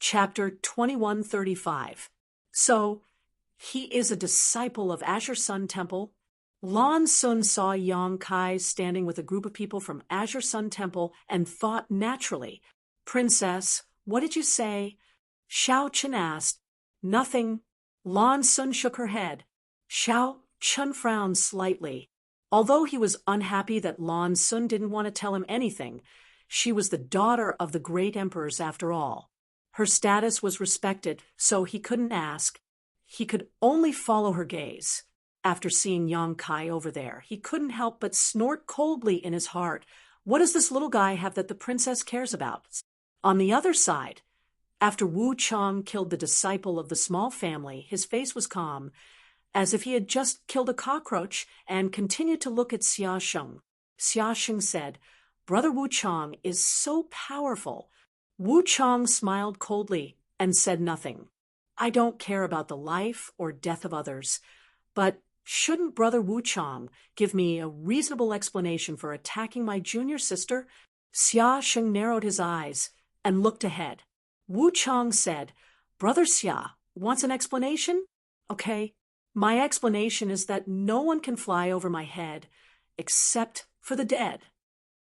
Chapter 2135. So, he is a disciple of Azure Sun Temple? Lan Sun saw Yang Kai standing with a group of people from Azure Sun Temple and thought naturally, "Princess, what did you say?" Xiao Chen asked. "Nothing." Lan Sun shook her head. Xiao Chen frowned slightly. Although he was unhappy that Lan Sun didn't want to tell him anything, she was the daughter of the great emperors after all. Her status was respected, so he couldn't ask. He could only follow her gaze. After seeing Yang Kai over there, he couldn't help but snort coldly in his heart. What does this little guy have that the princess cares about? On the other side, after Wu Chang killed the disciple of the small family, his face was calm, as if he had just killed a cockroach, and continued to look at Xia Sheng. Xia Sheng said, "Brother Wu Chang is so powerful." Wu Chang smiled coldly and said nothing. "I don't care about the life or death of others, but shouldn't Brother Wu Chang give me a reasonable explanation for attacking my junior sister?" Xia Sheng narrowed his eyes and looked ahead. Wu Chang said, "Brother Xia wants an explanation? Okay. My explanation is that no one can fly over my head except for the dead."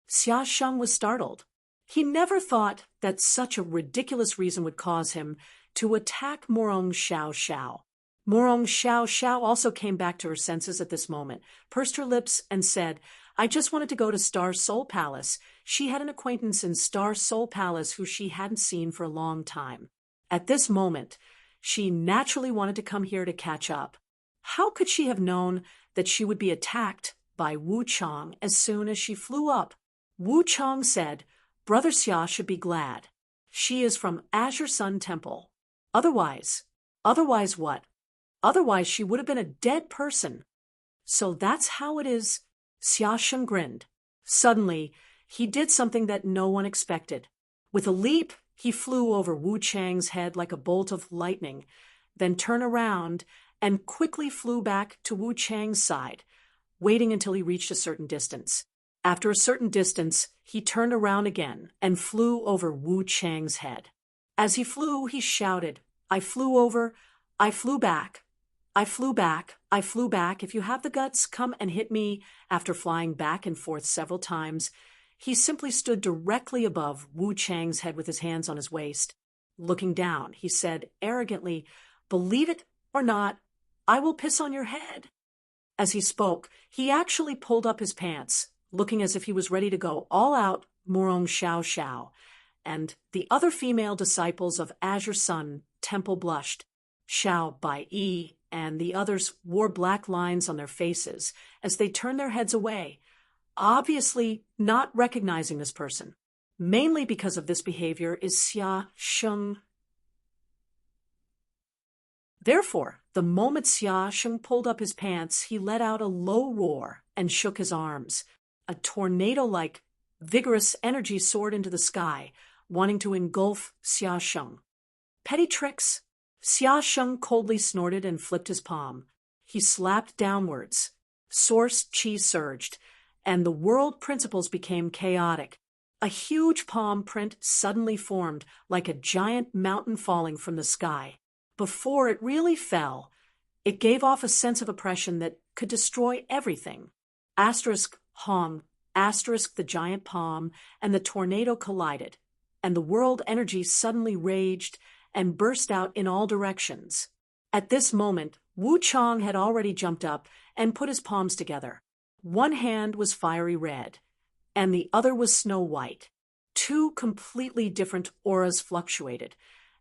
Xia Sheng was startled. He never thought that such a ridiculous reason would cause him to attack Morong Xiao Xiao. Morong Xiao Xiao also came back to her senses at this moment, pursed her lips, and said, "I just wanted to go to Star Soul Palace." She had an acquaintance in Star Soul Palace who she hadn't seen for a long time. At this moment, she naturally wanted to come here to catch up. How could she have known that she would be attacked by Wu Chang as soon as she flew up? Wu Chang said, "Brother Xia should be glad. She is from Azure Sun Temple. Otherwise what? Otherwise she would have been a dead person." "So that's how it is." Xia Sheng grinned. Suddenly, he did something that no one expected. With a leap, he flew over Wu Chang's head like a bolt of lightning, then turned around and quickly flew back to Wu Chang's side, waiting until he reached a certain distance. After a certain distance, he turned around again and flew over Wu Chang's head. As he flew, he shouted, "I flew over, I flew back. I flew back, I flew back. If you have the guts, come and hit me." After flying back and forth several times, he simply stood directly above Wu Chang's head with his hands on his waist. Looking down, he said arrogantly, "Believe it or not, I will piss on your head." As he spoke, he actually pulled up his pants, looking as if he was ready to go all out Morong Xiao Xiao, and the other female disciples of Azure Sun Temple blushed. Xiao Bai Yi and the others wore black lines on their faces as they turned their heads away, obviously not recognizing this person. Mainly because of this behavior is Xia Sheng. Therefore, the moment Xia Sheng pulled up his pants, he let out a low roar and shook his arms. A tornado-like, vigorous energy soared into the sky, wanting to engulf Xia Sheng. "Petty tricks." Xia Sheng coldly snorted and flipped his palm. He slapped downwards. Source chi surged, and the world principles became chaotic. A huge palm print suddenly formed, like a giant mountain falling from the sky. Before it really fell, it gave off a sense of oppression that could destroy everything. Asterisk Hong, asterisk the giant palm, and the tornado collided, and the world energy suddenly raged and burst out in all directions. At this moment, Wu Chang had already jumped up and put his palms together. One hand was fiery red, and the other was snow white. Two completely different auras fluctuated,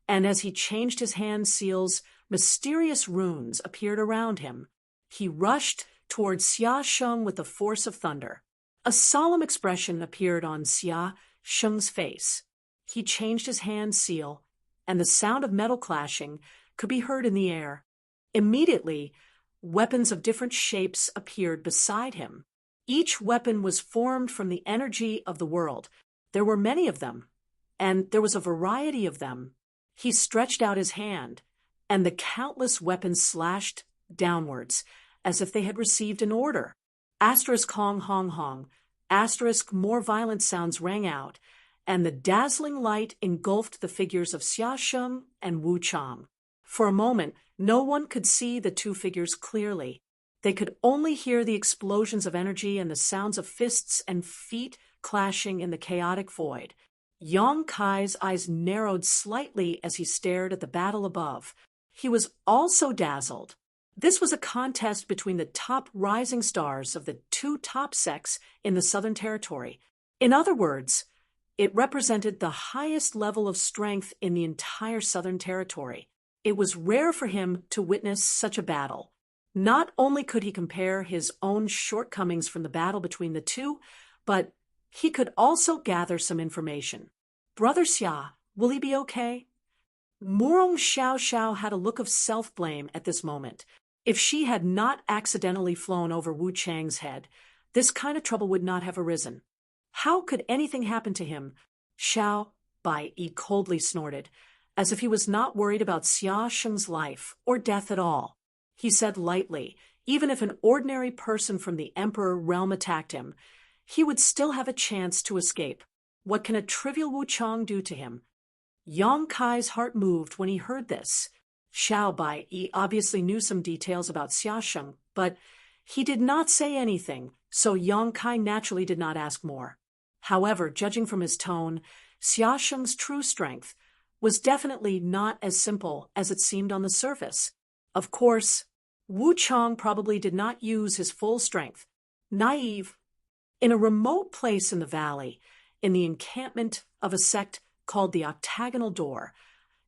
and as he changed his hand seals, mysterious runes appeared around him. He rushed towards Xia Sheng with the force of thunder. A solemn expression appeared on Xia Sheng's face. He changed his hand seal, and the sound of metal clashing could be heard in the air. Immediately, weapons of different shapes appeared beside him. Each weapon was formed from the energy of the world. There were many of them, and there was a variety of them. He stretched out his hand, and the countless weapons slashed downwards, as if they had received an order. Asterisk Hong Hong Hong, asterisk more violent sounds rang out, and the dazzling light engulfed the figures of Xia Sheng and Wu Chang. For a moment, no one could see the two figures clearly. They could only hear the explosions of energy and the sounds of fists and feet clashing in the chaotic void. Yang Kai's eyes narrowed slightly as he stared at the battle above. He was also dazzled. This was a contest between the top rising stars of the two top sects in the Southern Territory. In other words, it represented the highest level of strength in the entire Southern Territory. It was rare for him to witness such a battle. Not only could he compare his own shortcomings from the battle between the two, but he could also gather some information. Brother Xia, will he be okay? Murong Xiao Xiao had a look of self-blame at this moment. If she had not accidentally flown over Wu Chang's head, this kind of trouble would not have arisen. How could anything happen to him? Xiao Bai Yi coldly snorted, as if he was not worried about Xia Sheng's life or death at all. He said lightly, even if an ordinary person from the Emperor realm attacked him, he would still have a chance to escape. What can a trivial Wu Chang do to him? Yang Kai's heart moved when he heard this. Xiao Bai Yi obviously knew some details about Xia Sheng, but he did not say anything, so Yang Kai naturally did not ask more. However, judging from his tone, Xia Sheng's true strength was definitely not as simple as it seemed on the surface. Of course, Wu Chang probably did not use his full strength. Naive. In a remote place in the valley, in the encampment of a sect called the Octagonal Door,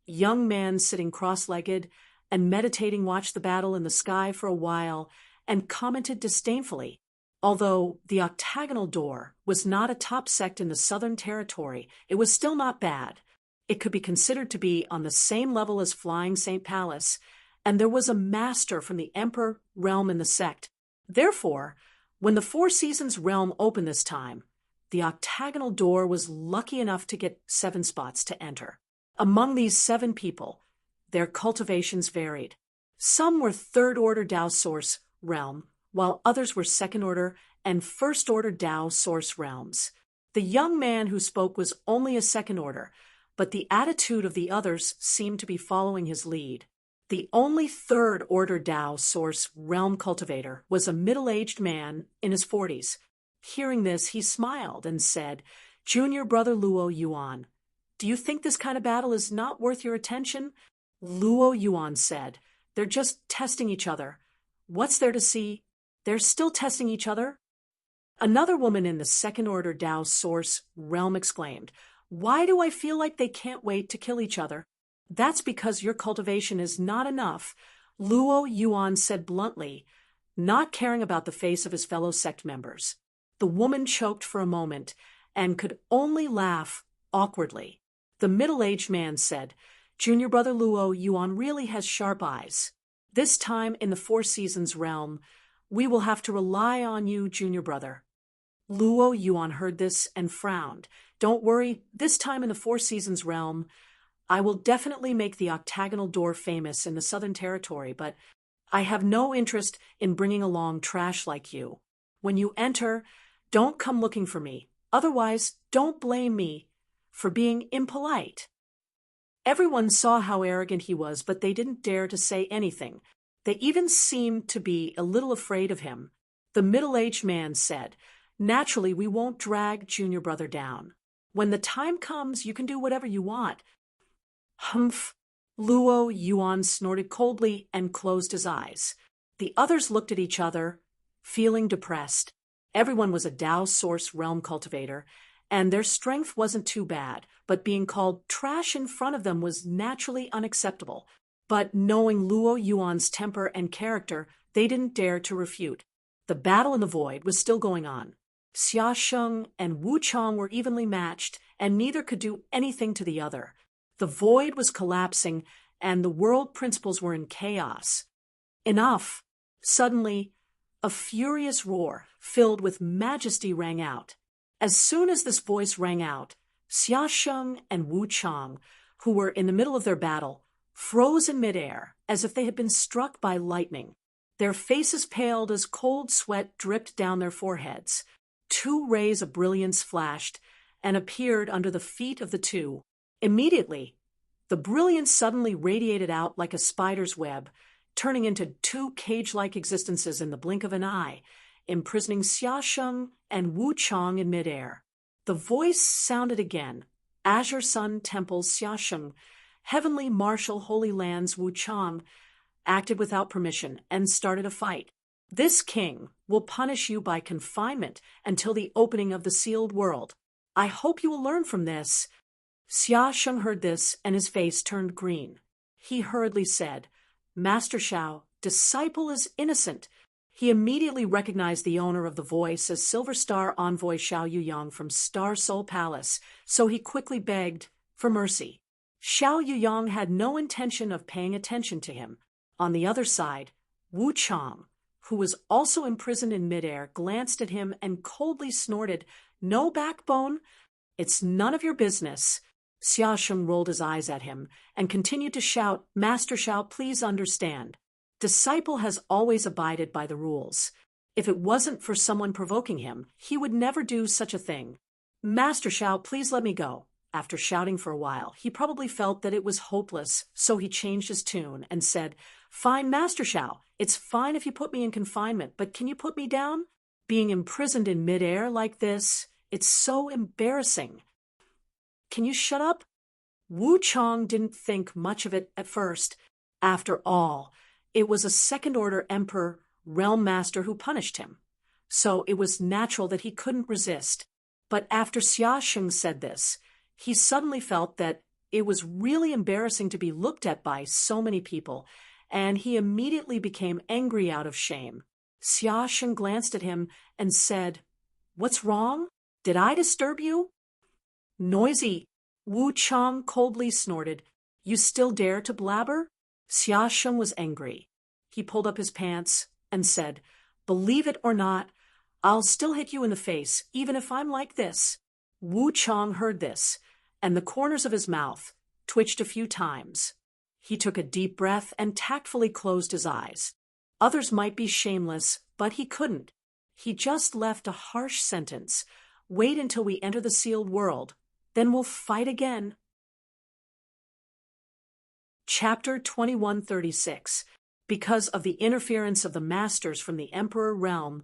a young man sitting cross-legged and meditating watched the battle in the sky for a while and commented disdainfully. Although the Octagonal Door was not a top sect in the Southern Territory, it was still not bad. It could be considered to be on the same level as Flying St. Palace, and there was a master from the Emperor realm in the sect. Therefore, when the Four Seasons realm opened this time, the Octagonal Door was lucky enough to get 7 spots to enter. Among these 7 people, their cultivations varied. Some were third-order Dao Source realm, while others were second-order and first-order Dao Source realms. The young man who spoke was only a second-order, but the attitude of the others seemed to be following his lead. The only third-order Dao Source realm cultivator was a middle-aged man in his 40s. Hearing this, he smiled and said, "Junior brother Luo Yuan, do you think this kind of battle is not worth your attention?" Luo Yuan said, "They're just testing each other. What's there to see? They're still testing each other?" Another woman in the second-order Dao Source realm exclaimed, "Why do I feel like they can't wait to kill each other?" "That's because your cultivation is not enough," Luo Yuan said bluntly, not caring about the face of his fellow sect members. The woman choked for a moment and could only laugh awkwardly. The middle-aged man said, "Junior brother Luo Yuan really has sharp eyes. This time in the Four Seasons realm, we will have to rely on you, junior brother." Luo Yuan heard this and frowned. "Don't worry, this time in the Four Seasons realm, I will definitely make the Octagonal Door famous in the Southern Territory, but I have no interest in bringing along trash like you. When you enter, don't come looking for me. Otherwise, don't blame me for being impolite." Everyone saw how arrogant he was, but they didn't dare to say anything. They even seemed to be a little afraid of him. The middle-aged man said, "Naturally, we won't drag junior brother down. When the time comes, you can do whatever you want." "Humph." Luo Yuan snorted coldly and closed his eyes. The others looked at each other, feeling depressed. Everyone was a Dao Source realm cultivator, and their strength wasn't too bad, but being called trash in front of them was naturally unacceptable. But knowing Luo Yuan's temper and character, they didn't dare to refute. The battle in the void was still going on. Xia Sheng and Wu Chang were evenly matched, and neither could do anything to the other. The void was collapsing, and the world principles were in chaos. Enough! Suddenly, a furious roar, filled with majesty, rang out. As soon as this voice rang out, Xia Sheng and Wu Chang, who were in the middle of their battle, froze in midair as if they had been struck by lightning. Their faces paled as cold sweat dripped down their foreheads. 2 rays of brilliance flashed, and appeared under the feet of the two. Immediately, the brilliance suddenly radiated out like a spider's web, turning into two cage-like existences in the blink of an eye, imprisoning Xia Sheng and Wu Chang in midair. The voice sounded again. Azure Sun Temple Xia Sheng, Heavenly Marshal Holy Lands Wu Chang, acted without permission and started a fight. This king will punish you by confinement until the opening of the sealed world. I hope you will learn from this. Xia Sheng heard this and his face turned green. He hurriedly said, Master Xiao, disciple is innocent. He immediately recognized the owner of the voice as Silver Star envoy Xiao Yuyang from Star Soul Palace, so he quickly begged for mercy. Xiao Yuyang had no intention of paying attention to him. On the other side, Wu Chang, who was also imprisoned in midair, glanced at him and coldly snorted, No backbone? It's none of your business. Xia Sheng rolled his eyes at him and continued to shout, Master Xiao, please understand. Disciple has always abided by the rules. If it wasn't for someone provoking him, he would never do such a thing. Master Xiao, please let me go. After shouting for a while, he probably felt that it was hopeless, so he changed his tune and said, Fine, Master Xiao, it's fine if you put me in confinement, but can you put me down? Being imprisoned in midair like this, it's so embarrassing. Can you shut up? Wu Chang didn't think much of it at first. After all, it was a second-order emperor, realm master who punished him. So it was natural that he couldn't resist. But after Xia Sheng said this, he suddenly felt that it was really embarrassing to be looked at by so many people, and he immediately became angry out of shame. Xia Sheng glanced at him and said, What's wrong? Did I disturb you? Noisy, Wu Chang coldly snorted. You still dare to blabber? Xia Sheng was angry. He pulled up his pants and said, Believe it or not, I'll still hit you in the face, even if I'm like this. Wu Chang heard this, and the corners of his mouth twitched a few times. He took a deep breath and tactfully closed his eyes. Others might be shameless, but he couldn't. He just left a harsh sentence. Wait until we enter the sealed world, then we'll fight again. Chapter 2136. Because of the interference of the masters from the Emperor realm,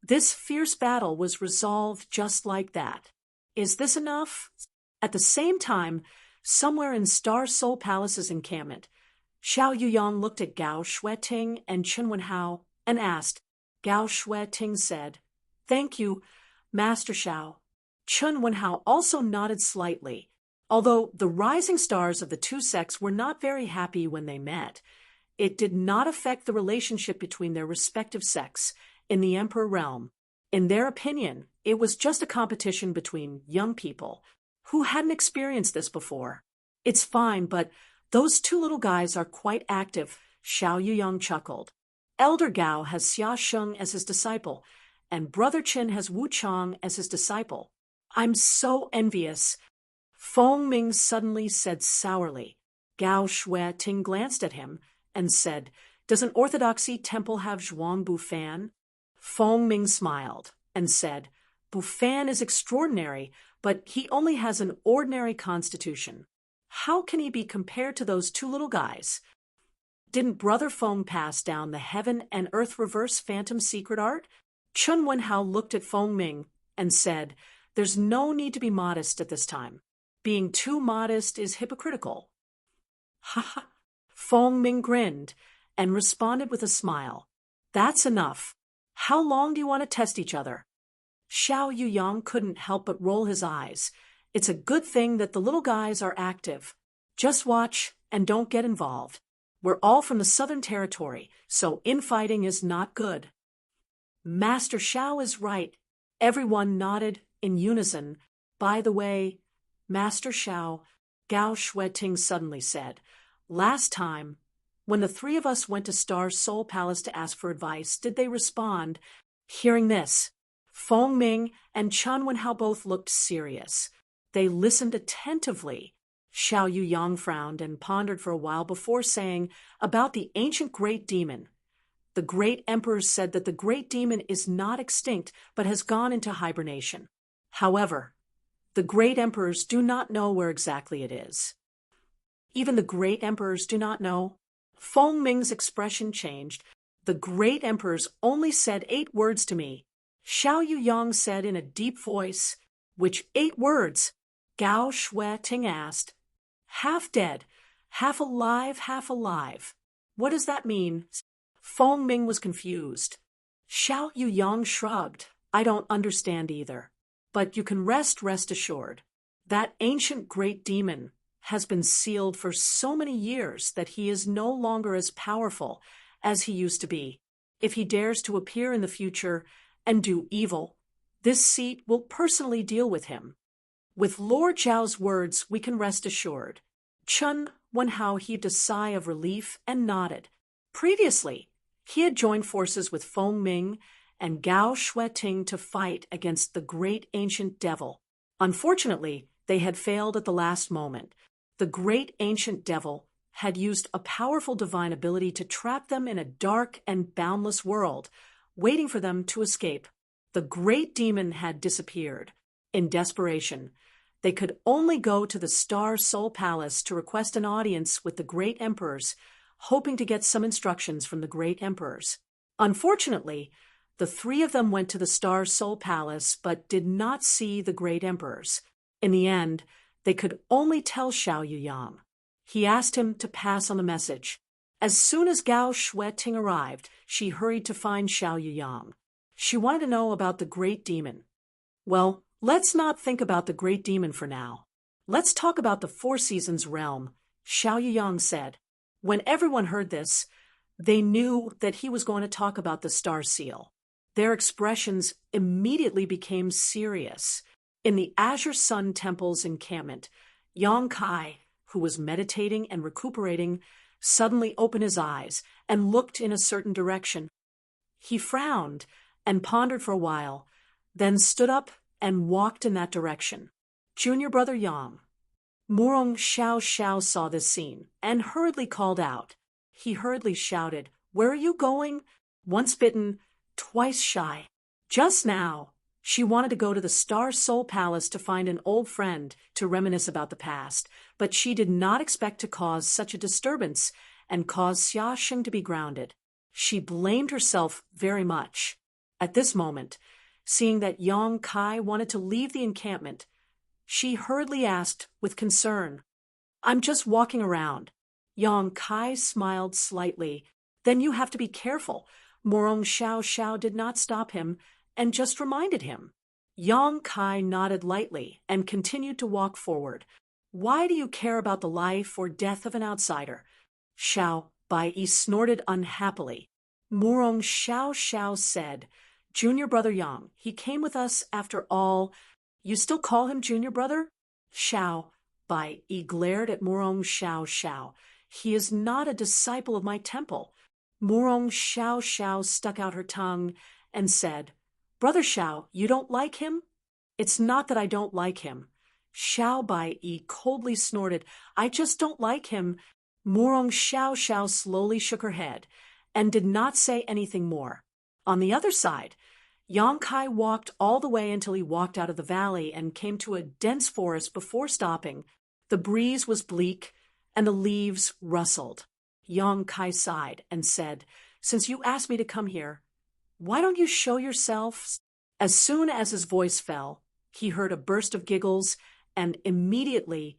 this fierce battle was resolved just like that. Is this enough? At the same time, somewhere in Star Soul Palace's encampment, Xiao Yuyang looked at Gao Shueting and Chen Wenhao and asked. Gao Shueting said, Thank you, Master Xiao. Chen Wenhao also nodded slightly. Although the rising stars of the two sects were not very happy when they met, it did not affect the relationship between their respective sects in the Emperor realm. In their opinion, it was just a competition between young people who hadn't experienced this before. It's fine, but those two little guys are quite active, Xiao Yuyang chuckled. Elder Gao has Xia Sheng as his disciple, and Brother Qin has Wu Chang as his disciple. I'm so envious. Feng Ming suddenly said sourly. Gao Shueting glanced at him and said, Does an orthodoxy temple have Zhuang Bufan? Feng Ming smiled and said, Bufan is extraordinary, but he only has an ordinary constitution. How can he be compared to those two little guys? Didn't Brother Feng pass down the heaven and earth reverse phantom secret art? Chen Wenhao looked at Feng Ming and said, There's no need to be modest at this time. Being too modest is hypocritical. Ha ha! Feng Ming grinned and responded with a smile. That's enough. How long do you want to test each other? Xiao Yuyang couldn't help but roll his eyes. It's a good thing that the little guys are active. Just watch and don't get involved. We're all from the Southern Territory, so infighting is not good. Master Xiao is right. Everyone nodded in unison. By the way, Master Xiao, Gao Shueting suddenly said, Last time, when the three of us went to Star Soul Palace to ask for advice, did they respond? Hearing this, Feng Ming and Chen Wenhao both looked serious. They listened attentively. Xiao Yuyang frowned and pondered for a while before saying, About the ancient great demon. The great emperor said that the great demon is not extinct, but has gone into hibernation. However, The great emperors do not know where exactly it is. Even the great emperors do not know. Feng Ming's expression changed. The great emperors only said 8 words to me. Xiao Yuyang said in a deep voice. Which 8 words? Gao Shueting asked. Half dead, half alive, half alive. What does that mean? Feng Ming was confused. Xiao Yuyang shrugged. I don't understand either. But you can rest assured. That ancient great demon has been sealed for so many years that he is no longer as powerful as he used to be. If he dares to appear in the future and do evil, this seat will personally deal with him. With Lord Zhao's words, we can rest assured. Chen Wenhao heaved a sigh of relief and nodded. Previously, he had joined forces with Feng Ming and Gao Shueting to fight against the great ancient devil. Unfortunately, they had failed at the last moment. The great ancient devil had used a powerful divine ability to trap them in a dark and boundless world, waiting for them to escape. The great demon had disappeared. In desperation, they could only go to the Star Soul Palace to request an audience with the great emperors, hoping to get some instructions from the great emperors. Unfortunately, the 3 of them went to the Star Soul Palace but did not see the great emperors. In the end, they could only tell Xiao Yuyang. He asked him to pass on the message. As soon as Gao Shueting arrived, she hurried to find Xiao Yuyang. She wanted to know about the great demon. Well, let's not think about the great demon for now. Let's talk about the 4 Seasons realm, Xiao Yuyang said. When everyone heard this, they knew that he was going to talk about the Star Seal. Their expressions immediately became serious. In the Azure Sun Temple's encampment, Yang Kai, who was meditating and recuperating, suddenly opened his eyes and looked in a certain direction. He frowned and pondered for a while, then stood up and walked in that direction. Junior brother Yang. Murong Xiao saw this scene and hurriedly called out. He hurriedly shouted, "Where are you going?" Once bitten, twice shy. Just now, she wanted to go to the Star Soul Palace to find an old friend to reminisce about the past, but she did not expect to cause such a disturbance and cause Xia Sheng to be grounded. She blamed herself very much. At this moment, seeing that Yang Kai wanted to leave the encampment, she hurriedly asked with concern, "I'm just walking around." Yang Kai smiled slightly. "Then you have to be careful." Murong Xiao did not stop him and just reminded him. Yang Kai nodded lightly and continued to walk forward. "Why do you care about the life or death of an outsider?" Xiao Bai snorted unhappily. Murong Xiao said, "Junior brother Yang, he came with us after all." "You still call him junior brother?" Xiao Bai glared at Murong Xiao. "He is not a disciple of my temple." Murong Xiao stuck out her tongue and said, "Brother Xiao, you don't like him?" "It's not that I don't like him." Xiao Bai coldly snorted, "I just don't like him." Murong Xiao slowly shook her head and did not say anything more. On the other side, Yang Kai walked all the way until he walked out of the valley and came to a dense forest before stopping. The breeze was bleak and the leaves rustled. Yang Kai sighed and said, "Since you asked me to come here, why don't you show yourself?" As soon as his voice fell, he heard a burst of giggles, and immediately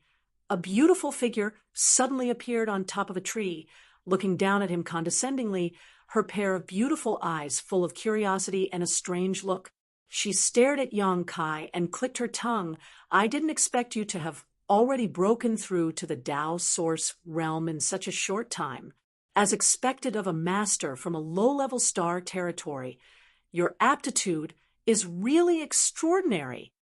a beautiful figure suddenly appeared on top of a tree, looking down at him condescendingly, her pair of beautiful eyes full of curiosity and a strange look. She stared at Yang Kai and clicked her tongue. "I didn't expect you to have already broken through to the Tao Source realm in such a short time. As expected of a master from a low-level star territory, your aptitude is really extraordinary."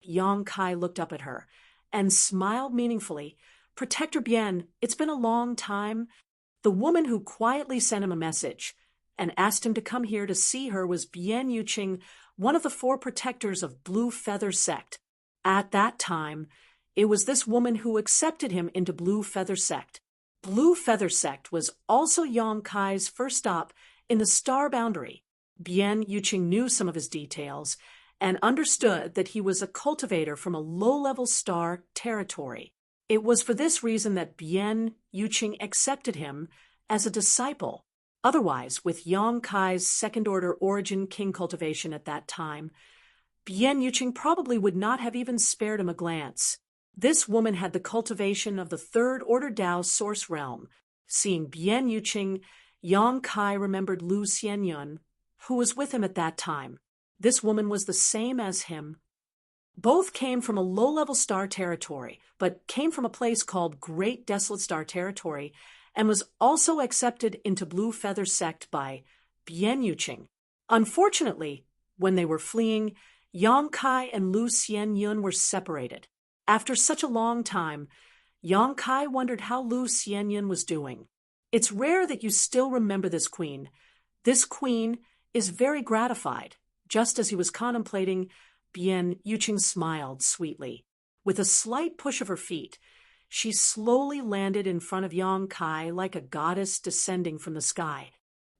Yang Kai looked up at her and smiled meaningfully. "Protector Bian, it's been a long time." The woman who quietly sent him a message and asked him to come here to see her was Bian Yuqing, one of the 4 protectors of Blue Feather Sect. At that time, it was this woman who accepted him into Blue Feather Sect. Blue Feather Sect was also Yang Kai's first stop in the star boundary. Bian Yuqing knew some of his details and understood that he was a cultivator from a low-level star territory. It was for this reason that Bian Yuqing accepted him as a disciple. Otherwise, with Yang Kai's second-order origin king cultivation at that time, Bian Yuqing probably would not have even spared him a glance. This woman had the cultivation of the third-order Tao source realm. Seeing Bian Yuqing, Yang Kai remembered Lu Xianyun, who was with him at that time. This woman was the same as him. Both came from a low-level star territory, but came from a place called Great Desolate Star Territory, and was also accepted into Blue Feather Sect by Bian Yuqing. Unfortunately, when they were fleeing, Yang Kai and Lu Xianyun were separated. After such a long time, Yang Kai wondered how Lu Xianyun was doing. It's rare that you still remember this queen. This queen is very gratified. Just as he was contemplating, Bian Yuqing smiled sweetly. With a slight push of her feet, she slowly landed in front of Yang Kai like a goddess descending from the sky.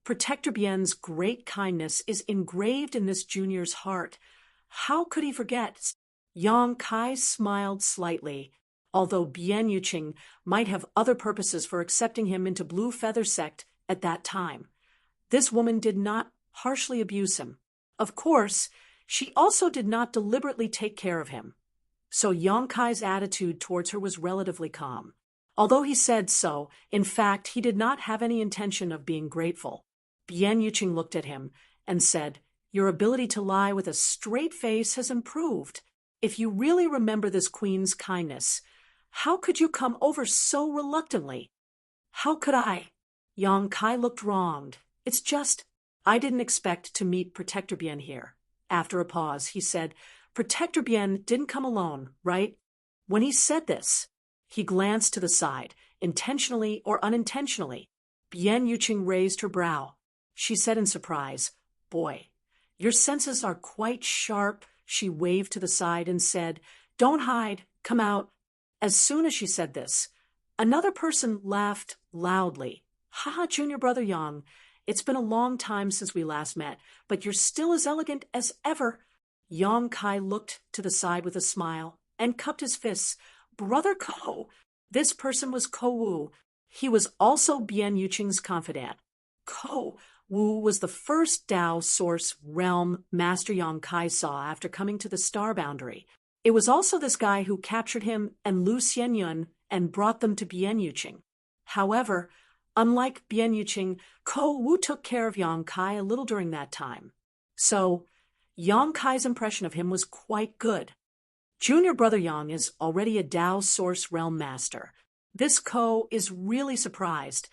Protector Bian's great kindness is engraved in this junior's heart. How could he forget? Yang Kai smiled slightly. Although Bian Yuqing might have other purposes for accepting him into Blue Feather Sect at that time, this woman did not harshly abuse him. Of course, she also did not deliberately take care of him. So Yang Kai's attitude towards her was relatively calm. Although he said so, in fact, he did not have any intention of being grateful. Bian Yuqing looked at him and said, "Your ability to lie with a straight face has improved. If you really remember this queen's kindness, how could you come over so reluctantly?" "How could I?" Yang Kai looked wronged. "It's just, I didn't expect to meet Protector Bian here." After a pause, he said, "Protector Bian didn't come alone, right?" When he said this, he glanced to the side, intentionally or unintentionally. Bian Yuqing raised her brow. She said in surprise, "Boy, your senses are quite sharp." She waved to the side and said, "Don't hide, come out." As soon as she said this, another person laughed loudly. "Ha, junior brother Yang, it's been a long time since we last met, but you're still as elegant as ever." Yang Kai looked to the side with a smile and cupped his fists. "Brother Ko." This person was Ko Wu. He was also Bian Yuqing's confidant. Ko Wu was the first Tao source realm Master Yang Kai saw after coming to the star boundary. It was also this guy who captured him and Lu Xianyun and brought them to Bian Yuqing. However, unlike Bian Yuqing, Ko Wu took care of Yang Kai a little during that time. So, Yang Kai's impression of him was quite good. Junior brother Yang is already a Tao source realm master. This Ko is really surprised.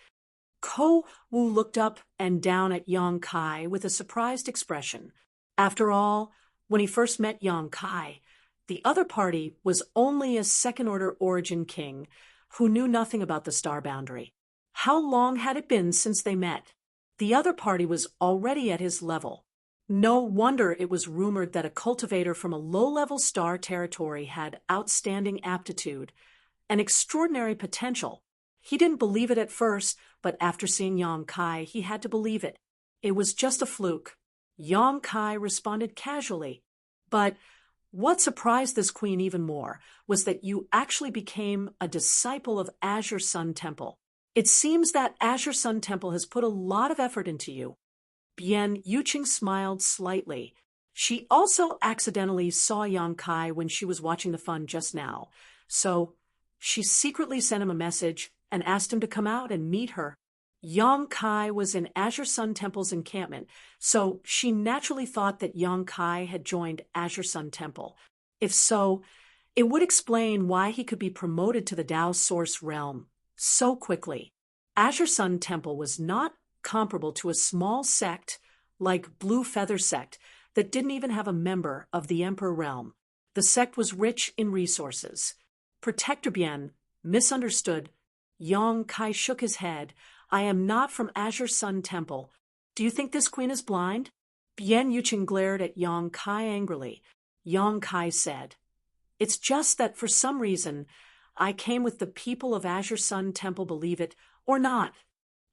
Ko Wu looked up and down at Yang Kai with a surprised expression. After all, when he first met Yang Kai, the other party was only a second-order origin king who knew nothing about the star boundary. How long had it been since they met? The other party was already at his level. No wonder it was rumored that a cultivator from a low-level star territory had outstanding aptitude and extraordinary potential. He didn't believe it at first, but after seeing Yang Kai, he had to believe it. It was just a fluke. Yang Kai responded casually. But what surprised this queen even more was that you actually became a disciple of Azure Sun Temple. It seems that Azure Sun Temple has put a lot of effort into you. Bian Yuqing smiled slightly. She also accidentally saw Yang Kai when she was watching the fun just now, so she secretly sent him a message and asked him to come out and meet her. Yang Kai was in Azure Sun Temple's encampment, so she naturally thought that Yang Kai had joined Azure Sun Temple. If so, it would explain why he could be promoted to the Tao Source realm so quickly. Azure Sun Temple was not comparable to a small sect like Blue Feather Sect that didn't even have a member of the Emperor realm. The sect was rich in resources. Protector Bian misunderstood. Yang Kai shook his head. "I am not from Azure Sun Temple. Do you think this queen is blind?" Bian Yuqing glared at Yang Kai angrily. Yang Kai said, "It's just that for some reason, I came with the people of Azure Sun Temple, believe it or not."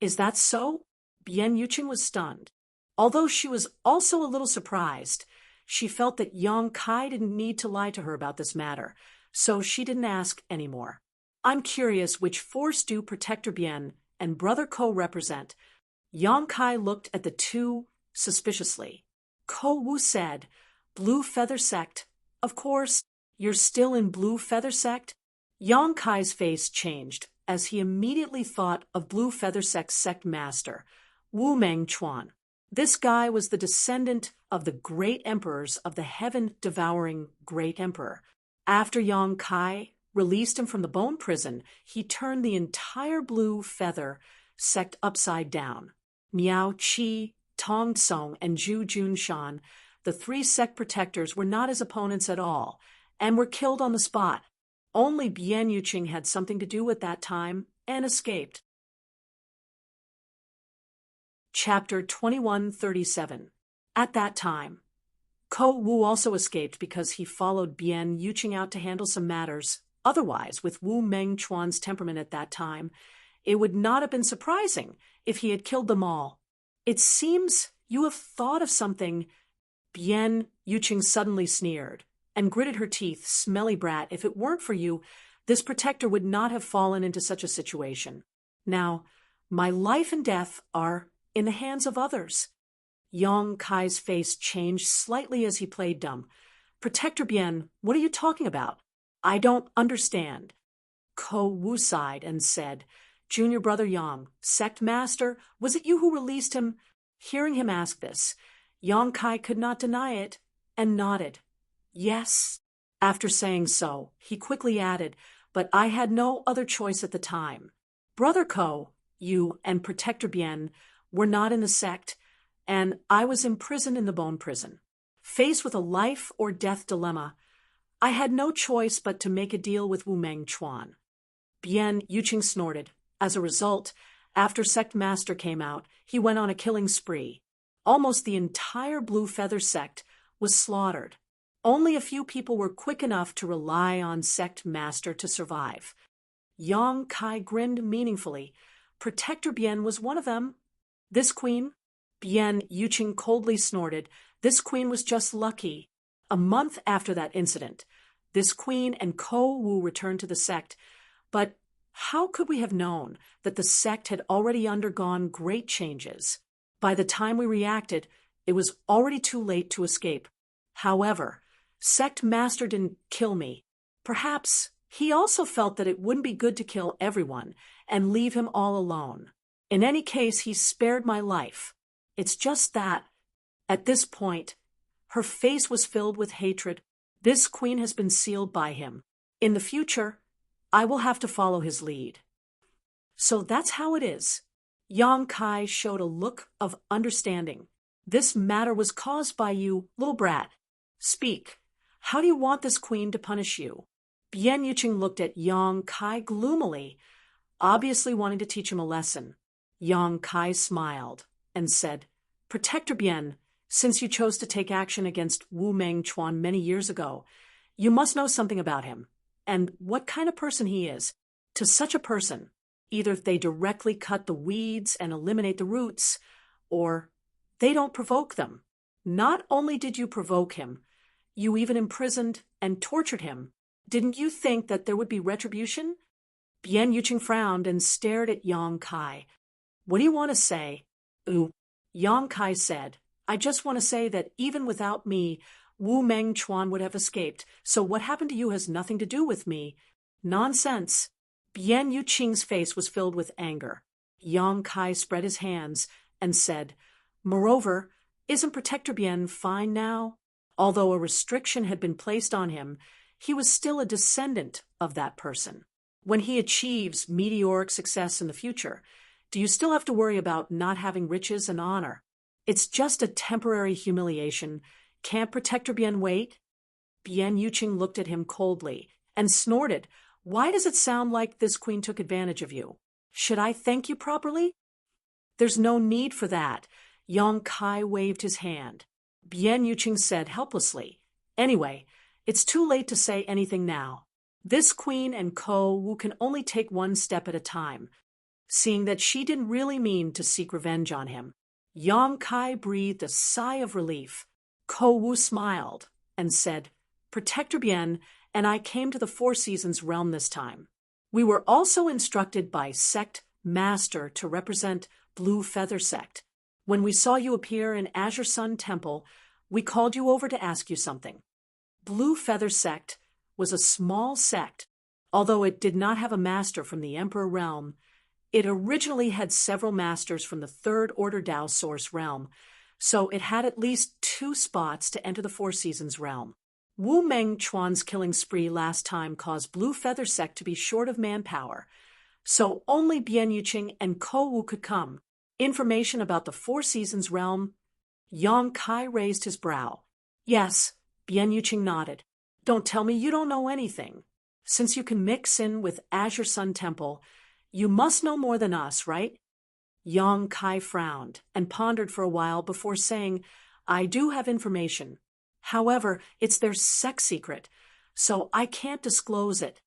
"Is that so?" Bian Yuqing was stunned. Although she was also a little surprised, She felt that Yang Kai didn't need to lie to her about this matter, so she didn't ask anymore. I'm curious which force do Protector Bien and Brother Ko represent. Yang Kai looked at the two suspiciously. Ko Wu said, Blue Feather Sect. Of course, you're still in Blue Feather Sect? Yang Kai's face changed as he immediately thought of Blue Feather Sect's sect master, Wu Mengchuan. This guy was the descendant of the great emperors of the heaven-devouring Great Emperor. After Yang Kai released him from the bone prison, he turned the entire Blue Feather Sect upside down. Miao Qi, Tong Tsong, and Zhu Junshan, the three sect protectors, were not his opponents at all, and were killed on the spot. Only Bian Yuqing had something to do with that time, and escaped. Chapter 2137. At that time, Ko Wu also escaped because he followed Bian Yuqing out to handle some matters. Otherwise, with Wu Mengchuan's temperament at that time, it would not have been surprising if he had killed them all. It seems you have thought of something, Bian Yuqing suddenly sneered and gritted her teeth. Smelly brat, if it weren't for you, this protector would not have fallen into such a situation. Now, my life and death are in the hands of others. Yang Kai's face changed slightly as he played dumb. Protector Bien, what are you talking about? I don't understand. Ko Wu sighed and said, Junior Brother Yang, sect master, was it you who released him? Hearing him ask this, Yang Kai could not deny it and nodded. Yes. After saying so, he quickly added, but I had no other choice at the time. Brother Ko, you and Protector Bien were not in the sect, and I was imprisoned in the bone prison. Faced with a life or death dilemma, I had no choice but to make a deal with Wu Mengchuan. Bian Yuqing snorted. As a result, after Sect Master came out, he went on a killing spree. Almost the entire Blue Feather Sect was slaughtered. Only a few people were quick enough to rely on Sect Master to survive. Yang Kai grinned meaningfully. Protector Bien was one of them. This queen? Bian Yuqing coldly snorted. This queen was just lucky. A month after that incident, this queen and Ko Wu returned to the sect. But how could we have known that the sect had already undergone great changes? By the time we reacted, it was already too late to escape. However, Sect Master didn't kill me. Perhaps he also felt that it wouldn't be good to kill everyone and leave him all alone. In any case, he spared my life. It's just that, at this point, her face was filled with hatred. This queen has been sealed by him. In the future, I will have to follow his lead. So that's how it is. Yang Kai showed a look of understanding. This matter was caused by you, little brat. Speak. How do you want this queen to punish you? Bian Yuqing looked at Yang Kai gloomily, obviously wanting to teach him a lesson. Yang Kai smiled and said, Protector Bien, since you chose to take action against Wu Mengchuan many years ago, you must know something about him and what kind of person he is. To such a person, either they directly cut the weeds and eliminate the roots, or they don't provoke them. Not only did you provoke him, you even imprisoned and tortured him. Didn't you think that there would be retribution? Bian Yuqing frowned and stared at Yang Kai. What do you want to say? Yang Kai said, I just want to say that even without me, Wu Mengchuan would have escaped, so what happened to you has nothing to do with me. Nonsense. Bian Yuqing's face was filled with anger. Yang Kai spread his hands and said, Moreover, isn't Protector Bien fine now? Although a restriction had been placed on him, he was still a descendant of that person. When he achieves meteoric success in the future, do you still have to worry about not having riches and honor? It's just a temporary humiliation. Can't Protector Bien wait? Bian Yuqing looked at him coldly and snorted. Why does it sound like this queen took advantage of you? Should I thank you properly? There's no need for that. Yang Kai waved his hand. Bian Yuqing said helplessly, Anyway, it's too late to say anything now. This queen and Ko Wu can only take one step at a time. Seeing that she didn't really mean to seek revenge on him, Yang Kai breathed a sigh of relief. Kou smiled and said, Protector Bien and I came to the Four Seasons realm this time. We were also instructed by Sect Master to represent Blue Feather Sect. When we saw you appear in Azure Sun Temple, we called you over to ask you something. Blue Feather Sect was a small sect. Although it did not have a master from the Emperor realm, it originally had several masters from the Third Order Dao Source realm, so it had at least 2 spots to enter the Four Seasons realm. Wu Meng Chuan's killing spree last time caused Blue Feather Sect to be short of manpower, so only Bian Yuqing and Kou Wu could come. Information about the Four Seasons realm? Yang Kai raised his brow. Yes, Bian Yuqing nodded. Don't tell me you don't know anything. Since you can mix in with Azure Sun Temple, you must know more than us, right? Yang Kai frowned and pondered for a while before saying, I do have information. However, it's their sex secret, so I can't disclose it.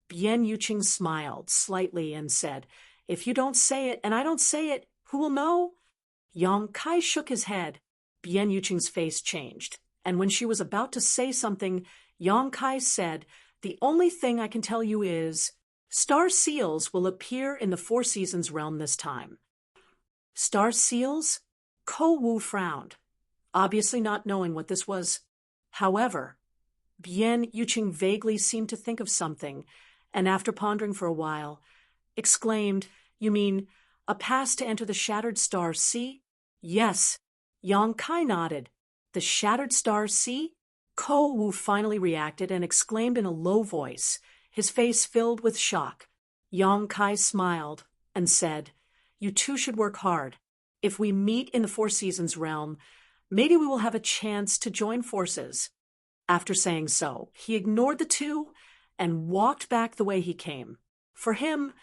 Bian Yuqing smiled slightly and said, If you don't say it and I don't say it, who will know? Yang Kai shook his head. Bian Yuqing's face changed, and when she was about to say something, Yang Kai said, The only thing I can tell you is, Star Seals will appear in the Four Seasons realm this time. Star Seals? Kou Wu frowned, obviously not knowing what this was. However, Bian Yuqing vaguely seemed to think of something, and after pondering for a while, exclaimed, You mean a pass to enter the Shattered Star Sea? Yes. Yang Kai nodded. The Shattered Star Sea? Kou Wu finally reacted and exclaimed in a low voice, his face filled with shock. Yang Kai smiled and said, You two should work hard. If we meet in the Four Seasons realm, maybe we will have a chance to join forces. After saying so, he ignored the two and walked back the way he came. For him,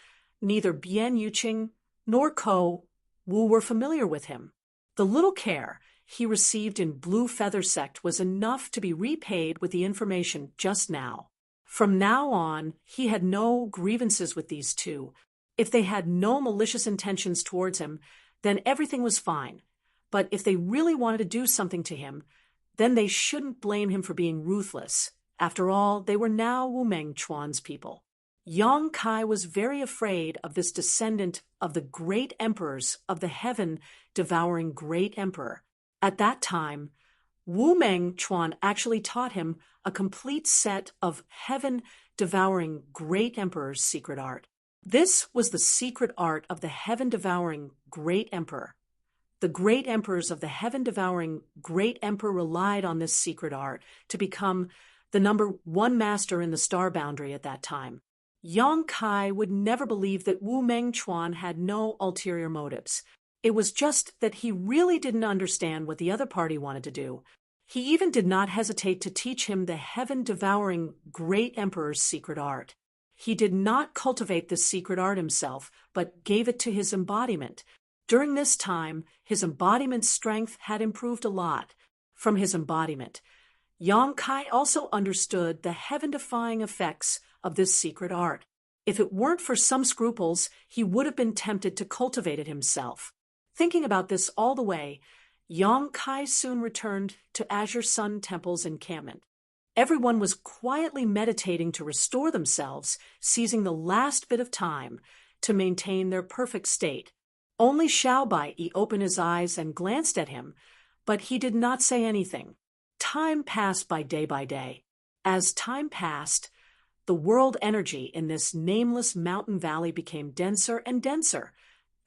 neither Bian Yuqing nor Kou Wu were familiar with him. The little care he received in Blue Feather Sect was enough to be repaid with the information just now. From now on, he had no grievances with these two. If they had no malicious intentions towards him, then everything was fine. But if they really wanted to do something to him, then they shouldn't blame him for being ruthless. After all, they were now Wu Meng Chuan's people. Yang Kai was very afraid of this descendant of the great emperors of the heaven-devouring great emperor. At that time, Wu Meng Chuan actually taught him a complete set of heaven-devouring great emperor's secret art. This was the secret art of the heaven-devouring great emperor. The great emperors of the heaven-devouring great emperor relied on this secret art to become the number 1 master in the star boundary at that time. Yang Kai would never believe that Wu Meng Chuan had no ulterior motives. It was just that he really didn't understand what the other party wanted to do. He even did not hesitate to teach him the heaven-devouring great emperor's secret art. He did not cultivate this secret art himself, but gave it to his embodiment. During this time, his embodiment's strength had improved a lot. From his embodiment, Yang Kai also understood the heaven-defying effects of this secret art. If it weren't for some scruples, he would have been tempted to cultivate it himself. Thinking about this all the way, Yang Kai soon returned to Azure Sun Temple's encampment. Everyone was quietly meditating to restore themselves, seizing the last bit of time to maintain their perfect state. Only Xiaobai opened his eyes and glanced at him, but he did not say anything. Time passed by day. As time passed, the world energy in this nameless mountain valley became denser and denser,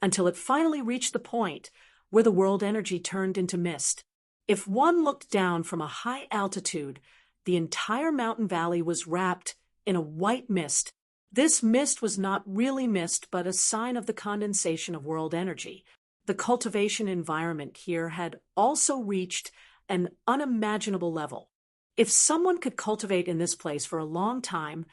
until it finally reached the point where the world energy turned into mist. If one looked down from a high altitude, the entire mountain valley was wrapped in a white mist. This mist was not really mist, but a sign of the condensation of world energy. The cultivation environment here had also reached an unimaginable level. If someone could cultivate in this place for a long time,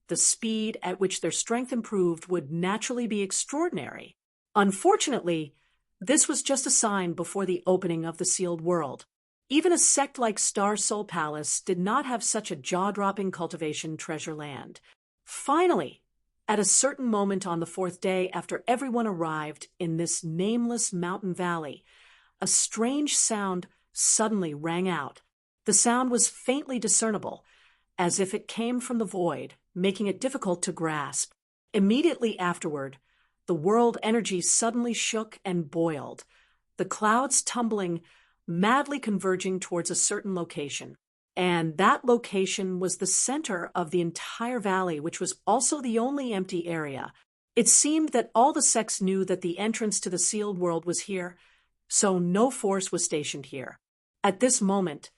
the speed at which their strength improved would naturally be extraordinary. Unfortunately, this was just a sign before the opening of the sealed world. Even a sect like Star Soul Palace did not have such a jaw-dropping cultivation treasure land. Finally, at a certain moment on the 4th day after everyone arrived in this nameless mountain valley, a strange sound suddenly rang out. The sound was faintly discernible, as if it came from the void, making it difficult to grasp. Immediately afterward, the world energy suddenly shook and boiled, the clouds tumbling, madly converging towards a certain location. And that location was the center of the entire valley, which was also the only empty area. It seemed that all the sects knew that the entrance to the sealed world was here, so no force was stationed here. At this moment,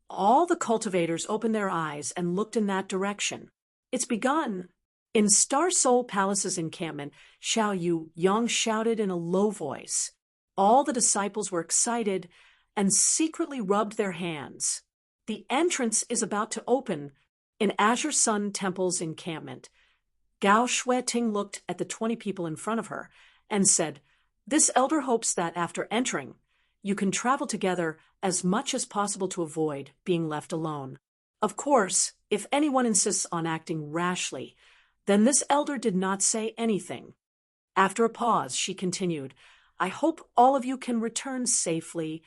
all the cultivators opened their eyes and looked in that direction. It's begun. In Star Soul Palace's encampment, Xiao Yu Yang shouted in a low voice. All the disciples were excited and secretly rubbed their hands. The entrance is about to open in Azure Sun Temple's encampment. Gao Shueting looked at the 20 people in front of her and said, "This elder hopes that after entering, you can travel together as much as possible to avoid being left alone. Of course, if anyone insists on acting rashly, then this elder did not say anything." After a pause, she continued, "I hope all of you can return safely."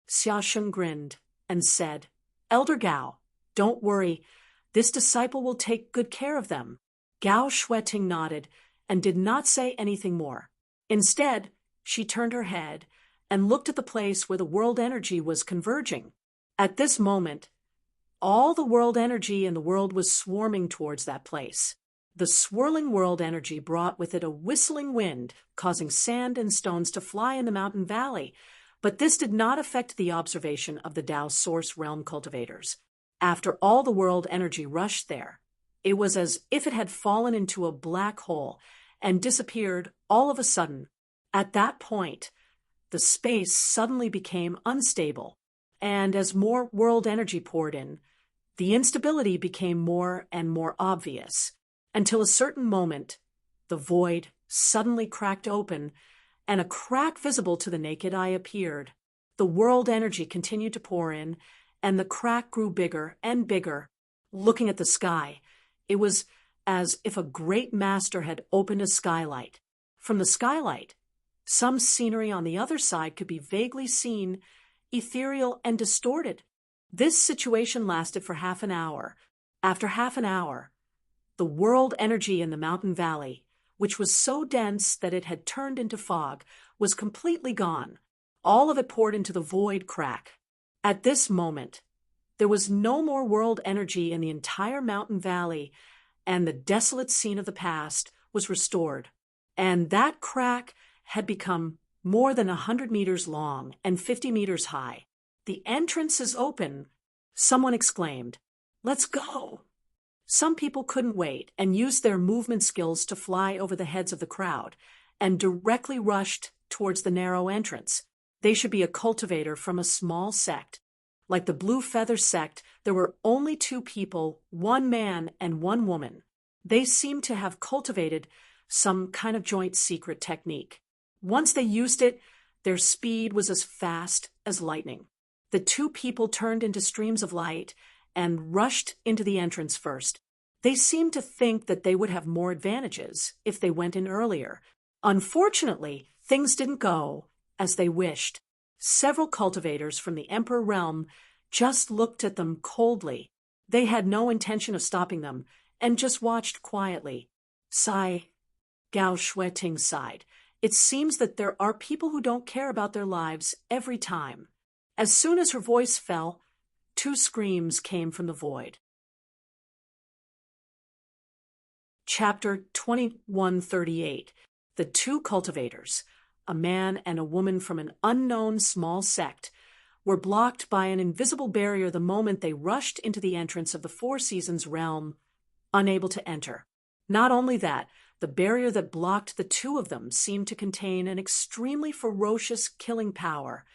Xiaosheng grinned and said, "Elder Gao, don't worry. This disciple will take good care of them." Gao Shueting nodded and did not say anything more. Instead, she turned her head and looked at the place where the world energy was converging. At this moment, all the world energy in the world was swarming towards that place. The swirling world energy brought with it a whistling wind, causing sand and stones to fly in the mountain valley, but this did not affect the observation of the Tao Source Realm cultivators. After all the world energy rushed there, it was as if it had fallen into a black hole and disappeared all of a sudden. At that point, the space suddenly became unstable, and as more world energy poured in, the instability became more and more obvious, until a certain moment, the void suddenly cracked open, and a crack visible to the naked eye appeared. The world energy continued to pour in, and the crack grew bigger and bigger. Looking at the sky, it was as if a great master had opened a skylight. From the skylight, some scenery on the other side could be vaguely seen, ethereal and distorted. This situation lasted for half an hour. After half an hour, the world energy in the mountain valley, which was so dense that it had turned into fog, was completely gone. All of it poured into the void crack. At this moment, there was no more world energy in the entire mountain valley, and the desolate scene of the past was restored. And that crack had become more than 100 meters long and 50 meters high. "The entrance is open," someone exclaimed. "Let's go." Some people couldn't wait and used their movement skills to fly over the heads of the crowd and directly rushed towards the narrow entrance. They should be a cultivator from a small sect. Like the Blue Feather sect, there were only 2 people, 1 man and 1 woman. They seemed to have cultivated some kind of joint secret technique. Once they used it, their speed was as fast as lightning. The 2 people turned into streams of light and rushed into the entrance first. They seemed to think that they would have more advantages if they went in earlier. Unfortunately, things didn't go as they wished. Several cultivators from the Emperor realm just looked at them coldly. They had no intention of stopping them and just watched quietly. Sigh. Gao Shueting sighed. It seems that there are people who don't care about their lives every time. As soon as her voice fell, 2 screams came from the void. Chapter 2138. The 2 cultivators, a man and a woman from an unknown small sect, were blocked by an invisible barrier the moment they rushed into the entrance of the Four Seasons realm, unable to enter. Not only that, the barrier that blocked the 2 of them seemed to contain an extremely ferocious killing power,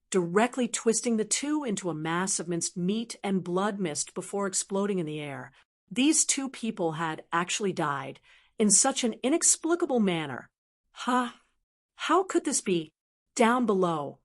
directly twisting the 2 into a mass of minced meat and blood mist before exploding in the air. These 2 people had actually died in such an inexplicable manner. How could this be? Down below,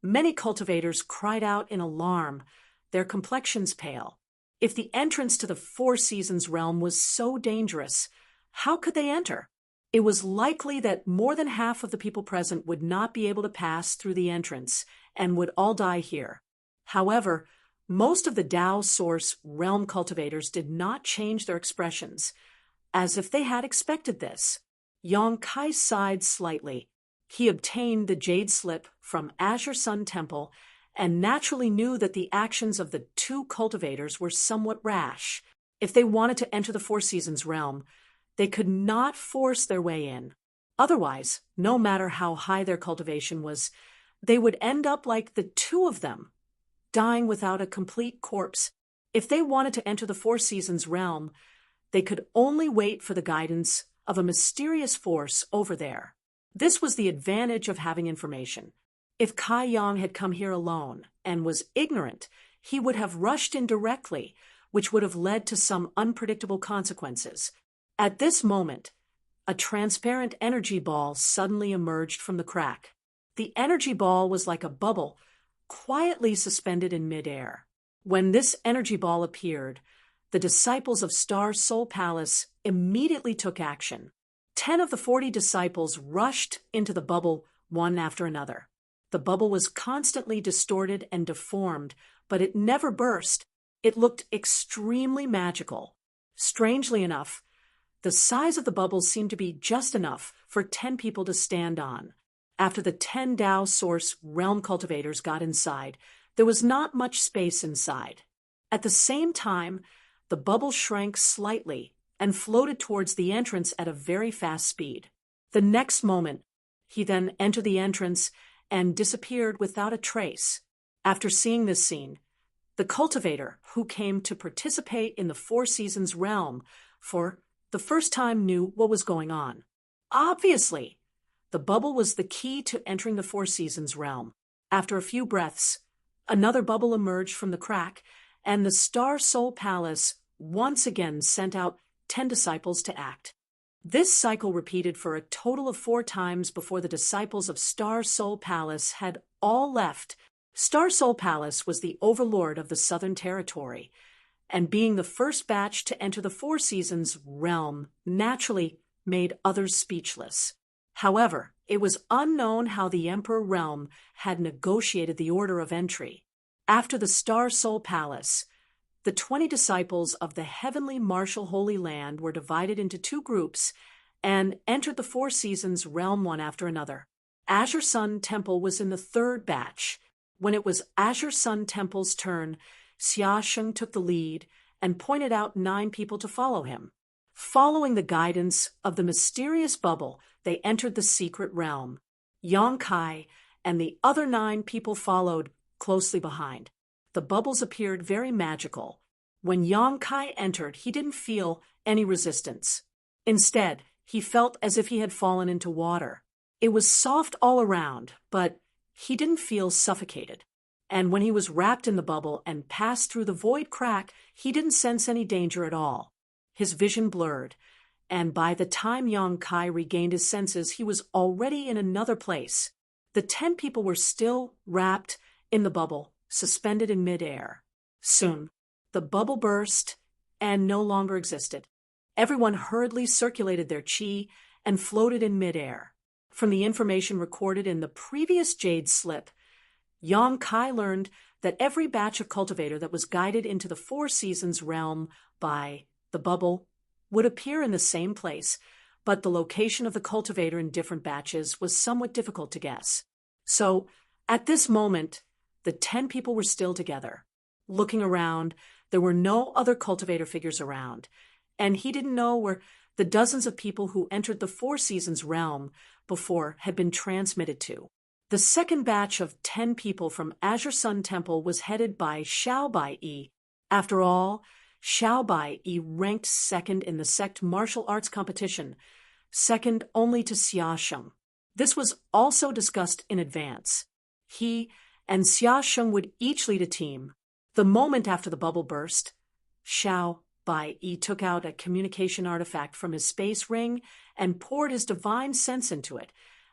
many cultivators cried out in alarm, their complexions pale. If the entrance to the Four Seasons realm was so dangerous, how could they enter? It was likely that more than half of the people present would not be able to pass through the entrance and would all die here. However, most of the Tao Source realm cultivators did not change their expressions, as if they had expected this. Yang Kai sighed slightly. He obtained the jade slip from Azure Sun Temple and naturally knew that the actions of the two cultivators were somewhat rash. If they wanted to enter the Four Seasons realm, they could not force their way in. Otherwise, no matter how high their cultivation was, they would end up like the two of them, dying without a complete corpse. If they wanted to enter the Four Seasons realm, they could only wait for the guidance of a mysterious force over there. This was the advantage of having information. If Kai Yang had come here alone and was ignorant, he would have rushed in directly, which would have led to some unpredictable consequences. At this moment, a transparent energy ball suddenly emerged from the crack. The energy ball was like a bubble, quietly suspended in midair. When this energy ball appeared, the disciples of Star Soul Palace immediately took action. 10 of the 40 disciples rushed into the bubble one after another. The bubble was constantly distorted and deformed, but it never burst. It looked extremely magical. Strangely enough, the size of the bubble seemed to be just enough for 10 people to stand on. After the 10 Tao Source realm cultivators got inside, there was not much space inside. At the same time, the bubble shrank slightly and floated towards the entrance at a very fast speed. The next moment, he then entered the entrance and disappeared without a trace. After seeing this scene, the cultivator who came to participate in the Four Seasons realm for the first time knew what was going on. Obviously, the bubble was the key to entering the Four Seasons realm. After a few breaths, another bubble emerged from the crack, and the Star Soul Palace once again sent out 10 disciples to act. This cycle repeated for a total of 4 times before the disciples of Star Soul Palace had all left. Star Soul Palace was the overlord of the Southern Territory, and being the first batch to enter the Four Seasons realm naturally made others speechless. However, it was unknown how the Emperor Realm had negotiated the order of entry. After the Star Soul Palace, the 20 disciples of the Heavenly Martial Holy Land were divided into 2 groups and entered the Four Seasons realm one after another. Azure Sun Temple was in the 3rd batch. When it was Azure Sun Temple's turn, Xia Sheng took the lead and pointed out 9 people to follow him. Following the guidance of the mysterious bubble, they entered the secret realm. Yang Kai and the other 9 people followed closely behind. The bubbles appeared very magical. When Yang Kai entered, he didn't feel any resistance. Instead, he felt as if he had fallen into water. It was soft all around, but he didn't feel suffocated. And when he was wrapped in the bubble and passed through the void crack, he didn't sense any danger at all. His vision blurred, and by the time Yang Kai regained his senses, he was already in another place. The 10 people were still wrapped in the bubble, suspended in midair. Soon, the bubble burst and no longer existed. Everyone hurriedly circulated their qi and floated in midair. From the information recorded in the previous jade slip, Yang Kai learned that every batch of cultivator that was guided into the Four Seasons realm by the bubble would appear in the same place, but the location of the cultivator in different batches was somewhat difficult to guess. So, at this moment, the 10 people were still together. Looking around, there were no other cultivator figures around, and he didn't know where the dozens of people who entered the Four Seasons realm before had been transmitted to. The second batch of 10 people from Azure Sun Temple was headed by Xiao Bai. After all, Xiao Bai ranked second in the sect martial arts competition, second only to Xia Sheng. This was also discussed in advance. He and Xia Sheng would each lead a team. The moment after the bubble burst, Xiao Bai took out a communication artifact from his space ring and poured his divine sense into it,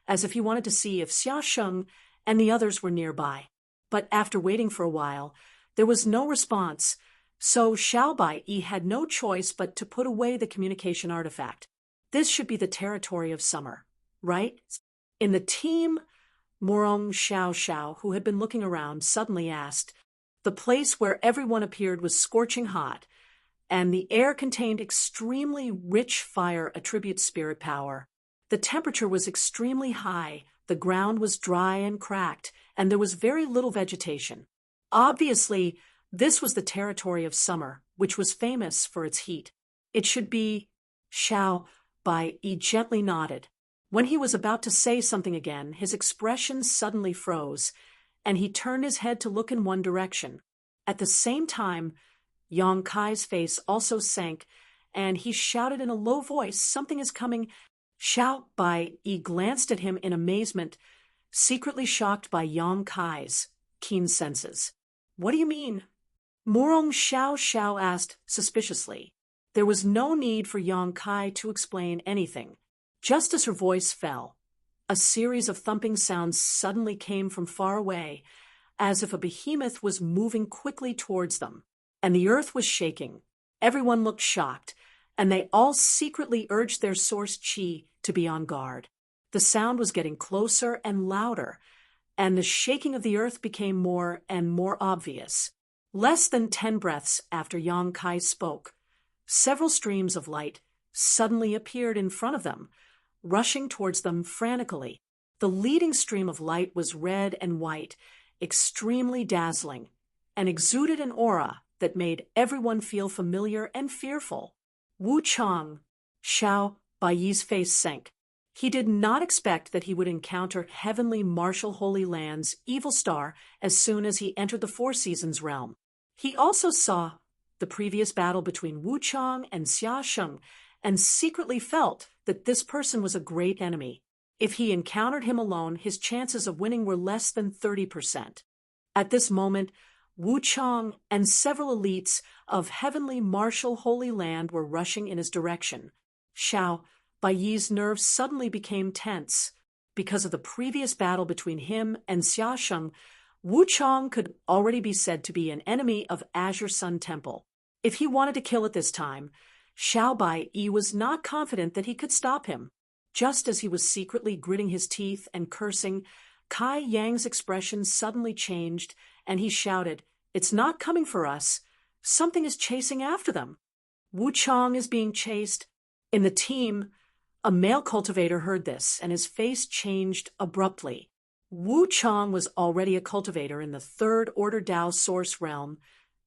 as if he wanted to see if Xia Sheng and the others were nearby. But after waiting for a while, there was no response, so Xiao Bai had no choice but to put away the communication artifact. This should be the territory of summer, right? In the team, Morong Xiao Xiao, who had been looking around, suddenly asked, The place where everyone appeared was scorching hot, and the air contained extremely rich fire attributes spirit power. The temperature was extremely high, the ground was dry and cracked, and there was very little vegetation. Obviously, this was the territory of summer, which was famous for its heat. It should be, Xiao Bai Yi gently nodded. When he was about to say something again, his expression suddenly froze, and he turned his head to look in one direction. At the same time, Yang Kai's face also sank, and he shouted in a low voice, "Something is coming." Xiao Bai Yi glanced at him in amazement, secretly shocked by Yang Kai's keen senses. "What do you mean?" Murong Xiao asked suspiciously. There was no need for Yang Kai to explain anything. Just as her voice fell, a series of thumping sounds suddenly came from far away, as if a behemoth was moving quickly towards them, and the earth was shaking. Everyone looked shocked, and they all secretly urged their source Qi to be on guard. The sound was getting closer and louder, and the shaking of the earth became more and more obvious. Less than 10 breaths after Yang Kai spoke, several streams of light suddenly appeared in front of them, rushing towards them frantically. The leading stream of light was red and white, extremely dazzling, and exuded an aura that made everyone feel familiar and fearful. Wu Chang, Xiao Baiyi's face sank. He did not expect that he would encounter Heavenly Martial Holy Land's evil star as soon as he entered the Four Seasons realm. He also saw the previous battle between Wu Chang and Xia Sheng, and secretly felt that this person was a great enemy. If he encountered him alone, his chances of winning were less than 30%. At this moment, Wu Chang and several elites of Heavenly Martial Holy Land were rushing in his direction. Xiao Baiyi's nerves suddenly became tense. Because of the previous battle between him and Xia Sheng, Wu Chang could already be said to be an enemy of Azure Sun Temple. If he wanted to kill at this time, Xiao Baiyi was not confident that he could stop him. Just as he was secretly gritting his teeth and cursing, Kai Yang's expression suddenly changed, and he shouted, "It's not coming for us. Something is chasing after them. Wu Chang is being chased." In the team, a male cultivator heard this, and his face changed abruptly. Wu Chang was already a cultivator in the Third Order Dao Source Realm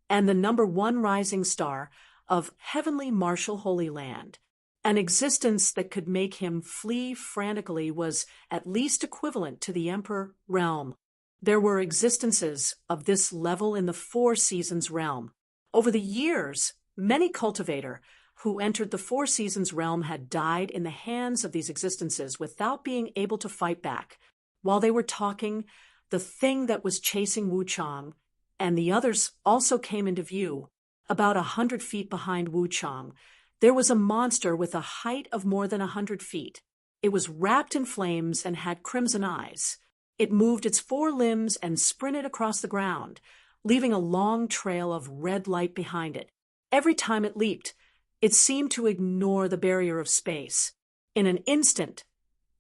and the #1 rising star of Heavenly Martial Holy Land. An existence that could make him flee frantically was at least equivalent to the Emperor realm. There were existences of this level in the Four Seasons realm. Over the years, many cultivator who entered the Four Seasons realm had died in the hands of these existences without being able to fight back. While they were talking, the thing that was chasing Wu Chang and the others also came into view. About 100 feet behind Wu Chang, there was a monster with a height of more than 100 feet. It was wrapped in flames and had crimson eyes. It moved its 4 limbs and sprinted across the ground, leaving a long trail of red light behind it. Every time it leaped, it seemed to ignore the barrier of space. In an instant,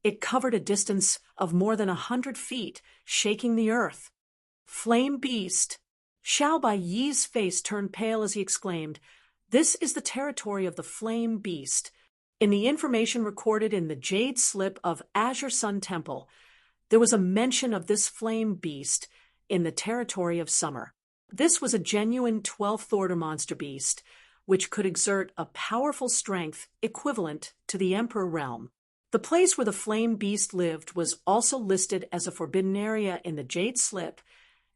it covered a distance of more than 100 feet, shaking the earth. "Flame Beast!" Xiao Baiyi's face turned pale as he exclaimed, "This is the territory of the Flame Beast." In the information recorded in the Jade Slip of Azure Sun Temple, there was a mention of this Flame Beast in the territory of Summer. This was a genuine 12th Order monster beast, which could exert a powerful strength equivalent to the Emperor realm. The place where the Flame Beast lived was also listed as a forbidden area in the Jade Slip,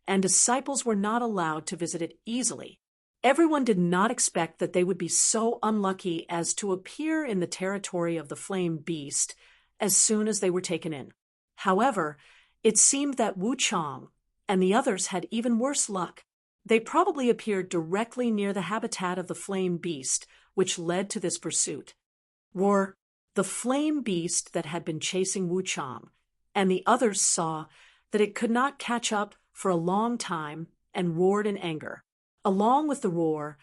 and disciples were not allowed to visit it easily. Everyone did not expect that they would be so unlucky as to appear in the territory of the Flame Beast as soon as they were taken in. However, it seemed that Wu Chang and the others had even worse luck. They probably appeared directly near the habitat of the Flame Beast, which led to this pursuit. Roar! The Flame Beast that had been chasing Wu Chang and the others saw that it could not catch up for a long time and roared in anger. Along with the roar,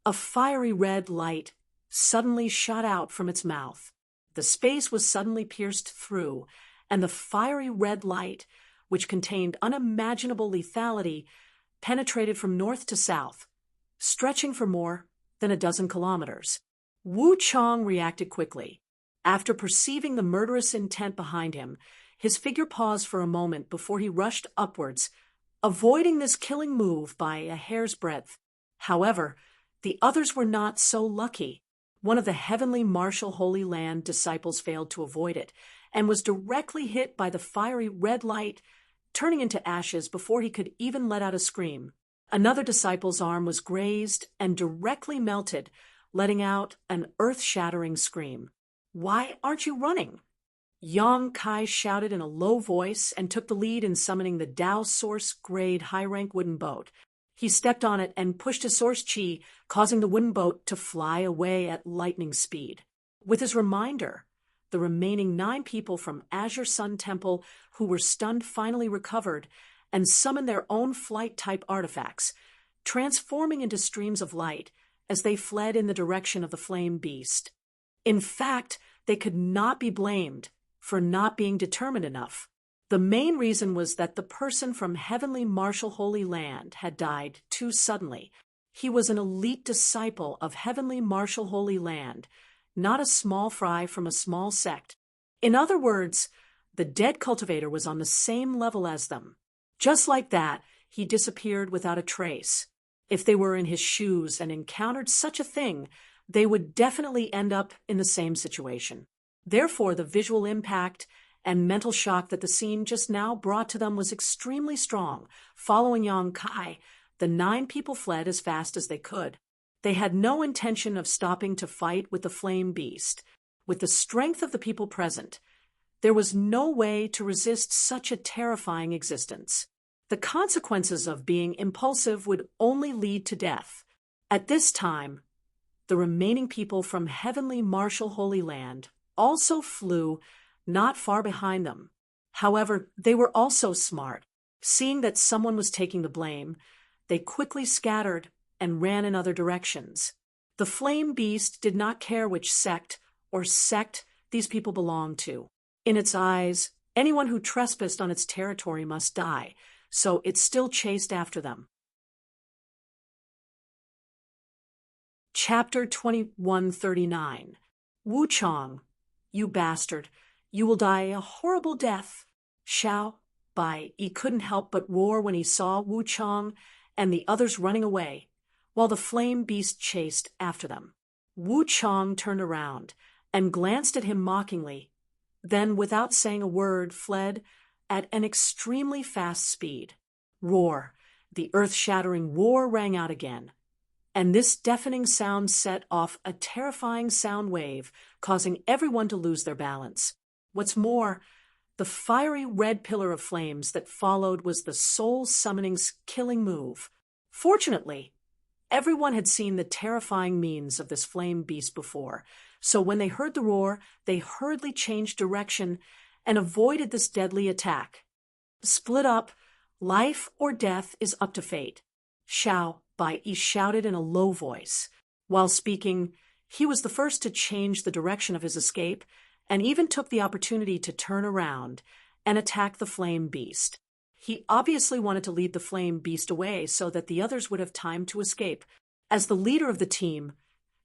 a fiery red light suddenly shot out from its mouth. The space was suddenly pierced through, and the fiery red light, which contained unimaginable lethality, penetrated from north to south, stretching for more than a dozen kilometers. Wu Chong reacted quickly. After perceiving the murderous intent behind him, his figure paused for a moment before he rushed upwards, avoiding this killing move by a hair's breadth. However, the others were not so lucky. One of the heavenly martial Holy Land disciples failed to avoid it and was directly hit by the fiery red light, turning into ashes before he could even let out a scream. Another disciple's arm was grazed and directly melted, letting out an earth-shattering scream. "Why aren't you running?" Yang Kai shouted in a low voice and took the lead in summoning the Dao Source-grade high-rank wooden boat. He stepped on it and pushed his Source Chi, causing the wooden boat to fly away at lightning speed. With his reminder, the remaining 9 people from Azure Sun Temple who were stunned finally recovered and summoned their own flight-type artifacts, transforming into streams of light as they fled in the direction of the flame beast. In fact, they could not be blamed for not being determined enough. The main reason was that the person from Heavenly Martial Holy Land had died too suddenly. He was an elite disciple of Heavenly Martial Holy Land, not a small fry from a small sect. In other words, the dead cultivator was on the same level as them. Just like that, he disappeared without a trace. If they were in his shoes and encountered such a thing, they would definitely end up in the same situation. Therefore, the visual impact and mental shock that the scene just now brought to them was extremely strong. Following Yang Kai, the 9 people fled as fast as they could. They had no intention of stopping to fight with the flame beast. With the strength of the people present, there was no way to resist such a terrifying existence. The consequences of being impulsive would only lead to death. At this time, the remaining people from Heavenly Martial Holy Land also flew not far behind them. However, they were also smart. Seeing that someone was taking the blame, they quickly scattered and ran in other directions. The flame beast did not care which sect these people belonged to. In its eyes, anyone who trespassed on its territory must die, so it still chased after them. Chapter 2139. Wu Chong, you bastard, you will die a horrible death. Xiao Bai Yi couldn't help but roar when he saw Wu Chong and the others running away, while the flame beast chased after them. Wu Chong turned around and glanced at him mockingly, then without saying a word fled at an extremely fast speed. Roar! The earth-shattering roar rang out again, and this deafening sound set off a terrifying sound wave, causing everyone to lose their balance. What's more, the fiery red pillar of flames that followed was the soul-summoning's killing move. Fortunately, everyone had seen the terrifying means of this flame beast before, so when they heard the roar, they hurriedly changed direction and avoided this deadly attack. Split up, life or death is up to fate. Xiao Bai Yi shouted in a low voice. While speaking, he was the first to change the direction of his escape and even took the opportunity to turn around and attack the flame beast. He obviously wanted to lead the flame beast away so that the others would have time to escape. As the leader of the team,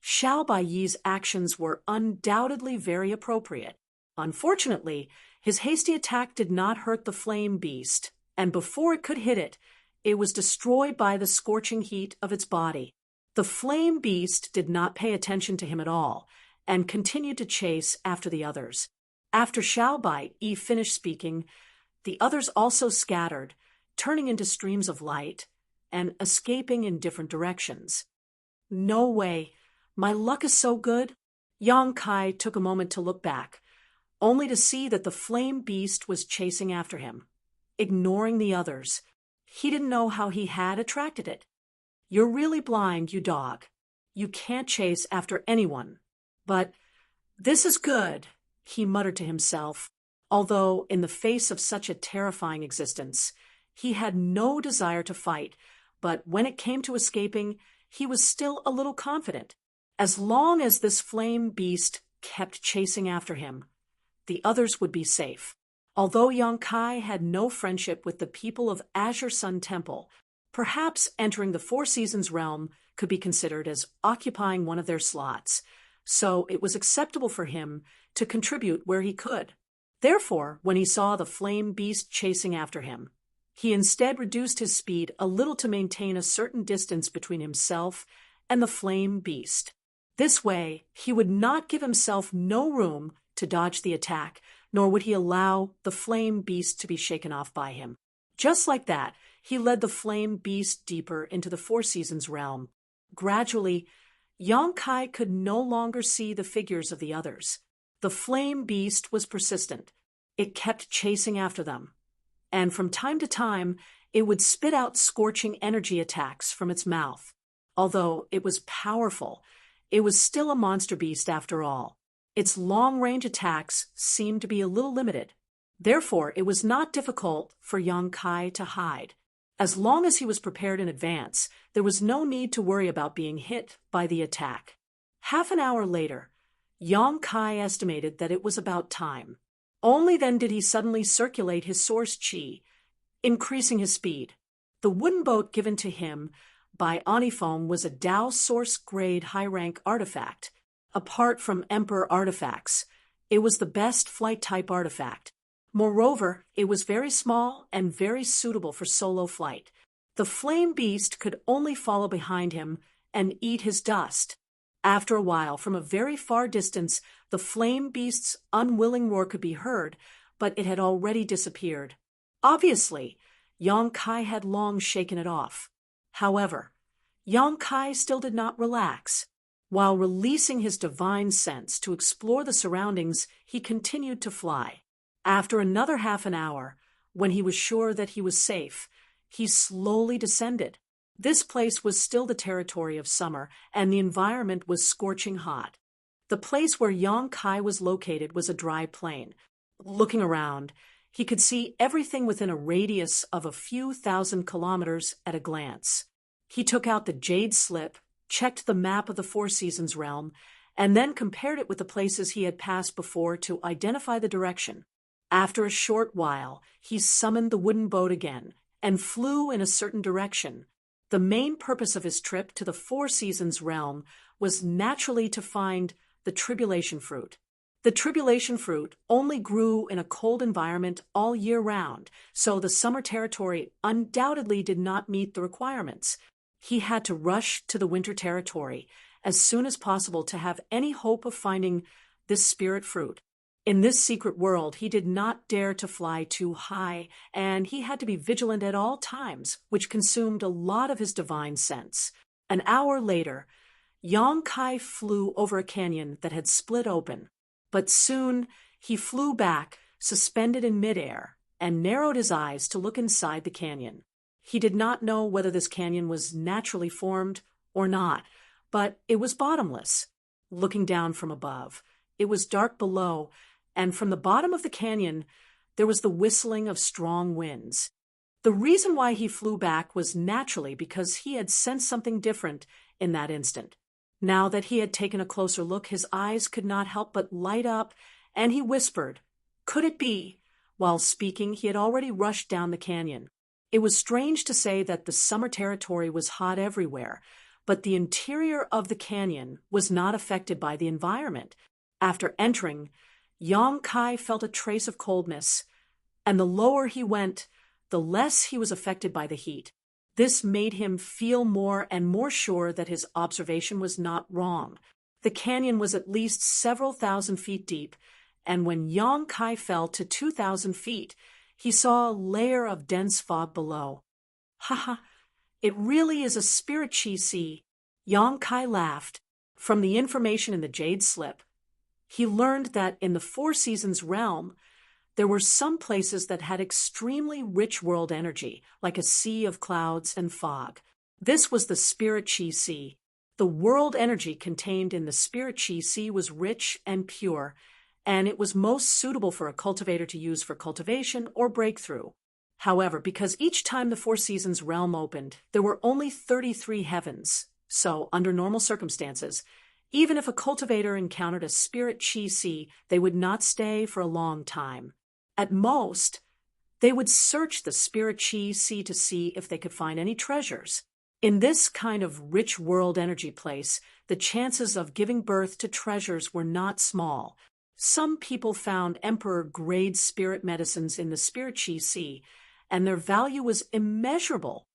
Xiao Bai Yi's actions were undoubtedly very appropriate. Unfortunately, his hasty attack did not hurt the flame beast, and before it could hit it, it was destroyed by the scorching heat of its body. The flame beast did not pay attention to him at all, and continued to chase after the others. After Xiao Bai Yi finished speaking, the others also scattered, turning into streams of light and escaping in different directions. No way! My luck is so good. Yang Kai took a moment to look back, only to see that the flame beast was chasing after him, ignoring the others. He didn't know how he had attracted it. You're really blind, you dog. You can't chase after anyone. But this is good, he muttered to himself, although in the face of such a terrifying existence, he had no desire to fight, but when it came to escaping, he was still a little confident. As long as this flame beast kept chasing after him, the others would be safe. Although Yang Kai had no friendship with the people of Azure Sun Temple, Perhaps entering the Four Seasons realm could be considered as occupying one of their slots, so it was acceptable for him to contribute where he could. Therefore, when he saw the flame beast chasing after him, he instead reduced his speed a little to maintain a certain distance between himself and the flame beast. This way, he would not give himself no room to dodge the attack, nor would he allow the flame beast to be shaken off by him. Just like that, he led the flame beast deeper into the Four Seasons realm. Gradually, Yong-kai could no longer see the figures of the others. The flame beast was persistent. It kept chasing after them, and from time to time, it would spit out scorching energy attacks from its mouth. Although it was powerful, it was still a monster beast after all. Its long-range attacks seemed to be a little limited. Therefore, it was not difficult for Yong-kai to hide. As long as he was prepared in advance, there was no need to worry about being hit by the attack. Half an hour later, Yong-kai estimated that it was about time. Only then did he suddenly circulate his source chi, increasing his speed. The wooden boat given to him by Onifoam was a Tao source-grade high-rank artifact. Apart from Emperor artifacts, it was the best flight-type artifact. Moreover, it was very small and very suitable for solo flight. The flame beast could only follow behind him and eat his dust. After a while, from a very far distance, the flame beast's unwilling roar could be heard, but it had already disappeared. Obviously, Yong-kai had long shaken it off. However, Yong-kai still did not relax. While releasing his divine sense to explore the surroundings, he continued to fly. After another half an hour, when he was sure that he was safe, he slowly descended. This place was still the territory of summer, and the environment was scorching hot. The place where Yong-kai was located was a dry plain. Looking around, he could see everything within a radius of a few thousand kilometers at a glance. He took out the jade slip, checked the map of the Four Seasons realm, and then compared it with the places he had passed before to identify the direction. After a short while, he summoned the wooden boat again and flew in a certain direction. The main purpose of his trip to the Four Seasons realm was naturally to find the tribulation fruit. The tribulation fruit only grew in a cold environment all year round, so the summer territory undoubtedly did not meet the requirements. He had to rush to the winter territory as soon as possible to have any hope of finding this spirit fruit. In this secret world, he did not dare to fly too high, and he had to be vigilant at all times, which consumed a lot of his divine sense. An hour later, Yong-kai flew over a canyon that had split open, but soon he flew back, suspended in midair, and narrowed his eyes to look inside the canyon. He did not know whether this canyon was naturally formed or not, but it was bottomless. Looking down from above, it was dark below, and from the bottom of the canyon, there was the whistling of strong winds. The reason why he flew back was naturally because he had sensed something different in that instant. Now that he had taken a closer look, his eyes could not help but light up, and he whispered, "Could it be?" While speaking, he had already rushed down the canyon. It was strange to say that the summer territory was hot everywhere, but the interior of the canyon was not affected by the environment. After entering, Yong-kai felt a trace of coldness, and the lower he went, the less he was affected by the heat. This made him feel more and more sure that his observation was not wrong. The canyon was at least several thousand feet deep, and when Yong-kai fell to 2,000 feet, he saw a layer of dense fog below. "Ha! It really is a spirit chi sea." Yong-kai laughed. From the information in the jade slip, he learned that in the Four Seasons realm, there were some places that had extremely rich world energy, like a sea of clouds and fog. This was the spirit chi sea. The world energy contained in the spirit chi sea was rich and pure, and it was most suitable for a cultivator to use for cultivation or breakthrough. However, because each time the Four Seasons realm opened, there were only 33 heavens, so under normal circumstances, even if a cultivator encountered a spirit chi sea, they would not stay for a long time. At most, They would search the spirit chi sea to see if they could find any treasures. In this kind of rich world energy place, the chances of giving birth to treasures were not small. Some people found emperor-grade spirit medicines in the spirit chi sea, and their value was immeasurable.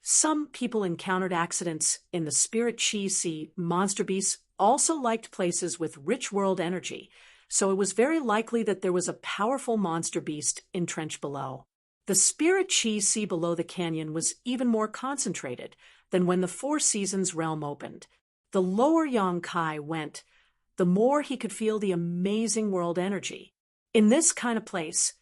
Some people encountered accidents in the spirit chi sea. Monster beasts also liked places with rich world energy, so it was very likely that there was a powerful monster beast entrenched below. The spirit chi sea below the canyon was even more concentrated than when the Four Seasons realm opened. The lower Yong-kai went, the more he could feel the amazing world energy. In this kind of place,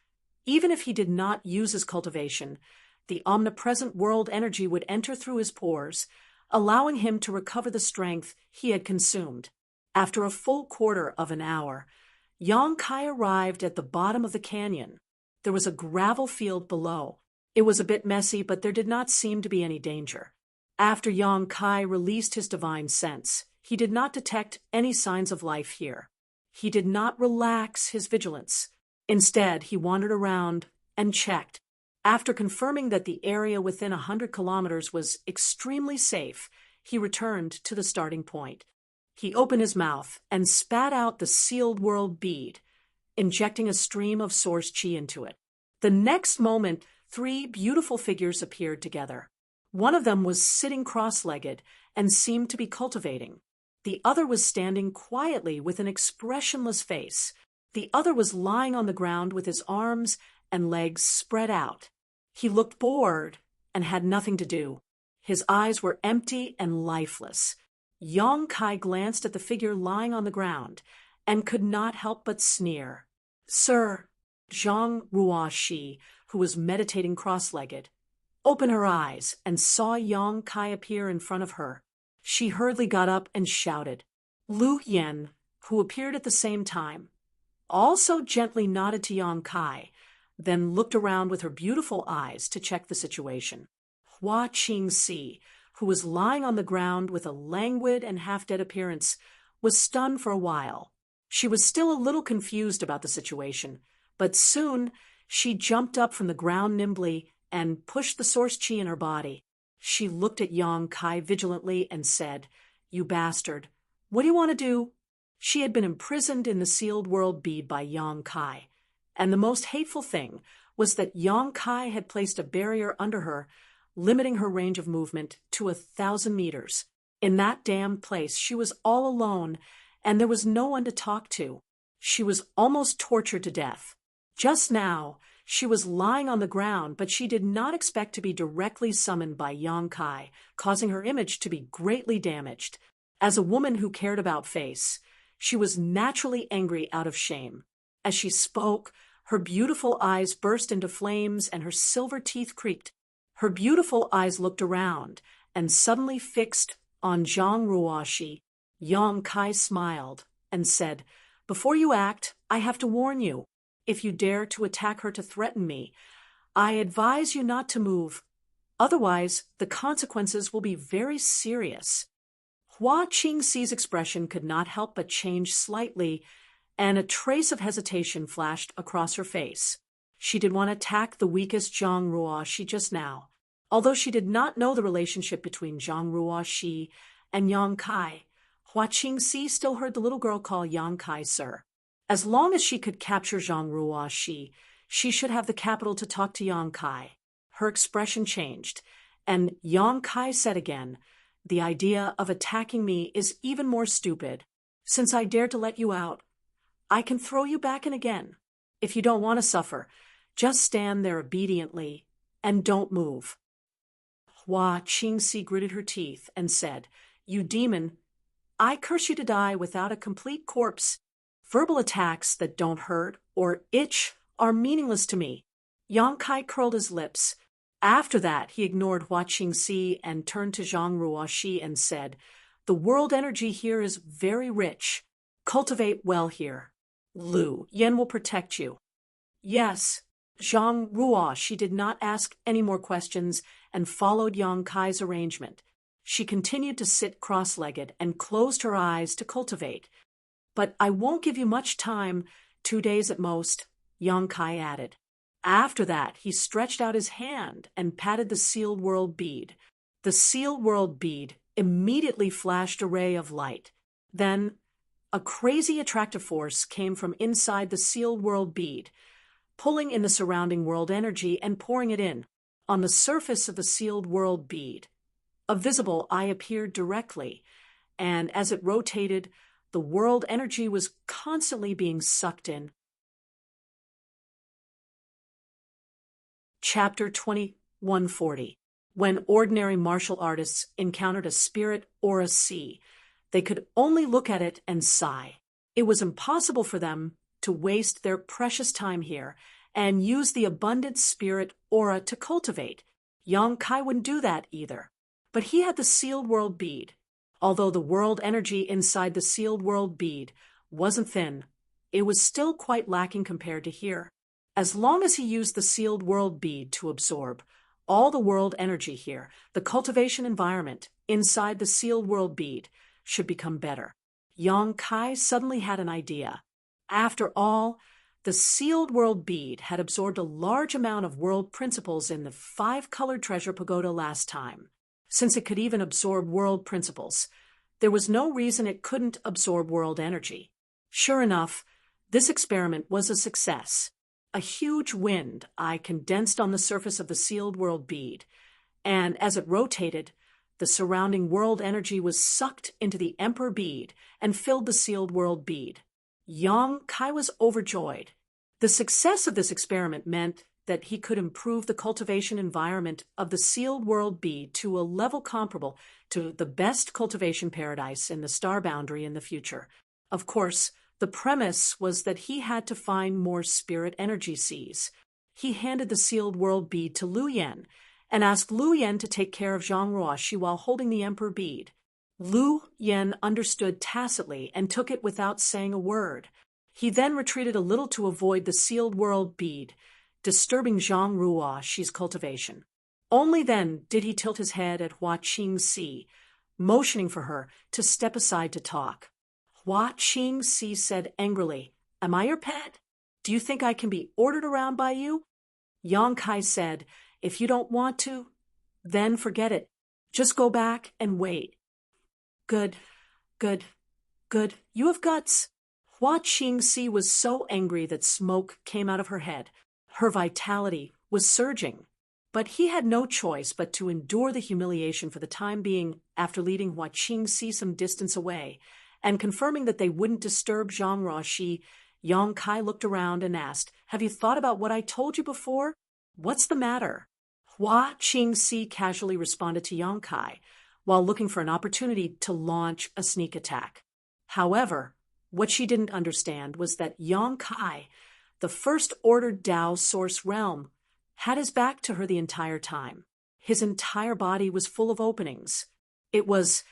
even if he did not use his cultivation, the omnipresent world energy would enter through his pores, allowing him to recover the strength he had consumed. After a full quarter of an hour, Yong-kai arrived at the bottom of the canyon. There was a gravel field below. It was a bit messy, but there did not seem to be any danger. After Yong-kai released his divine sense, he did not detect any signs of life here. He did not relax his vigilance. Instead, he wandered around and checked. After confirming that the area within 100 kilometers was extremely safe, he returned to the starting point. He opened his mouth and spat out the sealed world bead, injecting a stream of source chi into it. The next moment, 3 beautiful figures appeared together. One of them was sitting cross-legged and seemed to be cultivating. The other was standing quietly with an expressionless face. The other was lying on the ground with his arms and legs spread out. He looked bored and had nothing to do. His eyes were empty and lifeless. Yong-kai glanced at the figure lying on the ground and could not help but sneer. "Sir," Zhang Ruoshi, who was meditating cross-legged, opened her eyes and saw Yong-kai appear in front of her. She hurriedly got up and shouted. Lu Yen, who appeared at the same time, also gently nodded to Yong-kai, then looked around with her beautiful eyes to check the situation. Hua Qingxi, who was lying on the ground with a languid and half-dead appearance, was stunned for a while. She was still a little confused about the situation, but soon she jumped up from the ground nimbly and pushed the source chi in her body. She looked at Yong-kai vigilantly and said, "You bastard, what do you want to do?" She had been imprisoned in the sealed world bead by Yong-kai, and the most hateful thing was that Yong-kai had placed a barrier under her, limiting her range of movement to 1,000 meters. In that damned place, she was all alone, and there was no one to talk to. She was almost tortured to death. Just now, she was lying on the ground, but she did not expect to be directly summoned by Yong-kai, causing her image to be greatly damaged. As a woman who cared about face, she was naturally angry out of shame. As she spoke, her beautiful eyes burst into flames and her silver teeth creaked. Her beautiful eyes looked around and suddenly fixed on Zhang Ruoshi. Yong-kai smiled and said, "Before you act, I have to warn you. If you dare to attack her to threaten me, I advise you not to move. Otherwise, the consequences will be very serious." Hua Qingxi's expression could not help but change slightly, and a trace of hesitation flashed across her face. She did want to attack the weakest Zhang Ruoshi just now. Although she did not know the relationship between Zhang Ruoshi and Yong-kai, Hua Qingxi still heard the little girl call Yong-kai sir. As long as she could capture Zhang Ruoshi, she should have the capital to talk to Yong-kai. Her expression changed, and Yong-kai said again, "The idea of attacking me is even more stupid. Since I dared to let you out, I can throw you back in again. If you don't want to suffer, just stand there obediently and don't move." Hua Qingxi gritted her teeth and said, "You demon, I curse you to die without a complete corpse. Verbal attacks that don't hurt or itch are meaningless to me." Yong-kai curled his lips. After that, he ignored Hua Qingxi and turned to Zhang Ruoshi and said, "The world energy here is very rich. Cultivate well here. Lu Yen will protect you." "Yes." Zhang Ruoshi did not ask any more questions and followed Yong-kai's arrangement. She continued to sit cross-legged and closed her eyes to cultivate. "But I won't give you much time, 2 days at most," Yong-kai added. After that, he stretched out his hand and patted the sealed world bead. The sealed world bead immediately flashed a ray of light. Then, a crazy attractive force came from inside the sealed world bead, pulling in the surrounding world energy and pouring it in. On the surface of the sealed world bead, a visible eye appeared directly, and as it rotated, the world energy was constantly being sucked in. Chapter 2140. When ordinary martial artists encountered a spirit or a sea, they could only look at it and sigh. It was impossible for them to waste their precious time here and use the abundant spirit aura to cultivate. Young Kai wouldn't do that either. But he had the sealed world bead. Although the world energy inside the sealed world bead wasn't thin, it was still quite lacking compared to here. As long as he used the sealed world bead to absorb all the world energy here, the cultivation environment inside the sealed world bead should become better. Yang Kai suddenly had an idea. After all, the sealed world bead had absorbed a large amount of world principles in the 5-colored treasure pagoda last time. Since it could even absorb world principles, there was no reason it couldn't absorb world energy. Sure enough, this experiment was a success. A huge wind eye condensed on the surface of the sealed world bead, and as it rotated, the surrounding world energy was sucked into the emperor bead and filled the sealed world bead. Yang Kai was overjoyed. The success of this experiment meant that he could improve the cultivation environment of the sealed world bead to a level comparable to the best cultivation paradise in the star boundary in the future. Of course, the premise was that he had to find more spirit energy seas. He handed the sealed world bead to Lu Yen and asked Lu Yen to take care of Zhang Ruoxi while holding the emperor bead. Lu Yen understood tacitly and took it without saying a word. He then retreated a little to avoid the sealed world bead, disturbing Zhang Ruoxi's cultivation. Only then did he tilt his head at Hua Qingxi, motioning for her to step aside to talk. Hua Qingxi said angrily, "Am I your pet? Do you think I can be ordered around by you?" Yang Kai said, "If you don't want to, then forget it. Just go back and wait." Good. You have guts." Hua Qingxi was so angry that smoke came out of her head. Her vitality was surging. But he had no choice but to endure the humiliation for the time being after leading Hua Qingxi some distance away. And confirming that they wouldn't disturb Zhang Ruoxi, Yang Kai looked around and asked, "Have you thought about what I told you before? What's the matter?" Hua Qingxi casually responded to Yang Kai, while looking for an opportunity to launch a sneak attack. However, what she didn't understand was that Yang Kai, the first ordered Tao source realm, had his back to her the entire time. His entire body was full of openings. It was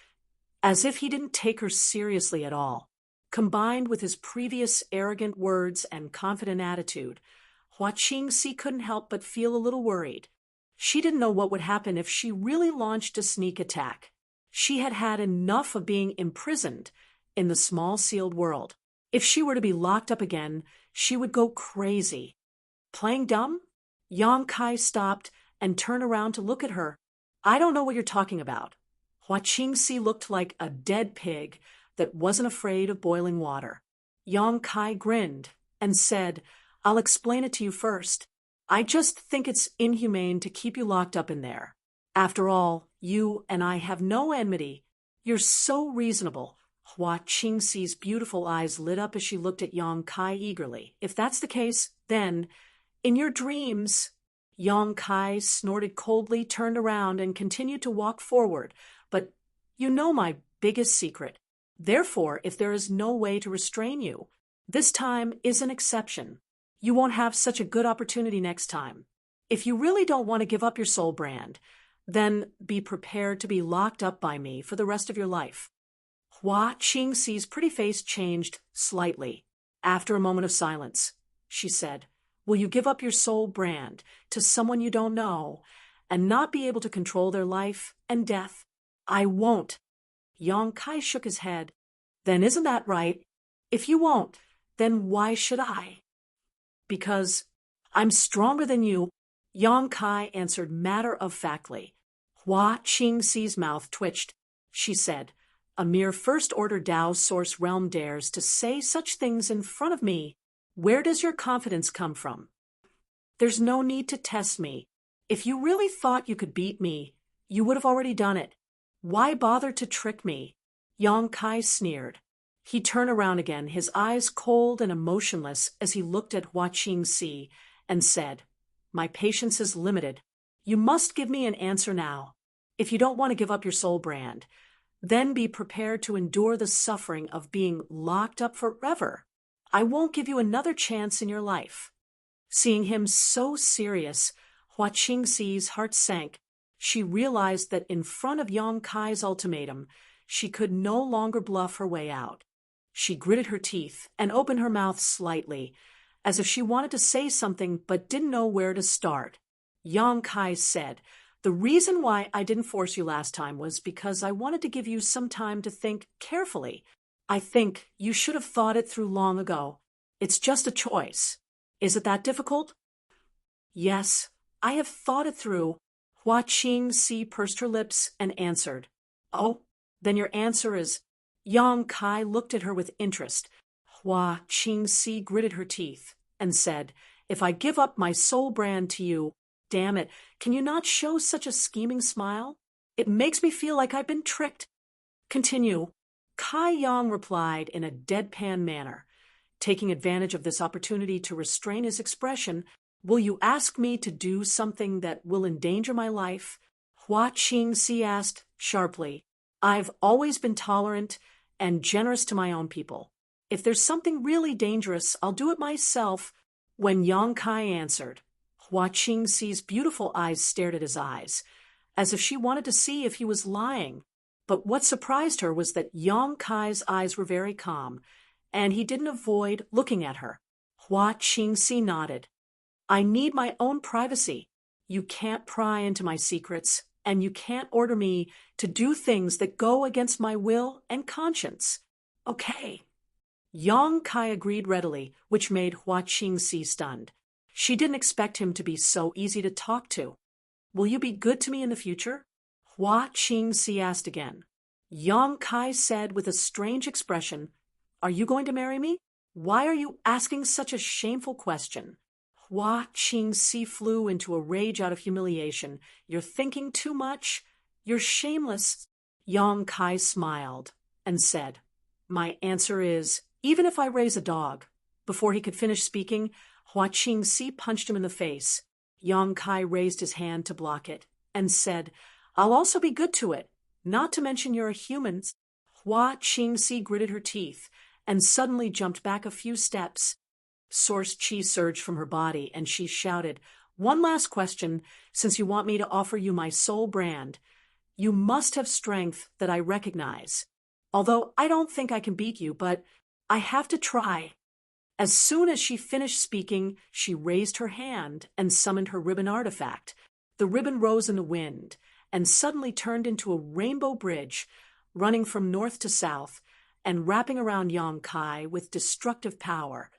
as if he didn't take her seriously at all. Combined with his previous arrogant words and confident attitude, Hua Qingxi couldn't help but feel a little worried. She didn't know what would happen if she really launched a sneak attack. She had had enough of being imprisoned in the small sealed world. If she were to be locked up again, she would go crazy. Playing dumb? Yang Kai stopped and turned around to look at her. "I don't know what you're talking about." Hua Qingxi looked like a dead pig that wasn't afraid of boiling water. Yang Kai grinned and said, "I'll explain it to you first. I just think it's inhumane to keep you locked up in there. After all, you and I have no enmity. You're so reasonable." Hua Qingxi's beautiful eyes lit up as she looked at Yang Kai eagerly. "If that's the case, then, in your dreams..." Yang Kai snorted coldly, turned around, and continued to walk forward. "But you know my biggest secret. Therefore, if there is no way to restrain you, this time is an exception. You won't have such a good opportunity next time. If you really don't want to give up your soul brand, then be prepared to be locked up by me for the rest of your life." Hua Qingxi's pretty face changed slightly. After a moment of silence, she said, "Will you give up your soul brand to someone you don't know and not be able to control their life and death?" "I won't." Yang Kai shook his head. "Then isn't that right? If you won't, then why should I?" "Because I'm stronger than you, Yang Kai answered matter-of-factly. Hua Qingxi's mouth twitched. She said, a mere first-order Tao source realm dares to say such things in front of me. Where does your confidence come from? There's no need to test me. If you really thought you could beat me, you would have already done it. Why bother to trick me? Yang Kai sneered. He turned around again, his eyes cold and emotionless as he looked at Hua Qingxi and said, my patience is limited. You must give me an answer now. If you don't want to give up your soul brand, then be prepared to endure the suffering of being locked up forever. I won't give you another chance in your life. Seeing him so serious, Hua Qingxi's heart sank. She realized that in front of Yang Kai's ultimatum, she could no longer bluff her way out. She gritted her teeth and opened her mouth slightly, as if she wanted to say something but didn't know where to start. Yang Kai said, the reason why I didn't force you last time was because I wanted to give you some time to think carefully. I think you should have thought it through long ago. It's just a choice. Is it that difficult? Yes, I have thought it through. Hua Qingxi pursed her lips and answered. Oh, then your answer is... Yang Kai looked at her with interest. Hua Qingxi gritted her teeth and said, if I give up my soul brand to you, damn it, can you not show such a scheming smile? It makes me feel like I've been tricked. Continue. Kai Yang replied in a deadpan manner. Taking advantage of this opportunity to restrain his expression, will you ask me to do something that will endanger my life? Hua Qingxi asked sharply. I've always been tolerant and generous to my own people. If there's something really dangerous, I'll do it myself. When Yang Kai answered, Hua Qingxi's beautiful eyes stared at his eyes, as if she wanted to see if he was lying. But what surprised her was that Yang Kai's eyes were very calm, and he didn't avoid looking at her. Hua Qingxi nodded. I need my own privacy. You can't pry into my secrets, and you can't order me to do things that go against my will and conscience. Okay. Yang Kai agreed readily, which made Hua Qingxi stunned. She didn't expect him to be so easy to talk to. Will you be good to me in the future? Hua Qingxi asked again. Yang Kai said with a strange expression, are you going to marry me? Why are you asking such a shameful question? Hua Qingxi flew into a rage out of humiliation. You're thinking too much. You're shameless. Yang Kai smiled and said, my answer is, even if I raise a dog. Before he could finish speaking, Hua Qingxi punched him in the face. Yang Kai raised his hand to block it and said, I'll also be good to it, not to mention you're a human. Hua Qingxi gritted her teeth and suddenly jumped back a few steps. Source chi surged from her body, and she shouted, one last question, since you want me to offer you my soul brand. You must have strength that I recognize. Although I don't think I can beat you, but I have to try. As soon as she finished speaking, she raised her hand and summoned her ribbon artifact. The ribbon rose in the wind and suddenly turned into a rainbow bridge, running from north to south and wrapping around Yang Kai with destructive power.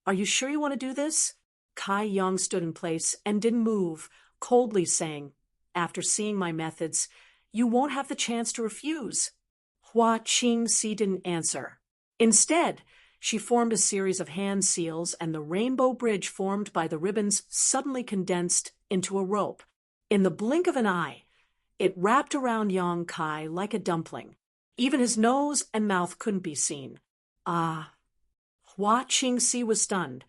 Are you sure you want to do this? Kai Yang stood in place and didn't move, coldly saying, after seeing my methods, you won't have the chance to refuse. Hua Qingxi didn't answer. Instead, she formed a series of hand seals, and the rainbow bridge formed by the ribbons suddenly condensed into a rope. In the blink of an eye, it wrapped around Yang Kai like a dumpling. Even his nose and mouth couldn't be seen. Ah! Hua Qingxi was stunned,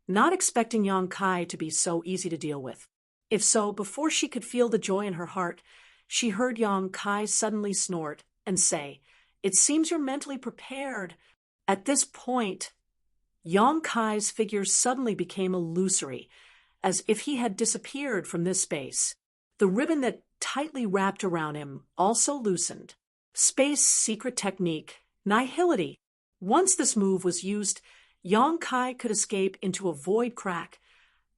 not expecting Yang Kai to be so easy to deal with. If so, before she could feel the joy in her heart, she heard Yang Kai suddenly snort and say, it seems you're mentally prepared. At this point, Yang Kai's figure suddenly became illusory, as if he had disappeared from this space. The ribbon that tightly wrapped around him also loosened. Space secret technique, nihility. Once this move was used, Yang Kai could escape into a void crack,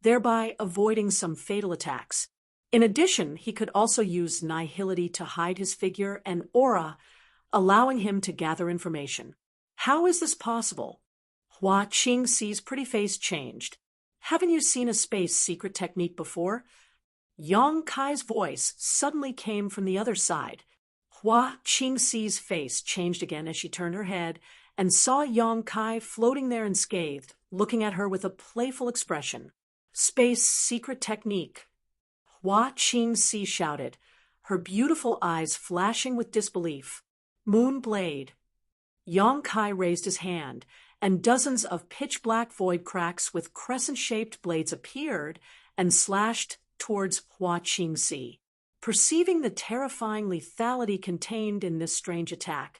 thereby avoiding some fatal attacks. In addition, he could also use nihility to hide his figure and aura, allowing him to gather information. How is this possible? Hua Qingxi's pretty face changed. Haven't you seen a space secret technique before? Yang Kai's voice suddenly came from the other side. Hua Qingxi's face changed again as she turned her head and saw Yang Kai floating there unscathed, looking at her with a playful expression. Space secret technique. Hua Qingxi shouted, her beautiful eyes flashing with disbelief. Moon blade. Yang Kai raised his hand, and dozens of pitch-black void cracks with crescent-shaped blades appeared and slashed towards Hua Qingxi. Perceiving the terrifying lethality contained in this strange attack,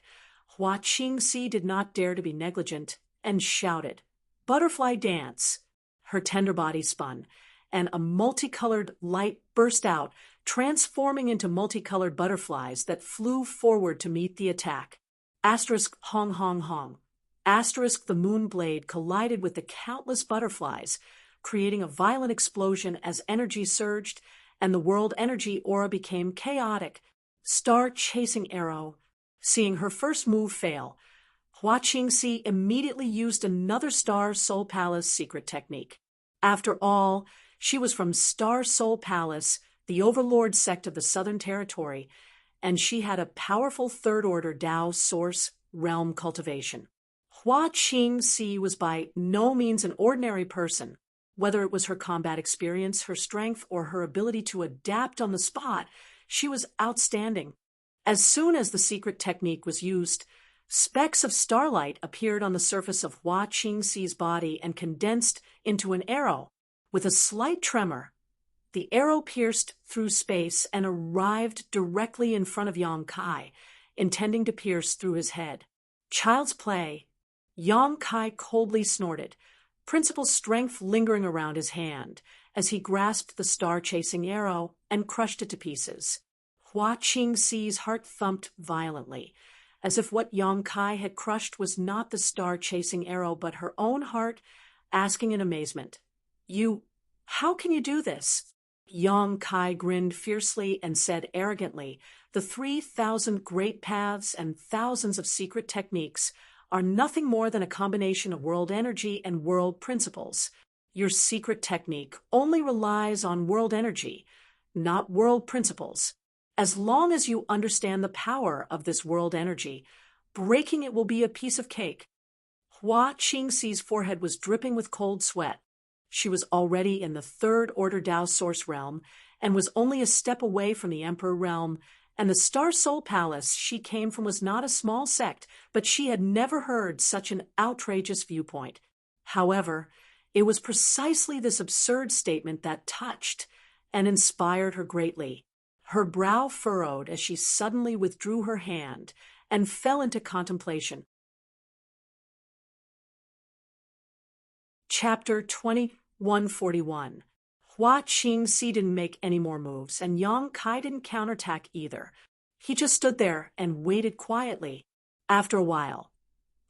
Hua Qingxi did not dare to be negligent and shouted, "Butterfly dance!" Her tender body spun, and a multicolored light burst out, transforming into multicolored butterflies that flew forward to meet the attack. Asterisk hong hong hong. Asterisk the moon blade collided with the countless butterflies, creating a violent explosion as energy surged, and the world energy aura became chaotic. Star-chasing arrow. Seeing her first move fail, Hua Qingxi immediately used another Star Soul Palace secret technique. After all, she was from Star Soul Palace, the overlord sect of the Southern Territory, and she had a powerful third-order Tao source realm cultivation. Hua Qingxi was by no means an ordinary person. Whether it was her combat experience, her strength, or her ability to adapt on the spot, she was outstanding. As soon as the secret technique was used, specks of starlight appeared on the surface of Hua Qingxi's body and condensed into an arrow. With a slight tremor, the arrow pierced through space and arrived directly in front of Yang Kai, intending to pierce through his head. Child's play. Yang Kai coldly snorted, principal strength lingering around his hand, as he grasped the star-chasing arrow and crushed it to pieces. Hua Qingxi's heart thumped violently, as if what Yang Kai had crushed was not the star-chasing arrow but her own heart, asking in amazement, how can you do this?" Yang Kai grinned fiercely and said arrogantly, "The 3,000 great paths and thousands of secret techniques are nothing more than a combination of world energy and world principles. Your secret technique only relies on world energy, not world principles. As long as you understand the power of this world energy, breaking it will be a piece of cake." Hua Qingxi's forehead was dripping with cold sweat. She was already in the third-order Tao Source realm and was only a step away from the Emperor realm, and the Star Soul Palace she came from was not a small sect, but she had never heard such an outrageous viewpoint. However, it was precisely this absurd statement that touched and inspired her greatly. Her brow furrowed as she suddenly withdrew her hand and fell into contemplation. Chapter 2141. Hua Qingxi didn't make any more moves, and Yang Kai didn't counterattack either. He just stood there and waited quietly. After a while,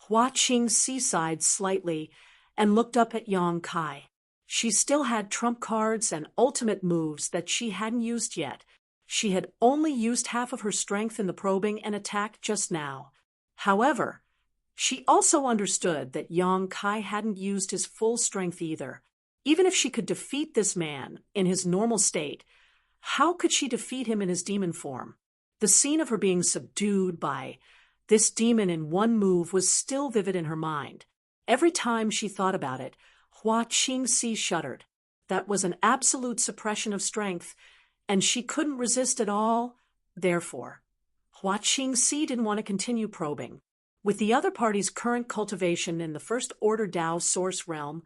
Hua Qingxi sighed slightly and looked up at Yang Kai. She still had trump cards and ultimate moves that she hadn't used yet. She had only used half of her strength in the probing and attack just now. However, she also understood that Yang Kai hadn't used his full strength either. Even if she could defeat this man in his normal state, how could she defeat him in his demon form? The scene of her being subdued by this demon in one move was still vivid in her mind. Every time she thought about it, Hua Qingxi shuddered. That was an absolute suppression of strength, and she couldn't resist at all. Therefore, Hua Qingxi didn't want to continue probing. With the other party's current cultivation in the first-order Tao source realm,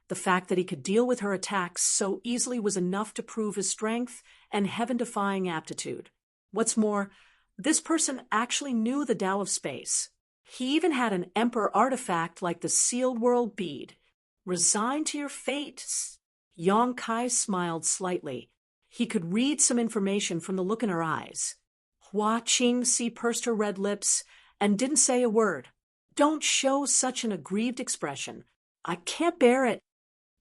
the fact that he could deal with her attacks so easily was enough to prove his strength and heaven-defying aptitude. What's more, this person actually knew the Tao of space. He even had an Emperor artifact like the Sealed World Bead. Resign to your fate. Yang Kai smiled slightly. He could read some information from the look in her eyes. Hua Qingxi pursed her red lips and didn't say a word. "Don't show such an aggrieved expression. I can't bear it."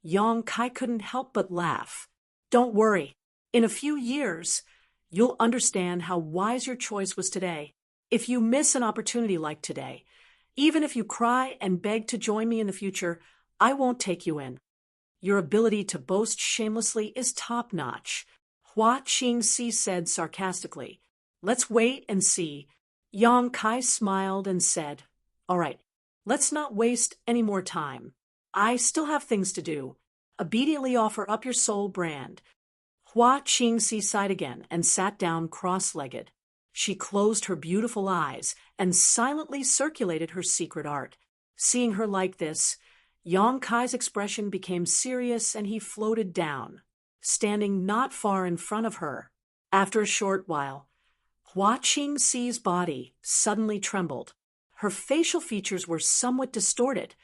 Yang Kai couldn't help but laugh. "Don't worry. In a few years, you'll understand how wise your choice was today. If you miss an opportunity like today, even if you cry and beg to join me in the future, I won't take you in." Your ability to boast shamelessly is top-notch, Hua Qingxi said sarcastically. Let's wait and see. Yang Kai smiled and said, All right, let's not waste any more time. I still have things to do. Obediently offer up your soul brand. Hua Qingxi sighed again and sat down cross-legged. She closed her beautiful eyes and silently circulated her secret art. Seeing her like this, Yang Kai's expression became serious and he floated down, standing not far in front of her. After a short while, Hua Qingxi's body suddenly trembled. Her facial features were somewhat distorted,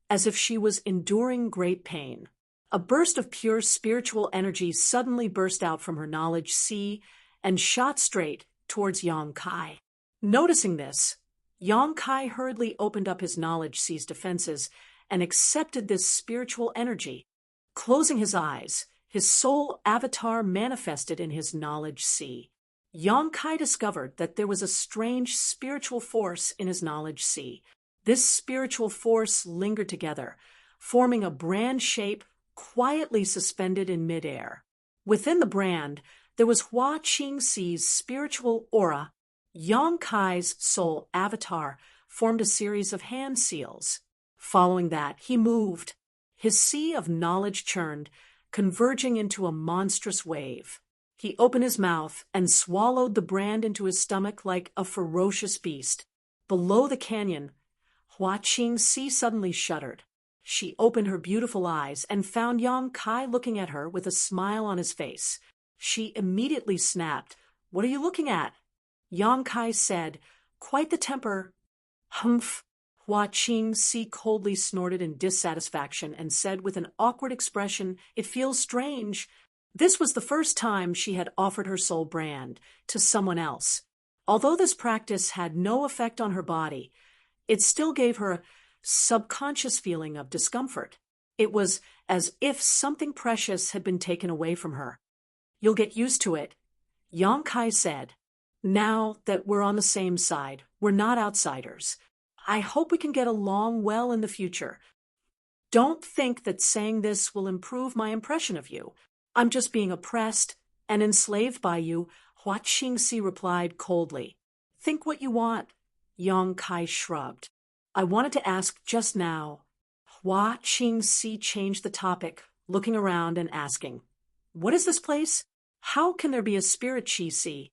as if she was enduring great pain. A burst of pure spiritual energy suddenly burst out from her knowledge sea and shot straight towards Yang Kai. Noticing this, Yang Kai hurriedly opened up his knowledge sea's defenses and accepted this spiritual energy. Closing his eyes, his soul avatar manifested in his knowledge sea. Yang Kai discovered that there was a strange spiritual force in his knowledge sea. This spiritual force lingered together, forming a brand shape quietly suspended in midair. Within the brand, there was Hua Qingxi's spiritual aura. Yang Kai's soul avatar formed a series of hand seals. Following that, he moved. His sea of knowledge churned, converging into a monstrous wave. He opened his mouth and swallowed the brand into his stomach like a ferocious beast. Below the canyon, Hua Qingxi suddenly shuddered. She opened her beautiful eyes and found Yang Kai looking at her with a smile on his face. She immediately snapped. What are you looking at? Yang Kai said, Quite the temper. Humph. Hua Qingxi coldly snorted in dissatisfaction and said with an awkward expression, It feels strange. This was the first time she had offered her soul brand to someone else. Although this practice had no effect on her body, it still gave her a subconscious feeling of discomfort. It was as if something precious had been taken away from her. You'll get used to it, Yang Kai said. Now that we're on the same side, we're not outsiders. I hope we can get along well in the future. Don't think that saying this will improve my impression of you. I'm just being oppressed and enslaved by you, Hua Qingxi replied coldly. Think what you want, Yang Kai shrugged. I wanted to ask just now. Hua Qingxi changed the topic, looking around and asking, What is this place? How can there be a spirit qi-si?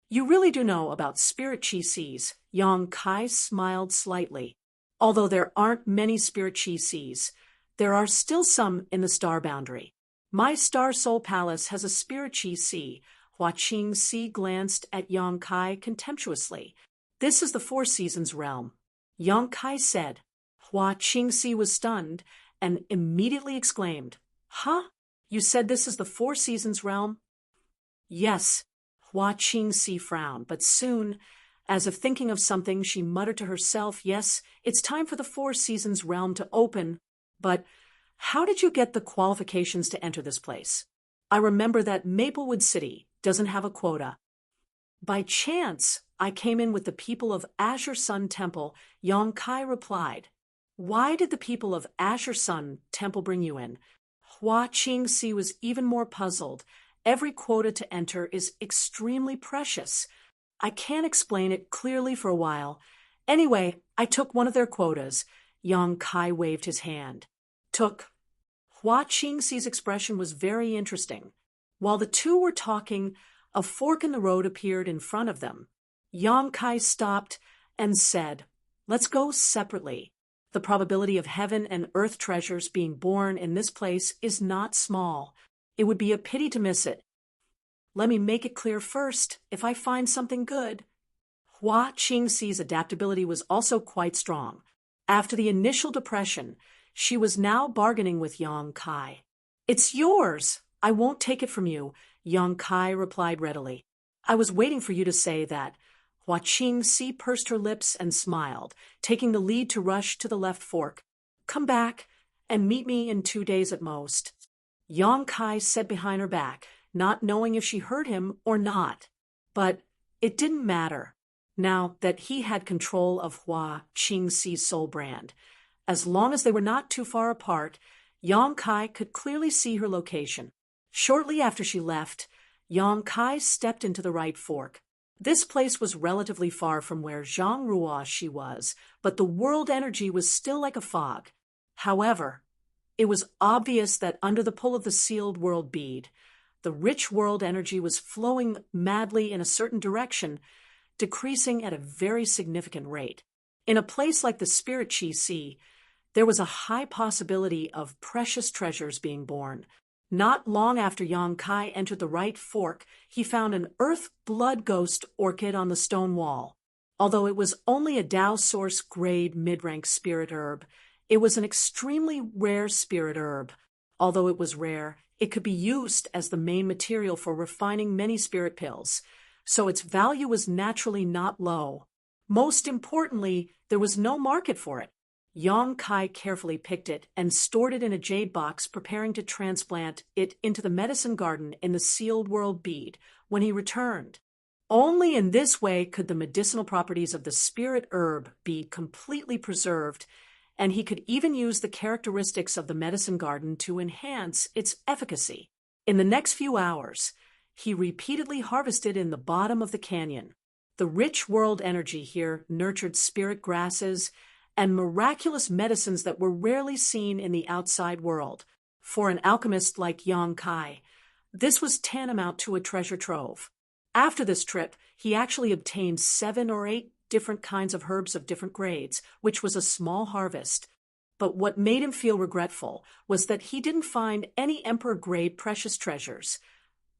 You really do know about spirit qi-sis, Yang Kai smiled slightly. Although there aren't many spirit qi-sis, there are still some in the star boundary. My Star Soul Palace has a spirit qi-si. Hua Qingxi glanced at Yang Kai contemptuously. This is the Four Seasons realm. Yang Kai said. Hua Qingxi was stunned and immediately exclaimed, Huh? You said this is the Four Seasons realm? Yes. Hua Qingxi frowned, but soon, as if thinking of something, she muttered to herself, Yes, it's time for the Four Seasons realm to open. But how did you get the qualifications to enter this place? I remember that Maplewood City doesn't have a quota. By chance, I came in with the people of Azure Sun Temple, Yang Kai replied. Why did the people of Azure Sun Temple bring you in? Hua Qingxi was even more puzzled. Every quota to enter is extremely precious. I can't explain it clearly for a while. Anyway, I took one of their quotas. Yang Kai waved his hand. Took. Hua Qingxi's expression was very interesting. While the two were talking, a fork in the road appeared in front of them. Yang Kai stopped and said, Let's go separately. The probability of heaven and earth treasures being born in this place is not small. It would be a pity to miss it. Let me make it clear first, if I find something good. Hua Qingxi's adaptability was also quite strong. After the initial depression, she was now bargaining with Yang Kai. It's yours. I won't take it from you, Yang Kai replied readily. I was waiting for you to say that. Hua Qingxi pursed her lips and smiled, taking the lead to rush to the left fork. Come back and meet me in 2 days at most. Yang Kai said behind her back, not knowing if she heard him or not. But it didn't matter, now that he had control of Hua Qingxi's soul brand. As long as they were not too far apart, Yang Kai could clearly see her location. Shortly after she left, Yang Kai stepped into the right fork. This place was relatively far from where Zhang Ruoshi was, but the world energy was still like a fog. However, it was obvious that under the pull of the sealed world bead, the rich world energy was flowing madly in a certain direction, decreasing at a very significant rate. In a place like the Spirit Chi Sea, there was a high possibility of precious treasures being born. Not long after Yang Kai entered the right fork, he found an earth blood ghost orchid on the stone wall. Although it was only a Tao Source grade mid-rank spirit herb, it was an extremely rare spirit herb. Although it was rare, it could be used as the main material for refining many spirit pills, so its value was naturally not low. Most importantly, there was no market for it. Yang Kai carefully picked it and stored it in a jade box, preparing to transplant it into the medicine garden in the sealed world bead when he returned. Only in this way could the medicinal properties of the spirit herb be completely preserved, and he could even use the characteristics of the medicine garden to enhance its efficacy. In the next few hours, he repeatedly harvested in the bottom of the canyon. The rich world energy here nurtured spirit grasses and miraculous medicines that were rarely seen in the outside world. For an alchemist like Yang Kai, this was tantamount to a treasure trove. After this trip, he actually obtained 7 or 8 different kinds of herbs of different grades, which was a small harvest. But what made him feel regretful was that he didn't find any Emperor-grade precious treasures,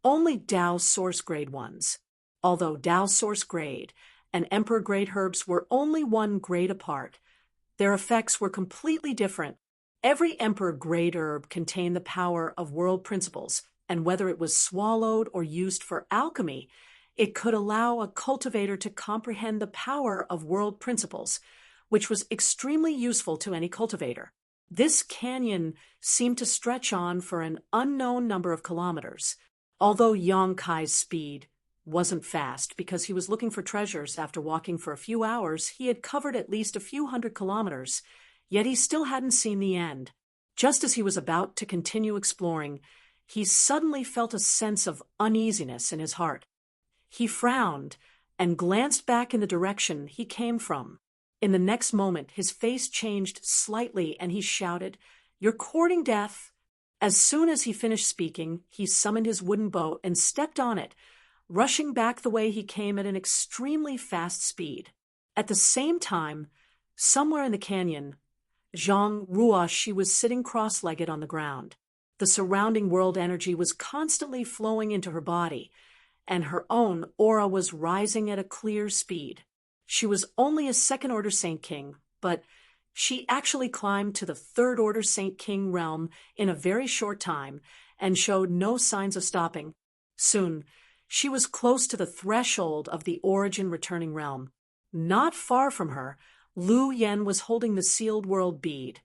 only Tao Source grade ones. Although Tao Source grade and Emperor-grade herbs were only 1 grade apart, their effects were completely different. Every Emperor-grade herb contained the power of world principles, and whether it was swallowed or used for alchemy, it could allow a cultivator to comprehend the power of world principles, which was extremely useful to any cultivator. This canyon seemed to stretch on for an unknown number of kilometers. Although Yang Kai's speed wasn't fast because he was looking for treasures after walking for a few hours, he had covered at least a few hundred kilometers, yet he still hadn't seen the end. Just as he was about to continue exploring, he suddenly felt a sense of uneasiness in his heart. He frowned and glanced back in the direction he came from. In the next moment, his face changed slightly and he shouted, "You're courting death." As soon as he finished speaking, he summoned his wooden boat and stepped on it, rushing back the way he came at an extremely fast speed. At the same time, somewhere in the canyon, Zhang Ruoshi was sitting cross-legged on the ground. The surrounding world energy was constantly flowing into her body, and her own aura was rising at a clear speed. She was only a second-order Saint King, but she actually climbed to the third-order Saint King realm in a very short time and showed no signs of stopping. Soon, she was close to the threshold of the origin returning realm. Not far from her, Lu Yen was holding the sealed world bead,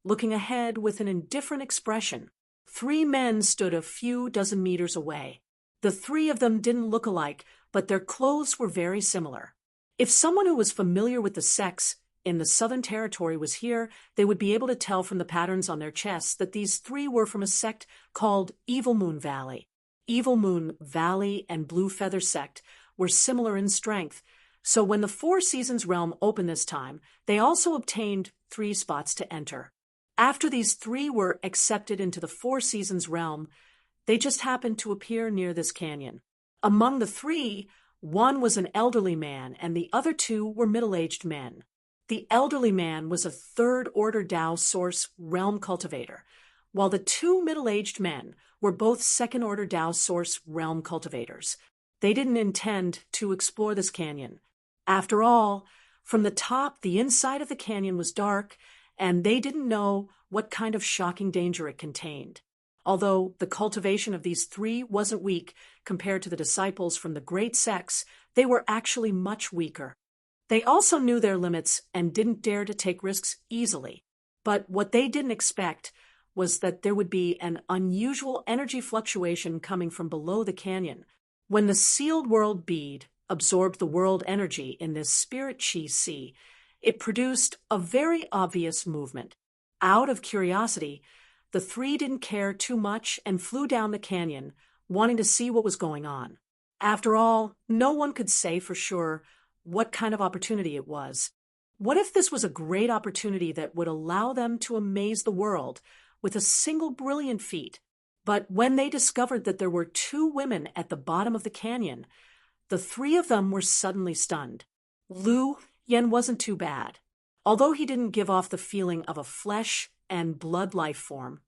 looking ahead with an indifferent expression. 3 men stood a few dozen meters away. The 3 of them didn't look alike, but their clothes were very similar. If someone who was familiar with the sects in the Southern Territory was here, they would be able to tell from the patterns on their chests that these 3 were from a sect called Evil Moon Valley. Evil Moon Valley and Blue Feather Sect were similar in strength, so when the 4 Seasons realm opened this time, they also obtained 3 spots to enter. After these 3 were accepted into the 4 Seasons realm, they just happened to appear near this canyon. Among the 3, one was an elderly man and the other 2 were middle-aged men. The elderly man was a third-order Tao Source realm cultivator, while the 2 middle-aged men were both second-order Tao Source realm cultivators. They didn't intend to explore this canyon. After all, from the top, the inside of the canyon was dark, and they didn't know what kind of shocking danger it contained. Although the cultivation of these 3 wasn't weak compared to the disciples from the great sects, they were actually much weaker. They also knew their limits and didn't dare to take risks easily. But what they didn't expect was that there would be an unusual energy fluctuation coming from below the canyon. When the sealed world bead absorbed the world energy in this spirit chi sea, it produced a very obvious movement. Out of curiosity, The three didn't care too much and flew down the canyon, wanting to see what was going on. After all, no one could say for sure what kind of opportunity it was. What if this was a great opportunity that would allow them to amaze the world with a single brilliant feat? But when they discovered that there were two women at the bottom of the canyon, the three of them were suddenly stunned. Lu Yen wasn't too bad. Although he didn't give off the feeling of a flesh and blood life form,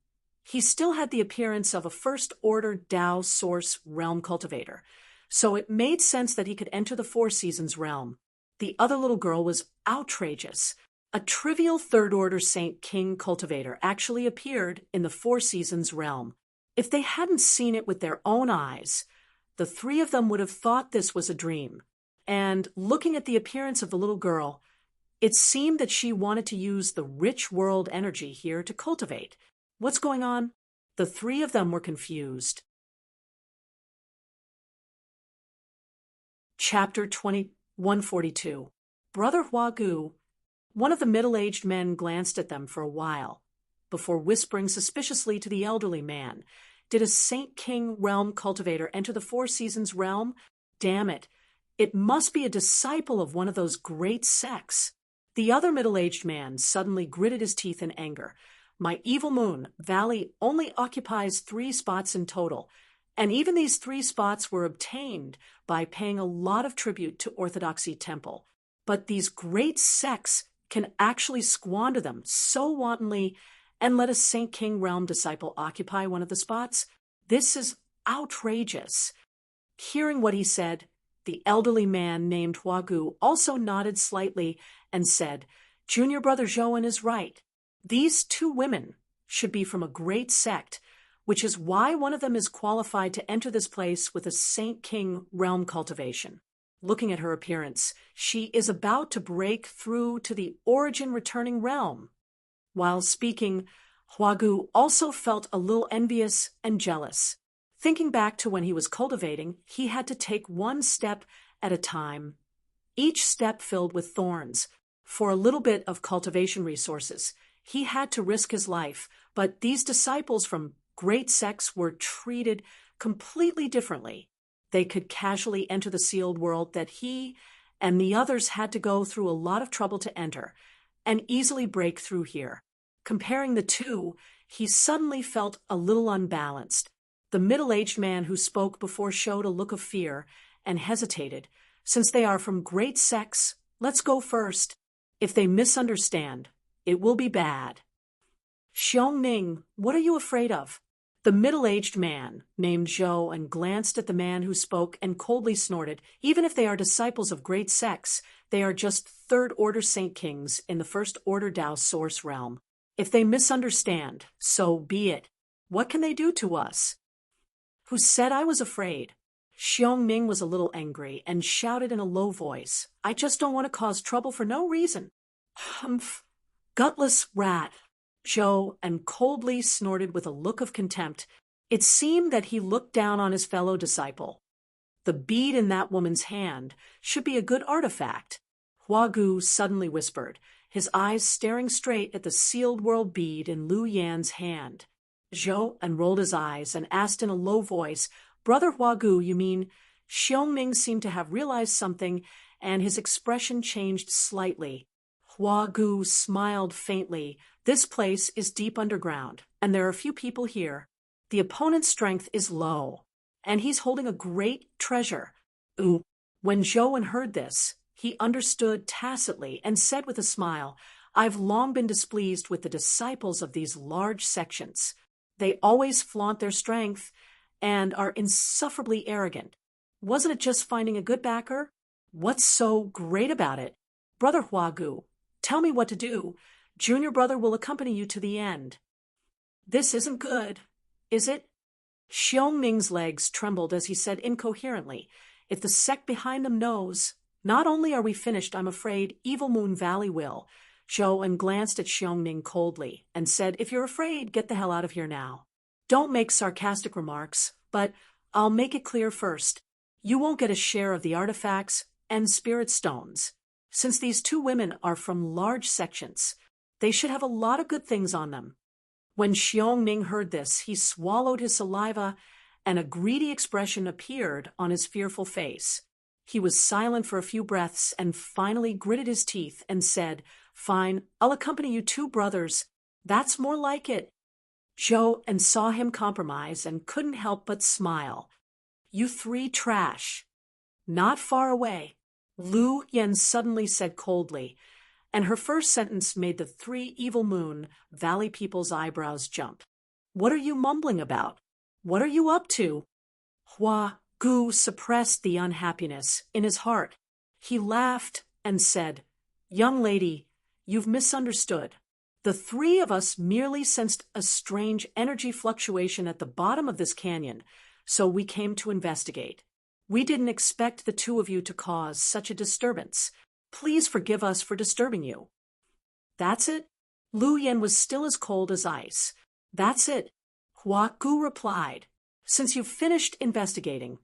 he still had the appearance of a first-order Tao Source realm cultivator, so it made sense that he could enter the Four Seasons realm. The other little girl was outrageous. A trivial third-order Saint King cultivator actually appeared in the Four Seasons realm. If they hadn't seen it with their own eyes, the three of them would have thought this was a dream. And looking at the appearance of the little girl, it seemed that she wanted to use the rich world energy here to cultivate. What's going on? The three of them were confused. Chapter 2142. Brother Huagu. One of the middle-aged men glanced at them for a while, before whispering suspiciously to the elderly man. Did a Saint King realm cultivator enter the Four Seasons realm? Damn it. It must be a disciple of one of those great sects. The other middle-aged man suddenly gritted his teeth in anger. My evil moon valley only occupies 3 spots in total, and even these 3 spots were obtained by paying a lot of tribute to Orthodoxy Temple. But these great sects can actually squander them so wantonly and let a Saint King realm disciple occupy one of the spots? This is outrageous. Hearing what he said, the elderly man named Huagu also nodded slightly and said, Junior Brother Zhouan is right. These 2 women should be from a great sect, which is why one of them is qualified to enter this place with a Saint King realm cultivation. Looking at her appearance, she is about to break through to the origin returning realm. While speaking, Huagu also felt a little envious and jealous. Thinking back to when he was cultivating, he had to take one step at a time, each step filled with thorns. For a little bit of cultivation resources, he had to risk his life, but these disciples from great sects were treated completely differently. They could casually enter the sealed world that he and the others had to go through a lot of trouble to enter, and easily break through here. Comparing the two, he suddenly felt a little unbalanced. The middle-aged man who spoke before showed a look of fear and hesitated. Since they are from great sects, let's go first. If they misunderstand, it will be bad. Xiongning, what are you afraid of? The middle-aged man named Zhou and glanced at the man who spoke and coldly snorted. Even if they are disciples of great sects, they are just third-order Saint Kings in the first-order Tao Source realm. If they misunderstand, so be it. What can they do to us? Who said I was afraid? Xiongning was a little angry and shouted in a low voice, I just don't want to cause trouble for no reason. Humph, gutless rat. Zhou and coldly snorted with a look of contempt. It seemed that he looked down on his fellow disciple. The bead in that woman's hand should be a good artifact. Huagu suddenly whispered, his eyes staring straight at the sealed world bead in Lu Yan's hand. Zhou unrolled his eyes and asked in a low voice, Brother Huagu, you mean? Xiongning seemed to have realized something, and his expression changed slightly. Huagu smiled faintly. This place is deep underground, and there are few people here. The opponent's strength is low, and he's holding a great treasure. Ooh. When Zhouan heard this, he understood tacitly and said with a smile, I've long been displeased with the disciples of these large sections. They always flaunt their strength and are insufferably arrogant. Wasn't it just finding a good backer? What's so great about it? Brother Huagu, tell me what to do. Junior brother will accompany you to the end. This isn't good, is it? Xiongming's legs trembled as he said incoherently, if the sect behind them knows, not only are we finished, I'm afraid Evil Moon Valley will. Zhouan glanced at Xiongming coldly and said, if you're afraid, get the hell out of here now. Don't make sarcastic remarks, but I'll make it clear first. You won't get a share of the artifacts and spirit stones. Since these 2 women are from large sections, they should have a lot of good things on them. When Xiongning heard this, he swallowed his saliva, and a greedy expression appeared on his fearful face. He was silent for a few breaths and finally gritted his teeth and said, "Fine, I'll accompany you two brothers. That's more like it." Zhou and saw him compromise and couldn't help but smile. "You three trash." Not far away, Lu Yan suddenly said coldly, and her first sentence made the three Evil Moon Valley people's eyebrows jump. "What are you mumbling about? What are you up to?" Hua Gu suppressed the unhappiness in his heart. He laughed and said, "Young lady, you've misunderstood. The three of us merely sensed a strange energy fluctuation at the bottom of this canyon, so we came to investigate. We didn't expect the two of you to cause such a disturbance. Please forgive us for disturbing you." "That's it?" Lu Yan was still as cold as ice. "That's it," Hua Gu replied. "Since you've finished investigating,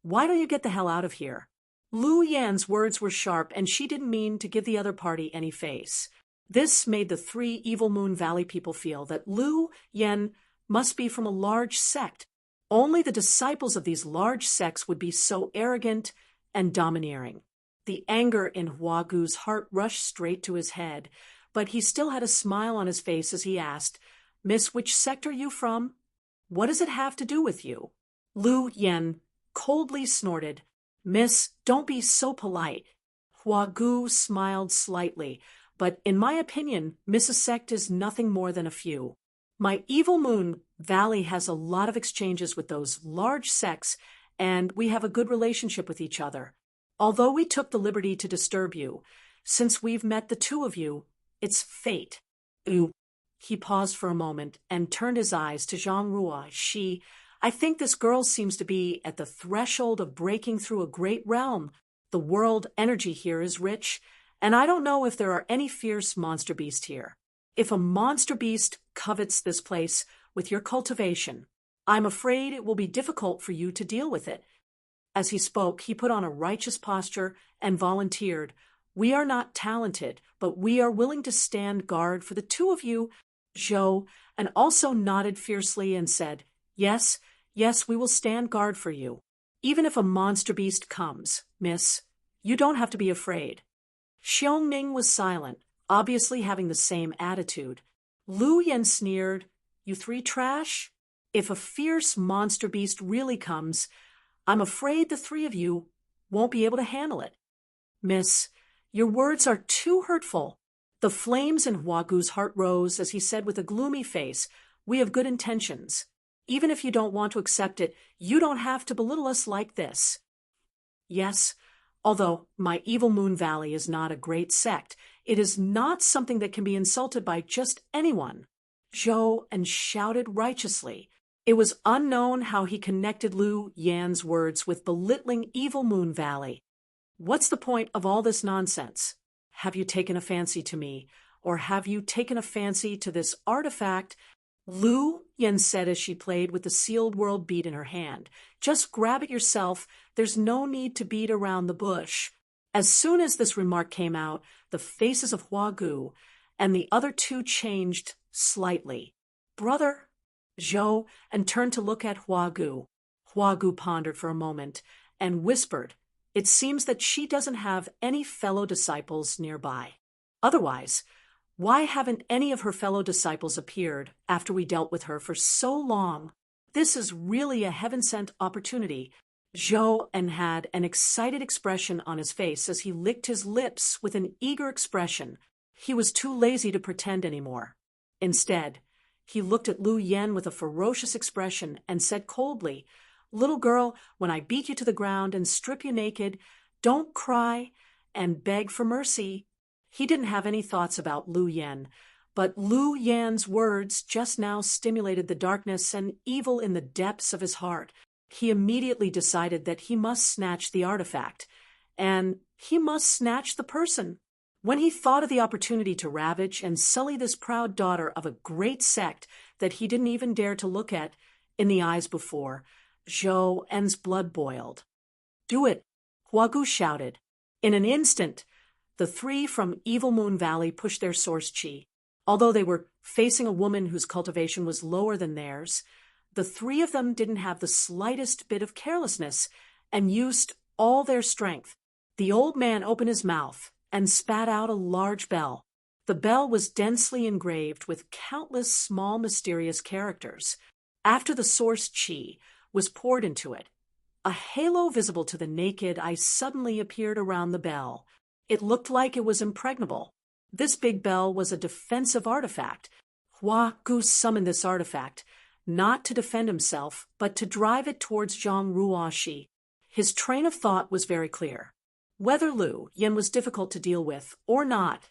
why don't you get the hell out of here?" Lu Yan's words were sharp, and she didn't mean to give the other party any face. This made the three Evil Moon Valley people feel that Lu Yan must be from a large sect. Only the disciples of these large sects would be so arrogant and domineering. The anger in Hua Gu's heart rushed straight to his head, but he still had a smile on his face as he asked, "Miss, which sect are you from? What does it have to do with you?" Lu Yan coldly snorted, "Miss, don't be so polite." Hua Gu smiled slightly, but in my opinion, Mrs. Sect is nothing more than a few. My Evil Moon Valley has a lot of exchanges with those large sects, and we have a good relationship with each other. Although we took the liberty to disturb you, since we've met the two of you, it's fate." Ooh. He paused for a moment and turned his eyes to Zhang Rua. I think this girl seems to be at the threshold of breaking through a great realm. The world energy here is rich, and I don't know if there are any fierce monster beast here. If a monster beast covets this place with your cultivation, I'm afraid it will be difficult for you to deal with it." As he spoke, he put on a righteous posture and volunteered, "We are not talented, but we are willing to stand guard for the two of you." Zhou and also nodded fiercely and said, Yes, we will stand guard for you. Even if a monster beast comes, miss, you don't have to be afraid." Xiongning was silent, obviously having the same attitude. Lu Yan sneered, "You three trash? If a fierce monster beast really comes, I'm afraid the three of you won't be able to handle it." "Miss, your words are too hurtful." The flames in Hua Gu's heart rose as he said with a gloomy face, "We have good intentions. Even if you don't want to accept it, you don't have to belittle us like this." "Yes, although my Evil Moon Valley is not a great sect, it is not something that can be insulted by just anyone." Zhou and shouted righteously. It was unknown how he connected Lu Yan's words with belittling Evil Moon Valley. "What's the point of all this nonsense? Have you taken a fancy to me, or have you taken a fancy to this artifact?" Lu Yan said as she played with the sealed world bead in her hand. "Just grab it yourself. There's no need to beat around the bush." As soon as this remark came out, the faces of Hua Gu and the other two changed slightly. "Brother," Zhou, and turned to look at Hua Gu. Hua Gu pondered for a moment and whispered, "It seems that she doesn't have any fellow disciples nearby. Otherwise, why haven't any of her fellow disciples appeared after we dealt with her for so long? This is really a heaven-sent opportunity." Zhou and had an excited expression on his face as he licked his lips with an eager expression. He was too lazy to pretend anymore. Instead, he looked at Lu Yan with a ferocious expression and said coldly, "Little girl, when I beat you to the ground and strip you naked, don't cry and beg for mercy." He didn't have any thoughts about Lu Yan, but Lu Yan's words just now stimulated the darkness and evil in the depths of his heart. He immediately decided that he must snatch the artifact, and he must snatch the person. When he thought of the opportunity to ravage and sully this proud daughter of a great sect that he didn't even dare to look at in the eyes before, Zhou En's blood boiled. "Do it," Hua Gu shouted. In an instant, the three from Evil Moon Valley pushed their source chi. Although they were facing a woman whose cultivation was lower than theirs, the three of them didn't have the slightest bit of carelessness and used all their strength. The old man opened his mouth and spat out a large bell. The bell was densely engraved with countless small mysterious characters. After the source chi was poured into it, a halo visible to the naked eye suddenly appeared around the bell. It looked like it was impregnable. This big bell was a defensive artifact. Hua Gu summoned this artifact, not to defend himself, but to drive it towards Zhang Ruoxi. His train of thought was very clear. Whether Lu Yan was difficult to deal with or not,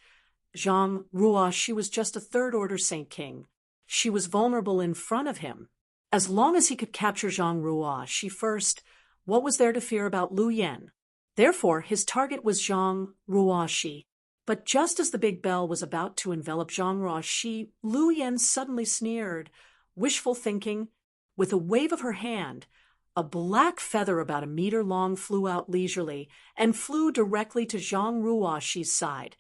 Zhang Ruoxi was just a third-order Saint King. She was vulnerable in front of him. As long as he could capture Zhang Ruoxi first, what was there to fear about Lu Yan? Therefore, his target was Zhang Ruoxi. But just as the big bell was about to envelop Zhang Ruoxi, Lu Yan suddenly sneered, wishful thinking. With a wave of her hand, a black feather about a meter long flew out leisurely and flew directly to Zhang Ruoxi's side,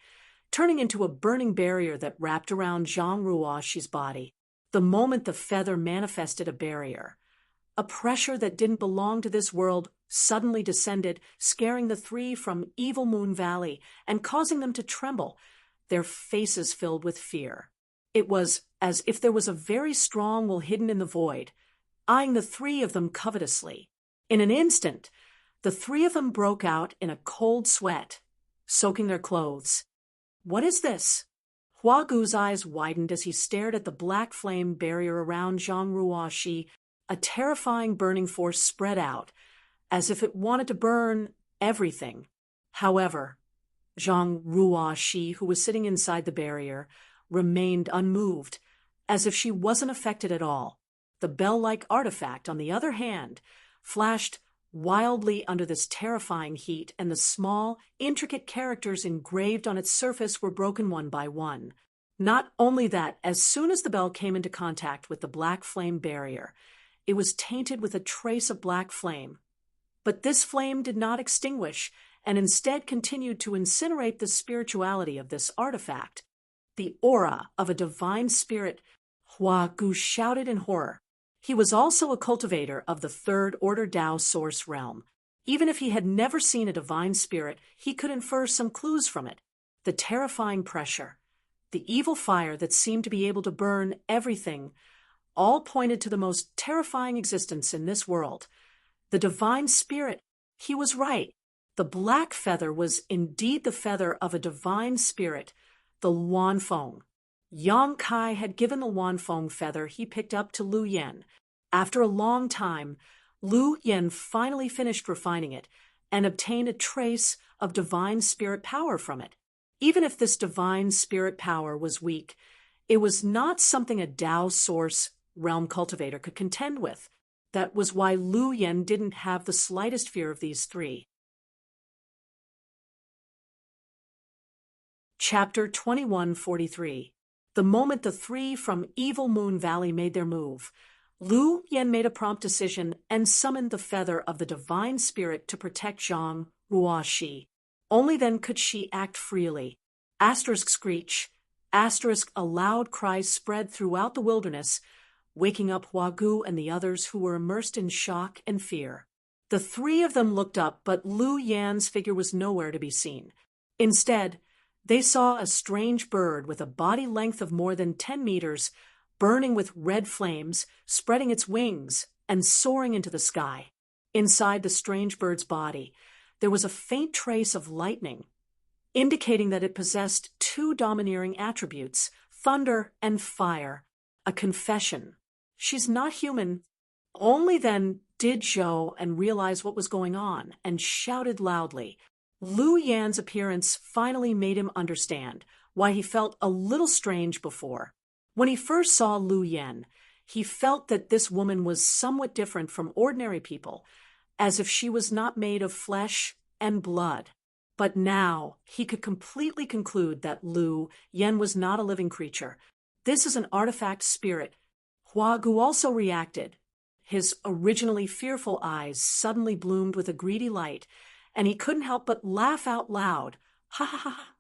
turning into a burning barrier that wrapped around Zhang Ruoxi's body. The moment the feather manifested a barrier, a pressure that didn't belong to this world suddenly descended, scaring the three from Evil Moon Valley and causing them to tremble, their faces filled with fear. It was as if there was a very strong will hidden in the void, eyeing the three of them covetously. In an instant, the three of them broke out in a cold sweat, soaking their clothes. What is this? Hua Gu's eyes widened as he stared at the black flame barrier around Zhang Ruoxi. A terrifying burning force spread out, as if it wanted to burn everything. However, Zhang Ruoxi, who was sitting inside the barrier, remained unmoved, as if she wasn't affected at all. The bell-like artifact, on the other hand, flashed wildly under this terrifying heat, and the small, intricate characters engraved on its surface were broken one by one. Not only that, as soon as the bell came into contact with the black flame barrier, it was tainted with a trace of black flame. But this flame did not extinguish, and instead continued to incinerate the spirituality of this artifact. The aura of a divine spirit, Hua Gu shouted in horror. He was also a cultivator of the third-order Tao source realm. Even if he had never seen a divine spirit, he could infer some clues from it. The terrifying pressure, the evil fire that seemed to be able to burn everything, all pointed to the most terrifying existence in this world. The divine spirit. He was right. The black feather was indeed the feather of a divine spirit, the Luanfeng. Yang Kai had given the Luanfeng feather he picked up to Lu Yan. After a long time, Lu Yan finally finished refining it and obtained a trace of divine spirit power from it. Even if this divine spirit power was weak, it was not something a Tao source realm cultivator could contend with. That was why Lu Yan didn't have the slightest fear of these three. Chapter 2143. The moment the three from Evil Moon Valley made their move, Lu Yan made a prompt decision and summoned the feather of the divine spirit to protect Zhang Ruoxi. Only then could she act freely. Asterisk screech. Asterisk a loud cry spread throughout the wilderness, waking up Hua Gu and the others who were immersed in shock and fear. The three of them looked up, but Lu Yan's figure was nowhere to be seen. Instead, they saw a strange bird with a body length of more than 10 meters, burning with red flames, spreading its wings and soaring into the sky. Inside the strange bird's body, there was a faint trace of lightning, indicating that it possessed two domineering attributes, thunder and fire, a confession. She's not human. Only then did Zhou and realize what was going on and shouted loudly. Lu Yan's appearance finally made him understand why he felt a little strange before. When he first saw Lu Yan, he felt that this woman was somewhat different from ordinary people, as if she was not made of flesh and blood. But now he could completely conclude that Lu Yan was not a living creature. This is an artifact spirit. Hua Gu also reacted. His originally fearful eyes suddenly bloomed with a greedy light, and he couldn't help but laugh out loud. Ha ha ha!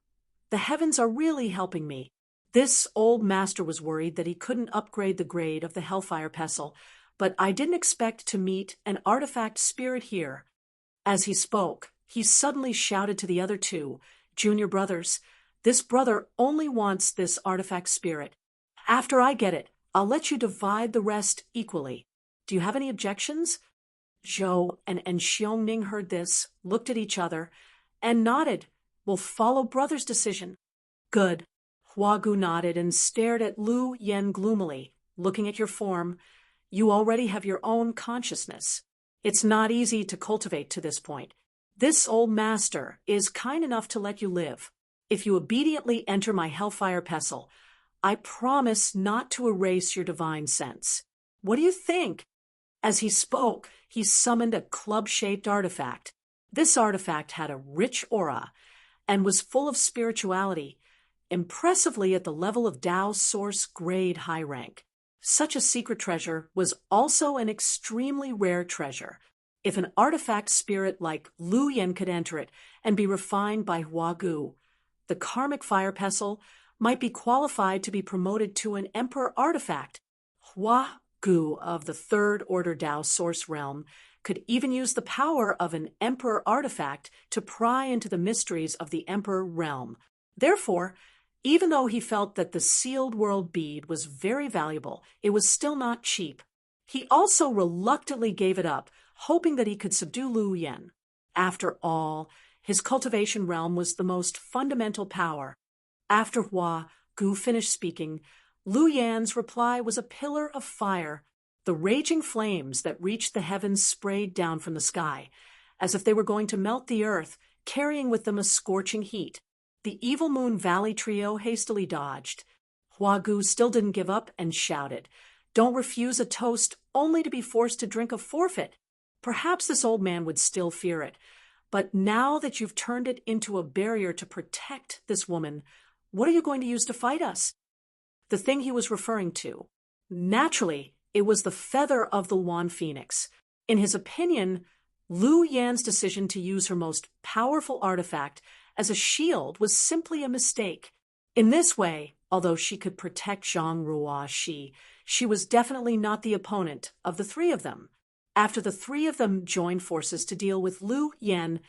The heavens are really helping me. This old master was worried that he couldn't upgrade the grade of the Hellfire Pestle, but I didn't expect to meet an artifact spirit here. As he spoke, he suddenly shouted to the other two, junior brothers, "This brother only wants this artifact spirit. After I get it, I'll let you divide the rest equally. Do you have any objections?" Zhou and Xiongning heard this, looked at each other, and nodded. "We'll follow brother's decision." "Good." Huagu nodded and stared at Lu Yen gloomily. "Looking at your form, you already have your own consciousness. It's not easy to cultivate to this point. This old master is kind enough to let you live. If you obediently enter my Hellfire Pestle, I promise not to erase your divine sense. What do you think?" As he spoke, he summoned a club-shaped artifact. This artifact had a rich aura and was full of spirituality, impressively at the level of Tao Source grade high rank. Such a secret treasure was also an extremely rare treasure. If an artifact spirit like Lu Yen could enter it and be refined by Huagu, the karmic fire pestle might be qualified to be promoted to an emperor artifact. Huagu of the Third Order Tao Source realm could even use the power of an emperor artifact to pry into the mysteries of the emperor realm. Therefore, even though he felt that the sealed world bead was very valuable, it was still not cheap. He also reluctantly gave it up, hoping that he could subdue Lu Yen. After all, his cultivation realm was the most fundamental power. After Hua Gu finished speaking, Lu Yan's reply was a pillar of fire. The raging flames that reached the heavens sprayed down from the sky, as if they were going to melt the earth, carrying with them a scorching heat. The Evil Moon Valley trio hastily dodged. Huagu still didn't give up and shouted, "Don't refuse a toast only to be forced to drink a forfeit." Perhaps this old man would still fear it, but now that you've turned it into a barrier to protect this woman, what are you going to use to fight us? The thing he was referring to. Naturally, it was the feather of the Luan Phoenix. In his opinion, Lu Yan's decision to use her most powerful artifact as a shield was simply a mistake. In this way, although she could protect Zhang Ruo she was definitely not the opponent of the three of them. After the three of them joined forces to deal with Lu Yan,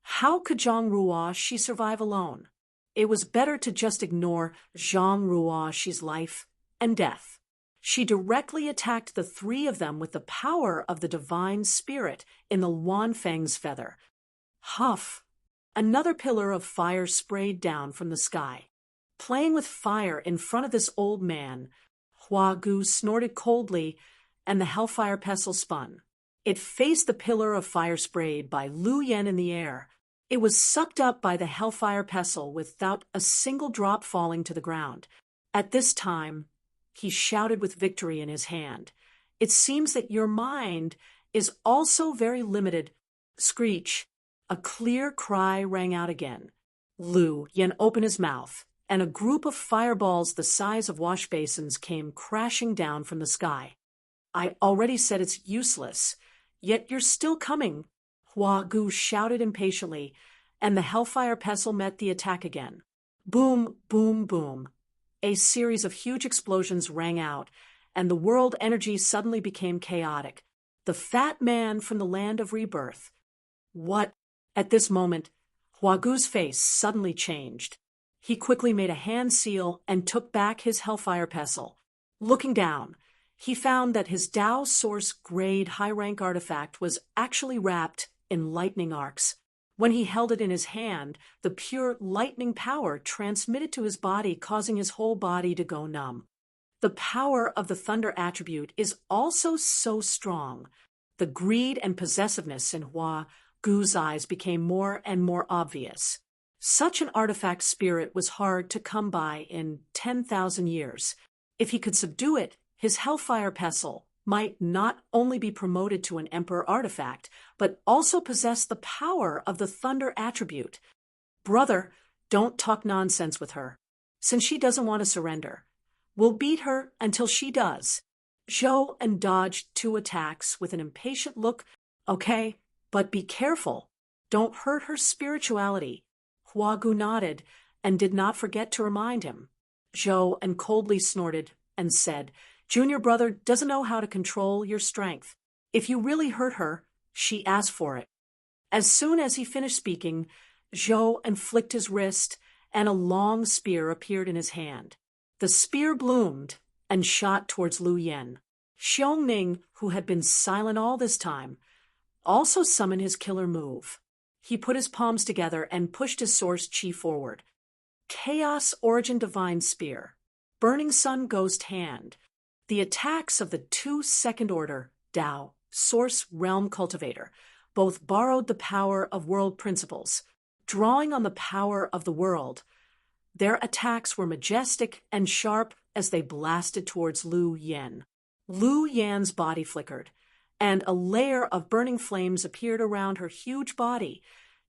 how could Zhang Ruo survive alone? It was better to just ignore Zhang Ruo's life and death. She directly attacked the three of them with the power of the divine spirit in the Luan Feng's feather. Huff! Another pillar of fire sprayed down from the sky. Playing with fire in front of this old man, Huagu snorted coldly, and the Hellfire Pestle spun. It faced the pillar of fire sprayed by Lu Yen in the air. It was sucked up by the Hellfire Pestle without a single drop falling to the ground. At this time, he shouted with victory in his hand, "It seems that your mind is also very limited." Screech! A clear cry rang out again. Lu Yen opened his mouth, and a group of fireballs the size of wash basins came crashing down from the sky. "I already said it's useless, yet you're still coming," Huagu shouted impatiently, and the Hellfire Pestle met the attack again. Boom, boom, boom. A series of huge explosions rang out, and the world energy suddenly became chaotic. The fat man from the land of rebirth. What? At this moment, Huagu's face suddenly changed. He quickly made a hand seal and took back his Hellfire Pestle. Looking down, he found that his Tao Source grade high-rank artifact was actually wrapped in lightning arcs. When he held it in his hand, the pure lightning power transmitted to his body, causing his whole body to go numb. The power of the thunder attribute is also so strong. The greed and possessiveness in Huagu's eyes became more and more obvious. Such an artifact spirit was hard to come by in 10,000 years. If he could subdue it, his Hellfire Pestle might not only be promoted to an emperor artifact, but also possess the power of the thunder attribute. Brother, don't talk nonsense with her. Since she doesn't want to surrender, we'll beat her until she does. Zhou and dodged 2 attacks with an impatient look. Okay, but be careful. Don't hurt her spirituality. Huagu nodded and did not forget to remind him. Zhou and coldly snorted and said, "Junior brother doesn't know how to control your strength. If you really hurt her, she asked for it." As soon as he finished speaking, Zhou flicked his wrist, and a long spear appeared in his hand. The spear bloomed and shot towards Lu Yen. Xiongning, who had been silent all this time, also summoned his killer move. He put his palms together and pushed his source chi forward. Chaos Origin Divine Spear, Burning Sun Ghost Hand. The attacks of the two second order, Tao, Source Realm Cultivator, both borrowed the power of world principles, drawing on the power of the world. Their attacks were majestic and sharp as they blasted towards Lu Yen. Lu Yan's body flickered, and a layer of burning flames appeared around her huge body,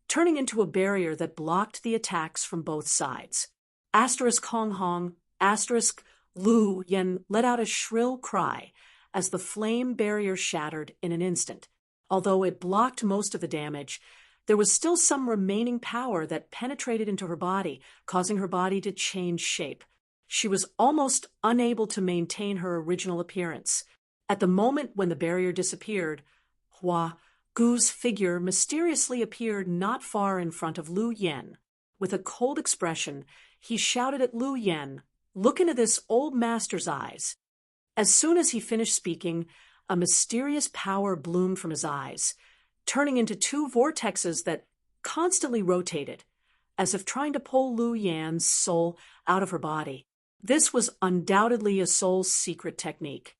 turning into a barrier that blocked the attacks from both sides. Hong Hong, Lu Yen let out a shrill cry as the flame barrier shattered in an instant. Although it blocked most of the damage, there was still some remaining power that penetrated into her body, causing her body to change shape. She was almost unable to maintain her original appearance. At the moment when the barrier disappeared, Hua Gu's figure mysteriously appeared not far in front of Lu Yen. With a cold expression, he shouted at Lu Yen, "Look into this old master's eyes." As soon as he finished speaking, a mysterious power bloomed from his eyes, turning into two vortexes that constantly rotated, as if trying to pull Lu Yan's soul out of her body. This was undoubtedly a soul's secret technique.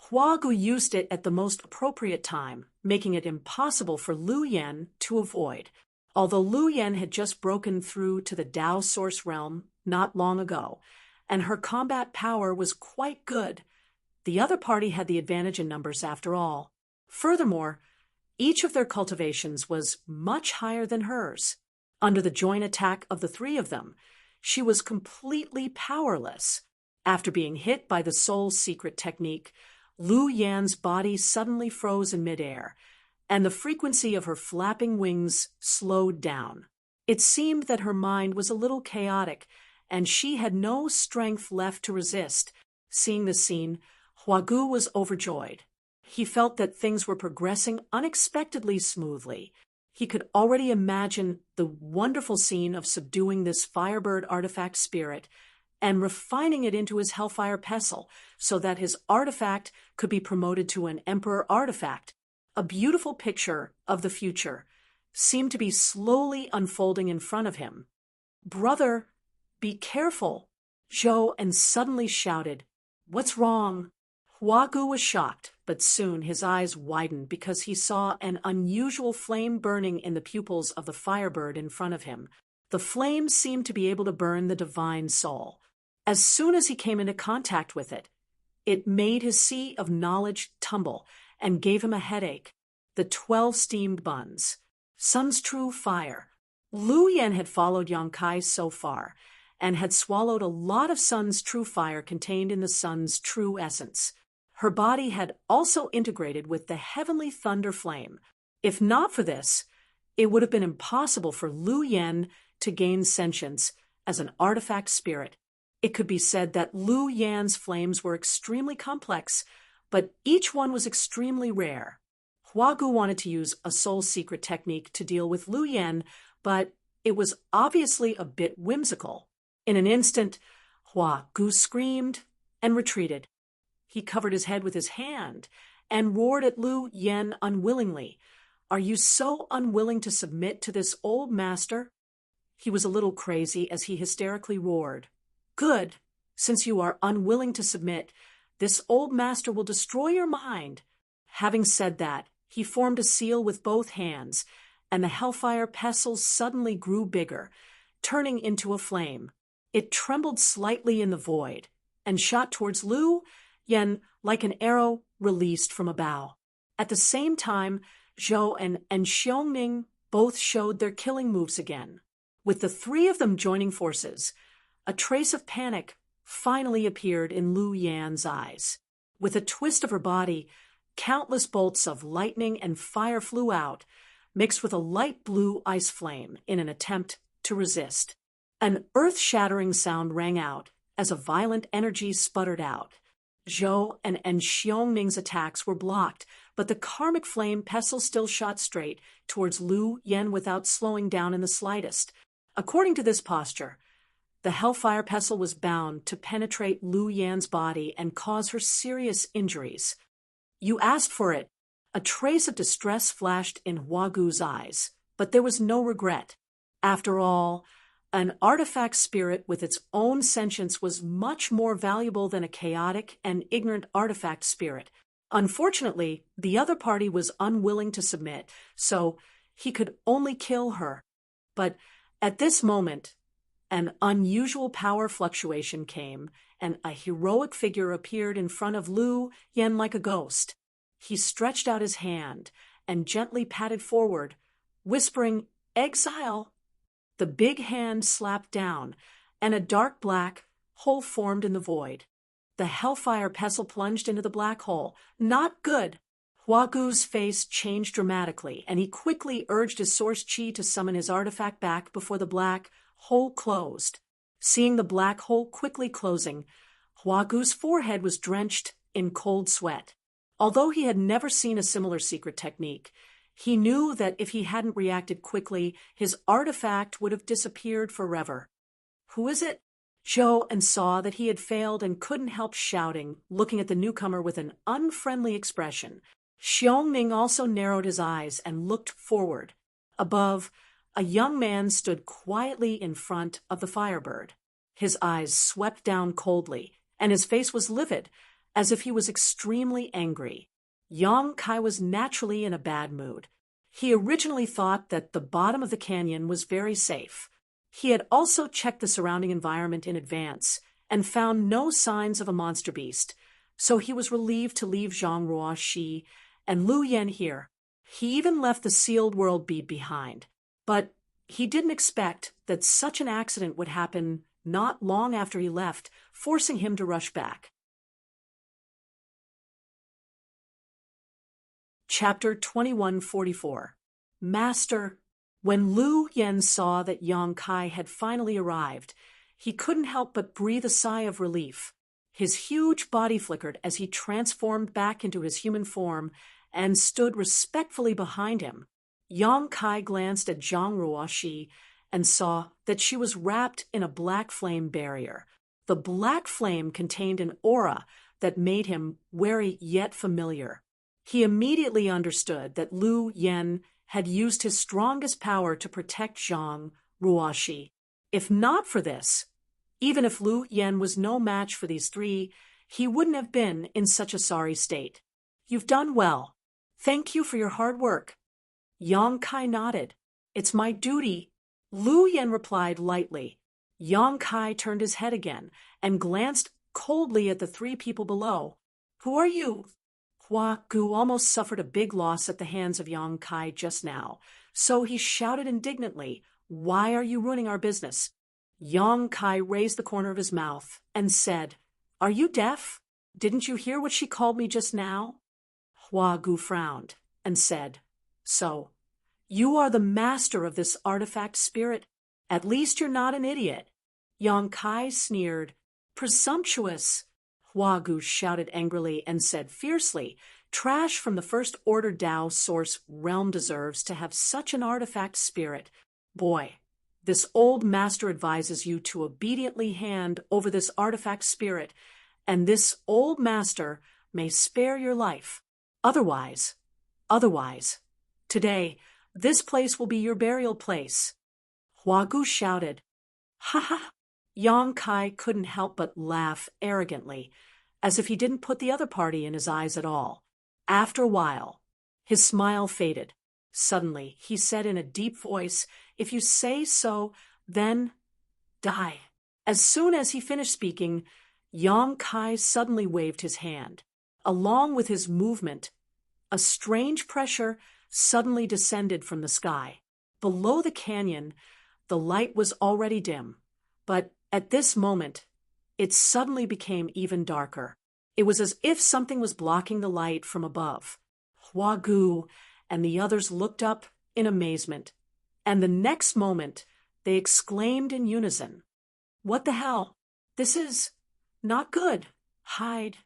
Hua Gu used it at the most appropriate time, making it impossible for Lu Yen to avoid. Although Lu Yen had just broken through to the Tao Source realm not long ago, and her combat power was quite good, the other party had the advantage in numbers after all. Furthermore, each of their cultivations was much higher than hers. Under the joint attack of the three of them, she was completely powerless. After being hit by the soul's secret technique, Lu Yan's body suddenly froze in midair, and the frequency of her flapping wings slowed down. It seemed that her mind was a little chaotic, and she had no strength left to resist. Seeing the scene, Hua Gu was overjoyed. He felt that things were progressing unexpectedly smoothly. He could already imagine the wonderful scene of subduing this Firebird artifact spirit and refining it into his Hellfire Pestle so that his artifact could be promoted to an Emperor artifact. A beautiful picture of the future seemed to be slowly unfolding in front of him. "Brother, be careful," Zhou suddenly shouted. "What's wrong?" Hua Gu was shocked, but soon his eyes widened because he saw an unusual flame burning in the pupils of the Firebird in front of him. The flame seemed to be able to burn the divine soul. As soon as he came into contact with it, it made his sea of knowledge tumble and gave him a headache. The 12 steamed buns. Sun's true fire. Lu Yen had followed Yongkai so far, and had swallowed a lot of Sun's true fire contained in the Sun's true essence. Her body had also integrated with the heavenly thunder flame. If not for this, it would have been impossible for Lu Yen to gain sentience as an artifact spirit. It could be said that Lu Yan's flames were extremely complex, but each one was extremely rare. Hua Gu wanted to use a soul secret technique to deal with Lu Yen, but it was obviously a bit whimsical. In an instant, Hua Gu screamed and retreated. He covered his head with his hand and roared at Lu Yen unwillingly. "Are you so unwilling to submit to this old master?" He was a little crazy as he hysterically roared. "Good. Since you are unwilling to submit, this old master will destroy your mind." Having said that, he formed a seal with both hands, and the Hellfire Pestle suddenly grew bigger, turning into a flame. It trembled slightly in the void and shot towards Lu Yen like an arrow released from a bow. At the same time, Zhou and Xiongning both showed their killing moves again. With the three of them joining forces, a trace of panic finally appeared in Lu Yan's eyes. With a twist of her body, countless bolts of lightning and fire flew out, mixed with a light blue ice flame in an attempt to resist. An earth-shattering sound rang out as a violent energy sputtered out. Zhou and Xiongming's attacks were blocked, but the karmic flame pestle still shot straight towards Lu Yan without slowing down in the slightest. According to this posture, the hellfire pestle was bound to penetrate Lu Yan's body and cause her serious injuries. You asked for it. A trace of distress flashed in Huagu's eyes, but there was no regret. After all, an artifact spirit with its own sentience was much more valuable than a chaotic and ignorant artifact spirit. Unfortunately, the other party was unwilling to submit, so he could only kill her. But at this moment, an unusual power fluctuation came, and a heroic figure appeared in front of Lu Yan like a ghost. He stretched out his hand and gently patted forward, whispering, "Exile." The big hand slapped down, and a dark black hole formed in the void. The hellfire pestle plunged into the black hole. Not good! Huagu's face changed dramatically, and he quickly urged his source chi to summon his artifact back before the black hole closed. Seeing the black hole quickly closing, Huagu's forehead was drenched in cold sweat. Although he had never seen a similar secret technique, he knew that if he hadn't reacted quickly, his artifact would have disappeared forever. "Who is it?" Zhou saw that he had failed and couldn't help shouting, looking at the newcomer with an unfriendly expression. Xiongming also narrowed his eyes and looked forward. Above, a young man stood quietly in front of the Firebird. His eyes swept down coldly, and his face was livid, as if he was extremely angry. Yang Kai was naturally in a bad mood. He originally thought that the bottom of the canyon was very safe. He had also checked the surrounding environment in advance and found no signs of a monster beast, so he was relieved to leave Zhang Ruoxi and Lu Yan here. He even left the sealed world bead behind, but he didn't expect that such an accident would happen not long after he left, forcing him to rush back. Chapter 2144. Master. When Lu Yan saw that Yang Kai had finally arrived, he couldn't help but breathe a sigh of relief. His huge body flickered as he transformed back into his human form and stood respectfully behind him. Yang Kai glanced at Zhang Ruoxi and saw that she was wrapped in a black flame barrier. The black flame contained an aura that made him wary yet familiar. He immediately understood that Lu Yan had used his strongest power to protect Zhang Ruoxi. If not for this, even if Lu Yan was no match for these three, he wouldn't have been in such a sorry state. "You've done well. Thank you for your hard work." Yang Kai nodded. "It's my duty." Lu Yan replied lightly. Yang Kai turned his head again and glanced coldly at the three people below. "Who are you?" Huagu almost suffered a big loss at the hands of Yang Kai just now, so he shouted indignantly, "Why are you ruining our business?" Yang Kai raised the corner of his mouth and said, "Are you deaf? Didn't you hear what she called me just now?" Huagu frowned and said, "So, you are the master of this artifact spirit? At least you're not an idiot." Yang Kai sneered. "Presumptuous!" Huagu shouted angrily and said fiercely, "Trash from the First Order Dao Source realm deserves to have such an artifact spirit. Boy, this old master advises you to obediently hand over this artifact spirit, and this old master may spare your life. Otherwise, today, this place will be your burial place." Huagu shouted, "Ha ha!" Yang Kai couldn't help but laugh arrogantly, as if he didn't put the other party in his eyes at all. After a while, his smile faded. Suddenly, he said in a deep voice, "If you say so, then die." As soon as he finished speaking, Yang Kai suddenly waved his hand. Along with his movement, a strange pressure suddenly descended from the sky. Below the canyon, the light was already dim, but at this moment, it suddenly became even darker. It was as if something was blocking the light from above. Huagu and the others looked up in amazement, and the next moment they exclaimed in unison, "What the hell?" This is not good. Hide.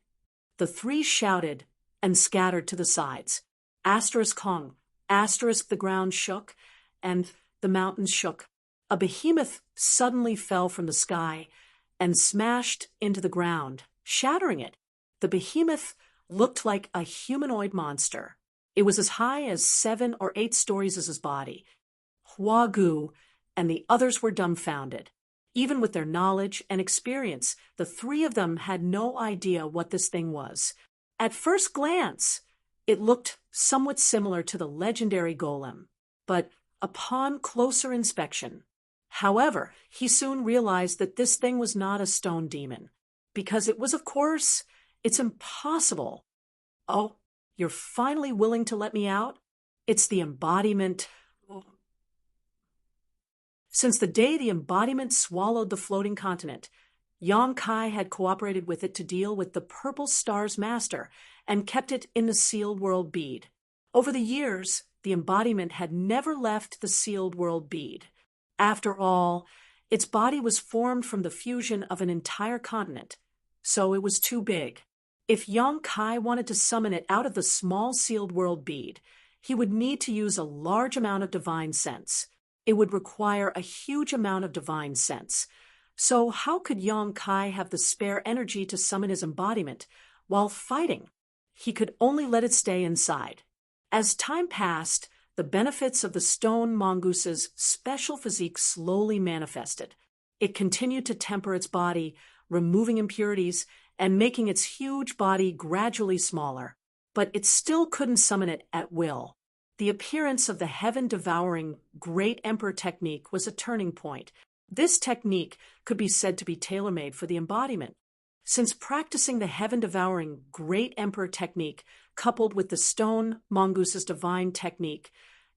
The three shouted and scattered to the sides. Asterisk Kong. Asterisk the ground shook, and the mountains shook. A behemoth suddenly fell from the sky and smashed into the ground, shattering it. The behemoth looked like a humanoid monster. It was as high as 7 or 8 stories as his body. Hua Gu and the others were dumbfounded. Even with their knowledge and experience, the three of them had no idea what this thing was. At first glance, it looked somewhat similar to the legendary golem, but upon closer inspection, however, he soon realized that this thing was not a stone demon, because it was, of course, it's impossible. Oh, you're finally willing to let me out? It's the embodiment. Since the day the embodiment swallowed the floating continent, Yang Kai had cooperated with it to deal with the Purple Star's master and kept it in the sealed world bead. Over the years, the embodiment had never left the sealed world bead. After all, its body was formed from the fusion of an entire continent, so it was too big. If Yang Kai wanted to summon it out of the small sealed world bead, he would need to use a large amount of divine sense. It would require a huge amount of divine sense. So how could Yang Kai have the spare energy to summon his embodiment while fighting? He could only let it stay inside. As time passed, the benefits of the stone mongoose's special physique slowly manifested. It continued to temper its body, removing impurities and making its huge body gradually smaller. But it still couldn't summon it at will. The appearance of the heaven-devouring Great Emperor technique was a turning point. This technique could be said to be tailor-made for the embodiment. Since practicing the heaven-devouring Great Emperor technique coupled with the stone mongoose's divine technique,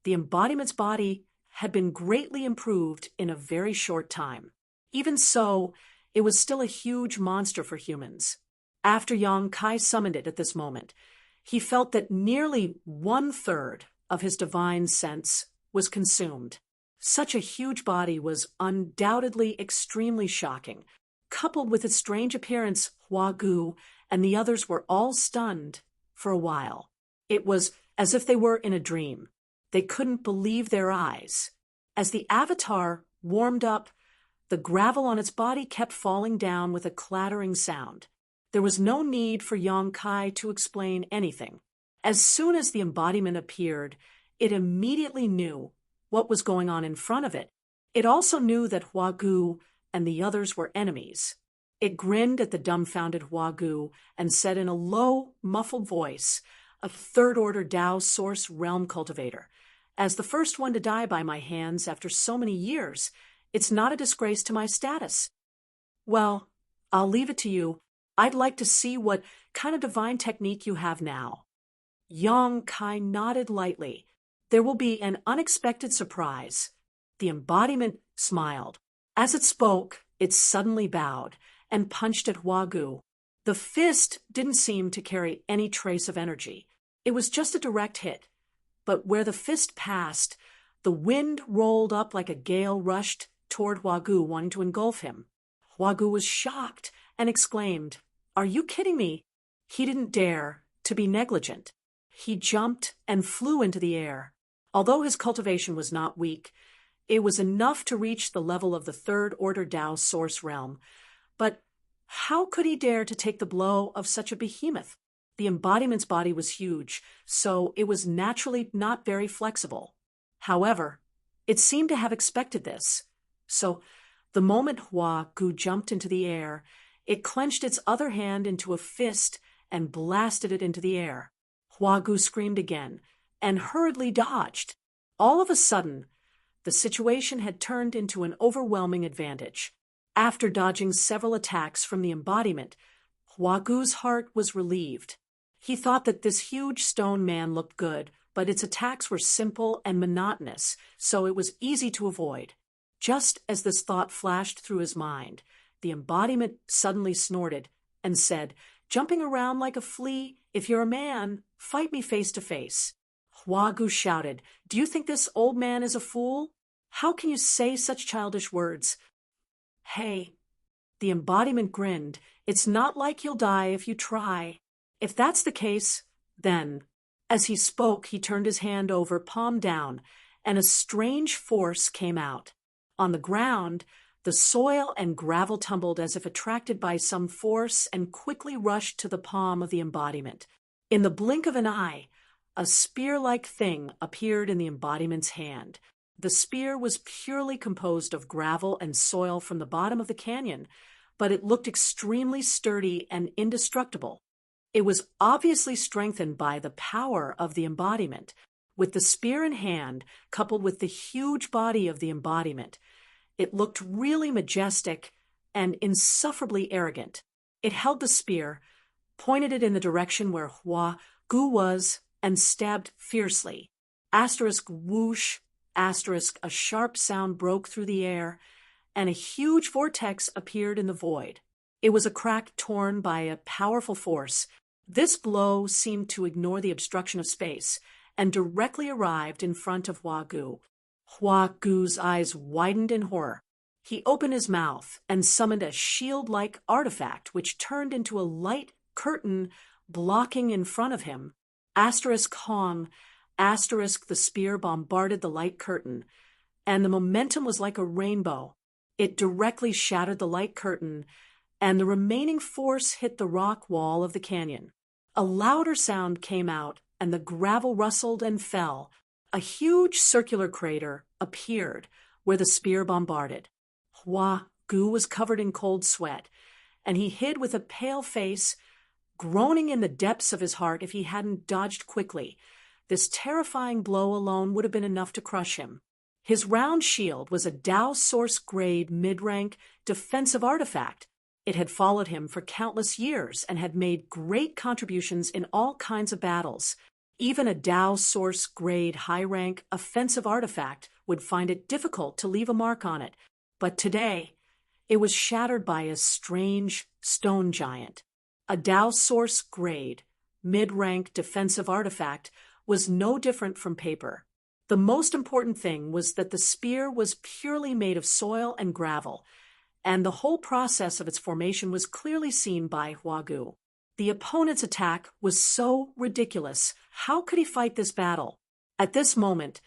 the embodiment's body had been greatly improved in a very short time. Even so, it was still a huge monster for humans. After Yang Kai summoned it at this moment, he felt that nearly 1/3 of his divine sense was consumed. Such a huge body was undoubtedly extremely shocking. Coupled with its strange appearance, Hua Gu and the others were all stunned for a while. It was as if they were in a dream. They couldn't believe their eyes. As the avatar warmed up, the gravel on its body kept falling down with a clattering sound. There was no need for Yang Kai to explain anything. As soon as the embodiment appeared, it immediately knew what was going on in front of it. It also knew that Hua Gu and the others were enemies. It grinned at the dumbfounded Hua Gu and said in a low, muffled voice, "A third-order Tao Source Realm cultivator. As the first one to die by my hands after so many years, it's not a disgrace to my status. Well, I'll leave it to you. I'd like to see what kind of divine technique you have now." Yang Kai nodded lightly. There will be an unexpected surprise. The embodiment smiled. As it spoke, it suddenly bowed and punched at Hua Gu. The fist didn't seem to carry any trace of energy. It was just a direct hit. But where the fist passed, the wind rolled up like a gale rushed toward Hua Gu, wanting to engulf him. Hua Gu was shocked and exclaimed, "Are you kidding me?" He didn't dare to be negligent. He jumped and flew into the air. Although his cultivation was not weak, it was enough to reach the level of the third-order Tao Source Realm. But how could he dare to take the blow of such a behemoth? The embodiment's body was huge, so it was naturally not very flexible. However, it seemed to have expected this. So, the moment Hua Gu jumped into the air, it clenched its other hand into a fist and blasted it into the air. Hua Gu screamed again and hurriedly dodged. All of a sudden, the situation had turned into an overwhelming advantage. After dodging several attacks from the embodiment, Hua Gu's heart was relieved. He thought that this huge stone man looked good, but its attacks were simple and monotonous, so it was easy to avoid. Just as this thought flashed through his mind, the embodiment suddenly snorted and said, "Jumping around like a flea, if you're a man, fight me face to face." Hua Gu shouted, "Do you think this old man is a fool? How can you say such childish words?" "Hey, The embodiment grinned. "It's not like you'll die if you try. If that's the case, then." As he spoke, he turned his hand over, palm down, and a strange force came out. On the ground, the soil and gravel tumbled as if attracted by some force and quickly rushed to the palm of the embodiment. In the blink of an eye, a spear-like thing appeared in the embodiment's hand. The spear was purely composed of gravel and soil from the bottom of the canyon, but it looked extremely sturdy and indestructible. It was obviously strengthened by the power of the embodiment. With the spear in hand, coupled with the huge body of the embodiment, it looked really majestic and insufferably arrogant. It held the spear, pointed it in the direction where Hua Gu was, and stabbed fiercely. Asterisk whoosh, asterisk, a sharp sound broke through the air, and a huge vortex appeared in the void. It was a crack torn by a powerful force. This blow seemed to ignore the obstruction of space and directly arrived in front of Hua Gu. Hua Gu's eyes widened in horror. He opened his mouth and summoned a shield-like artifact which turned into a light curtain blocking in front of him. Asterisk Hong, asterisk, the spear bombarded the light curtain, and the momentum was like a rainbow. It directly shattered the light curtain, and the remaining force hit the rock wall of the canyon. A louder sound came out, and the gravel rustled and fell. A huge circular crater appeared where the spear bombarded. Hua Gu was covered in cold sweat, and he hid with a pale face, groaning in the depths of his heart if he hadn't dodged quickly. This terrifying blow alone would have been enough to crush him. His round shield was a Dao Source-grade mid-rank defensive artifact. It had followed him for countless years and had made great contributions in all kinds of battles. Even a Dao Source-grade high-rank offensive artifact would find it difficult to leave a mark on it. But today, it was shattered by a strange stone giant. A Dao Source-grade, mid-rank defensive artifact was no different from paper. The most important thing was that the spear was purely made of soil and gravel, and the whole process of its formation was clearly seen by Hua Gu. The opponent's attack was so ridiculous. How could he fight this battle? At this moment,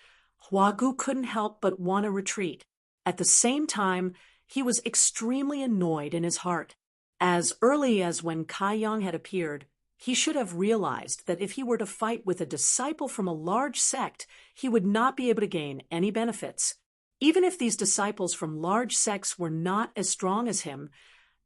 Hua Gu couldn't help but want to retreat. At the same time, he was extremely annoyed in his heart. As early as when Kai Yang had appeared, he should have realized that if he were to fight with a disciple from a large sect, he would not be able to gain any benefits. Even if these disciples from large sects were not as strong as him,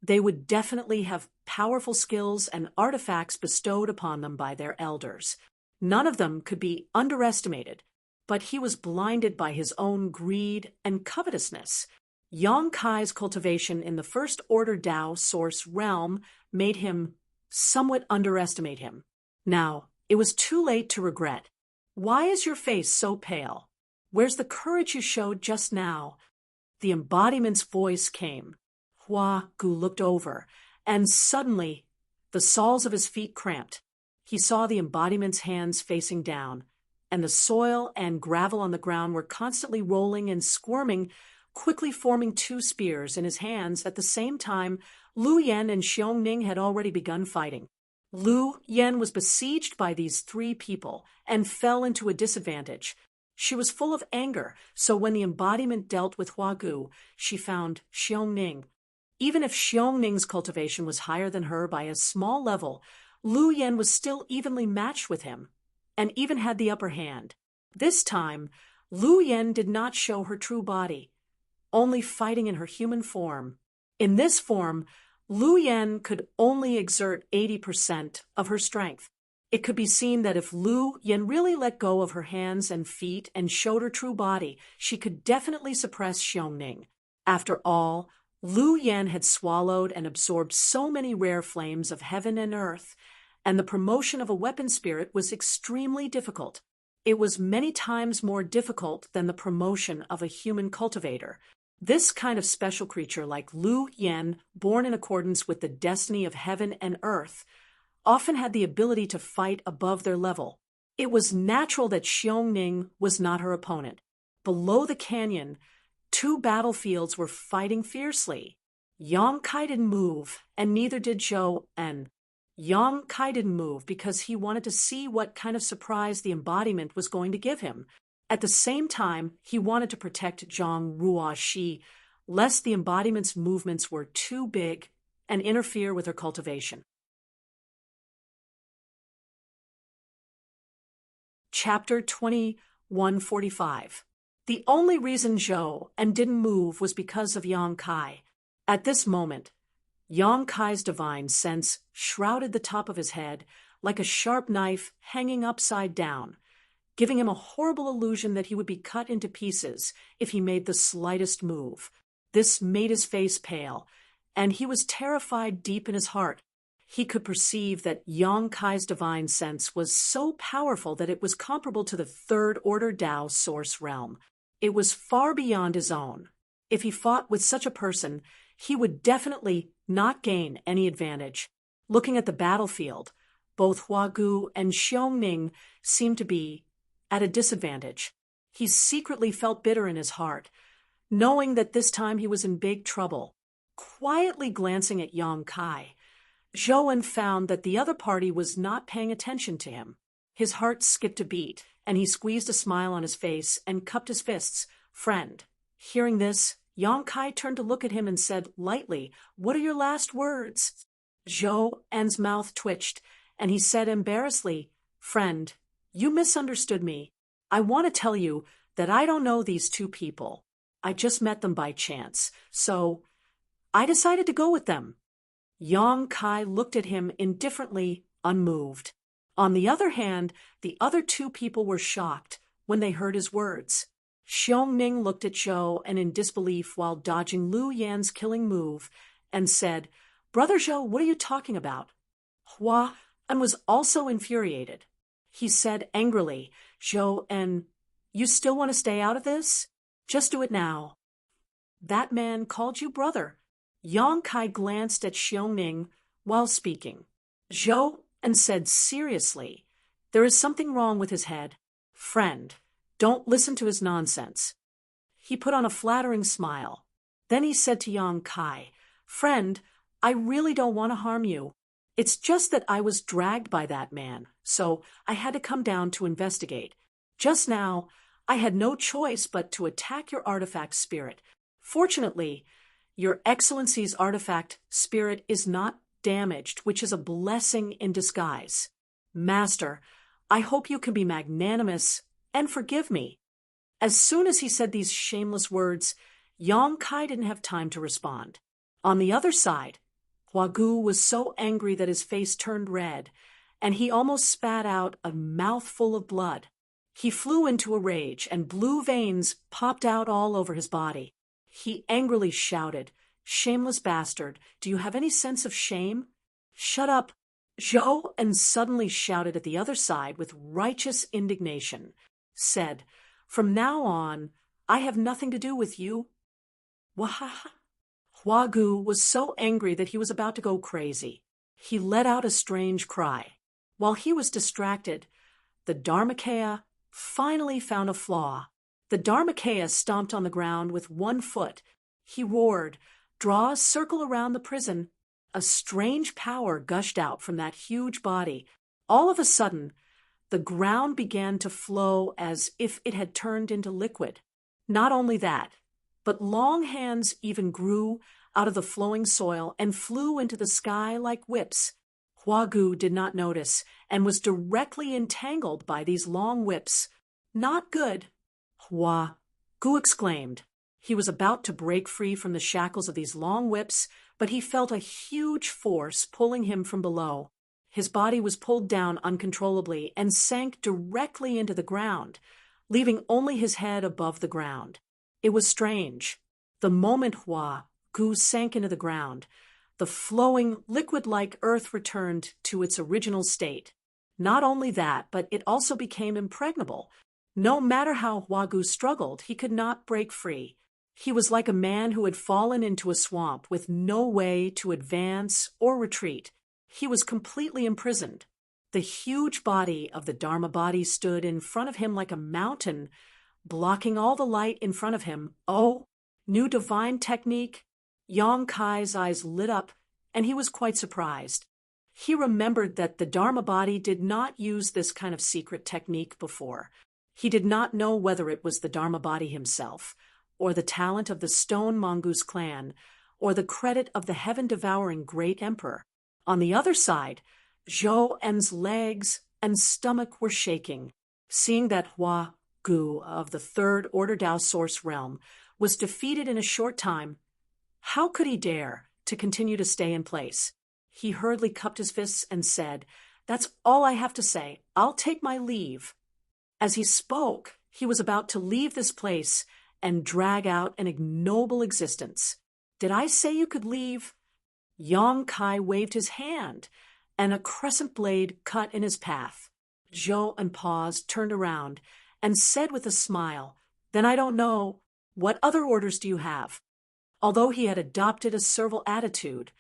they would definitely have powerful skills and artifacts bestowed upon them by their elders. None of them could be underestimated, but he was blinded by his own greed and covetousness. Yang Kai's cultivation in the First Order Dao Source realm made him somewhat underestimate him. Now, it was too late to regret. Why is your face so pale? Where's the courage you showed just now? The embodiment's voice came. Hua Gu looked over, and suddenly the soles of his feet cramped. He saw the embodiment's hands facing down, and the soil and gravel on the ground were constantly rolling and squirming, quickly forming two spears in his hands. At the same time, Lu Yan and Xiongning had already begun fighting. Lu Yan was besieged by these three people and fell into a disadvantage. She was full of anger, so when the embodiment dealt with Hua Gu, she found Xiongning. Even if Xiongning's cultivation was higher than her by a small level, Lu Yan was still evenly matched with him, and even had the upper hand. This time, Lu Yan did not show her true body, only fighting in her human form. In this form, Lu Yan could only exert 80% of her strength. It could be seen that if Lu Yan really let go of her hands and feet and showed her true body, she could definitely suppress Xiongning. After all, Lu Yan had swallowed and absorbed so many rare flames of heaven and earth, and the promotion of a weapon spirit was extremely difficult. It was many times more difficult than the promotion of a human cultivator. This kind of special creature like Lu Yan, born in accordance with the destiny of heaven and earth, often had the ability to fight above their level. It was natural that Xiongning was not her opponent. Below the canyon, two battlefields were fighting fiercely. Yang Kai didn't move, and neither did Zhou En. Yang Kai didn't move because he wanted to see what kind of surprise the embodiment was going to give him. At the same time, he wanted to protect Zhang Ruoxi, lest the embodiment's movements were too big and interfere with her cultivation. Chapter 2145. The only reason Zhou En didn't move was because of Yang Kai. At this moment, Yang Kai's divine sense shrouded the top of his head like a sharp knife hanging upside down, giving him a horrible illusion that he would be cut into pieces if he made the slightest move. This made his face pale, and he was terrified deep in his heart. He could perceive that Yang Kai's divine sense was so powerful that it was comparable to the third-order Tao source realm. It was far beyond his own. If he fought with such a person, he would definitely not gain any advantage. Looking at the battlefield, both Huagu and Xiongning seemed to be at a disadvantage. He secretly felt bitter in his heart, knowing that this time he was in big trouble. Quietly glancing at Yang Kai, Zhou En found that the other party was not paying attention to him. His heart skipped a beat, and he squeezed a smile on his face and cupped his fists. "Friend." Hearing this, Yang Kai turned to look at him and said lightly, "What are your last words?" Zhou En's mouth twitched, and he said embarrassedly, "Friend, you misunderstood me. I want to tell you that I don't know these two people. I just met them by chance, so I decided to go with them." Yang Kai looked at him indifferently, unmoved. On the other hand, the other two people were shocked when they heard his words. Xiongning looked at Zhou En in disbelief while dodging Lu Yan's killing move and said, "Brother Zhou, what are you talking about?" Hua En was also infuriated. He said angrily, "Zhou En, you still want to stay out of this? Just do it now." "That man called you brother." Yang Kai glanced at Xiongning while speaking. Zhou En said seriously, "There is something wrong with his head. Friend, don't listen to his nonsense." He put on a flattering smile. Then he said to Yang Kai, "Friend, I really don't want to harm you. It's just that I was dragged by that man, so I had to come down to investigate. Just now, I had no choice but to attack your artifact spirit. Fortunately, Your Excellency's artifact spirit is not damaged, which is a blessing in disguise. Master, I hope you can be magnanimous and forgive me." As soon as he said these shameless words, Yang Kai didn't have time to respond. On the other side, Huagu was so angry that his face turned red, and he almost spat out a mouthful of blood. He flew into a rage, and blue veins popped out all over his body. He angrily shouted, "Shameless bastard, do you have any sense of shame?" "Shut up!" Zhou En suddenly shouted at the other side with righteous indignation, said, "From now on, I have nothing to do with you." Wahaha! Huagu was so angry that he was about to go crazy. He let out a strange cry. While he was distracted, the Dharmakaya finally found a flaw. The Dharmakaya stomped on the ground with one foot. He roared, "Draw a circle around the prison." A strange power gushed out from that huge body. All of a sudden, the ground began to flow as if it had turned into liquid. Not only that, but long hands even grew out of the flowing soil and flew into the sky like whips. Huagu did not notice and was directly entangled by these long whips. "Not good." Huagu exclaimed. He was about to break free from the shackles of these long whips, but he felt a huge force pulling him from below. His body was pulled down uncontrollably and sank directly into the ground, leaving only his head above the ground. It was strange. The moment Huagu sank into the ground, the flowing, liquid-like earth returned to its original state. Not only that, but it also became impregnable. No matter how Huagu struggled, he could not break free. He was like a man who had fallen into a swamp with no way to advance or retreat. He was completely imprisoned. The huge body of the Dharma body stood in front of him like a mountain, blocking all the light in front of him. Oh, new divine technique! Yang Kai's eyes lit up, and he was quite surprised. He remembered that the Dharma body did not use this kind of secret technique before. He did not know whether it was the Dharma body himself, or the talent of the Stone Mongoose clan, or the credit of the heaven-devouring great emperor. On the other side, Zhou En's legs and stomach were shaking, seeing that Hua Gu of the Third Order Dao Source realm was defeated in a short time. How could he dare to continue to stay in place? He hurriedly cupped his fists and said, "That's all I have to say. I'll take my leave." As he spoke, he was about to leave this place and drag out an ignoble existence. "Did I say you could leave?" Yang Kai waved his hand, and a crescent blade cut in his path. Zhou En paused, turned around, and said with a smile, "Then I don't know. What other orders do you have?" Although he had adopted a servile attitude,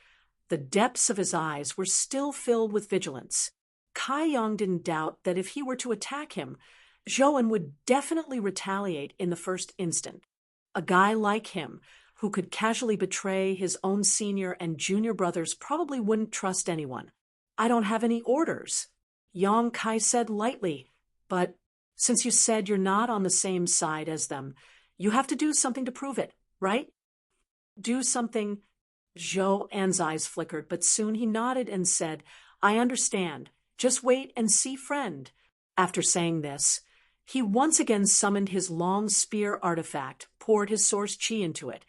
the depths of his eyes were still filled with vigilance. Kai Yang didn't doubt that if he were to attack him, Zhou En would definitely retaliate in the first instant. A guy like him, who could casually betray his own senior and junior brothers, probably wouldn't trust anyone. "I don't have any orders," Yang Kai said lightly, "but since you said you're not on the same side as them, you have to do something to prove it, right?" "Do something?" Zhou En's eyes flickered, but soon he nodded and said, "I understand. Just wait and see, friend." After saying this, he once again summoned his long spear artifact, poured his source chi into it,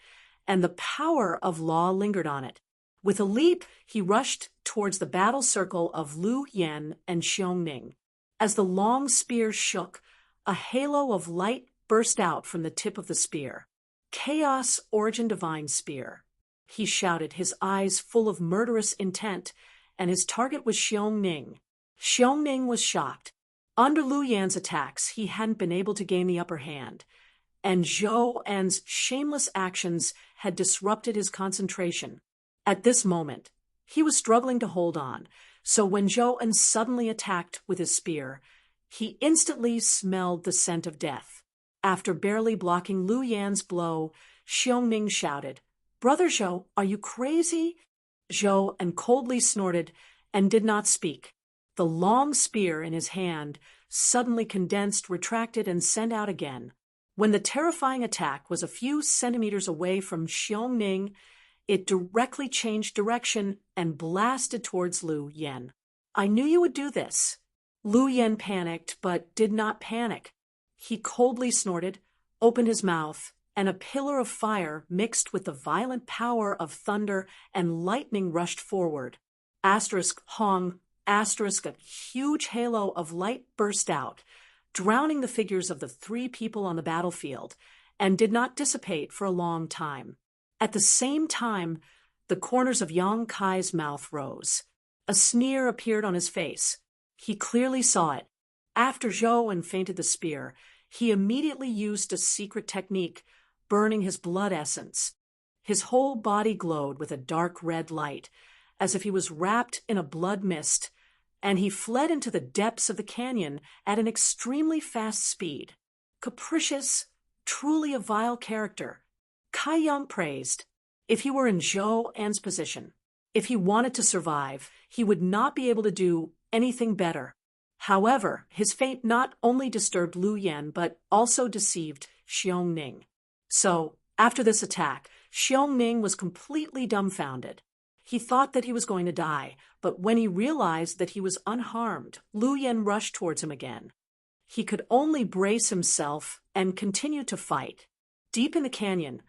and the power of law lingered on it. With a leap, he rushed towards the battle circle of Lu Yan and Xiongning. As the long spear shook, a halo of light burst out from the tip of the spear. "Chaos Origin Divine Spear," he shouted, his eyes full of murderous intent, and his target was Xiongning. Xiongning was shocked. Under Lu Yan's attacks, he hadn't been able to gain the upper hand, and Zhou En's shameless actions had disrupted his concentration. At this moment, he was struggling to hold on, so when Zhou En suddenly attacked with his spear, he instantly smelled the scent of death. After barely blocking Lu Yan's blow, Xiongning shouted, "Brother Zhou, are you crazy?" Zhou En coldly snorted and did not speak. The long spear in his hand suddenly condensed, retracted, and sent out again. When the terrifying attack was a few centimeters away from Xiongning, it directly changed direction and blasted towards Lu Yan. "I knew you would do this." Lu Yan panicked, but did not panic. He coldly snorted, opened his mouth, and a pillar of fire mixed with the violent power of thunder and lightning rushed forward. Hong, a huge halo of light burst out, drowning the figures of the three people on the battlefield, and did not dissipate for a long time. At the same time, the corners of Yang Kai's mouth rose. A sneer appeared on his face. He clearly saw it. After Zhou En feinted the spear, he immediately used a secret technique, burning his blood essence. His whole body glowed with a dark red light, as if he was wrapped in a blood mist, and he fled into the depths of the canyon at an extremely fast speed. Capricious, truly a vile character, Kai Yang praised. If he were in Zhou En's position, if he wanted to survive, he would not be able to do anything better. However, his fate not only disturbed Lu Yan, but also deceived Xiongning. So, after this attack, Xiongning was completely dumbfounded. He thought that he was going to die, but when he realized that he was unharmed, Lu Yan rushed towards him again. He could only brace himself and continue to fight. Deep in the canyon,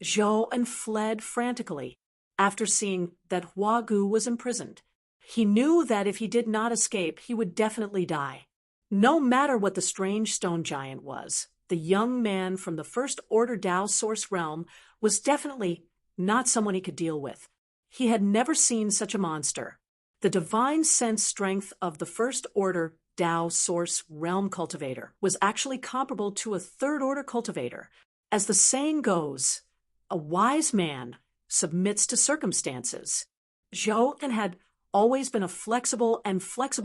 Zhou En fled frantically after seeing that Hua Gu was imprisoned. He knew that if he did not escape, he would definitely die. No matter what the strange stone giant was, the young man from the First Order Dao Source realm was definitely not someone he could deal with. He had never seen such a monster. The divine sense strength of the First Order Dao Source realm cultivator was actually comparable to a Third Order cultivator. As the saying goes, a wise man submits to circumstances. Zhou En had always been a flexible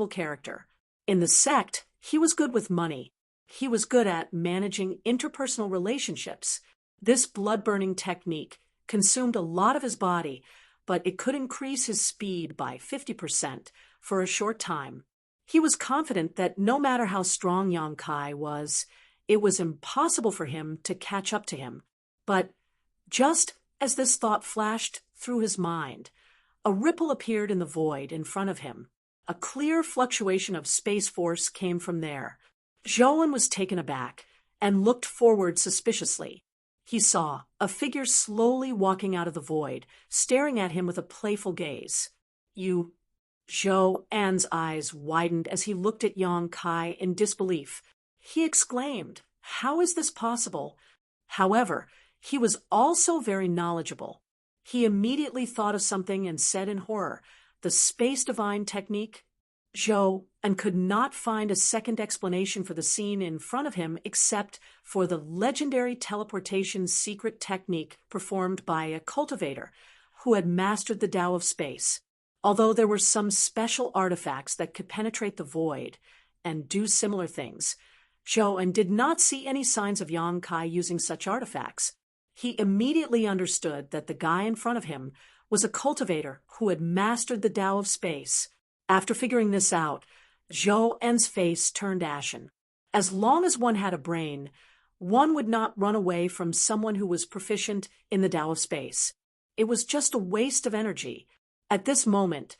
character. In the sect, he was good with money. He was good at managing interpersonal relationships. This blood-burning technique consumed a lot of his body, but it could increase his speed by 50% for a short time. He was confident that no matter how strong Yang Kai was, it was impossible for him to catch up to him. But just as this thought flashed through his mind, a ripple appeared in the void in front of him. A clear fluctuation of space force came from there. Zhou was taken aback and looked forward suspiciously. He saw a figure slowly walking out of the void, staring at him with a playful gaze. "You..." Zhou An's eyes widened as he looked at Yang Kai in disbelief. He exclaimed, "How is this possible?" However, he was also very knowledgeable. He immediately thought of something and said in horror, "The space divine technique?" Zhou and could not find a second explanation for the scene in front of him except for the legendary teleportation secret technique performed by a cultivator who had mastered the Tao of space. Although there were some special artifacts that could penetrate the void and do similar things, Zhou did not see any signs of Yang Kai using such artifacts. He immediately understood that the guy in front of him was a cultivator who had mastered the Tao of space. After figuring this out, Zhou En's face turned ashen. As long as one had a brain, one would not run away from someone who was proficient in the Tao of space. It was just a waste of energy. At this moment,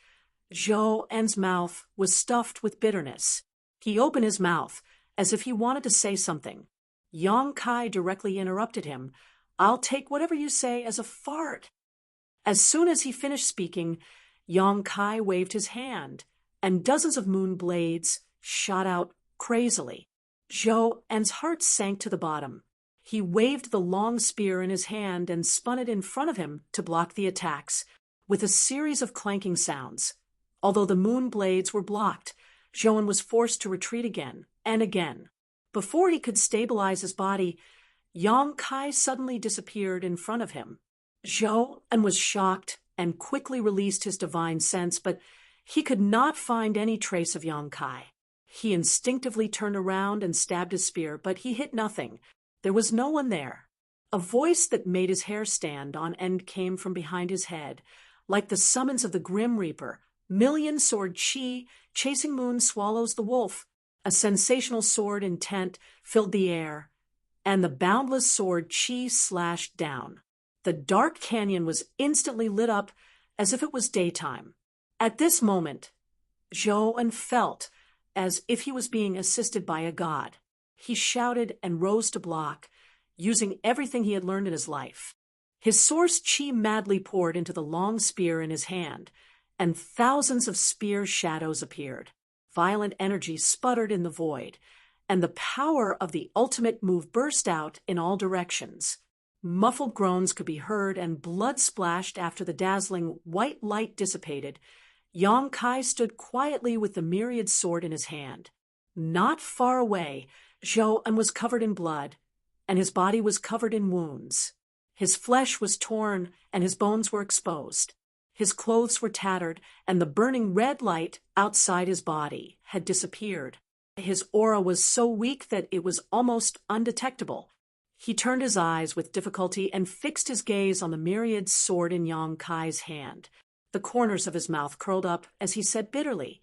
Zhou En's mouth was stuffed with bitterness. He opened his mouth as if he wanted to say something. Yang Kai directly interrupted him. "I'll take whatever you say as a fart." As soon as he finished speaking, Yang Kai waved his hand, and dozens of moon blades shot out crazily. Zhou En's heart sank to the bottom. He waved the long spear in his hand and spun it in front of him to block the attacks, with a series of clanking sounds. Although the moon blades were blocked, Zhou was forced to retreat again and again. Before he could stabilize his body, Yang Kai suddenly disappeared in front of him. Zhou was shocked and quickly released his divine sense, but he could not find any trace of Yang Kai. He instinctively turned around and stabbed his spear, but he hit nothing. There was no one there. A voice that made his hair stand on end came from behind his head, like the summons of the Grim Reaper. "Million-sword Chi, chasing moon swallows the wolf." A sensational sword intent filled the air, and the boundless sword Chi slashed down. The dark canyon was instantly lit up as if it was daytime. At this moment, Zhou felt as if he was being assisted by a god. He shouted and rose to block, using everything he had learned in his life. His source Chi madly poured into the long spear in his hand, and thousands of spear shadows appeared. Violent energy sputtered in the void, and the power of the ultimate move burst out in all directions. Muffled groans could be heard, and blood splashed after the dazzling white light dissipated. Yang Kai stood quietly with the myriad sword in his hand. Not far away, Zhou was covered in blood, and his body was covered in wounds. His flesh was torn, and his bones were exposed. His clothes were tattered, and the burning red light outside his body had disappeared. His aura was so weak that it was almost undetectable. He turned his eyes with difficulty and fixed his gaze on the myriad sword in Yang Kai's hand. The corners of his mouth curled up as he said bitterly,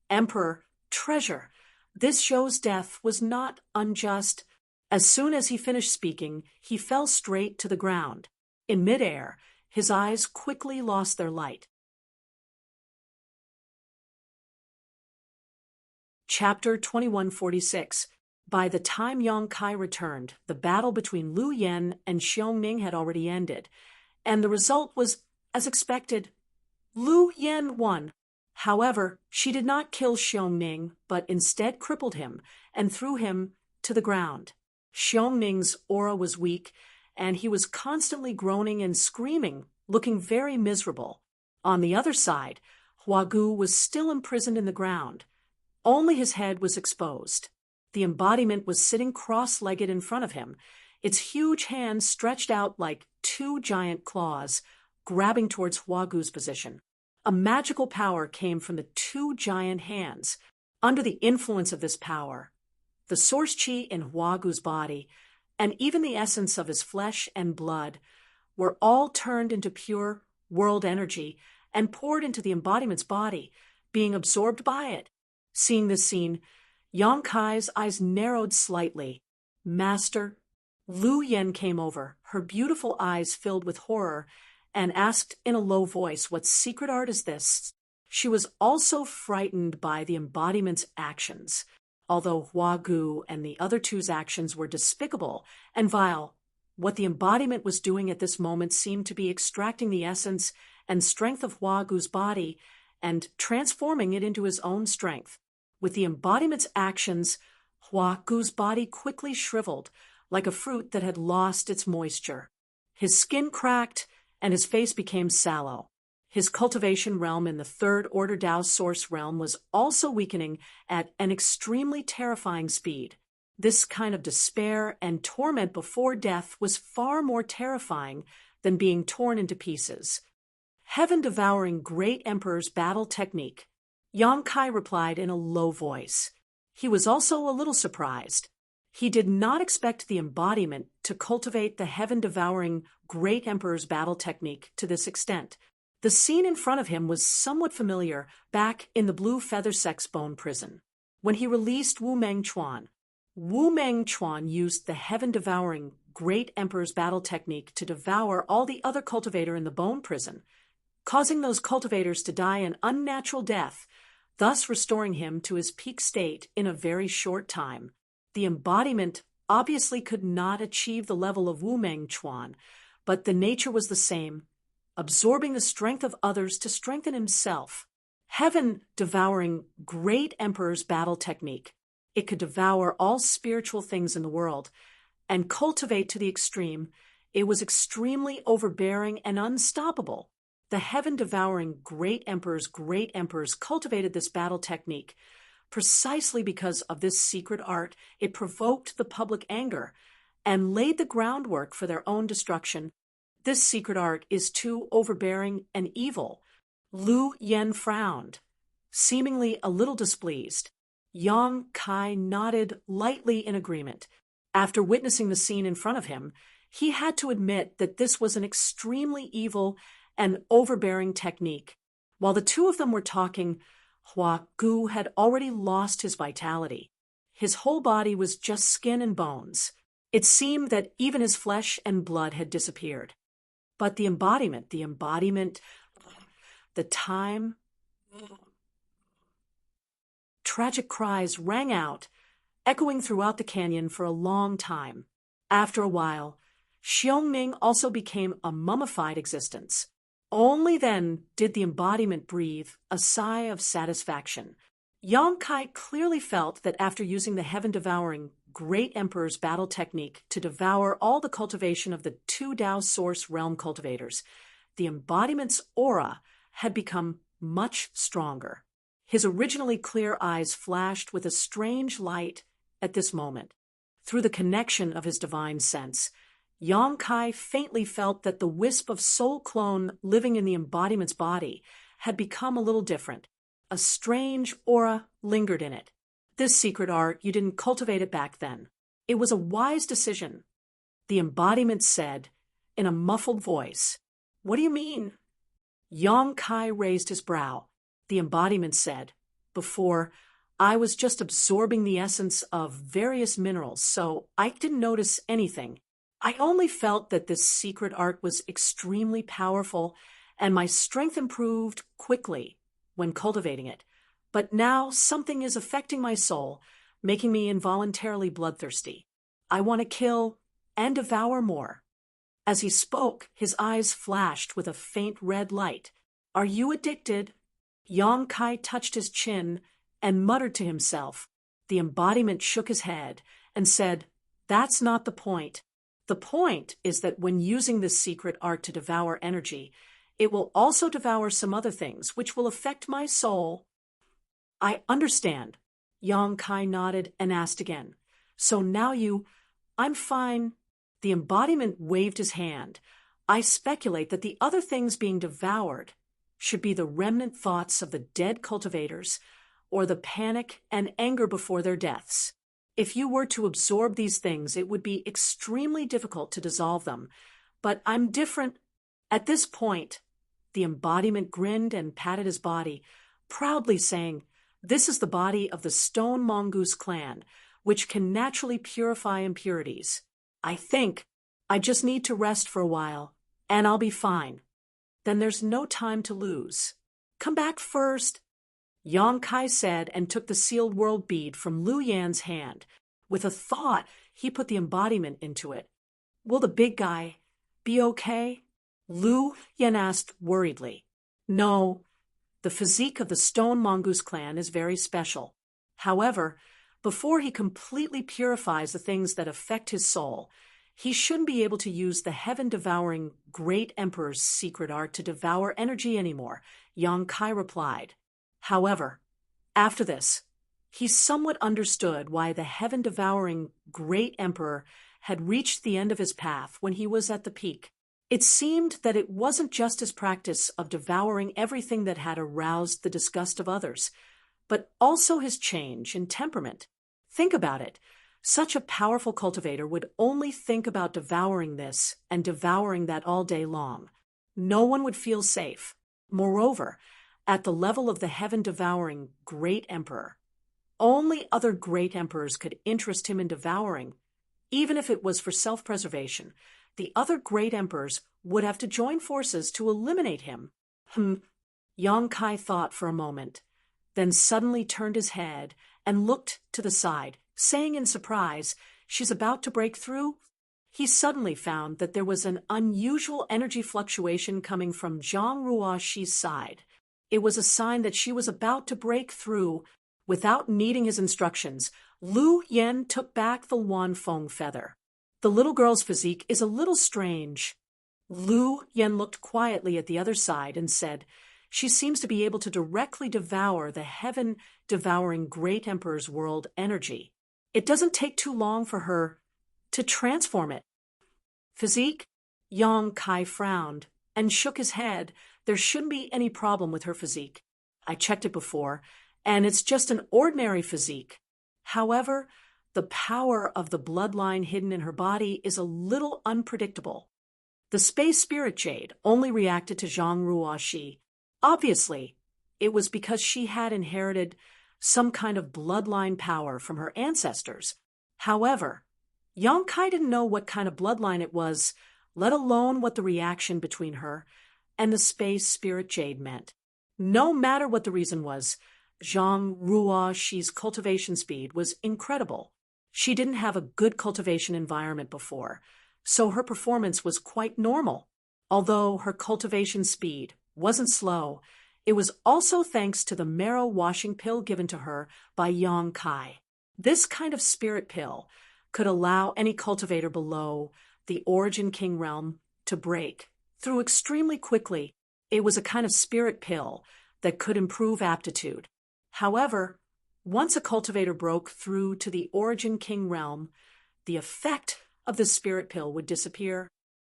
"Emperor, treasure, this Zhou's death was not unjust." As soon as he finished speaking, he fell straight to the ground. In midair, his eyes quickly lost their light. Chapter 2146. By the time Yang Kai returned, the battle between Lu Yen and Xiongning had already ended, and the result was as expected. Lu Yen won. However, she did not kill Xiongning, but instead crippled him and threw him to the ground. Xiongning's aura was weak, and he was constantly groaning and screaming, looking very miserable. On the other side, Huagu was still imprisoned in the ground. Only his head was exposed. The embodiment was sitting cross-legged in front of him, its huge hands stretched out like two giant claws, grabbing towards Huagu's position. A magical power came from the two giant hands. Under the influence of this power, the source chi in Huagu's body, and even the essence of his flesh and blood, were all turned into pure world energy and poured into the embodiment's body, being absorbed by it. Seeing this scene, Yang Kai's eyes narrowed slightly. Master, Lu Yen came over, her beautiful eyes filled with horror, and asked in a low voice, "What secret art is this?" She was also frightened by the embodiment's actions. Although Hua Gu and the other two's actions were despicable and vile, what the embodiment was doing at this moment seemed to be extracting the essence and strength of Hua Gu's body and transforming it into his own strength. With the embodiment's actions, Hua Gu's body quickly shriveled, like a fruit that had lost its moisture. His skin cracked, and his face became sallow. His cultivation realm in the third-order Tao source realm was also weakening at an extremely terrifying speed. This kind of despair and torment before death was far more terrifying than being torn into pieces. Heaven-devouring Great Emperor's battle technique. Yang Kai replied in a low voice. He was also a little surprised. He did not expect the embodiment to cultivate the heaven-devouring Great Emperor's battle technique to this extent. The scene in front of him was somewhat familiar back in the Blue Feather Sex Bone prison. When he released Wu Mengchuan used the heaven-devouring Great Emperor's battle technique to devour all the other cultivator in the bone prison, causing those cultivators to die an unnatural death, thus restoring him to his peak state in a very short time. The embodiment obviously could not achieve the level of Wu Mengchuan, but the nature was the same, absorbing the strength of others to strengthen himself. Heaven-devouring Great Emperor's battle technique. It could devour all spiritual things in the world and cultivate to the extreme. It was extremely overbearing and unstoppable. The heaven-devouring Great Emperors cultivated this battle technique. Precisely because of this secret art, it provoked the public anger and laid the groundwork for their own destruction. This secret art is too overbearing and evil. Lu Yen frowned, seemingly a little displeased. Yang Kai nodded lightly in agreement. After witnessing the scene in front of him, he had to admit that this was an extremely evil and overbearing technique. While the two of them were talking, Hua Gu had already lost his vitality. His whole body was just skin and bones. It seemed that even his flesh and blood had disappeared. But the embodiment, the time. Tragic cries rang out, echoing throughout the canyon for a long time. After a while, Xiongning also became a mummified existence. Only then did the embodiment breathe a sigh of satisfaction. Yang Kai clearly felt that after using the heaven-devouring Great Emperor's battle technique to devour all the cultivation of the two Tao source realm cultivators, the embodiment's aura had become much stronger. His originally clear eyes flashed with a strange light at this moment. Through the connection of his divine sense, Yang Kai faintly felt that the wisp of soul clone living in the embodiment's body had become a little different. A strange aura lingered in it. This secret art, you didn't cultivate it back then. It was a wise decision. The embodiment said, in a muffled voice, "What do you mean?" Yang Kai raised his brow. The embodiment said, "Before, I was just absorbing the essence of various minerals, so I didn't notice anything. I only felt that this secret art was extremely powerful, and my strength improved quickly when cultivating it. But now something is affecting my soul, making me involuntarily bloodthirsty. I want to kill and devour more." As he spoke, his eyes flashed with a faint red light. "Are you addicted?" Yang Kai touched his chin and muttered to himself. The embodiment shook his head and said, "That's not the point. The point is that when using this secret art to devour energy, it will also devour some other things, which will affect my soul." "I understand." Yang Kai nodded and asked again, "So now I'm fine." The embodiment waved his hand. "I speculate that the other things being devoured should be the remnant thoughts of the dead cultivators, or the panic and anger before their deaths. If you were to absorb these things, it would be extremely difficult to dissolve them, but I'm different. At this point, the embodiment grinned and patted his body, proudly saying, "This is the body of the Stone Mongoose clan, which can naturally purify impurities. I think I just need to rest for a while, and I'll be fine." "Then there's no time to lose. Come back first," Yang Kai said, and took the sealed world bead from Lu Yan's hand. With a thought, he put the embodiment into it. "Will the big guy be okay?" Lu Yan asked worriedly. "No, the physique of the Stone Mongoose clan is very special. However, before he completely purifies the things that affect his soul, he shouldn't be able to use the heaven-devouring Great Emperor's secret art to devour energy anymore," Yang Kai replied. However, after this, he somewhat understood why the heaven-devouring Great Emperor had reached the end of his path when he was at the peak. It seemed that it wasn't just his practice of devouring everything that had aroused the disgust of others, but also his change in temperament. Think about it. Such a powerful cultivator would only think about devouring this and devouring that all day long. No one would feel safe. Moreover, at the level of the heaven-devouring Great Emperor, only other great emperors could interest him in devouring. Even if it was for self-preservation, the other great emperors would have to join forces to eliminate him. Yang Kai thought for a moment, then suddenly turned his head and looked to the side, saying in surprise, "She's about to break through?" He suddenly found that there was an unusual energy fluctuation coming from Zhang Ruoxi's side. It was a sign that she was about to break through. Without needing his instructions, Lu Yan took back the Luan Feng feather. "The little girl's physique is a little strange." Lu Yan looked quietly at the other side and said, "She seems to be able to directly devour the heaven-devouring Great Emperor's world energy. It doesn't take too long for her to transform it." "Physique?" Yang Kai frowned and shook his head. "There shouldn't be any problem with her physique. I checked it before, and it's just an ordinary physique. However, the power of the bloodline hidden in her body is a little unpredictable." The space spirit jade only reacted to Zhang Ruoxi. Obviously, it was because she had inherited some kind of bloodline power from her ancestors. However, Yang Kai didn't know what kind of bloodline it was, let alone what the reaction between her and the space spirit jade meant. No matter what the reason was, Zhang Ruoxi's cultivation speed was incredible. She didn't have a good cultivation environment before, so her performance was quite normal. Although her cultivation speed wasn't slow, it was also thanks to the marrow washing pill given to her by Yang Kai. This kind of spirit pill could allow any cultivator below the Origin King realm to break through extremely quickly. It was a kind of spirit pill that could improve aptitude. However, once a cultivator broke through to the Origin King realm, the effect of the spirit pill would disappear.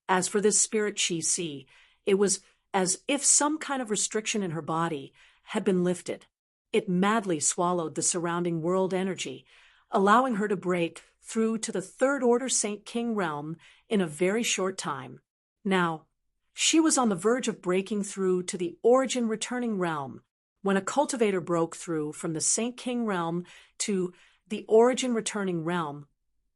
As for this spirit chi, it was as if some kind of restriction in her body had been lifted. It madly swallowed the surrounding world energy, allowing her to break through to the Third Order Saint King realm in a very short time. Now, she was on the verge of breaking through to the Origin Returning realm when a cultivator broke through from the Saint King realm to the Origin Returning realm.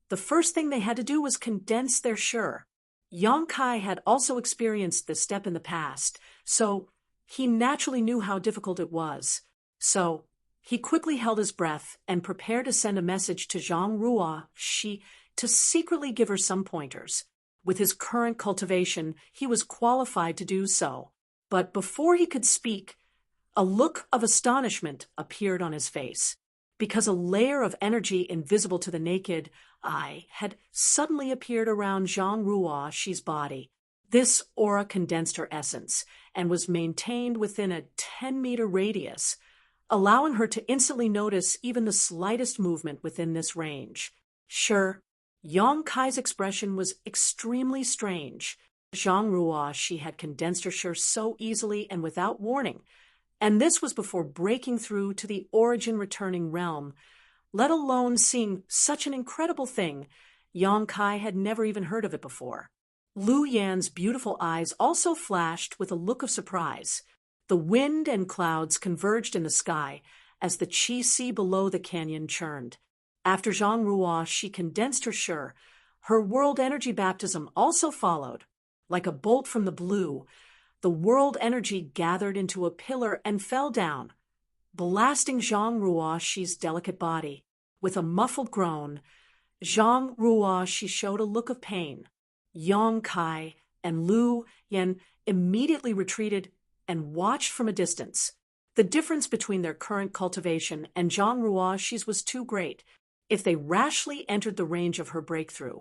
The first thing they had to do was condense their sure. Yang Kai had also experienced this step in the past, so he naturally knew how difficult it was. So he quickly held his breath and prepared to send a message to Zhang Ruoxi to secretly give her some pointers. With his current cultivation, he was qualified to do so. But before he could speak, a look of astonishment appeared on his face, because a layer of energy invisible to the naked eye had suddenly appeared around Zhang Ruoxi's body. This aura condensed her essence and was maintained within a 10-meter radius, allowing her to instantly notice even the slightest movement within this range. Sure, Yang Kai's expression was extremely strange. Zhang Ruoxi had condensed her sure so easily and without warning, and this was before breaking through to the Origin Returning realm. Let alone seeing such an incredible thing, Yang Kai had never even heard of it before. Lu Yan's beautiful eyes also flashed with a look of surprise. The wind and clouds converged in the sky as the chi sea below the canyon churned. After Zhang Ruo, she condensed her shi. Her world energy baptism also followed. Like a bolt from the blue, the world energy gathered into a pillar and fell down, blasting Zhang Ruoxi's delicate body. With a muffled groan, Zhang Ruoxi showed a look of pain. Yang Kai and Lu Yan immediately retreated and watched from a distance. The difference between their current cultivation and Zhang Ruoxi's was too great. If they rashly entered the range of her breakthrough,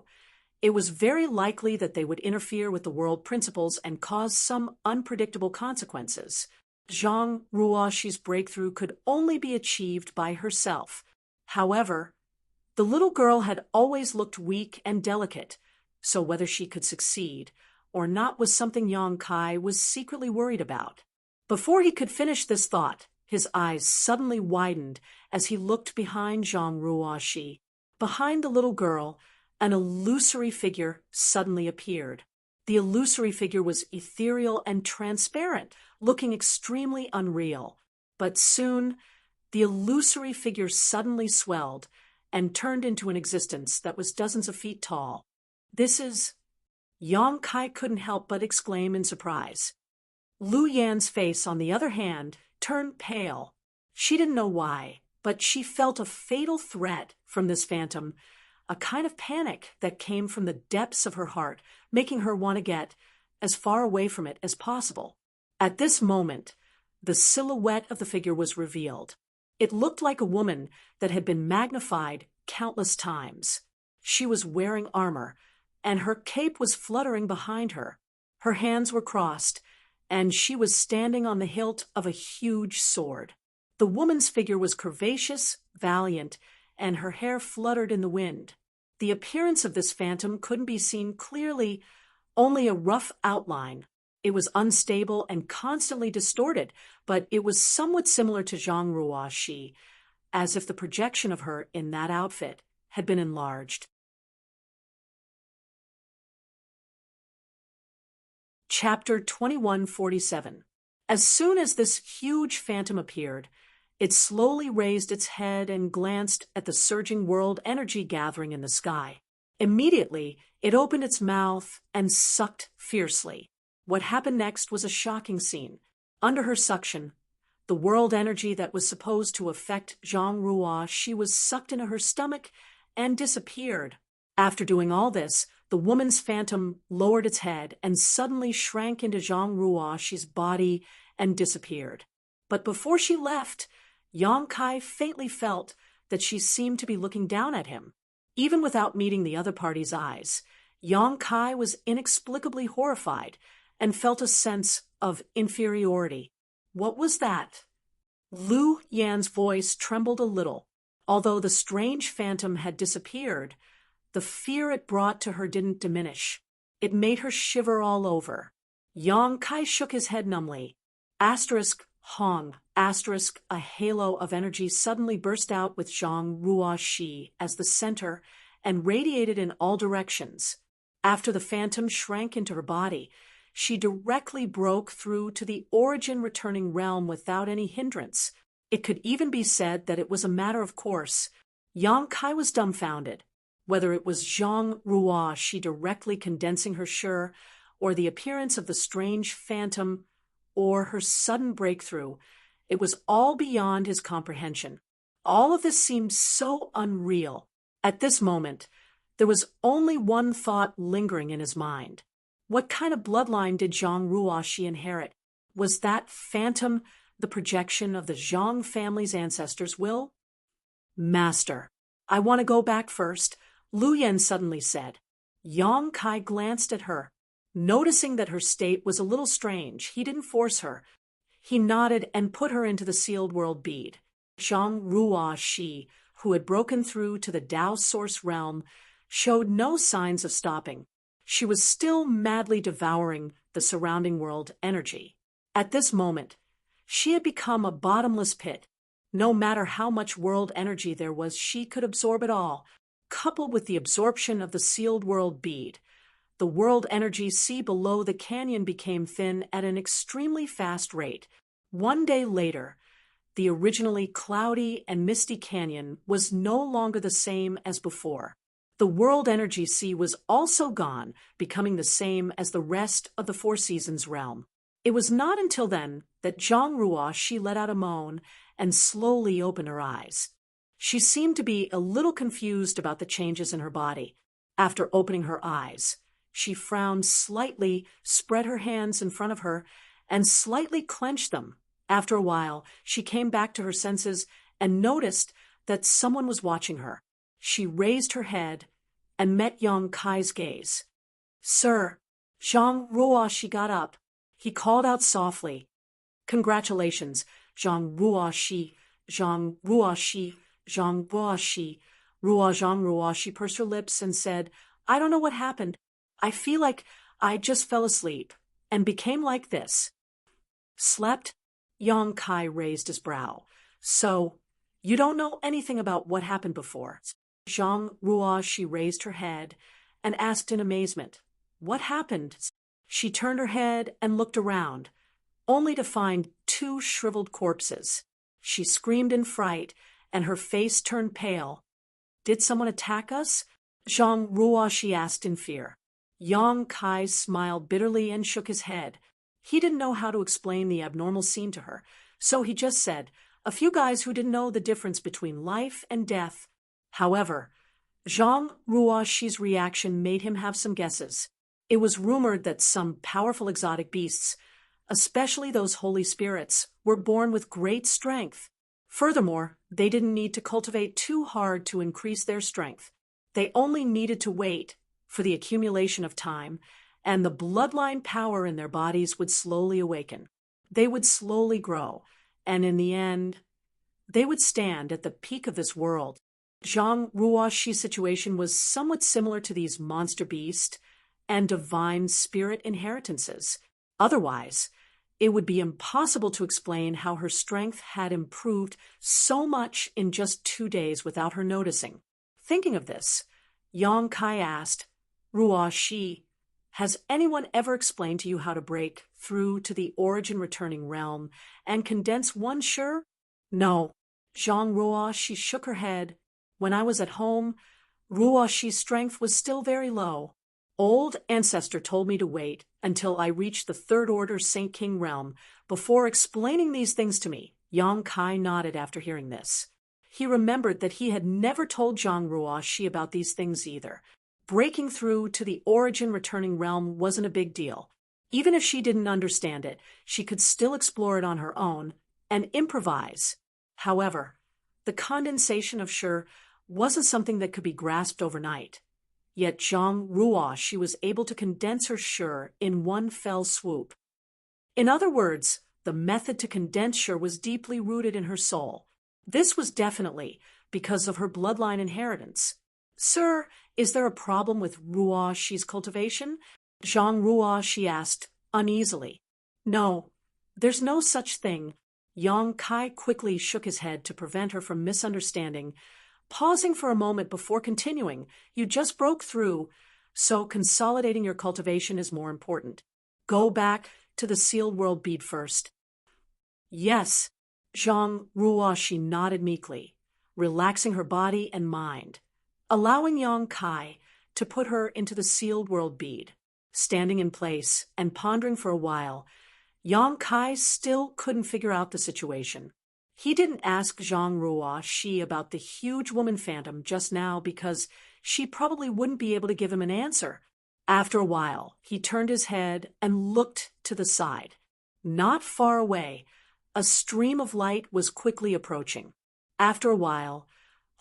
it was very likely that they would interfere with the world principles and cause some unpredictable consequences. Zhang Ruoxi's breakthrough could only be achieved by herself. However, the little girl had always looked weak and delicate, so whether she could succeed or not was something Yang Kai was secretly worried about. Before he could finish this thought, his eyes suddenly widened as he looked behind Zhang Ruoxi. Behind the little girl, an illusory figure suddenly appeared. The illusory figure was ethereal and transparent, looking extremely unreal. But soon, the illusory figure suddenly swelled and turned into an existence that was dozens of feet tall. "This is—" Yang Kai couldn't help but exclaim in surprise. Lu Yan's face, on the other hand, turned pale. She didn't know why, but she felt a fatal threat from this phantom, a kind of panic that came from the depths of her heart, making her want to get as far away from it as possible. At this moment, the silhouette of the figure was revealed. It looked like a woman that had been magnified countless times. She was wearing armor, and her cape was fluttering behind her. Her hands were crossed, and she was standing on the hilt of a huge sword. The woman's figure was curvaceous, valiant, and her hair fluttered in the wind. The appearance of this phantom couldn't be seen clearly, only a rough outline. It was unstable and constantly distorted, but it was somewhat similar to Zhang Ruoxi, as if the projection of her in that outfit had been enlarged. Chapter 2147. As soon as this huge phantom appeared, it slowly raised its head and glanced at the surging world energy gathering in the sky. Immediately, it opened its mouth and sucked fiercely. What happened next was a shocking scene. Under her suction, the world energy that was supposed to affect Zhang Ruoxi was sucked into her stomach and disappeared. After doing all this, the woman's phantom lowered its head and suddenly shrank into Zhang Ruoxi's body and disappeared. But before she left, Yang Kai faintly felt that she seemed to be looking down at him. Even without meeting the other party's eyes, Yang Kai was inexplicably horrified and felt a sense of inferiority. What was that? Lu Yan's voice trembled a little. Although the strange phantom had disappeared, the fear it brought to her didn't diminish. It made her shiver all over. Yang Kai shook his head numbly. Hong, a halo of energy suddenly burst out with Zhang Ruoxi as the center and radiated in all directions. After the phantom shrank into her body, she directly broke through to the origin-returning realm without any hindrance. It could even be said that it was a matter of course. Yang Kai was dumbfounded. Whether it was Zhang Ruoxi directly condensing her shi, or the appearance of the strange phantom, or her sudden breakthrough, it was all beyond his comprehension. All of this seemed so unreal. At this moment, there was only one thought lingering in his mind. What kind of bloodline did Zhang Ruoxi inherit? Was that phantom the projection of the Zhang family's ancestors' will? "Master, I want to go back first," Lu Yan suddenly said. Yang Kai glanced at her. Noticing that her state was a little strange, he didn't force her. He nodded and put her into the sealed world bead. Zhang Ruoxi, who had broken through to the Tao source realm, showed no signs of stopping. She was still madly devouring the surrounding world energy. At this moment, she had become a bottomless pit. No matter how much world energy there was, she could absorb it all. Coupled with the absorption of the sealed world bead, The world energy sea below the canyon became thin at an extremely fast rate. One day later, the originally cloudy and misty canyon was no longer the same as before. The world energy sea was also gone, becoming the same as the rest of the Four Seasons realm. It was not until then that Zhang Ruoshi let out a moan and slowly opened her eyes. She seemed to be a little confused about the changes in her body. After opening her eyes, she frowned slightly, spread her hands in front of her, and slightly clenched them. After a while, she came back to her senses and noticed that someone was watching her. She raised her head and met Yang Kai's gaze. "Sir." Zhang Ruoshi got up. He called out softly, "Congratulations, Zhang Ruoshi, Zhang Ruoshi, Zhang Ruoshi." Zhang Ruoshi pursed her lips and said, "I don't know what happened. I feel like I just fell asleep and became like this." "Slept?" Yang Kai raised his brow. "So, you don't know anything about what happened before?" Zhang Ruoshi raised her head and asked in amazement, "What happened?" She turned her head and looked around, only to find two shriveled corpses. She screamed in fright, and her face turned pale. "Did someone attack us?" Zhang Ruoshi asked in fear. Yang Kai smiled bitterly and shook his head. He didn't know how to explain the abnormal scene to her, so he just said, "A few guys who didn't know the difference between life and death." However, Zhang Ruoshi's reaction made him have some guesses. It was rumored that some powerful exotic beasts, especially those holy spirits, were born with great strength. Furthermore, they didn't need to cultivate too hard to increase their strength. They only needed to wait for the accumulation of time, and the bloodline power in their bodies would slowly awaken. They would slowly grow, and in the end, they would stand at the peak of this world. Zhang Ruoshi's situation was somewhat similar to these monster beast and divine spirit inheritances. Otherwise, it would be impossible to explain how her strength had improved so much in just 2 days without her noticing. Thinking of this, Yang Kai asked, "Ruoshi, has anyone ever explained to you how to break through to the origin-returning realm and condense one sure?" "No." Zhang Ruoshi shook her head. "When I was at home, Ruoshi's strength was still very low. Old ancestor told me to wait until I reached the third order Saint King realm before explaining these things to me." Yang Kai nodded after hearing this. He remembered that he had never told Zhang Ruoshi about these things either. Breaking through to the origin-returning realm wasn't a big deal. Even if she didn't understand it, she could still explore it on her own and improvise. However, the condensation of Shi wasn't something that could be grasped overnight. Yet Zhang Ruoshi was able to condense her Shi in one fell swoop. In other words, the method to condense Shi was deeply rooted in her soul. This was definitely because of her bloodline inheritance. "Sir, is there a problem with Ruoshi's cultivation?" Zhang Ruoshi asked uneasily. "No, there's no such thing." Yang Kai quickly shook his head to prevent her from misunderstanding, pausing for a moment before continuing. "You just broke through, so consolidating your cultivation is more important. Go back to the sealed world bead first." "Yes." Zhang Ruoshi nodded meekly, relaxing her body and mind, allowing Yang Kai to put her into the sealed world bead. Standing in place and pondering for a while, Yang Kai still couldn't figure out the situation. He didn't ask Zhang Ruoshi about the huge woman phantom just now because she probably wouldn't be able to give him an answer. After a while, he turned his head and looked to the side. Not far away, a stream of light was quickly approaching. After a while,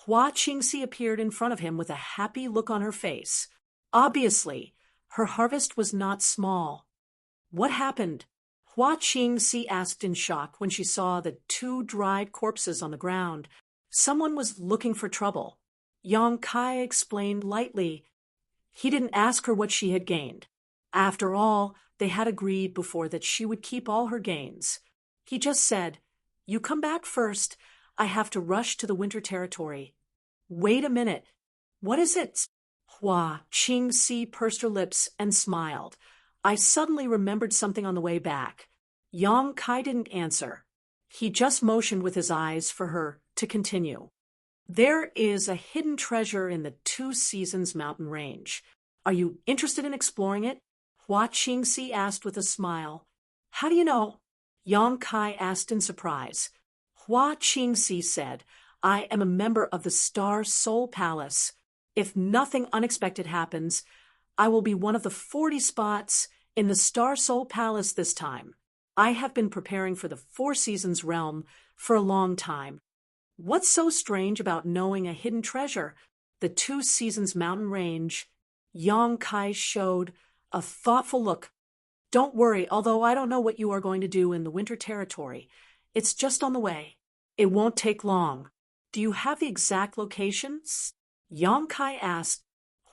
Hua Qingxi appeared in front of him with a happy look on her face. Obviously, her harvest was not small. "What happened?" Hua Qingxi asked in shock when she saw the 2 dried corpses on the ground. Someone was looking for trouble. Yang Kai explained lightly. He didn't ask her what she had gained. After all, they had agreed before that she would keep all her gains. He just said, "You come back first. I have to rush to the winter territory." "Wait a minute. What is it?" Hua Qingxi pursed her lips and smiled. I suddenly remembered something on the way back. Yang Kai didn't answer. He just motioned with his eyes for her to continue. There is a hidden treasure in the Two Seasons mountain range. Are you interested in exploring it? Hua Qingxi asked with a smile. How do you know? Yang Kai asked in surprise. Hua Qingxi said, I am a member of the Star Soul Palace. If nothing unexpected happens, I will be one of the 40 spots in the Star Soul Palace this time. I have been preparing for the Four Seasons realm for a long time. What's so strange about knowing a hidden treasure? The Two Seasons mountain range. Yang Kai showed a thoughtful look. Don't worry, although I don't know what you are going to do in the winter territory. It's just on the way. It won't take long. Do you have the exact locations? Yang Kai asked.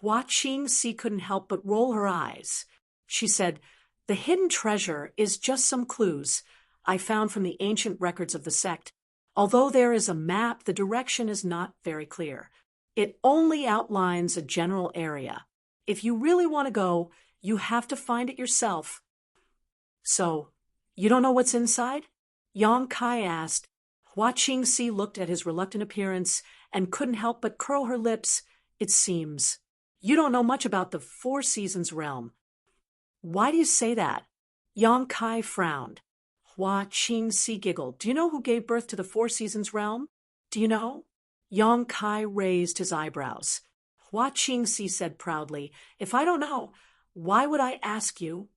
Hua Qingxi couldn't help but roll her eyes. She said, the hidden treasure is just some clues I found from the ancient records of the sect. Although there is a map, the direction is not very clear. It only outlines a general area. If you really want to go, you have to find it yourself. So, you don't know what's inside? Yang Kai asked. Hua Qingxi looked at his reluctant appearance and couldn't help but curl her lips. It seems you don't know much about the Four Seasons realm. Why do you say that? Yang Kai frowned. Hua Qingxi giggled. Do you know who gave birth to the Four Seasons realm? Do you know? Yang Kai raised his eyebrows. Hua Qingxi said proudly, if I don't know, why would I ask you?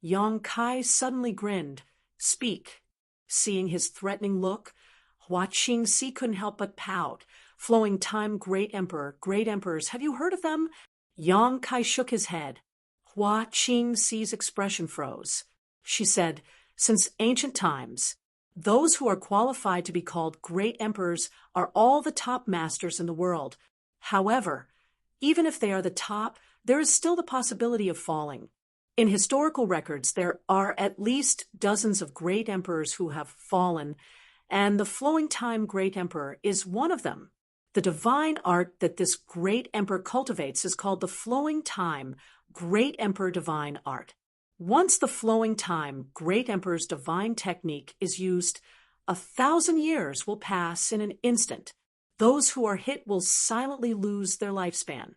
Yang Kai suddenly grinned. Speak. Seeing his threatening look, Hua Qingxi couldn't help but pout. Flowing Time Great Emperor, Great Emperors, have you heard of them? Yang Kai shook his head. Hua Qingxi's expression froze. She said, since ancient times, those who are qualified to be called Great Emperors are all the top masters in the world. However, even if they are the top, there is still the possibility of falling. In historical records, there are at least dozens of great emperors who have fallen, and the Flowing Time Great Emperor is one of them. The divine art that this great emperor cultivates is called the Flowing Time Great Emperor Divine Art. Once the Flowing Time Great Emperor's divine technique is used, 1,000 years will pass in an instant. Those who are hit will silently lose their lifespan.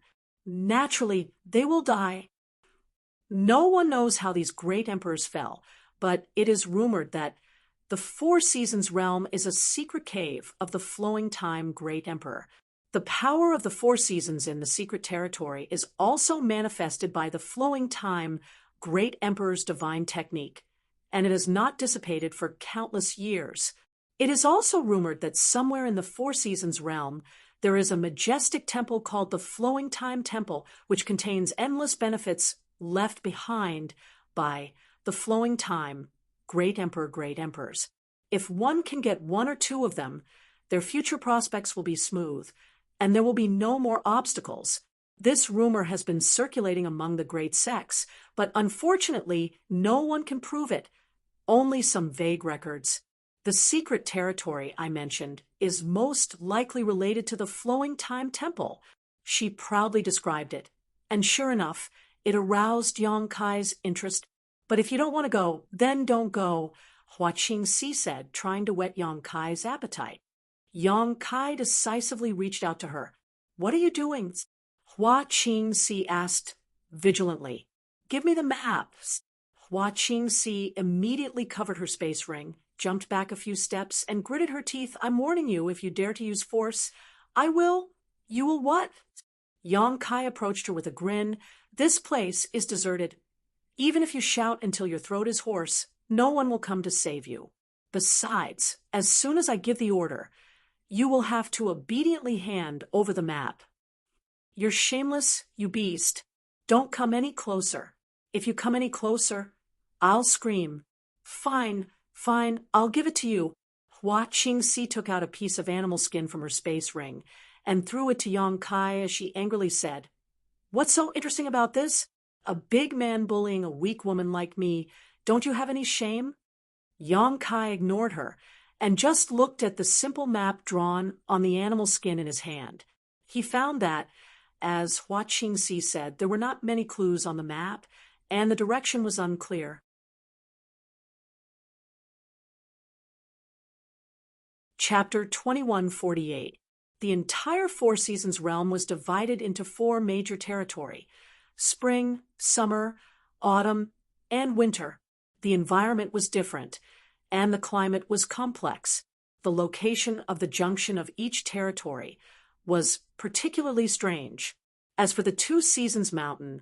Naturally, they will die. No one knows how these great emperors fell, but it is rumored that the Four Seasons realm is a secret cave of the Flowing Time Great Emperor. The power of the Four Seasons in the secret territory is also manifested by the Flowing Time Great Emperor's divine technique, and it has not dissipated for countless years. It is also rumored that somewhere in the Four Seasons realm, there is a majestic temple called the Flowing Time Temple, which contains endless benefits left behind by the Flowing Time Great Emperor, Great Emperors. If one can get one or two of them, their future prospects will be smooth, and there will be no more obstacles. This rumor has been circulating among the great sects, but unfortunately, no one can prove it. Only some vague records. The secret territory I mentioned is most likely related to the Flowing Time Temple. She proudly described it, and sure enough, it aroused Yang Kai's interest. But if you don't want to go, then don't go, Hua Qingxi said, trying to whet Yang Kai's appetite. Yang Kai decisively reached out to her. What are you doing? Hua Qingxi asked vigilantly. Give me the maps. Hua Qingxi immediately covered her space ring, jumped back a few steps, and gritted her teeth. I'm warning you, if you dare to use force, I will. You will what? Yang Kai approached her with a grin. This place is deserted. Even if you shout until your throat is hoarse, no one will come to save you. Besides, as soon as I give the order, you will have to obediently hand over the map. You're shameless, you beast. Don't come any closer. If you come any closer, I'll scream. Fine, I'll give it to you. Hua Qingxi took out a piece of animal skin from her space ring and threw it to Yang Kai as she angrily said, What's so interesting about this? A big man bullying a weak woman like me. Don't you have any shame? Yang Kai ignored her and just looked at the simple map drawn on the animal skin in his hand. He found that, as Hua Qingxi said, there were not many clues on the map, and the direction was unclear. Chapter 2148. The entire Four Seasons realm was divided into four major territory: spring, summer, autumn, and winter. The environment was different, and the climate was complex. The location of the junction of each territory was particularly strange. As for the Two Seasons Mountain,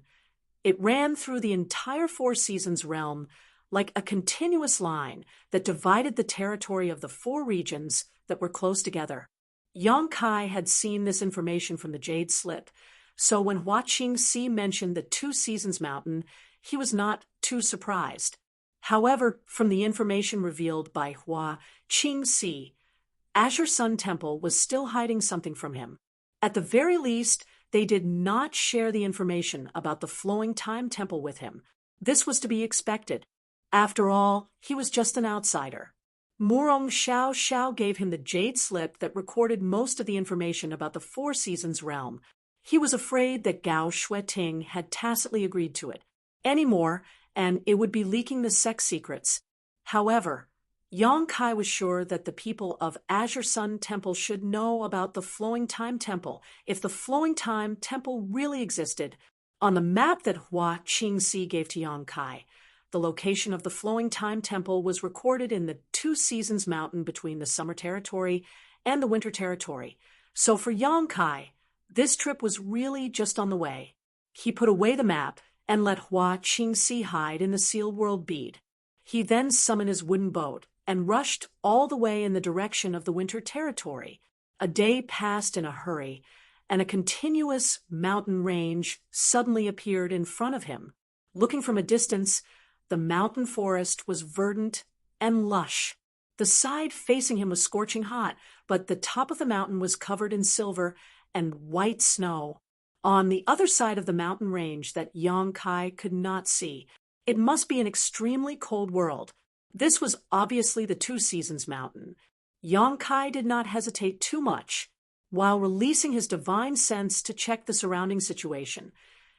it ran through the entire Four Seasons realm like a continuous line that divided the territory of the four regions that were close together. Yang Kai had seen this information from the Jade Slip, so when Hua Qingxi mentioned the Two Seasons Mountain, he was not too surprised. However, from the information revealed by Hua Qingxi, Azure Sun Temple was still hiding something from him. At the very least, they did not share the information about the Flowing Time Temple with him. This was to be expected. After all, he was just an outsider. Murong Xiao Xiao gave him the Jade Slip that recorded most of the information about the Four Seasons realm. He was afraid that Gao Shueting had tacitly agreed to it anymore, and it would be leaking the sex secrets. However, Yang Kai was sure that the people of Azure Sun Temple should know about the Flowing Time Temple if the Flowing Time Temple really existed. On the map that Hua Qingxi gave to Yang Kai, the location of the Flowing Time Temple was recorded in the Two Seasons Mountain between the Summer Territory and the Winter Territory. So for Yang Kai, this trip was really just on the way. He put away the map and let Hua Qingxi hide in the sealed world bead. He then summoned his wooden boat and rushed all the way in the direction of the Winter Territory. A day passed in a hurry, and a continuous mountain range suddenly appeared in front of him. Looking from a distance, the mountain forest was verdant and lush. The side facing him was scorching hot, but the top of the mountain was covered in silver and white snow. On the other side of the mountain range that Yang Kai could not see, it must be an extremely cold world. This was obviously the Two Seasons Mountain. Yang Kai did not hesitate too much. While releasing his divine sense to check the surrounding situation,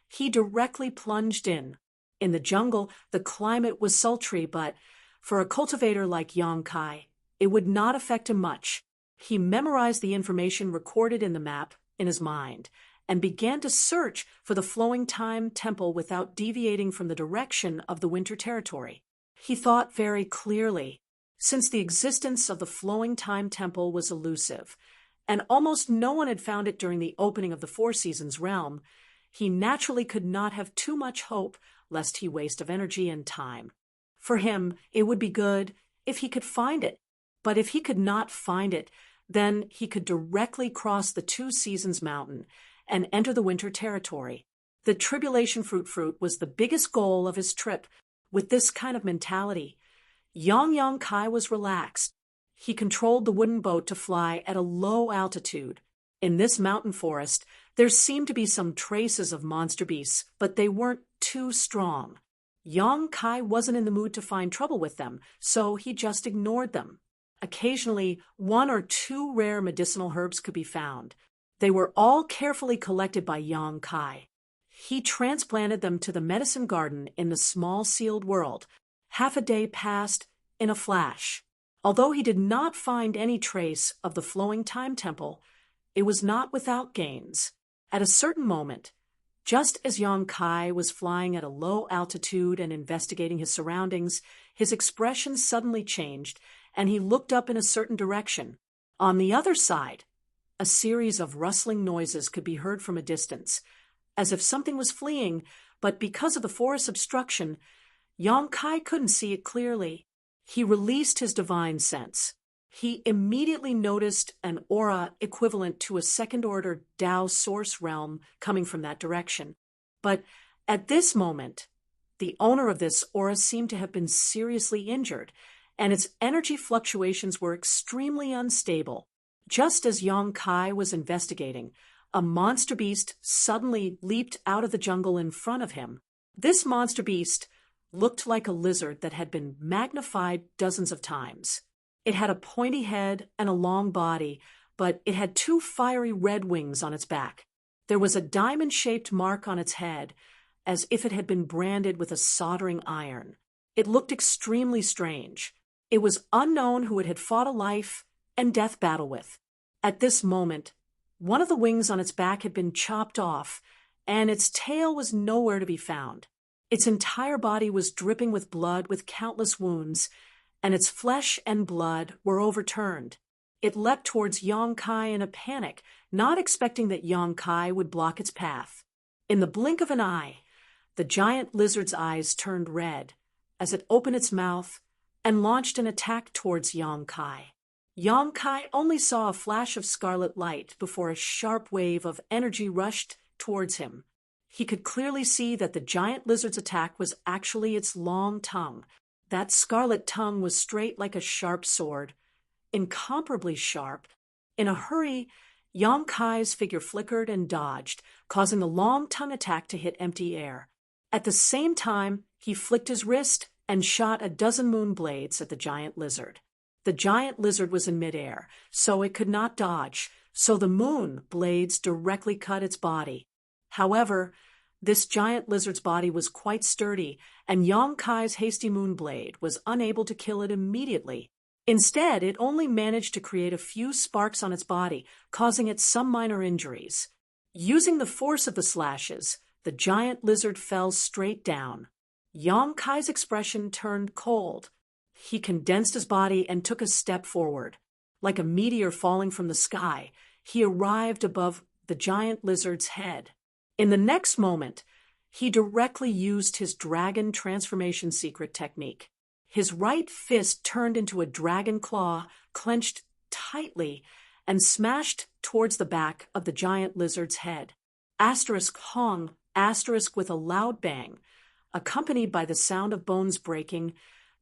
he directly plunged in. In the jungle, the climate was sultry, but for a cultivator like Yang Kai, it would not affect him much. He memorized the information recorded in the map in his mind and began to search for the Flowing Time Temple without deviating from the direction of the Winter Territory. He thought very clearly. Since the existence of the Flowing Time Temple was elusive, and almost no one had found it during the opening of the Four Seasons realm, he naturally could not have too much hope lest he waste of energy and time. For him, it would be good if he could find it, but if he could not find it, then he could directly cross the Two Seasons Mountain and enter the Winter Territory. The Tribulation Fruit was the biggest goal of his trip. With this kind of mentality, Yang Kai was relaxed. He controlled the wooden boat to fly at a low altitude. In this mountain forest, there seemed to be some traces of monster beasts, but they weren't too strong. Yang Kai wasn't in the mood to find trouble with them, so he just ignored them. Occasionally, one or two rare medicinal herbs could be found. They were all carefully collected by Yang Kai. He transplanted them to the medicine garden in the small sealed world. Half a day passed in a flash. Although he did not find any trace of the Flowing Time Temple, it was not without gains. At a certain moment, just as Yang Kai was flying at a low altitude and investigating his surroundings, his expression suddenly changed, and he looked up in a certain direction. On the other side, a series of rustling noises could be heard from a distance, as if something was fleeing, but because of the forest obstruction, Yang Kai couldn't see it clearly. He released his divine sense. He immediately noticed an aura equivalent to a second-order Dao source realm coming from that direction. But at this moment, the owner of this aura seemed to have been seriously injured, and its energy fluctuations were extremely unstable. Just as Yang Kai was investigating, a monster beast suddenly leaped out of the jungle in front of him. This monster beast looked like a lizard that had been magnified dozens of times. It had a pointy head and a long body, but it had two fiery red wings on its back. There was a diamond-shaped mark on its head, as if it had been branded with a soldering iron. It looked extremely strange. It was unknown who it had fought a life and death battle with. At this moment, one of the wings on its back had been chopped off, and its tail was nowhere to be found. Its entire body was dripping with blood with countless wounds, and its flesh and blood were overturned. It leapt towards Yong Kai in a panic, not expecting that Yong Kai would block its path. In the blink of an eye, the giant lizard's eyes turned red as it opened its mouth and launched an attack towards Yong Kai. Yong Kai only saw a flash of scarlet light before a sharp wave of energy rushed towards him. He could clearly see that the giant lizard's attack was actually its long tongue. That scarlet tongue was straight like a sharp sword, incomparably sharp. In a hurry, Yong Kai's figure flickered and dodged, causing the long tongue attack to hit empty air. At the same time, he flicked his wrist and shot a dozen moon blades at the giant lizard. The giant lizard was in midair, so it could not dodge, so the moon blades directly cut its body. However, this giant lizard's body was quite sturdy, and Yong Kai's hasty moon blade was unable to kill it immediately. Instead, it only managed to create a few sparks on its body, causing it some minor injuries. Using the force of the slashes, the giant lizard fell straight down. Yong Kai's expression turned cold. He condensed his body and took a step forward. Like a meteor falling from the sky, he arrived above the giant lizard's head. In the next moment, he directly used his dragon transformation secret technique. His right fist turned into a dragon claw, clenched tightly, and smashed towards the back of the giant lizard's head. Asterisk hong, asterisk with a loud bang. Accompanied by the sound of bones breaking,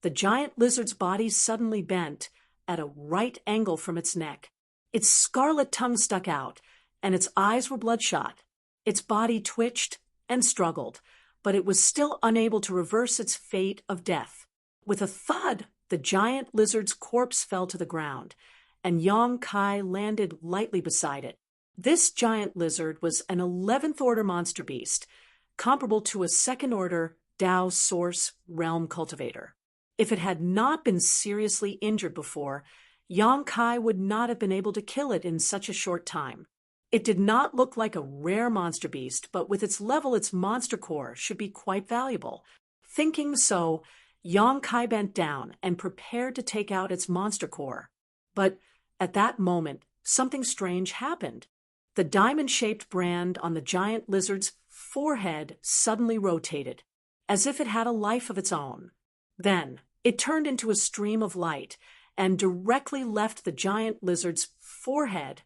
the giant lizard's body suddenly bent at a right angle from its neck. Its scarlet tongue stuck out, and its eyes were bloodshot. Its body twitched and struggled, but it was still unable to reverse its fate of death. With a thud, the giant lizard's corpse fell to the ground, and Yong Kai landed lightly beside it. This giant lizard was an 11th order monster beast, comparable to a 2nd order Dao source realm cultivator. If it had not been seriously injured before, Yong Kai would not have been able to kill it in such a short time. It did not look like a rare monster beast, but with its level, its monster core should be quite valuable. Thinking so, Yong Kai bent down and prepared to take out its monster core. But at that moment, something strange happened. The diamond-shaped brand on the giant lizard's forehead suddenly rotated, as if it had a life of its own. Then, it turned into a stream of light and directly left the giant lizard's forehead,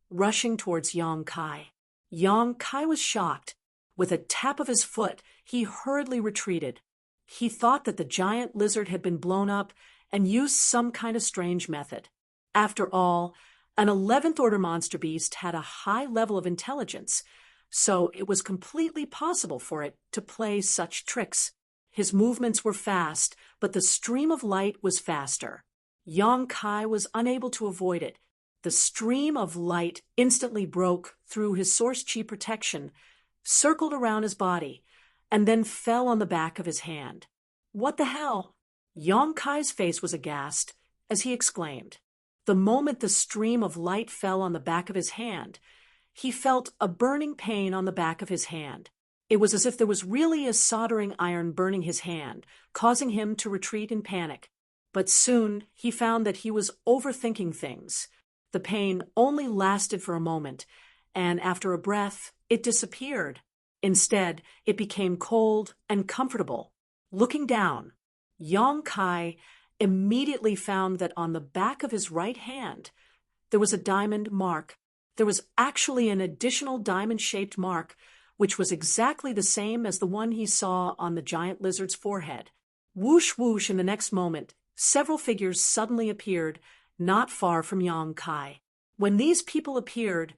rushing towards Yong Kai. Yong Kai was shocked. With a tap of his foot, he hurriedly retreated. He thought that the giant lizard had been blown up and used some kind of strange method. After all, an 11th order monster beast had a high level of intelligence, so it was completely possible for it to play such tricks. His movements were fast, but the stream of light was faster. Yong Kai was unable to avoid it. The stream of light instantly broke through his source chi protection, circled around his body, and then fell on the back of his hand. What the hell? Yong Kai's face was aghast as he exclaimed. The moment the stream of light fell on the back of his hand, he felt a burning pain on the back of his hand. It was as if there was really a soldering iron burning his hand, causing him to retreat in panic. But soon he found that he was overthinking things. The pain only lasted for a moment, and after a breath, it disappeared. Instead, it became cold and comfortable. Looking down, Yong Kai immediately found that on the back of his right hand, there was a diamond mark. There was actually an additional diamond-shaped mark, which was exactly the same as the one he saw on the giant lizard's forehead. Whoosh whoosh, in the next moment, several figures suddenly appeared not far from Yong Kai. When these people appeared,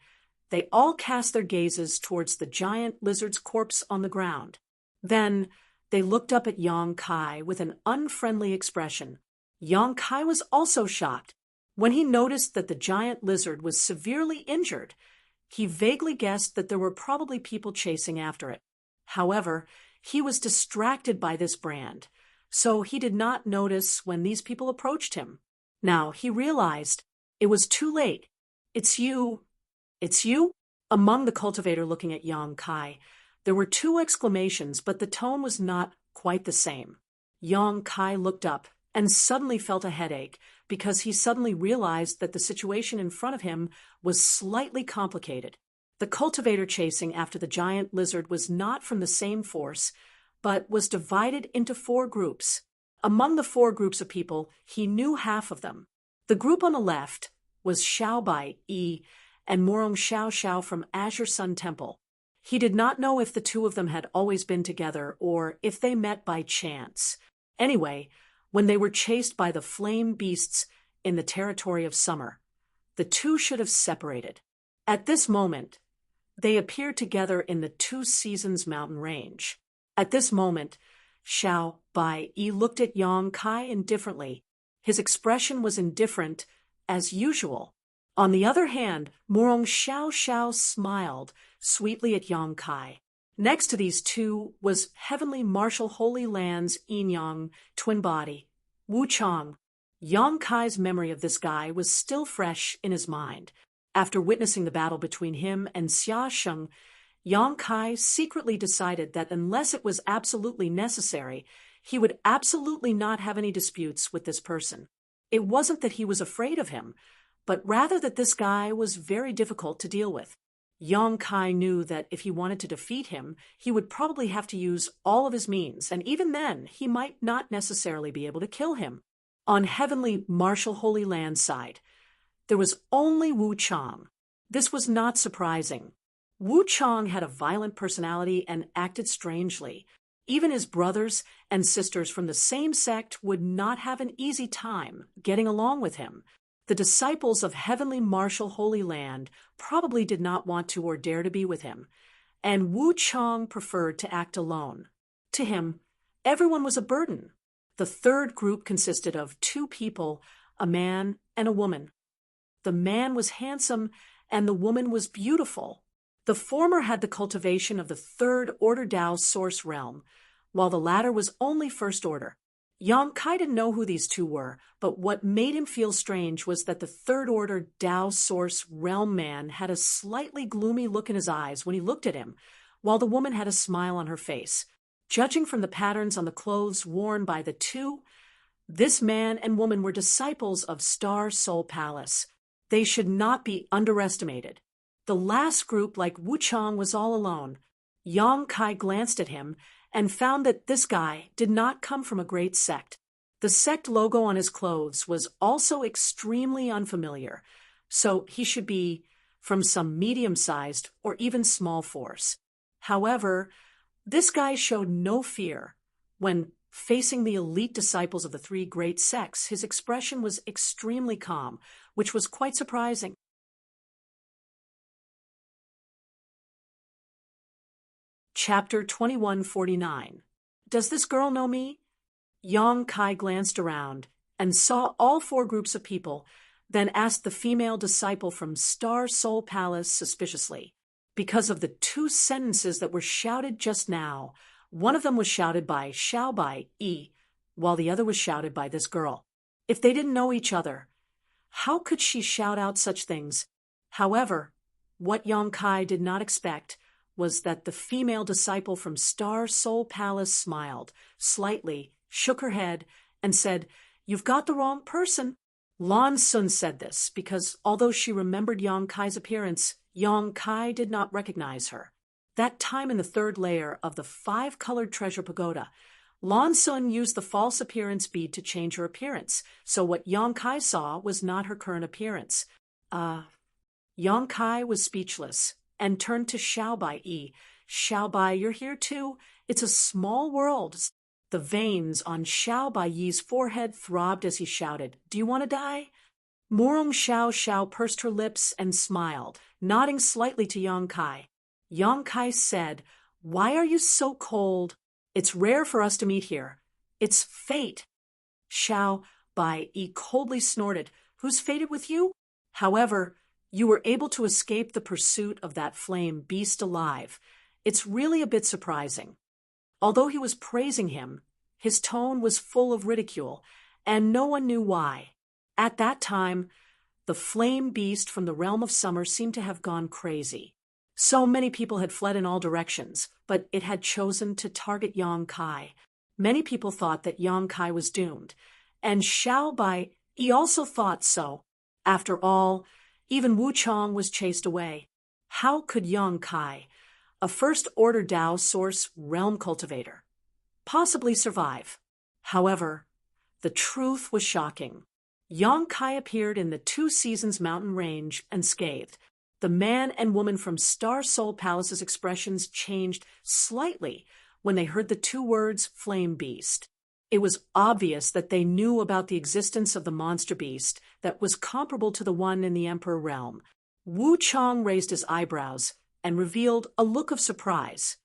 they all cast their gazes towards the giant lizard's corpse on the ground. Then they looked up at Yong Kai with an unfriendly expression. Yong Kai was also shocked. When he noticed that the giant lizard was severely injured, He vaguely guessed that there were probably people chasing after it. However, he was distracted by this brand, so he did not notice when these people approached him. Now he realized it was too late. It's you. It's you? Among the cultivator looking at Yang Kai, there were two exclamations, but the tone was not quite the same. Yang Kai looked up and suddenly felt a headache because he suddenly realized that the situation in front of him was slightly complicated. The cultivator chasing after the giant lizard was not from the same force, but was divided into 4 groups. Among the 4 groups of people, he knew half of them. The group on the left was Xiao Bai Yi and Morong Xiao Xiao from Azure Sun Temple. He did not know if the two of them had always been together or if they met by chance. Anyway, when they were chased by the flame beasts in the territory of summer, the two should have separated. At this moment, they appeared together in the Two Seasons mountain range. At this moment, Xiao Bai Yi looked at Yang Kai indifferently. His expression was indifferent, as usual. On the other hand, Morong Xiao Xiao smiled sweetly at Yang Kai. Next to these two was Heavenly Martial Holy Land's Yin Yang twin body, Wu Chang. Yang Kai's memory of this guy was still fresh in his mind. After witnessing the battle between him and Xia Sheng, Yang Kai secretly decided that unless it was absolutely necessary, he would absolutely not have any disputes with this person. It wasn't that he was afraid of him, but rather that this guy was very difficult to deal with. Yang Kai knew that if he wanted to defeat him, he would probably have to use all of his means, and even then, he might not necessarily be able to kill him. On Heavenly Martial Holy Land side, there was only Wu Chang. This was not surprising. Wu Chang had a violent personality and acted strangely. Even his brothers and sisters from the same sect would not have an easy time getting along with him. The disciples of Heavenly Martial Holy Land probably did not want to or dare to be with him, and Wu Chang preferred to act alone. To him, everyone was a burden. The third group consisted of 2 people, a man and a woman. The man was handsome and the woman was beautiful. The former had the cultivation of the 3rd order Tao source realm, while the latter was only 1st order. Yang Kai didn't know who these 2 were, but what made him feel strange was that the 3rd order Tao source realm man had a slightly gloomy look in his eyes when he looked at him, while the woman had a smile on her face. Judging from the patterns on the clothes worn by the 2, this man and woman were disciples of Star Soul Palace. They should not be underestimated. The last group, like Wu Chang, was all alone. Yang Kai glanced at him and found that this guy did not come from a great sect. The sect logo on his clothes was also extremely unfamiliar, so he should be from some medium-sized or even small force. However, this guy showed no fear. When facing the elite disciples of the 3 great sects, his expression was extremely calm, which was quite surprising. Chapter 2149. Does this girl know me? Yang Kai glanced around and saw all 4 groups of people, then asked the female disciple from Star Soul Palace suspiciously. Because of the 2 sentences that were shouted just now, one of them was shouted by Xiao Bai Yi, while the other was shouted by this girl. If they didn't know each other, how could she shout out such things? However, what Yang Kai did not expect was that the female disciple from Star Soul Palace smiled slightly, shook her head, and said, "You've got the wrong person." Lan Sun said this because although she remembered Yang Kai's appearance, Yang Kai did not recognize her. That time in the 3rd layer of the 5-colored treasure pagoda, Lan Sun used the false appearance bead to change her appearance, so what Yang Kai saw was not her current appearance. Yang Kai was speechless and turned to Xiao Bai Yi. "Xiao Bai, you're here too? It's a small world." The veins on Xiao Bai Yi's forehead throbbed as he shouted, "Do you want to die?" Morong Xiao Xiao pursed her lips and smiled, nodding slightly to Yang Kai. Yang Kai said, "Why are you so cold? It's rare for us to meet here. It's fate." Xiao Bai Yi coldly snorted, "Who's fated with you?" However, You were able to escape the pursuit of that flame beast alive. It's really a bit surprising." Although he was praising him, his tone was full of ridicule, and no one knew why. At that time, the flame beast from the realm of summer seemed to have gone crazy. So many people had fled in all directions, but it had chosen to target Yang Kai. Many people thought that Yang Kai was doomed, and Xiao Bai he also thought so. After all, even Wu Chong was chased away. How could Yang Kai, a first-order Dao source realm cultivator, possibly survive? However, the truth was shocking. Yang Kai appeared in the Two Seasons mountain range and scathed. The man and woman from Star Soul Palace's expressions changed slightly when they heard the two words flame beast. It was obvious that they knew about the existence of the monster beast that was comparable to the one in the Emperor realm. Wu Chong raised his eyebrows and revealed a look of surprise.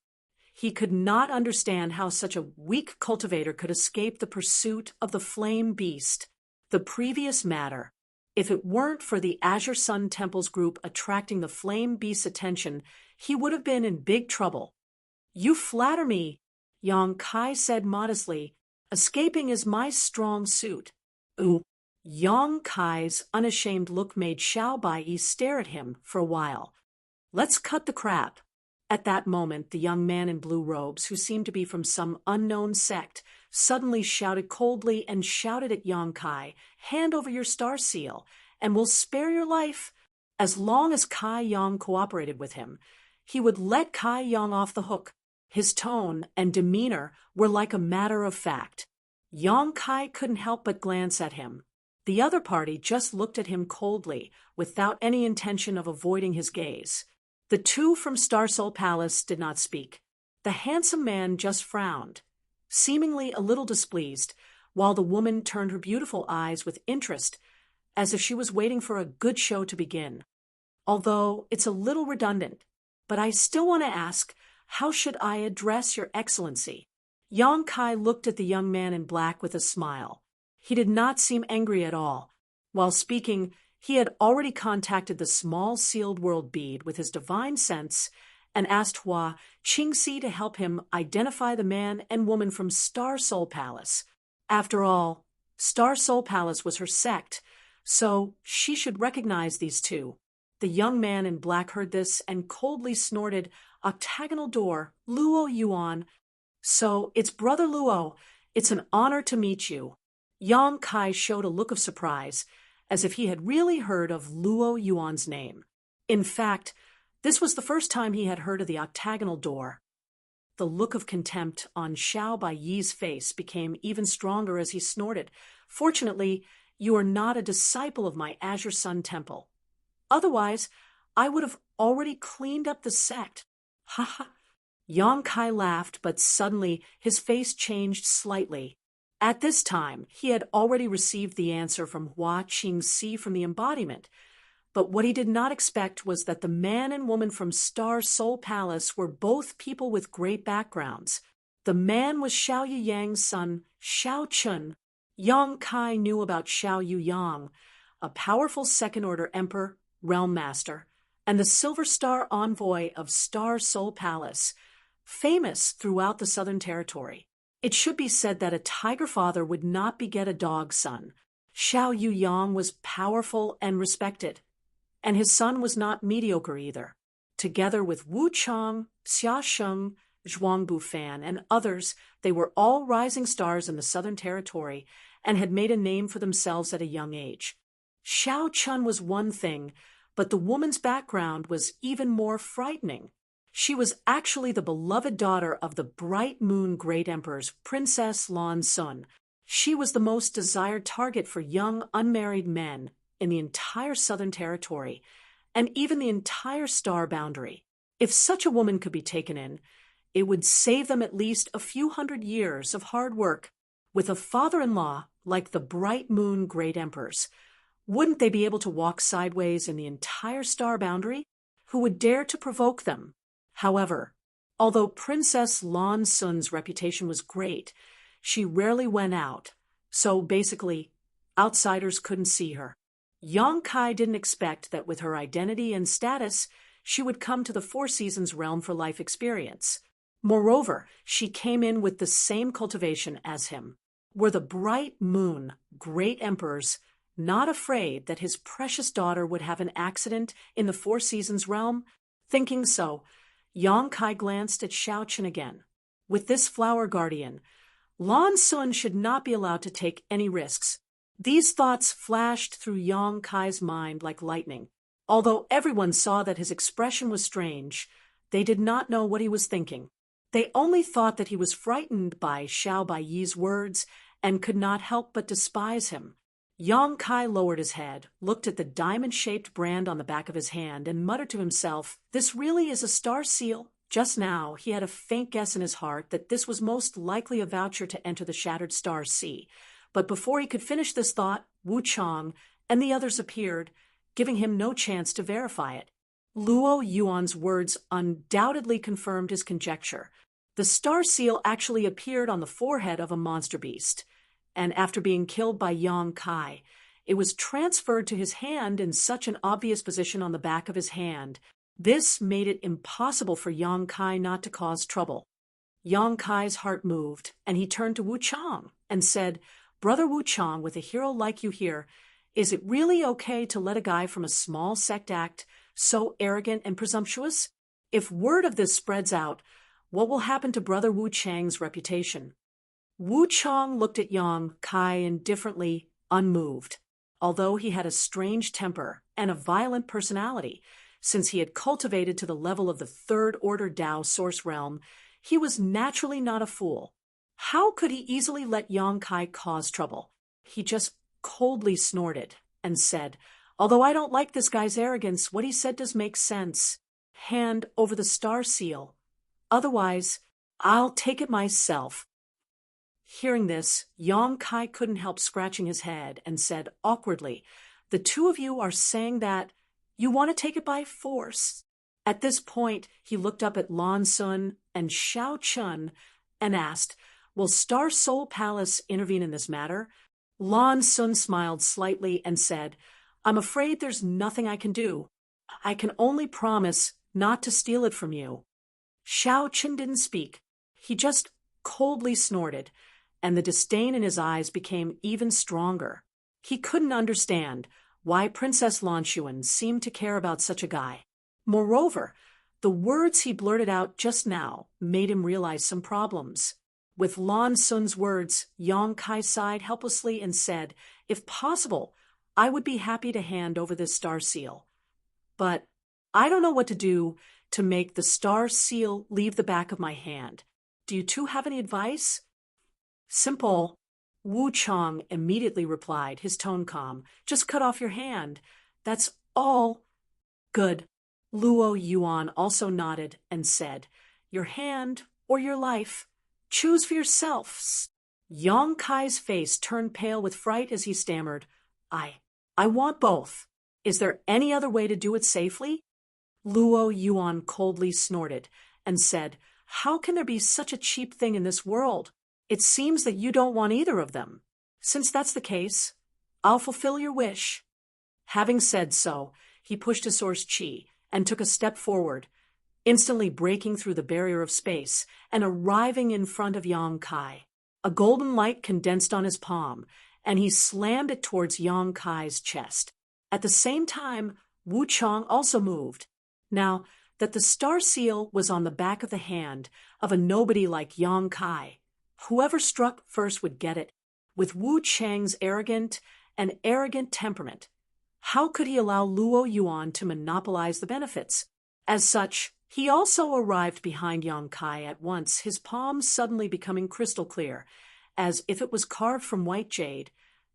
He could not understand how such a weak cultivator could escape the pursuit of the flame beast. The previous matter, if it weren't for the Azure Sun Temple's group attracting the flame beast's attention, he would have been in big trouble. "You flatter me," Yang Kai said modestly. "Escaping is my strong suit." Ooh. Yang Kai's unashamed look made Xiao Bai stare at him for a while. "Let's cut the crap." At that moment, the young man in blue robes, who seemed to be from some unknown sect, suddenly shouted coldly and shouted at Yang Kai, "Hand over your star seal, and we'll spare your life." As long as Kai Yang cooperated with him, he would let Kai Yang off the hook. His tone and demeanor were like a matter of fact. Yang Kai couldn't help but glance at him. The other party just looked at him coldly, without any intention of avoiding his gaze. The two from Star Soul Palace did not speak. The handsome man just frowned, seemingly a little displeased, while the woman turned her beautiful eyes with interest, as if she was waiting for a good show to begin. Although it's a little redundant, but I still want to ask, how should I address your excellency? Yang Kai looked at the young man in black with a smile. He did not seem angry at all. While speaking, he had already contacted the small sealed world bead with his divine sense and asked Hua Qingxi to help him identify the man and woman from Star Soul Palace. After all, Star Soul Palace was her sect, so she should recognize these two. The young man in black heard this and coldly snorted, "Octagonal door, Luo Yuan. So it's Brother Luo. It's an honor to meet you." Yang Kai showed a look of surprise, as if he had really heard of Luo Yuan's name. In fact, this was the first time he had heard of the octagonal door. The look of contempt on Xiao Baiyi's face became even stronger as he snorted. "Fortunately, you are not a disciple of my Azure Sun Temple. Otherwise, I would have already cleaned up the sect." "Ha ha." Yang Kai laughed, but suddenly his face changed slightly. At this time, he had already received the answer from Hua Qingxi from the embodiment, but what he did not expect was that the man and woman from Star Soul Palace were both people with great backgrounds. The man was Xiao Yuyang's son, Xiao Chun. Yang Kai knew about Xiao Yuyang, a powerful second-order emperor, realm master, and the Silver Star envoy of Star Soul Palace, famous throughout the Southern Territory. It should be said that a tiger father would not beget a dog son. Xiao Yuyang was powerful and respected, and his son was not mediocre either. Together with Wu Chong, Xia Sheng, Zhuang Bufan, and others, they were all rising stars in the Southern Territory and had made a name for themselves at a young age. Xiao Chun was one thing, but the woman's background was even more frightening. She was actually the beloved daughter of the Bright Moon Great Emperor's Princess Lan Sun. She was the most desired target for young, unmarried men in the entire Southern Territory, and even the entire star boundary. If such a woman could be taken in, it would save them at least a few hundred years of hard work. With a father-in-law like the Bright Moon Great Emperor's, wouldn't they be able to walk sideways in the entire star boundary? Who would dare to provoke them? However, although Princess Lan Sun's reputation was great, she rarely went out, so basically, outsiders couldn't see her. Yang Kai didn't expect that with her identity and status, she would come to the Four Seasons realm for life experience. Moreover, she came in with the same cultivation as him. Were the bright moon, great emperors, not afraid that his precious daughter would have an accident in the Four Seasons realm? Thinking so, Yang Kai glanced at Xiao Chen again. With this flower guardian, Lan Sun should not be allowed to take any risks. These thoughts flashed through Yang Kai's mind like lightning. Although everyone saw that his expression was strange, they did not know what he was thinking. They only thought that he was frightened by Xiao Baiyi's words and could not help but despise him. Yang Kai lowered his head, looked at the diamond-shaped brand on the back of his hand, and muttered to himself, "This really is a star seal." Just now, he had a faint guess in his heart that this was most likely a voucher to enter the Shattered Star Sea. But before he could finish this thought, Wu Chang and the others appeared, giving him no chance to verify it. Luo Yuan's words undoubtedly confirmed his conjecture. The star seal actually appeared on the forehead of a monster beast, and after being killed by Yang Kai, it was transferred to his hand in such an obvious position on the back of his hand. This made it impossible for Yang Kai not to cause trouble. Yang Kai's heart moved, and he turned to Wu Chang and said, "Brother Wu Chang, with a hero like you here, is it really okay to let a guy from a small sect act so arrogant and presumptuous? If word of this spreads out, what will happen to Brother Wu Chang's reputation?" Wu Chang looked at Yang Kai indifferently, unmoved. Although he had a strange temper and a violent personality, since he had cultivated to the level of the third-order Tao source realm, he was naturally not a fool. How could he easily let Yang Kai cause trouble? He just coldly snorted and said, "Although I don't like this guy's arrogance, what he said does make sense. Hand over the star seal. Otherwise, I'll take it myself." Hearing this, Yang Kai couldn't help scratching his head and said awkwardly, "The two of you are saying that you want to take it by force." At this point, he looked up at Lan Sun and Xiao Chun and asked, "Will Star Soul Palace intervene in this matter?" Lan Sun smiled slightly and said, "I'm afraid there's nothing I can do. I can only promise not to steal it from you." Xiao Chun didn't speak. He just coldly snorted, and the disdain in his eyes became even stronger. He couldn't understand why Princess Lan Xuan seemed to care about such a guy. Moreover, the words he blurted out just now made him realize some problems. With Lan Sun's words, Yang Kai sighed helplessly and said, "If possible, I would be happy to hand over this star seal. But I don't know what to do to make the star seal leave the back of my hand. Do you two have any advice?" "Simple," Wu Chang immediately replied, his tone calm. "Just cut off your hand. That's all." "Good." Luo Yuan also nodded and said, "Your hand or your life. Choose for yourselves." Yang Kai's face turned pale with fright as he stammered, I want both. Is there any other way to do it safely?" Luo Yuan coldly snorted and said, "How can there be such a cheap thing in this world? It seems that you don't want either of them. Since that's the case, I'll fulfill your wish." Having said so, he pushed his source chi and took a step forward, instantly breaking through the barrier of space and arriving in front of Yang Kai. A golden light condensed on his palm, and he slammed it towards Yang Kai's chest. At the same time, Wu Chang also moved. Now that the star seal was on the back of the hand of a nobody like Yang Kai, whoever struck first would get it. With Wu Chang's arrogant temperament, how could he allow Luo Yuan to monopolize the benefits? As such, he also arrived behind Yang Kai at once, his palm suddenly becoming crystal clear, as if it was carved from white jade,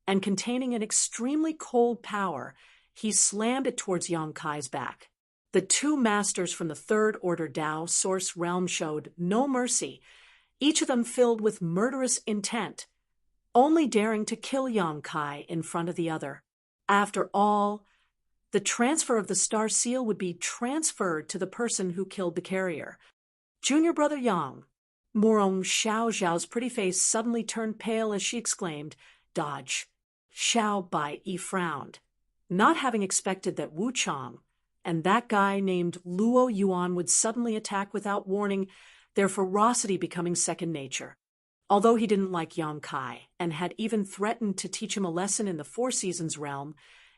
and containing an extremely cold power. He slammed it towards Yang Kai's back. The two masters from the third-order Tao source realm showed no mercy, each of them filled with murderous intent, only daring to kill Yang Kai in front of the other. After all, the transfer of the star seal would be transferred to the person who killed the carrier. "Junior brother Yang." Morong Xiao Zhao's pretty face suddenly turned pale as she exclaimed, "Dodge." Xiao Baiyi frowned. not having expected that Wu Chang and that guy named Luo Yuan would suddenly attack without warning, their ferocity becoming second nature. Although he didn't like Yang Kai and had even threatened to teach him a lesson in the Four Seasons realm,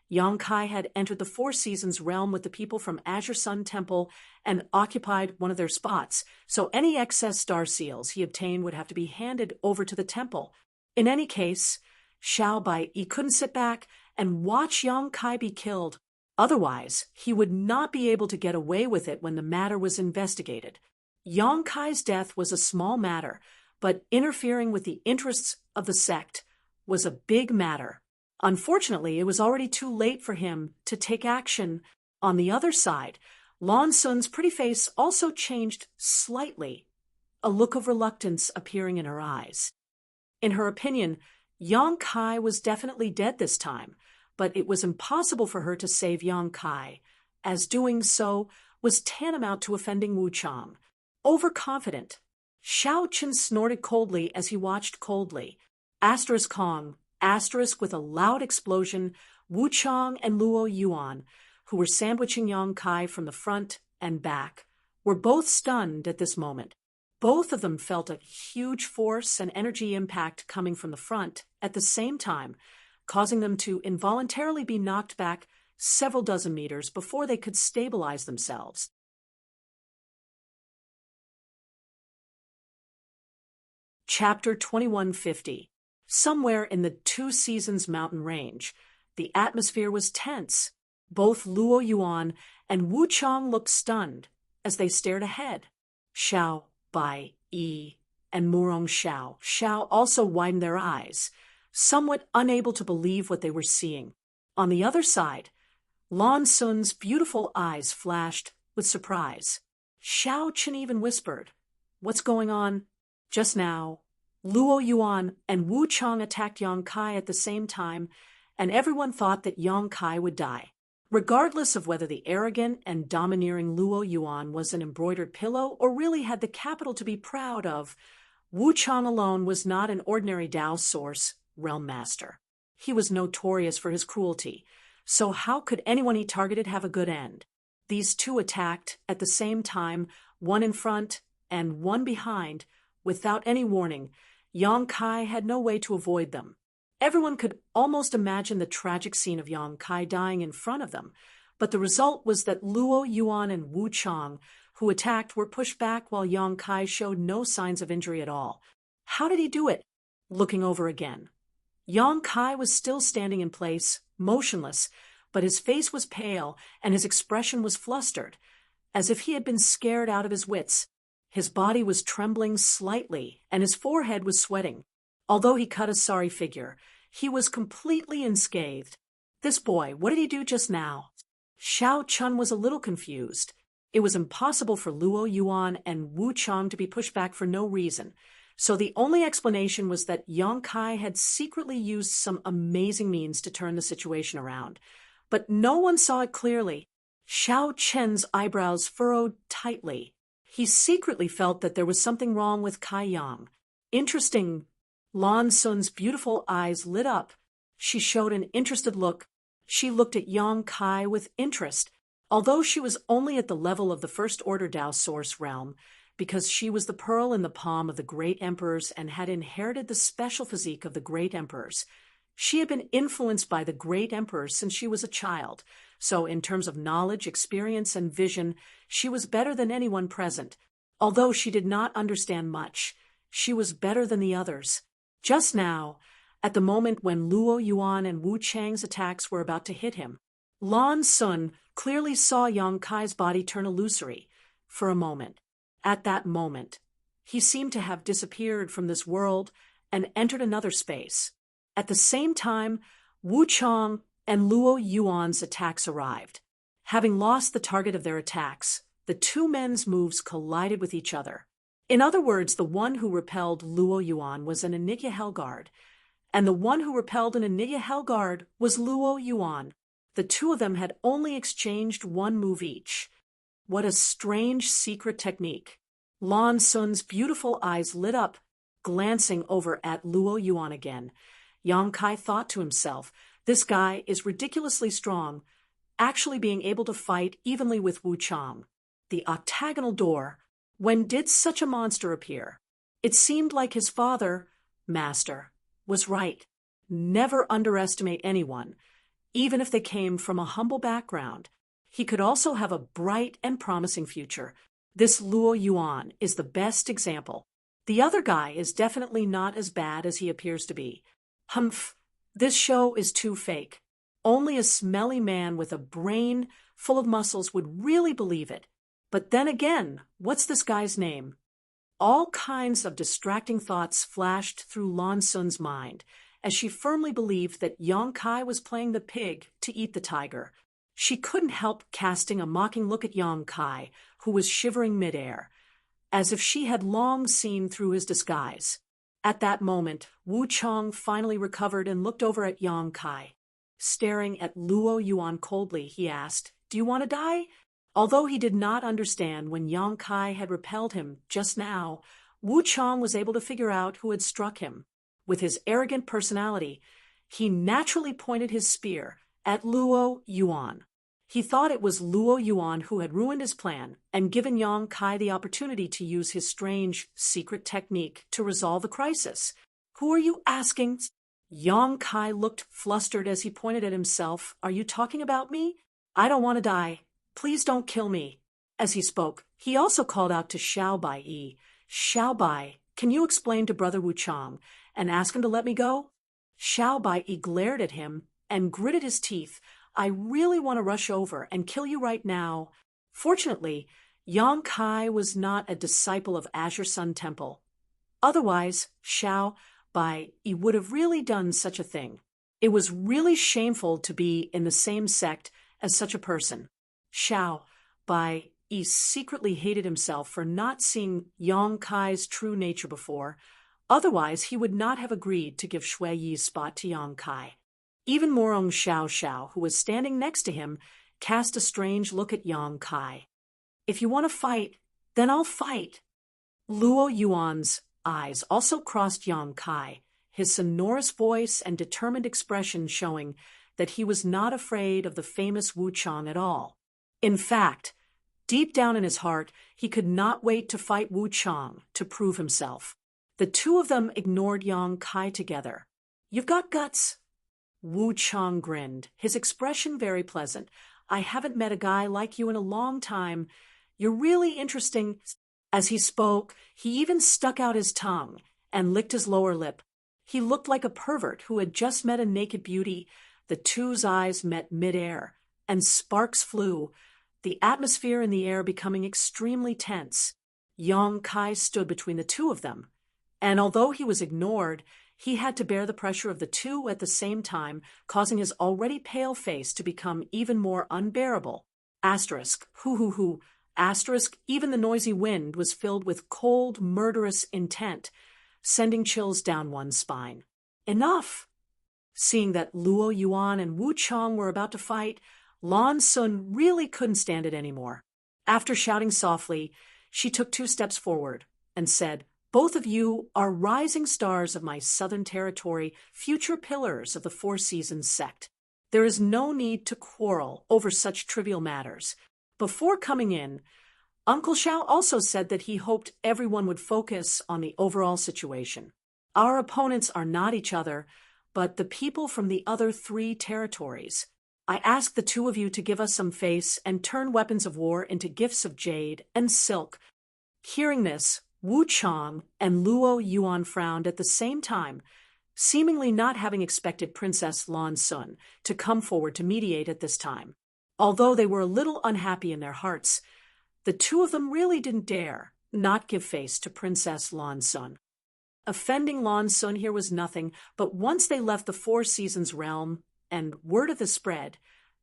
Yang Kai had entered the Four Seasons realm with the people from Azure Sun Temple and occupied one of their spots, so any excess star seals he obtained would have to be handed over to the temple. In any case, Xiao Bai couldn't sit back and watch Yang Kai be killed. Otherwise, he would not be able to get away with it when the matter was investigated. Yang Kai's death was a small matter, but interfering with the interests of the sect was a big matter. Unfortunately, it was already too late for him to take action. On the other side, Lan Sun's pretty face also changed slightly, a look of reluctance appearing in her eyes. In her opinion, Yang Kai was definitely dead this time, but it was impossible for her to save Yang Kai, as doing so was tantamount to offending Wu Chang. Overconfident, Xiao Chen snorted coldly as he watched coldly. Kong, with a loud explosion, Wu Chang and Luo Yuan, who were sandwiching Yang Kai from the front and back, were both stunned at this moment. Both of them felt a huge force and energy impact coming from the front at the same time, causing them to involuntarily be knocked back several dozen meters before they could stabilize themselves. Chapter 2150. Somewhere in the Two Seasons mountain range, the atmosphere was tense. Both Luo Yuan and Wu Chang looked stunned as they stared ahead. Xiao Bai and Murong Xiao also widened their eyes, somewhat unable to believe what they were seeing. On the other side, Lan Sun's beautiful eyes flashed with surprise. Xiao Chen even whispered, "What's going on?" Just now, Luo Yuan and Wu Chang attacked Yang Kai at the same time, and everyone thought that Yang Kai would die. Regardless of whether the arrogant and domineering Luo Yuan was an embroidered pillow or really had the capital to be proud of, Wu Chang alone was not an ordinary Dao Source realm master. He was notorious for his cruelty, so how could anyone he targeted have a good end? These two attacked at the same time, one in front and one behind, without any warning. Yang Kai had no way to avoid them. Everyone could almost imagine the tragic scene of Yang Kai dying in front of them, but the result was that Luo Yuan and Wu Chang, who attacked, were pushed back while Yang Kai showed no signs of injury at all. How did he do it? Looking over again, Yang Kai was still standing in place, motionless, but his face was pale and his expression was flustered, as if he had been scared out of his wits. His body was trembling slightly, and his forehead was sweating. Although he cut a sorry figure, he was completely unscathed. This boy, what did he do just now? Xiao Chun was a little confused. It was impossible for Luo Yuan and Wu Chang to be pushed back for no reason, so the only explanation was that Yang Kai had secretly used some amazing means to turn the situation around. But no one saw it clearly. Xiao Chen's eyebrows furrowed tightly. He secretly felt that there was something wrong with Kai Yang. Interesting. Lan Sun's beautiful eyes lit up. She showed an interested look. She looked at Yang Kai with interest, although she was only at the level of the First Order Dao Source realm, because she was the pearl in the palm of the great emperors and had inherited the special physique of the great emperors. She had been influenced by the great emperors since she was a child, so in terms of knowledge, experience, and vision, she was better than anyone present. Although she did not understand much, she was better than the others. Just now, at the moment when Luo Yuan and Wu Chang's attacks were about to hit him, Lan Sun clearly saw Yang Kai's body turn illusory for a moment. At that moment, he seemed to have disappeared from this world and entered another space. At the same time, Wu Chang and Luo Yuan's attacks arrived. Having lost the target of their attacks, the two men's moves collided with each other. In other words, the one who repelled Luo Yuan was an Enigya Hellguard, and the one who repelled an Enigya Hellguard was Luo Yuan. The two of them had only exchanged one move each. What a strange secret technique. Lan Sun's beautiful eyes lit up, glancing over at Luo Yuan again. Yang Kai thought to himself, This guy is ridiculously strong, actually being able to fight evenly with Wu Chang. The octagonal door. When did such a monster appear? It seemed like his father, Master, was right. Never underestimate anyone, even if they came from a humble background. He could also have a bright and promising future. This Luo Yuan is the best example. The other guy is definitely not as bad as he appears to be. Humph, this show is too fake. Only a smelly man with a brain full of muscles would really believe it. But then again, what's this guy's name? All kinds of distracting thoughts flashed through Lan Sun's mind, as she firmly believed that Yang Kai was playing the pig to eat the tiger. She couldn't help casting a mocking look at Yang Kai, who was shivering midair, as if she had long seen through his disguise. At that moment, Wu Chang finally recovered and looked over at Yang Kai. Staring at Luo Yuan coldly, he asked, "Do you want to die?" Although he did not understand when Yang Kai had repelled him just now, Wu Chang was able to figure out who had struck him. With his arrogant personality, he naturally pointed his spear at Luo Yuan. He thought it was Luo Yuan who had ruined his plan and given Yang Kai the opportunity to use his strange, secret technique to resolve the crisis. "Who are you asking?" Yang Kai looked flustered as he pointed at himself. "Are you talking about me? I don't want to die. Please don't kill me." As he spoke, he also called out to Xiao Bai. "Xiao Bai, can you explain to Brother Wu Chang and ask him to let me go?" Xiao Bai glared at him and gritted his teeth. "I really want to rush over and kill you right now." Fortunately, Yang Kai was not a disciple of Azure Sun Temple. Otherwise, Xiao Bai would have really done such a thing. It was really shameful to be in the same sect as such a person. Xiao Bai secretly hated himself for not seeing Yang Kai's true nature before. Otherwise, he would not have agreed to give Shui Yi's spot to Yang Kai. Even Morong Xiao Xiao, who was standing next to him, cast a strange look at Yang Kai. "If you want to fight, then I'll fight." Luo Yuan's eyes also crossed Yang Kai, his sonorous voice and determined expression showing that he was not afraid of the famous Wu Chang at all. In fact, deep down in his heart, he could not wait to fight Wu Chang to prove himself. The two of them ignored Yang Kai together. "You've got guts." Wu Chang grinned, his expression very pleasant. "I haven't met a guy like you in a long time. You're really interesting." As he spoke, he even stuck out his tongue and licked his lower lip. He looked like a pervert who had just met a naked beauty. The two's eyes met midair, and sparks flew, the atmosphere in the air becoming extremely tense. Yang Kai stood between the two of them, and although he was ignored, he had to bear the pressure of the two at the same time, causing his already pale face to become even more unbearable. Asterisk, hoo. Asterisk, even the noisy wind was filled with cold, murderous intent, sending chills down one's spine. Enough! Seeing that Luo Yuan and Wu Chang were about to fight, Lan Sun really couldn't stand it anymore. After shouting softly, she took 2 steps forward and said, "Both of you are rising stars of my southern territory, future pillars of the Four Seasons sect. There is no need to quarrel over such trivial matters." Before coming in, Uncle Xiao also said that he hoped everyone would focus on the overall situation. "Our opponents are not each other, but the people from the other 3 territories. I ask the 2 of you to give us some face and turn weapons of war into gifts of jade and silk." Hearing this, Wu Chang and Luo Yuan frowned at the same time, seemingly not having expected Princess Lan Sun to come forward to mediate at this time. Although they were a little unhappy in their hearts, the 2 of them really didn't dare not give face to Princess Lan Sun. Offending Lan Sun here was nothing, but once they left the Four Seasons realm and word of the spread,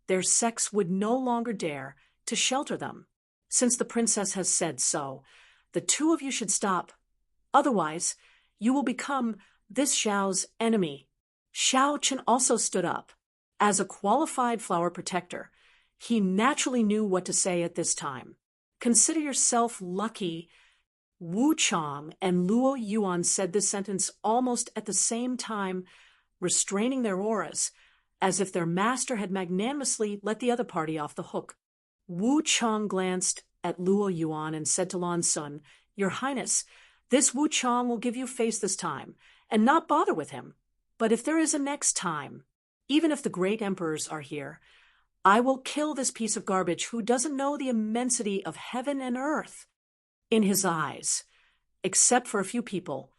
their sects would no longer dare to shelter them. Since the princess has said so, the 2 of you should stop. Otherwise, you will become this Xiao's enemy. Xiao Chen also stood up. As a qualified flower protector, he naturally knew what to say at this time. "Consider yourself lucky." Wu Chang and Luo Yuan said this sentence almost at the same time, restraining their auras, as if their master had magnanimously let the other party off the hook. Wu Chang glanced at Luo Yuan and said to Lan Sun, "Your Highness, this Wu Chang will give you face this time, and not bother with him. But if there is a next time, even if the great emperors are here, I will kill this piece of garbage who doesn't know the immensity of heaven and earth." In his eyes, except for a few people,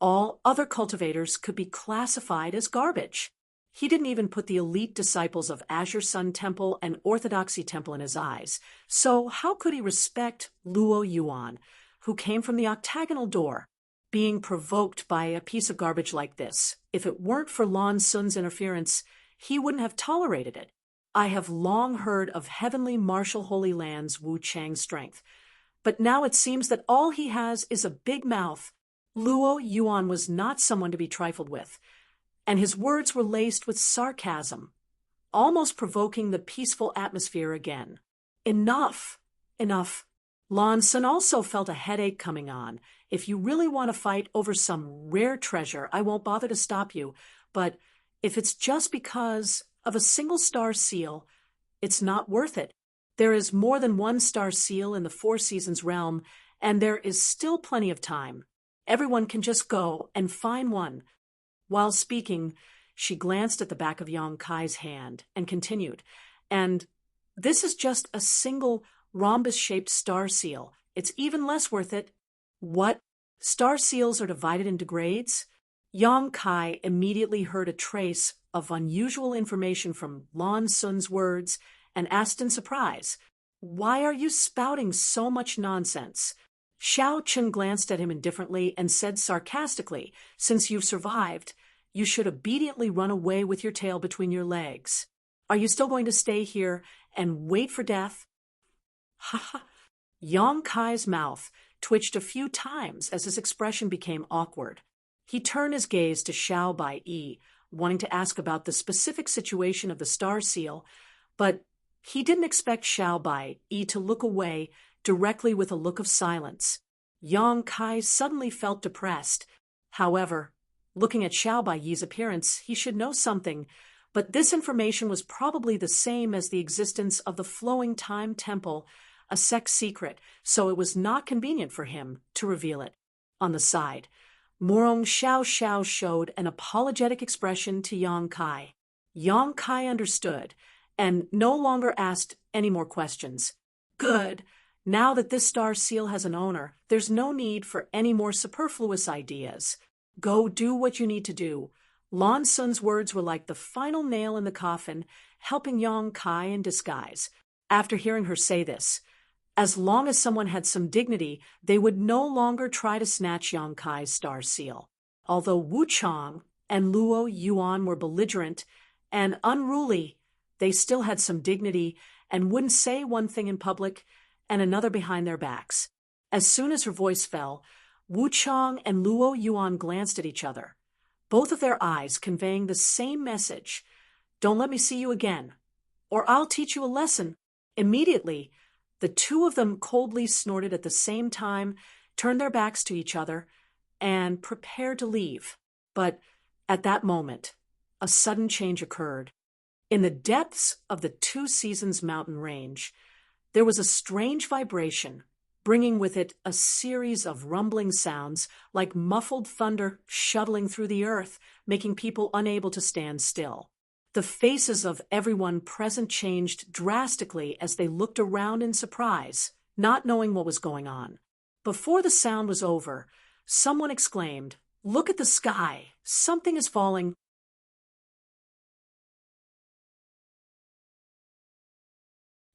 all other cultivators could be classified as garbage. He didn't even put the elite disciples of Azure Sun Temple and Orthodoxy Temple in his eyes. So how could he respect Luo Yuan, who came from the octagonal door, being provoked by a piece of garbage like this? If it weren't for Lan Sun's interference, he wouldn't have tolerated it. I have long heard of heavenly martial holy lands Wu Chang's strength, but now it seems that all he has is a big mouth. Luo Yuan was not someone to be trifled with, and his words were laced with sarcasm, almost provoking the peaceful atmosphere again. Enough! Enough! Lan Sun also felt a headache coming on. If you really want to fight over some rare treasure, I won't bother to stop you, but if it's just because of a single star seal, it's not worth it. There is more than one star seal in the Four Seasons realm, and there is still plenty of time. Everyone can just go and find one. While speaking, she glanced at the back of Yang Kai's hand and continued, "And this is just a single rhombus-shaped star seal. It's even less worth it." "What? Star seals are divided into grades?" Yang Kai immediately heard a trace of unusual information from Lan Sun's words and asked in surprise, "Why are you spouting so much nonsense?" Xiao Chen glanced at him indifferently and said sarcastically, "Since you've survived, you should obediently run away with your tail between your legs. Are you still going to stay here and wait for death?" Ha ha! Yang Kai's mouth twitched a few times as his expression became awkward. He turned his gaze to Xiao Bai Yi, wanting to ask about the specific situation of the star seal, but he didn't expect Xiao Bai Yi to look away directly with a look of silence. Yang Kai suddenly felt depressed. However, looking at Xiao Bai Yi's appearance, he should know something, but this information was probably the same as the existence of the Flowing Time Temple, a sect secret, so it was not convenient for him to reveal it. On the side, Morong Xiao Xiao showed an apologetic expression to Yang Kai. Yang Kai understood and no longer asked any more questions. Good. Now that this star seal has an owner, there's no need for any more superfluous ideas. Go do what you need to do. Lan Sun's words were like the final nail in the coffin, helping Yang Kai in disguise. After hearing her say this, as long as someone had some dignity, they would no longer try to snatch Yang Kai's star seal. Although Wu Chang and Luo Yuan were belligerent and unruly, they still had some dignity and wouldn't say one thing in public and another behind their backs. As soon as her voice fell, Wu Chang and Luo Yuan glanced at each other, both of their eyes conveying the same message: "Don't let me see you again, or I'll teach you a lesson." Immediately, the two of them coldly snorted at the same time, turned their backs to each other, and prepared to leave. But at that moment, a sudden change occurred. In the depths of the Two Seasons mountain range, there was a strange vibration, bringing with it a series of rumbling sounds like muffled thunder shuttling through the earth, making people unable to stand still. The faces of everyone present changed drastically as they looked around in surprise, not knowing what was going on. Before the sound was over, someone exclaimed, "Look at the sky! Something is falling."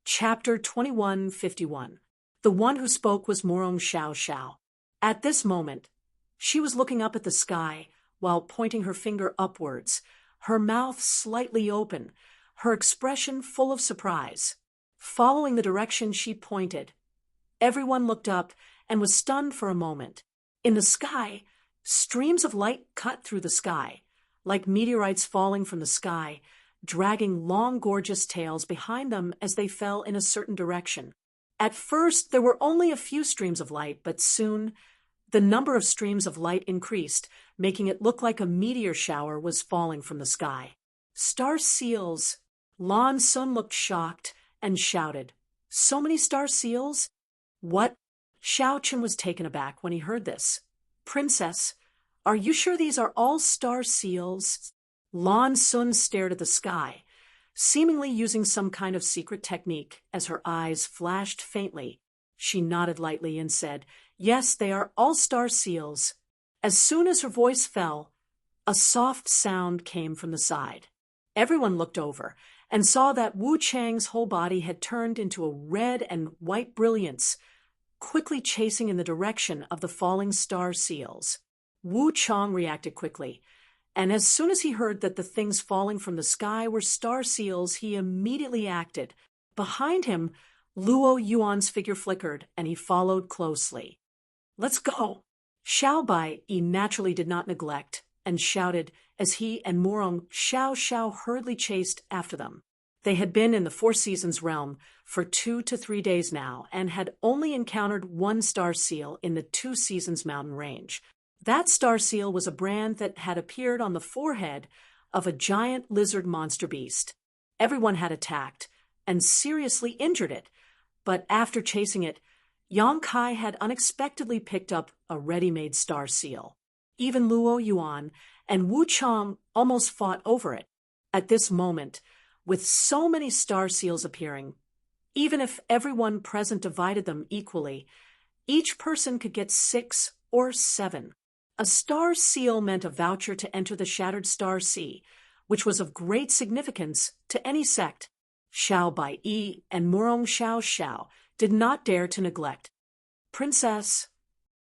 Chapter 2151. The one who spoke was Morong Xiao Xiao. At this moment, she was looking up at the sky while pointing her finger upwards, her mouth slightly open, her expression full of surprise. Following the direction she pointed, everyone looked up and was stunned for a moment. In the sky, streams of light cut through the sky, like meteorites falling from the sky, dragging long, gorgeous tails behind them as they fell in a certain direction. At first, there were only a few streams of light, but soon the number of streams of light increased, making it look like a meteor shower was falling from the sky. Star seals! Lan Sun looked shocked and shouted, "So many star seals? What?" Xiao Chen was taken aback when he heard this. "Princess, are you sure these are all star seals?" Lan Sun stared at the sky, seemingly using some kind of secret technique. As her eyes flashed faintly, she nodded lightly and said, "Yes, they are all star seals." As soon as her voice fell, a soft sound came from the side. Everyone looked over and saw that Wu Chang's whole body had turned into a red and white brilliance, quickly chasing in the direction of the falling star seals. Wu Chang reacted quickly, and as soon as he heard that the things falling from the sky were star seals, he immediately acted. Behind him, Luo Yuan's figure flickered, and he followed closely. "Let's go!" Xiao Bai naturally did not neglect, and shouted as he and Morong Xiao hurriedly chased after them. They had been in the Four Seasons realm for 2 to 3 days now, and had only encountered one star seal in the Two Seasons mountain range. That star seal was a brand that had appeared on the forehead of a giant lizard monster beast. Everyone had attacked and seriously injured it, but after chasing it, Yang Kai had unexpectedly picked up a ready-made star seal. Even Luo Yuan and Wu Chang almost fought over it. At this moment, with so many star seals appearing, even if everyone present divided them equally, each person could get 6 or 7. A star seal meant a voucher to enter the Shattered Star Sea, which was of great significance to any sect. Xiao Bai and Morong Xiao did not dare to neglect. "Princess,"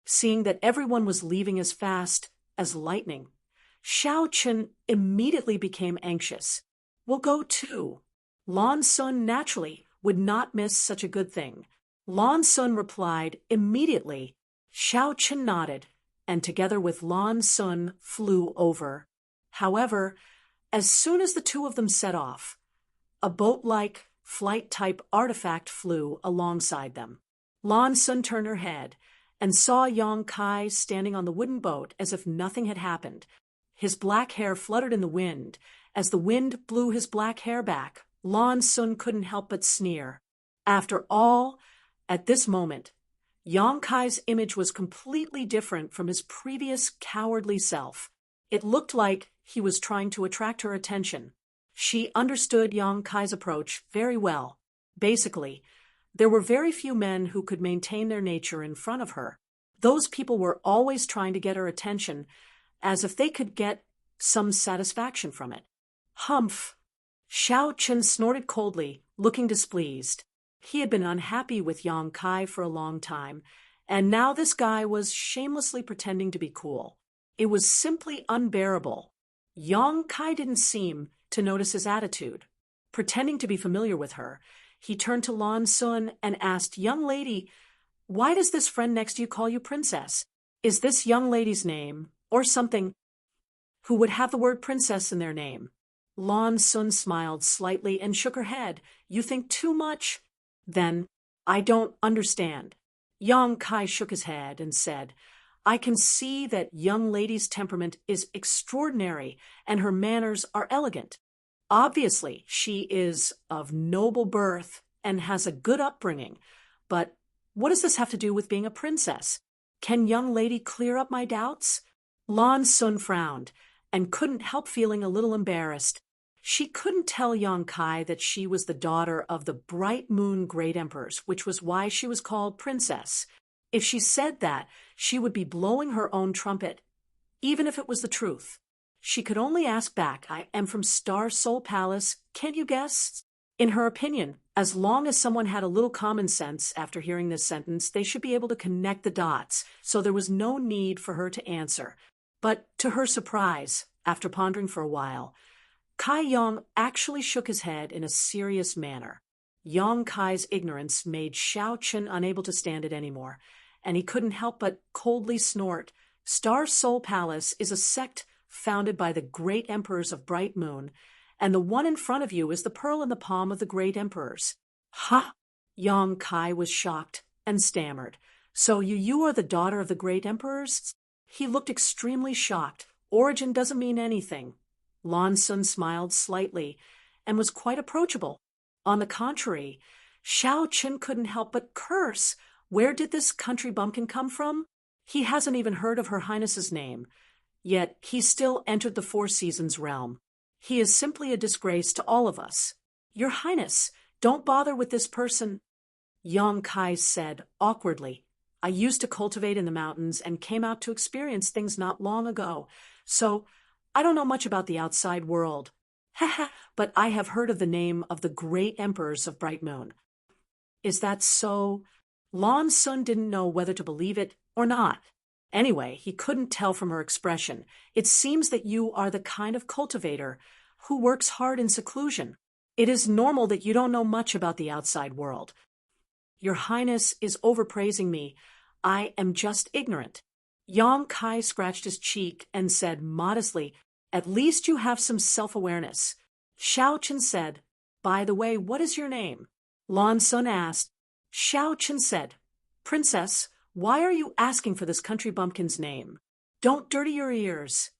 seeing that everyone was leaving as fast as lightning, Xiao Chen immediately became anxious. "We'll go too." Lan Sun naturally would not miss such a good thing. Lan Sun replied immediately. Xiao Chen nodded, and together with Lan Sun flew over. However, as soon as the two of them set off, a boat-like, flight-type artifact flew alongside them. Lan Sun turned her head and saw Yang Kai standing on the wooden boat as if nothing had happened. His black hair fluttered in the wind. As the wind blew his black hair back, Lan Sun couldn't help but sneer. After all, at this moment, Yang Kai's image was completely different from his previous cowardly self. It looked like he was trying to attract her attention. She understood Yang Kai's approach very well. Basically, there were very few men who could maintain their nature in front of her. Those people were always trying to get her attention, as if they could get some satisfaction from it. Humph! Xiao Chen snorted coldly, looking displeased. He had been unhappy with Yang Kai for a long time, and now this guy was shamelessly pretending to be cool. It was simply unbearable. Yang Kai didn't seem to notice his attitude. Pretending to be familiar with her, he turned to Lan Sun and asked, "Young lady, why does this friend next to you call you princess? Is this young lady's name, or something who would have the word princess in their name?" Lan Sun smiled slightly and shook her head. "You think too much? Then I don't understand." Yang Kai shook his head and said, "I can see that young lady's temperament is extraordinary and her manners are elegant. Obviously, she is of noble birth and has a good upbringing, but what does this have to do with being a princess? Can young lady clear up my doubts?" Lan Sun frowned and couldn't help feeling a little embarrassed. She couldn't tell Yang Kai that she was the daughter of the Bright Moon Great Emperors, which was why she was called princess. If she said that, she would be blowing her own trumpet, even if it was the truth. She could only ask back, "I am from Star Soul Palace. Can you guess?" In her opinion, as long as someone had a little common sense after hearing this sentence, they should be able to connect the dots, so there was no need for her to answer. But to her surprise, after pondering for a while, Kai Yang actually shook his head in a serious manner. Yang Kai's ignorance made Xiao Chen unable to stand it anymore, and he couldn't help but coldly snort. "Star Soul Palace is a sect founded by the great emperors of Bright Moon, and the one in front of you is the pearl in the palm of the great emperors." "Ha!" Yang Kai was shocked and stammered. "So you are the daughter of the great emperors?" He looked extremely shocked. "Origin doesn't mean anything. Lan Sun smiled slightly and was quite approachable. On the contrary, Xiao Qin couldn't help but curse. Where did this country bumpkin come from? He hasn't even heard of Her Highness's name, yet he still entered the Four Seasons realm. He is simply a disgrace to all of us. Your Highness, don't bother with this person, Yang Kai said awkwardly. I used to cultivate in the mountains and came out to experience things not long ago, so I don't know much about the outside world. Haha, but I have heard of the name of the great emperors of Bright Moon. Is that so? Lan Sun didn't know whether to believe it or not. Anyway, he couldn't tell from her expression. It seems that you are the kind of cultivator who works hard in seclusion. It is normal that you don't know much about the outside world. Your Highness is overpraising me. I am just ignorant. Yang Kai scratched his cheek and said modestly, At least you have some self-awareness. Xiao Qin said, By the way, what is your name? Lan Sun asked. Xiao Qin said, Princess, why are you asking for this country bumpkin's name? Don't dirty your ears.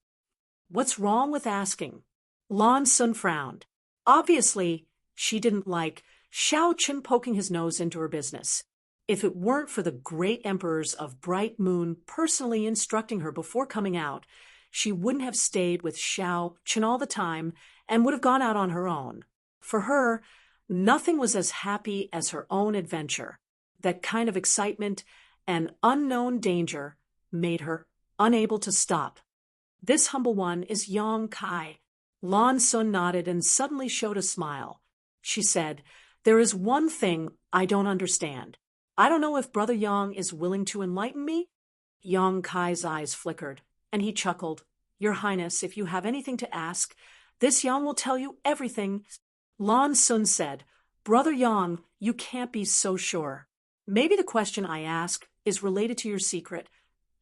What's wrong with asking? Lan Sun frowned. Obviously, she didn't like Xiao Qin poking his nose into her business. If it weren't for the great emperors of Bright Moon personally instructing her before coming out, she wouldn't have stayed with Xiao Qin all the time and would have gone out on her own. For her, nothing was as happy as her own adventure. That kind of excitement and unknown danger made her unable to stop. This humble one is Yang Kai. Lan Sun nodded and suddenly showed a smile. She said, There is one thing I don't understand. I don't know if Brother Yang is willing to enlighten me? Yang Kai's eyes flickered, and he chuckled. Your Highness, if you have anything to ask, this Yang will tell you everything. Lan Sun said, Brother Yang, you can't be so sure. Maybe the question I ask is related to your secret.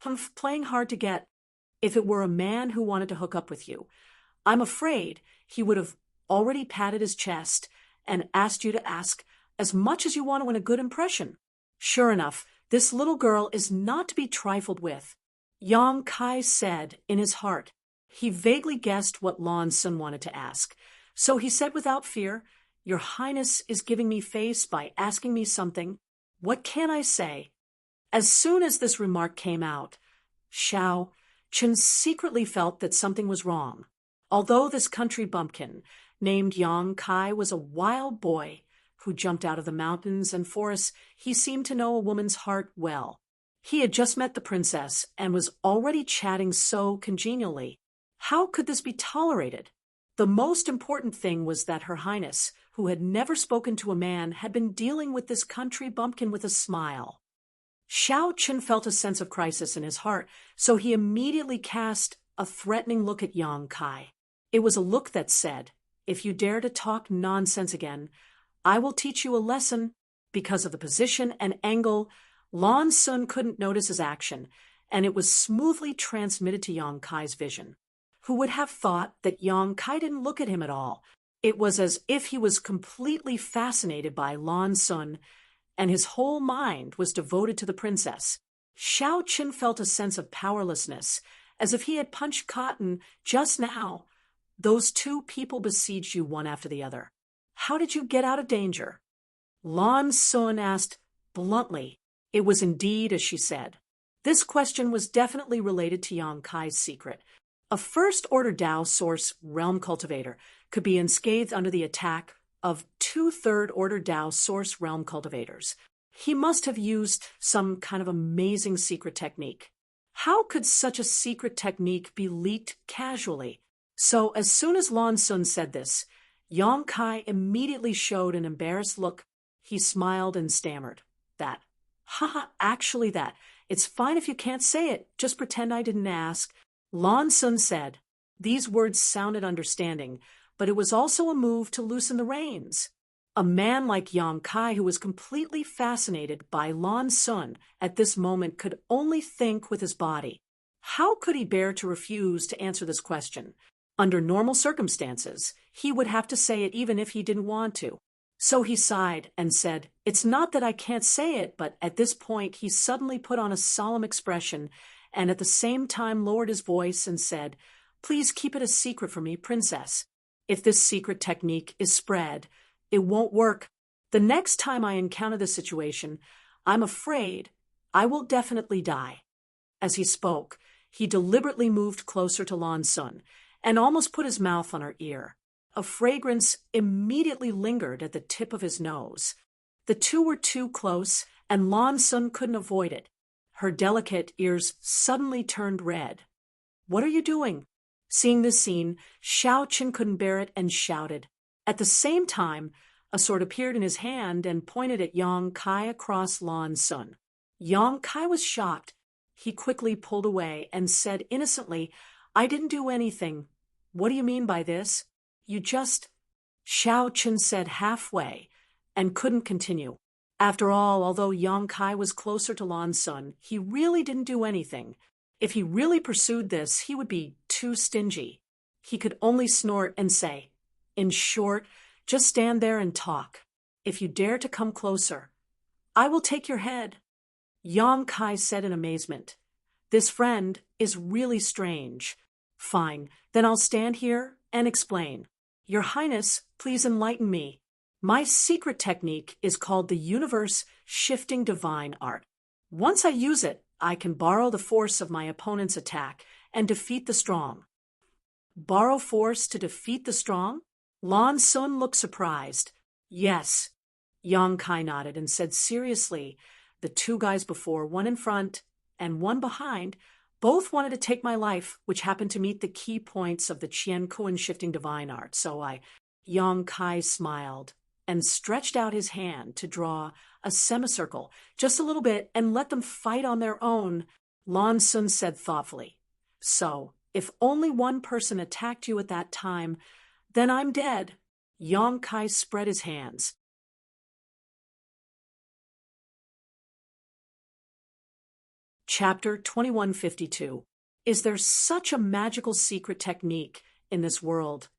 I'm playing hard to get. If it were a man who wanted to hook up with you, I'm afraid he would have already patted his chest and asked you to ask as much as you want to win a good impression. Sure enough, this little girl is not to be trifled with. Yang Kai said in his heart. He vaguely guessed what Lan Sun wanted to ask, so he said without fear, Your Highness is giving me face by asking me something. What can I say? As soon as this remark came out, Xiao Qin secretly felt that something was wrong. Although this country bumpkin, named Yang Kai, was a wild boy who jumped out of the mountains and forests, he seemed to know a woman's heart well. He had just met the princess and was already chatting so congenially. How could this be tolerated? The most important thing was that Her Highness, who had never spoken to a man, had been dealing with this country bumpkin with a smile. Xiao Qin felt a sense of crisis in his heart, so he immediately cast a threatening look at Yang Kai. It was a look that said, If you dare to talk nonsense again, I will teach you a lesson. Because of the position and angle, Lan Sun couldn't notice his action, and it was smoothly transmitted to Yang Kai's vision. Who would have thought that Yang Kai didn't look at him at all? It was as if he was completely fascinated by Lan Sun, and his whole mind was devoted to the princess. Xiao Qin felt a sense of powerlessness, as if he had punched cotton just now. Those two people besieged you one after the other. How did you get out of danger? Lan Sun asked bluntly. It was indeed as she said. This question was definitely related to Yang Kai's secret. A first-order Dao source realm cultivator could be unscathed under the attack of two third-order Dao source realm cultivators. He must have used some kind of amazing secret technique. How could such a secret technique be leaked casually? So as soon as Lan Sun said this, Yang Kai immediately showed an embarrassed look. He smiled and stammered. That. Haha, actually that. It's fine if you can't say it. Just pretend I didn't ask. Lan Sun said. These words sounded understanding, but it was also a move to loosen the reins. A man like Yang Kai, who was completely fascinated by Lan Sun at this moment, could only think with his body. How could he bear to refuse to answer this question? Under normal circumstances, he would have to say it even if he didn't want to. So he sighed and said, It's not that I can't say it, but at this point he suddenly put on a solemn expression and at the same time lowered his voice and said, Please keep it a secret from me, princess. If this secret technique is spread, it won't work. The next time I encounter this situation, I'm afraid I will definitely die." As he spoke, he deliberately moved closer to Lan Sun and almost put his mouth on her ear. A fragrance immediately lingered at the tip of his nose. The two were too close, and Lan Sun couldn't avoid it. Her delicate ears suddenly turned red. "What are you doing?" Seeing this scene, Xiao Qin couldn't bear it and shouted. At the same time, a sword appeared in his hand and pointed at Yang Kai across Lan Sun. Yang Kai was shocked. He quickly pulled away and said innocently, "I didn't do anything." "What do you mean by this?" "You just—" Xiao Qin said halfway and couldn't continue. After all, although Yang Kai was closer to Lan Sun, he really didn't do anything. If he really pursued this, he would be too stingy. He could only snort and say, "In short, just stand there and talk. If you dare to come closer, I will take your head." Yang Kai said in amazement, "This friend is really strange." "Fine, then I'll stand here and explain. Your Highness, please enlighten me. My secret technique is called the universe-shifting divine art. Once I use it, I can borrow the force of my opponent's attack and defeat the strong." "Borrow force to defeat the strong?" Lan Sun looked surprised. "Yes." Yang Kai nodded and said seriously, "The two guys before, one in front and one behind, both wanted to take my life, which happened to meet the key points of the Qian Kuan shifting divine art, so I—" Yang Kai smiled and stretched out his hand to draw a semicircle, just a little bit, and let them fight on their own. Lan Sun said thoughtfully, "So, if only one person attacked you at that time, then I'm dead." Yang Kai spread his hands. Chapter 2152. Is there such a magical secret technique in this world?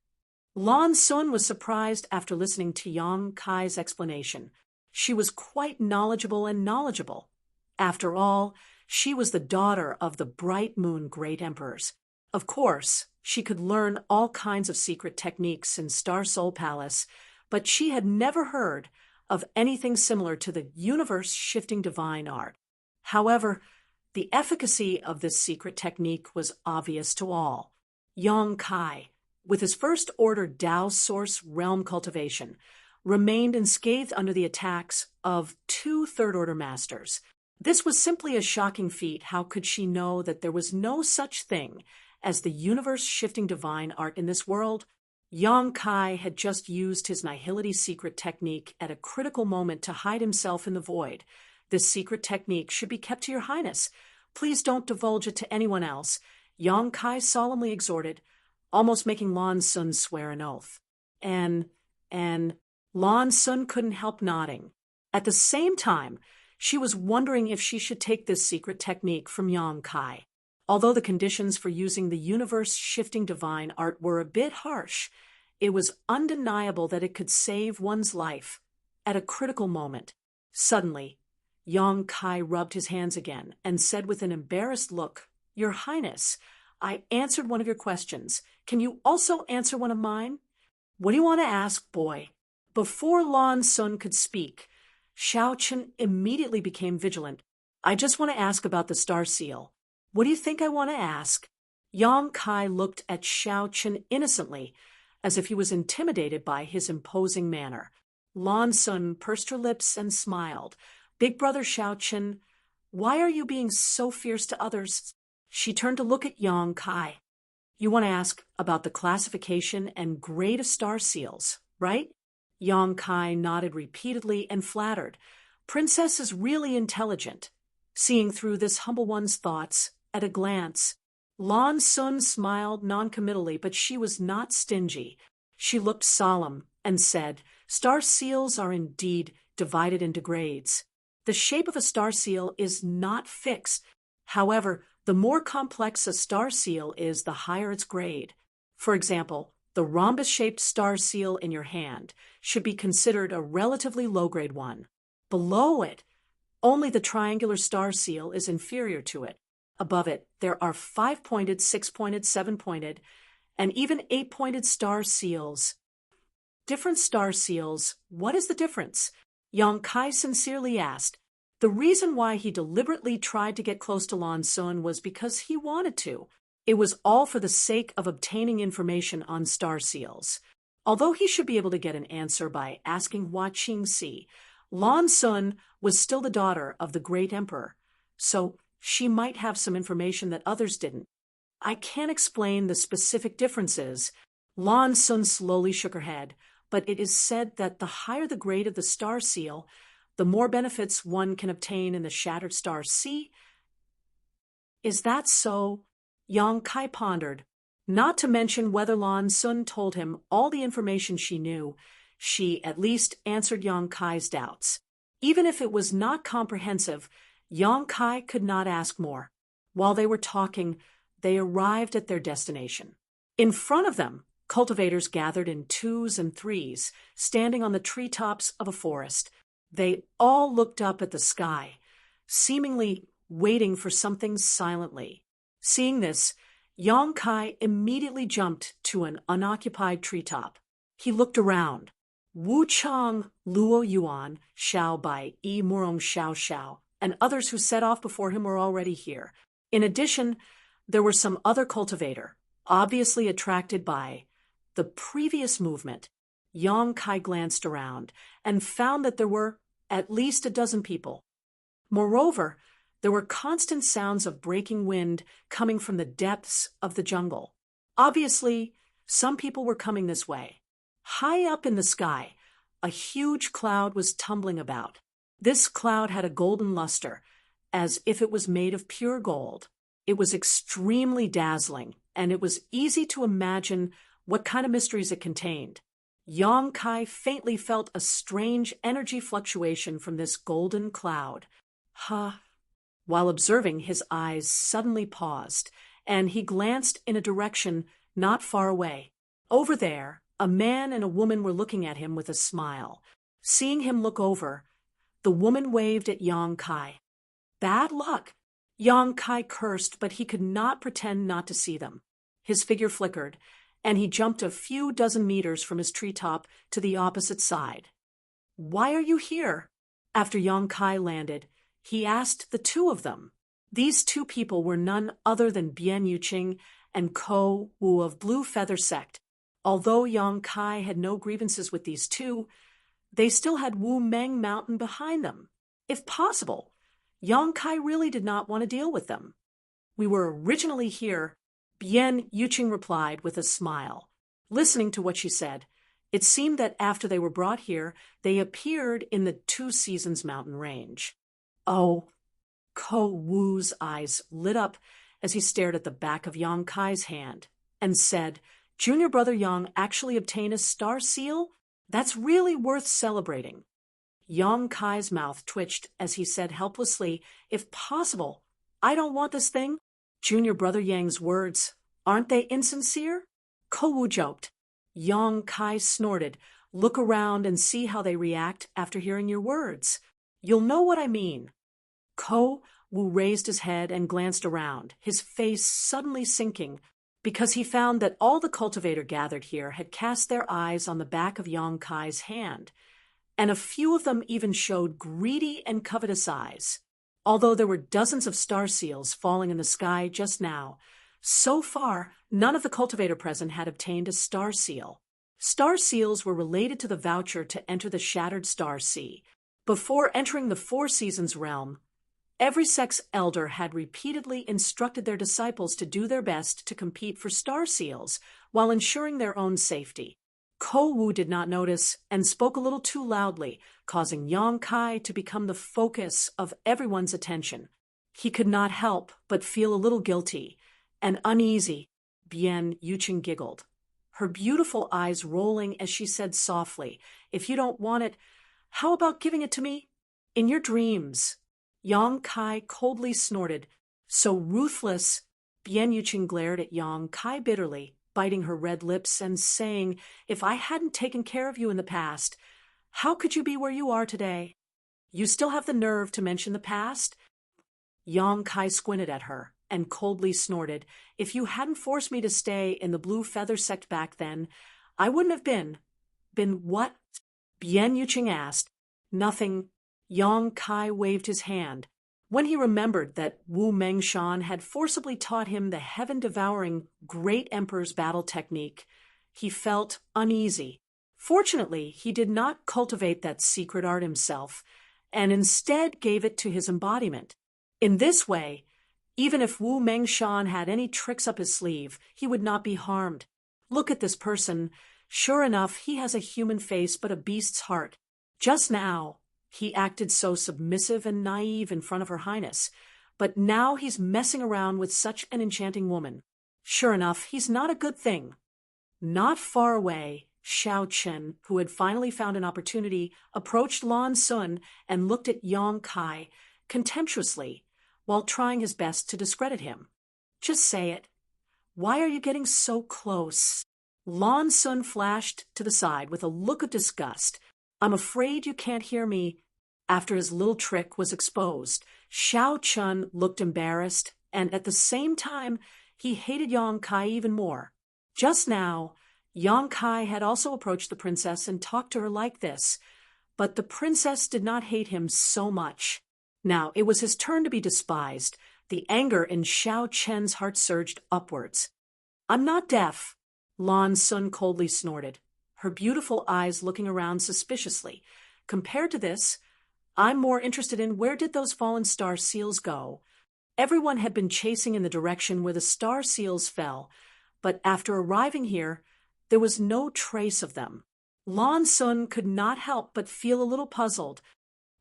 Lan Sun was surprised after listening to Yang Kai's explanation. She was quite knowledgeable. After all, she was the daughter of the Bright Moon Great Emperors. Of course, she could learn all kinds of secret techniques in Star Soul Palace, but she had never heard of anything similar to the universe-shifting divine art. However, the efficacy of this secret technique was obvious to all. Yang Kai, with his first order Tao source realm cultivation, remained unscathed under the attacks of two third-order masters. This was simply a shocking feat. How could she know that there was no such thing as the universe-shifting divine art in this world? Yang Kai had just used his nihility secret technique at a critical moment to hide himself in the void. "This secret technique should be kept to your highness. Please don't divulge it to anyone else," Yang Kai solemnly exhorted, almost making Lan Sun swear an oath. And Lan Sun couldn't help nodding. At the same time, she was wondering if she should take this secret technique from Yang Kai. Although the conditions for using the universe-shifting divine art were a bit harsh, it was undeniable that it could save one's life at a critical moment. Suddenly, Yang Kai rubbed his hands again and said with an embarrassed look, "Your Highness, I answered one of your questions. Can you also answer one of mine?" "What do you want to ask, boy?" Before Lan Sun could speak, Xiao Qin immediately became vigilant. "I just want to ask about the star seal." "What do you think I want to ask?" Yang Kai looked at Xiao Qin innocently, as if he was intimidated by his imposing manner. Lan Sun pursed her lips and smiled. "Big brother Xiao Qin, why are you being so fierce to others?" She turned to look at Yang Kai. "You want to ask about the classification and grade of star seals, right?" Yang Kai nodded repeatedly and flattered. Princess is really intelligent. Seeing through this humble one's thoughts at a glance, Lan Sun smiled noncommittally, but she was not stingy. She looked solemn and said, "Star seals are indeed divided into grades. The shape of a star seal is not fixed. However, the more complex a star seal is, the higher its grade. For example, the rhombus-shaped star seal in your hand should be considered a relatively low-grade one. Below it, only the triangular star seal is inferior to it. Above it, there are 5-pointed, 6-pointed, 7-pointed, and even 8-pointed star seals. Different star seals, what is the difference? Yang Kai sincerely asked. The reason why he deliberately tried to get close to Lan Sun was because he wanted to. It was all for the sake of obtaining information on star seals. Although he should be able to get an answer by asking Hua Qingxi, Lan Sun was still the daughter of the great emperor, so she might have some information that others didn't. I can't explain the specific differences. Lan Sun slowly shook her head, but it is said that the higher the grade of the star seal, the more benefits one can obtain in the Shattered Star Sea. Is that so? Yang Kai pondered. Not to mention whether Lan Sun told him all the information she knew, she at least answered Yang Kai's doubts. Even if it was not comprehensive, Yang Kai could not ask more. While they were talking, they arrived at their destination. In front of them, cultivators gathered in 2s and 3s, standing on the treetops of a forest. They all looked up at the sky, seemingly waiting for something silently. Seeing this, Yang Kai immediately jumped to an unoccupied treetop. He looked around. Wu Chang, Luo Yuan, Xiao Bai, Yi Murong Xiao Xiao, and others who set off before him were already here. In addition, there were some other cultivator, obviously attracted by the previous movement. Yang Kai glanced around and found that there were at least a dozen people. Moreover, there were constant sounds of breaking wind coming from the depths of the jungle. Obviously, some people were coming this way. High up in the sky, a huge cloud was tumbling about. This cloud had a golden luster, as if it was made of pure gold. It was extremely dazzling, and it was easy to imagine what kind of mysteries it contained. Yang Kai faintly felt a strange energy fluctuation from this golden cloud. While observing, his eyes suddenly paused, and he glanced in a direction not far away. Over there, a man and a woman were looking at him with a smile. Seeing him look over, the woman waved at Yang Kai. Bad luck! Yang Kai cursed, but he could not pretend not to see them. His figure flickered, and he jumped a few dozen meters from his treetop to the opposite side. Why are you here? After Yang Kai landed, he asked the two of them. These two people were none other than Bian Yuqing and Ko Wu of Blue Feather Sect. Although Yang Kai had no grievances with these two, they still had Wu Meng Mountain behind them. If possible, Yang Kai really did not want to deal with them. We were originally here, Bian Yuqing replied with a smile. Listening to what she said, it seemed that after they were brought here, they appeared in the Two Seasons mountain range. Oh, Ko Wu's eyes lit up as he stared at the back of Yang Kai's hand and said, Junior brother Yang actually obtained a star seal? That's really worth celebrating. Yang Kai's mouth twitched as he said helplessly, If possible, I don't want this thing. Junior brother Yang's words, aren't they insincere? Ko Wu joked. Yang Kai snorted, Look around and see how they react after hearing your words. You'll know what I mean. Ko Wu raised his head and glanced around, his face suddenly sinking, because he found that all the cultivator gathered here had cast their eyes on the back of Yang Kai's hand, and a few of them even showed greedy and covetous eyes. Although there were dozens of star seals falling in the sky just now, so far none of the cultivator present had obtained a star seal. Star seals were related to the voucher to enter the Shattered Star Sea. Before entering the Four Seasons realm, every sect's elder had repeatedly instructed their disciples to do their best to compete for star seals while ensuring their own safety. Ko Wu did not notice and spoke a little too loudly, causing Yang Kai to become the focus of everyone's attention. He could not help but feel a little guilty and uneasy. Bian Yuqing giggled, her beautiful eyes rolling as she said softly, If you don't want it, how about giving it to me? In your dreams. Yang Kai coldly snorted, so ruthless. Bian Yuqing glared at Yang Kai bitterly, biting her red lips and saying, If I hadn't taken care of you in the past, how could you be where you are today? You still have the nerve to mention the past? Yang Kai squinted at her and coldly snorted, "If you hadn't forced me to stay in the blue feather sect back then, I wouldn't have been." "Been what?" Bian Yuqing asked. "Nothing." Yang Kai waved his hand. When he remembered that Wu Mengshan had forcibly taught him the heaven-devouring Great Emperor's battle technique, he felt uneasy. Fortunately, he did not cultivate that secret art himself, and instead gave it to his embodiment. In this way, even if Wu Mengshan had any tricks up his sleeve, he would not be harmed. Look at this person. Sure enough, he has a human face but a beast's heart. Just now, he acted so submissive and naive in front of Her Highness, but now he's messing around with such an enchanting woman. Sure enough, he's not a good thing. Not far away, Xiao Chen, who had finally found an opportunity, approached Lan Sun and looked at Yang Kai contemptuously, while trying his best to discredit him. "Just say it. Why are you getting so close?" Lan Sun flashed to the side with a look of disgust. "I'm afraid you can't hear me." After his little trick was exposed, Xiao Chen looked embarrassed, and at the same time, he hated Yang Kai even more. Just now, Yang Kai had also approached the princess and talked to her like this, but the princess did not hate him so much. Now it was his turn to be despised. The anger in Xiao Chen's heart surged upwards. "I'm not deaf," Lan Sun coldly snorted, her beautiful eyes looking around suspiciously. "Compared to this, I'm more interested in where did those fallen star seals go?" Everyone had been chasing in the direction where the star seals fell, but after arriving here, there was no trace of them. Lan Sun could not help but feel a little puzzled.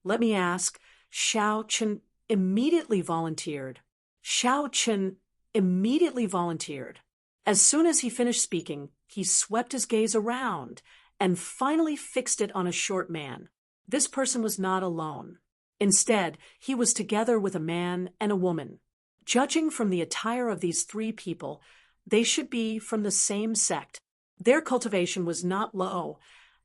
"Let me ask." Xiao Chen immediately volunteered. As soon as he finished speaking, he swept his gaze around and finally fixed it on a short man. This person was not alone. Instead, he was together with a man and a woman. Judging from the attire of these three people, they should be from the same sect. Their cultivation was not low,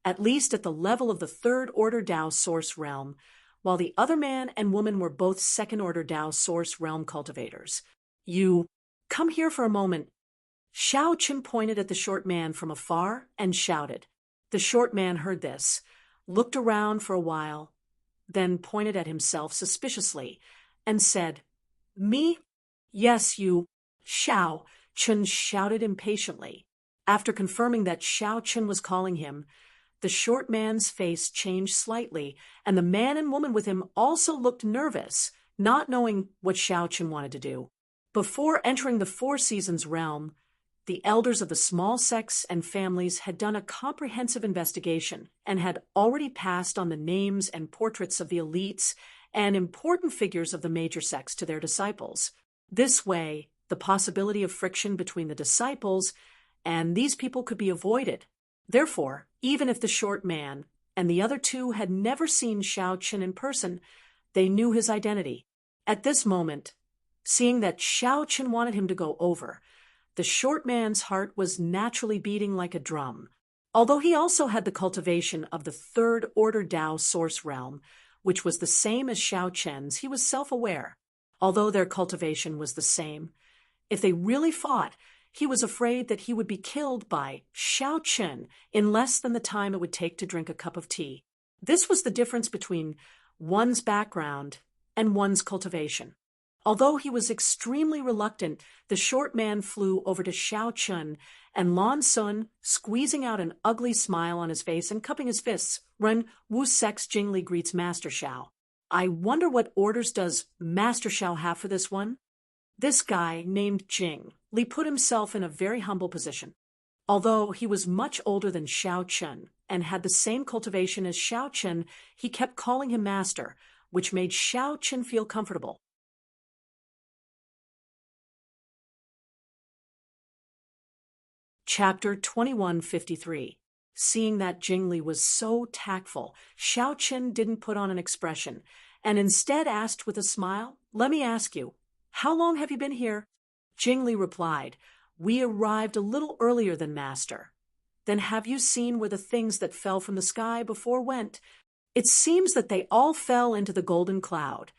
at least at the level of the third-order Tao source realm, while the other man and woman were both second-order Tao source realm cultivators. "You, come here for a moment." Xiao Chen pointed at the short man from afar and shouted. The short man heard this, looked around for a while, then pointed at himself suspiciously and said, "Me?" "Yes, you." Xiao Chen shouted impatiently. After confirming that Xiao Chen was calling him, the short man's face changed slightly, and the man and woman with him also looked nervous, not knowing what Xiao Chen wanted to do. Before entering the Four Seasons realm, the elders of the small sects and families had done a comprehensive investigation and had already passed on the names and portraits of the elites and important figures of the major sects to their disciples. This way, the possibility of friction between the disciples and these people could be avoided. Therefore, even if the short man and the other two had never seen Xiao Chen in person, they knew his identity. At this moment, seeing that Xiao Chen wanted him to go over, the short man's heart was naturally beating like a drum. Although he also had the cultivation of the third-order Tao source realm, which was the same as Xiao Chen's, he was self-aware. Although their cultivation was the same, if they really fought, he was afraid that he would be killed by Xiao Chen in less than the time it would take to drink a cup of tea. This was the difference between one's background and one's cultivation. Although he was extremely reluctant, the short man flew over to Xiao Chen, and Lan Sun, squeezing out an ugly smile on his face and cupping his fists, "Run, Wu Sec's Jingli greets Master Xiao. I wonder what orders does Master Xiao have for this one?" This guy, named Jing, Li put himself in a very humble position. Although he was much older than Xiao Chen and had the same cultivation as Xiao Chen, he kept calling him master, which made Xiao Chen feel comfortable. Chapter 2153. Seeing that Jingli was so tactful, Xiao Chen didn't put on an expression, and instead asked with a smile, "Let me ask you, how long have you been here?" Jingli replied, "We arrived a little earlier than Master." "Then have you seen where the things that fell from the sky before went?" "It seems that they all fell into the golden cloud,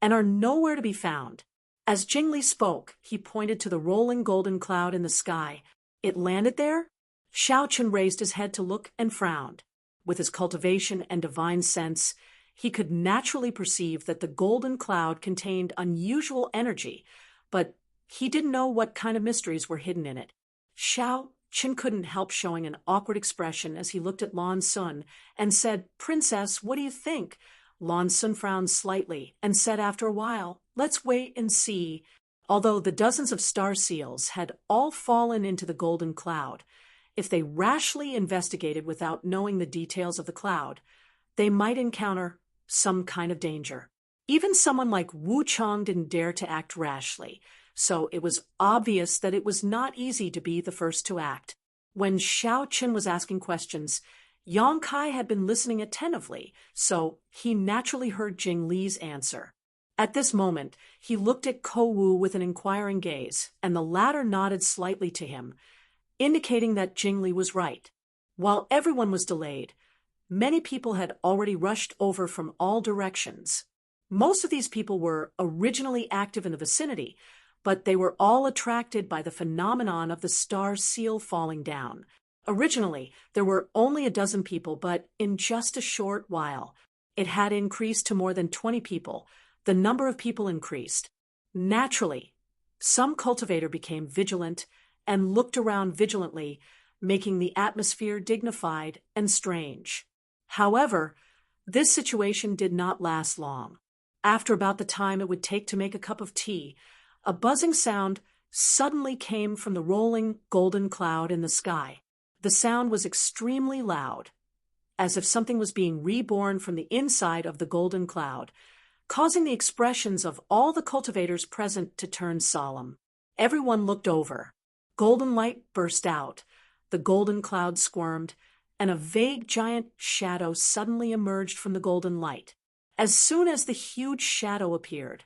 and are nowhere to be found." As Jingli spoke, he pointed to the rolling golden cloud in the sky. It landed there? Xiaochen raised his head to look and frowned. With his cultivation and divine sense, he could naturally perceive that the golden cloud contained unusual energy, but he didn't know what kind of mysteries were hidden in it. Xiaochen couldn't help showing an awkward expression as he looked at Lan Sun and said, "Princess, what do you think?" Lan Sun frowned slightly and said after a while, "Let's wait and see." Although the dozens of star seals had all fallen into the golden cloud, if they rashly investigated without knowing the details of the cloud, they might encounter some kind of danger. Even someone like Wu Chang didn't dare to act rashly, so it was obvious that it was not easy to be the first to act. When Xiaochen was asking questions, Yang Kai had been listening attentively, so he naturally heard Jing Li's answer. At this moment, he looked at Ko Wu with an inquiring gaze, and the latter nodded slightly to him, indicating that Jing Li was right. While everyone was delayed, many people had already rushed over from all directions. Most of these people were originally active in the vicinity, but they were all attracted by the phenomenon of the star seal falling down. Originally, there were only a dozen people, but in just a short while, it had increased to more than 20 people. The number of people increased. Naturally, some cultivator became vigilant and looked around vigilantly, making the atmosphere dignified and strange. However, this situation did not last long. After about the time it would take to make a cup of tea, a buzzing sound suddenly came from the rolling golden cloud in the sky. The sound was extremely loud, as if something was being reborn from the inside of the golden cloud, causing the expressions of all the cultivators present to turn solemn. Everyone looked over. Golden light burst out, the golden cloud squirmed, and a vague giant shadow suddenly emerged from the golden light. As soon as the huge shadow appeared,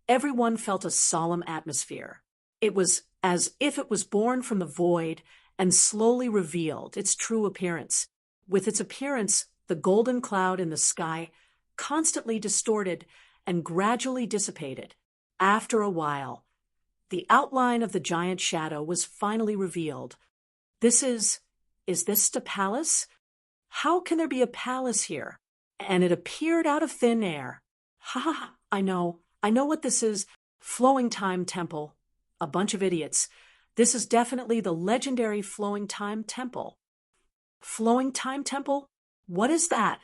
everyone felt a solemn atmosphere. It was as if it was born from the void and slowly revealed its true appearance. With its appearance, the golden cloud in the sky constantly distorted and gradually dissipated. After a while, the outline of the giant shadow was finally revealed. Is this a palace? How can there be a palace here? And it appeared out of thin air. Ha! I know what this is. Flowing Time Temple. A bunch of idiots. This is definitely the legendary Flowing Time Temple. Flowing Time Temple? What is that?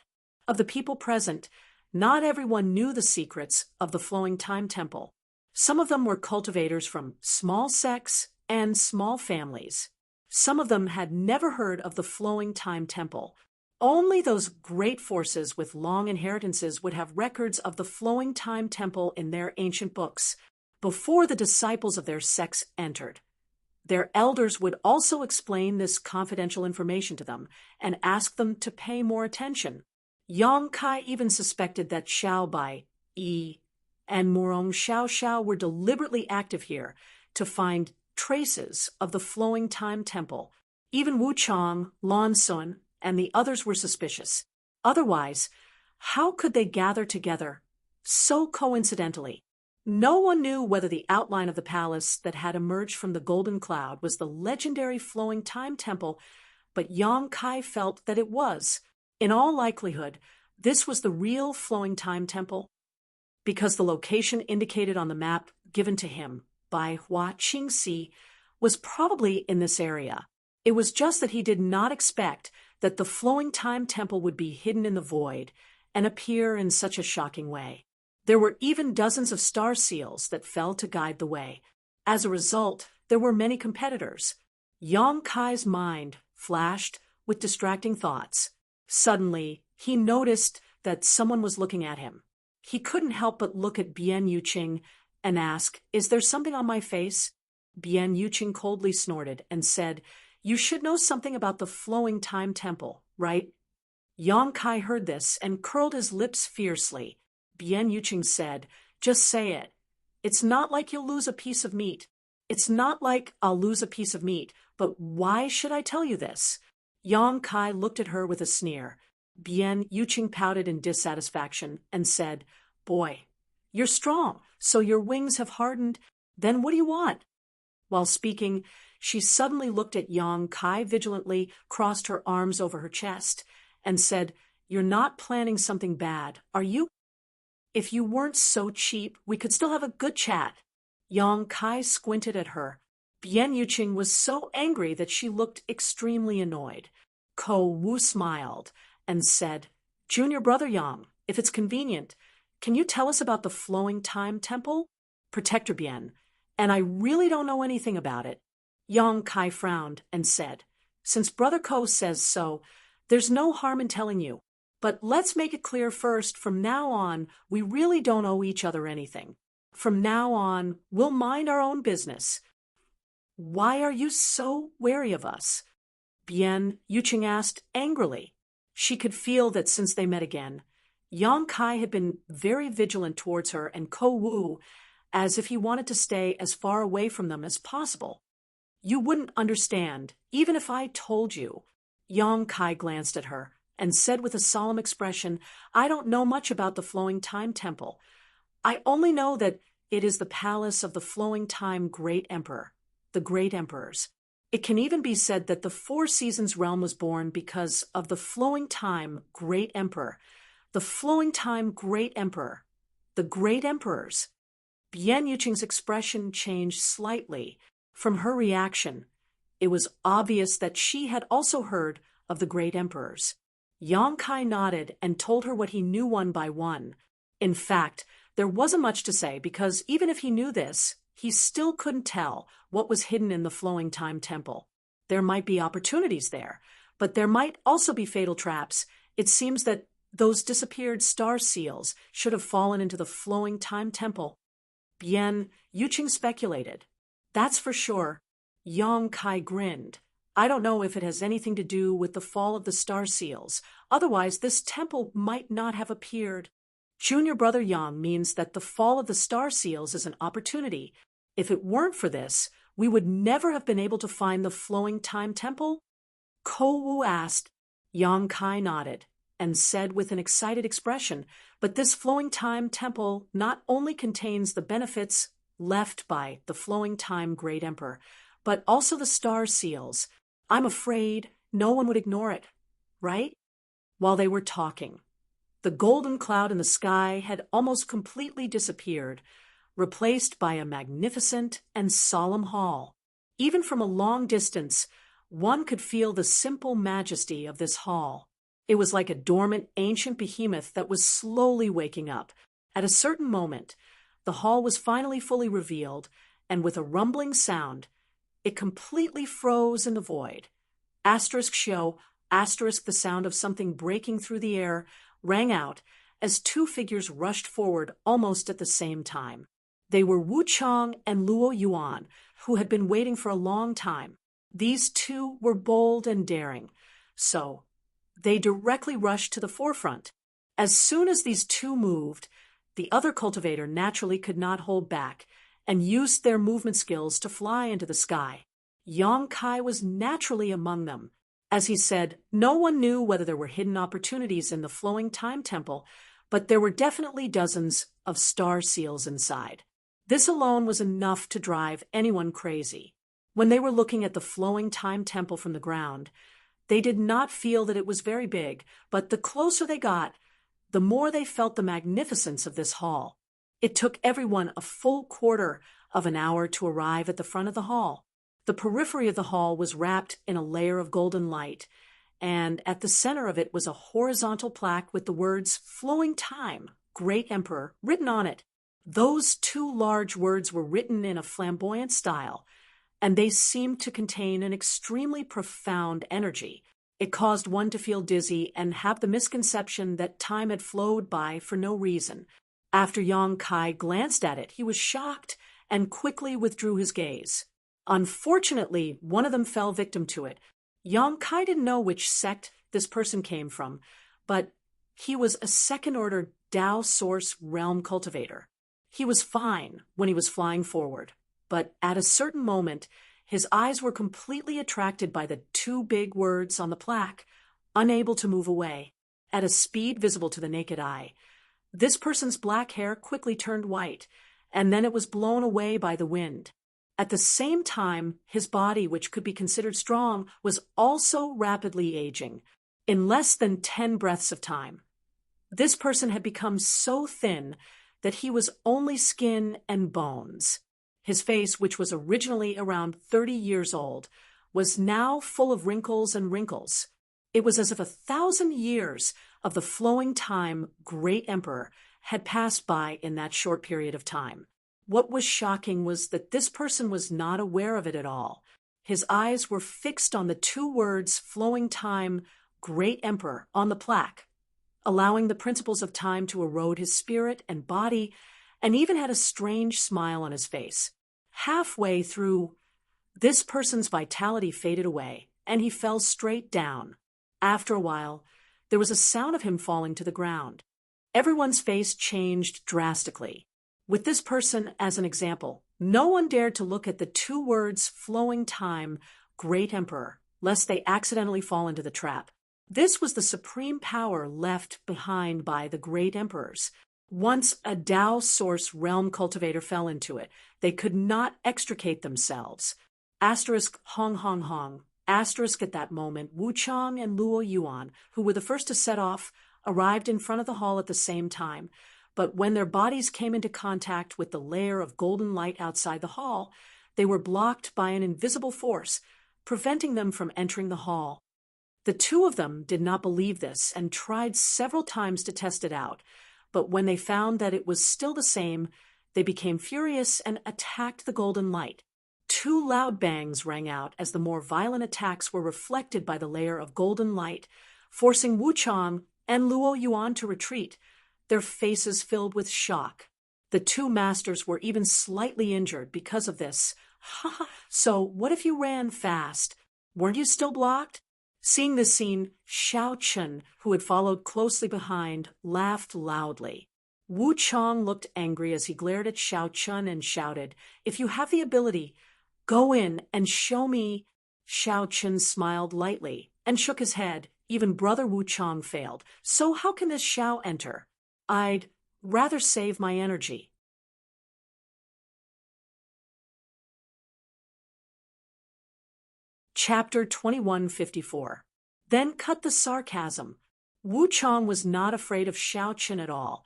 Of the people present, not everyone knew the secrets of the Flowing Time Temple. Some of them were cultivators from small sects and small families. Some of them had never heard of the Flowing Time Temple. Only those great forces with long inheritances would have records of the Flowing Time Temple in their ancient books, before the disciples of their sects entered. Their elders would also explain this confidential information to them and ask them to pay more attention. Yang Kai even suspected that Xiao Bai, Yi, and Murong Xiao were deliberately active here to find traces of the Flowing Time Temple. Even Wu Chang, Lan Sun, and the others were suspicious. Otherwise, how could they gather together so coincidentally? No one knew whether the outline of the palace that had emerged from the golden cloud was the legendary Flowing Time Temple, but Yang Kai felt that it was. In all likelihood, this was the real Flowing Time Temple, because the location indicated on the map given to him by Hua Qingxi was probably in this area. It was just that he did not expect that the Flowing Time Temple would be hidden in the void and appear in such a shocking way. There were even dozens of star seals that fell to guide the way. As a result, there were many competitors. Yang Kai's mind flashed with distracting thoughts. Suddenly, he noticed that someone was looking at him. He couldn't help but look at Bian Yuqing and ask, "Is there something on my face?" Bian Yuqing coldly snorted and said, "You should know something about the Flowing Time Temple, right?" Yang Kai heard this and curled his lips fiercely. Bian Yuqing said, "Just say it. It's not like you'll lose a piece of meat. It's not like I'll lose a piece of meat, but why should I tell you this?" Yang Kai looked at her with a sneer. Bian Yuqing pouted in dissatisfaction and said, "Boy, You're strong, so your wings have hardened. Then what do you want? While speaking, she suddenly looked at Yang Kai vigilantly, crossed her arms over her chest, and said, "You're not planning something bad, are you? If you weren't so cheap, we could still have a good chat." Yang Kai squinted at her. Bian Yuqing was so angry that she looked extremely annoyed. Ko Wu smiled and said, "Junior brother Yang, if it's convenient, can you tell us about the Flowing Time Temple?" "Protector Bian, and I really don't know anything about it." Yang Kai frowned and said, "Since Brother Ko says so, there's no harm in telling you. But let's make it clear first, from now on, we really don't owe each other anything. From now on, we'll mind our own business." "Why are you so wary of us?" Bian Yuqing asked angrily. She could feel that since they met again, Yang Kai had been very vigilant towards her and Ko Wu, as if he wanted to stay as far away from them as possible. "You wouldn't understand, even if I told you." Yang Kai glanced at her and said with a solemn expression, "I don't know much about the Flowing Time Temple. I only know that it is the palace of the Flowing Time Great Emperor, the Great Emperors. It can even be said that the Four Seasons realm was born because of the Flowing Time Great Emperor, the Flowing Time Great Emperor, the Great Emperors." Bian Yuqing's expression changed slightly. From her reaction, it was obvious that she had also heard of the Great Emperors. Yang Kai nodded and told her what he knew one by one. In fact, there wasn't much to say because even if he knew this, he still couldn't tell what was hidden in the Flowing Time Temple. There might be opportunities there, but there might also be fatal traps. It seems that those disappeared star seals should have fallen into the Flowing Time Temple. Bian Yuqing speculated. "That's for sure." Yang Kai grinned. "I don't know if it has anything to do with the fall of the star seals. Otherwise, this temple might not have appeared. Junior brother Yang means that the fall of the star seals is an opportunity. If it weren't for this, we would never have been able to find the Flowing Time Temple?" Ko Wu asked. Yang Kai nodded and said with an excited expression, "But this Flowing Time Temple not only contains the benefits left by the Flowing Time Great Emperor, but also the star seals. I'm afraid no one would ignore it, right?" While they were talking, the golden cloud in the sky had almost completely disappeared, replaced by a magnificent and solemn hall. Even from a long distance, one could feel the simple majesty of this hall. It was like a dormant ancient behemoth that was slowly waking up. At a certain moment, the hall was finally fully revealed, and with a rumbling sound, it completely froze in the void. Asterisk show, asterisk the sound of something breaking through the air rang out as two figures rushed forward almost at the same time. They were Wu Chang and Luo Yuan, who had been waiting for a long time. These two were bold and daring, so they directly rushed to the forefront. As soon as these two moved, the other cultivator naturally could not hold back and used their movement skills to fly into the sky. Yang Kai was naturally among them. As he said, no one knew whether there were hidden opportunities in the Flowing Time Temple, but there were definitely dozens of star seals inside. This alone was enough to drive anyone crazy. When they were looking at the Flowing Time Temple from the ground, they did not feel that it was very big, but the closer they got, the more they felt the magnificence of this hall. It took everyone a full quarter of an hour to arrive at the front of the hall. The periphery of the hall was wrapped in a layer of golden light, and at the center of it was a horizontal plaque with the words "Flowing Time, Great Emperor" written on it. Those two large words were written in a flamboyant style, and they seemed to contain an extremely profound energy. It caused one to feel dizzy and have the misconception that time had flowed by for no reason. After Yang Kai glanced at it, he was shocked and quickly withdrew his gaze. Unfortunately, one of them fell victim to it. Yang Kai didn't know which sect this person came from, but he was a second-order Tao Source Realm cultivator. He was fine when he was flying forward, but at a certain moment, his eyes were completely attracted by the two big words on the plaque, unable to move away. At a speed visible to the naked eye, This person's black hair quickly turned white, and then it was blown away by the wind. At the same time, his body, which could be considered strong, was also rapidly aging, in less than 10 breaths of time. This person had become so thin that he was only skin and bones. His face, which was originally around 30 years old, was now full of wrinkles and wrinkles. It was as if 1,000 years of the flowing time great emperor had passed by in that short period of time. What was shocking was that this person was not aware of it at all. His eyes were fixed on the two words flowing time, great emperor, on the plaque, allowing the principles of time to erode his spirit and body, and even had a strange smile on his face. Halfway through, this person's vitality faded away, and he fell straight down. After a while, there was a sound of him falling to the ground. Everyone's face changed drastically. With this person as an example, no one dared to look at the two words flowing time, great emperor, lest they accidentally fall into the trap. This was the supreme power left behind by the great emperors. Once a Tao source realm cultivator fell into it, they could not extricate themselves. Asterisk Hong Hong Hong. Asterisk at that moment, Wu Chang and Luo Yuan, who were the first to set off, arrived in front of the hall at the same time. But when their bodies came into contact with the layer of golden light outside the hall, they were blocked by an invisible force, preventing them from entering the hall. The two of them did not believe this and tried several times to test it out, but when they found that it was still the same, they became furious and attacked the golden light. Two loud bangs rang out as the more violent attacks were reflected by the layer of golden light, forcing Wu Chang and Luo Yuan to retreat, their faces filled with shock. The two masters were even slightly injured because of this. Ha ha! So what if you ran fast? Weren't you still blocked? Seeing this scene, Xiao Chun, who had followed closely behind, laughed loudly. Wu Chang looked angry as he glared at Xiao Chun and shouted, "If you have the ability, go in and show me." Xiao Chun smiled lightly and shook his head. Even Brother Wu Chang failed. So how can this Xiao enter? I'd rather save my energy. Chapter 2154. Then cut the sarcasm. Wu Chang was not afraid of Xiao Chun at all,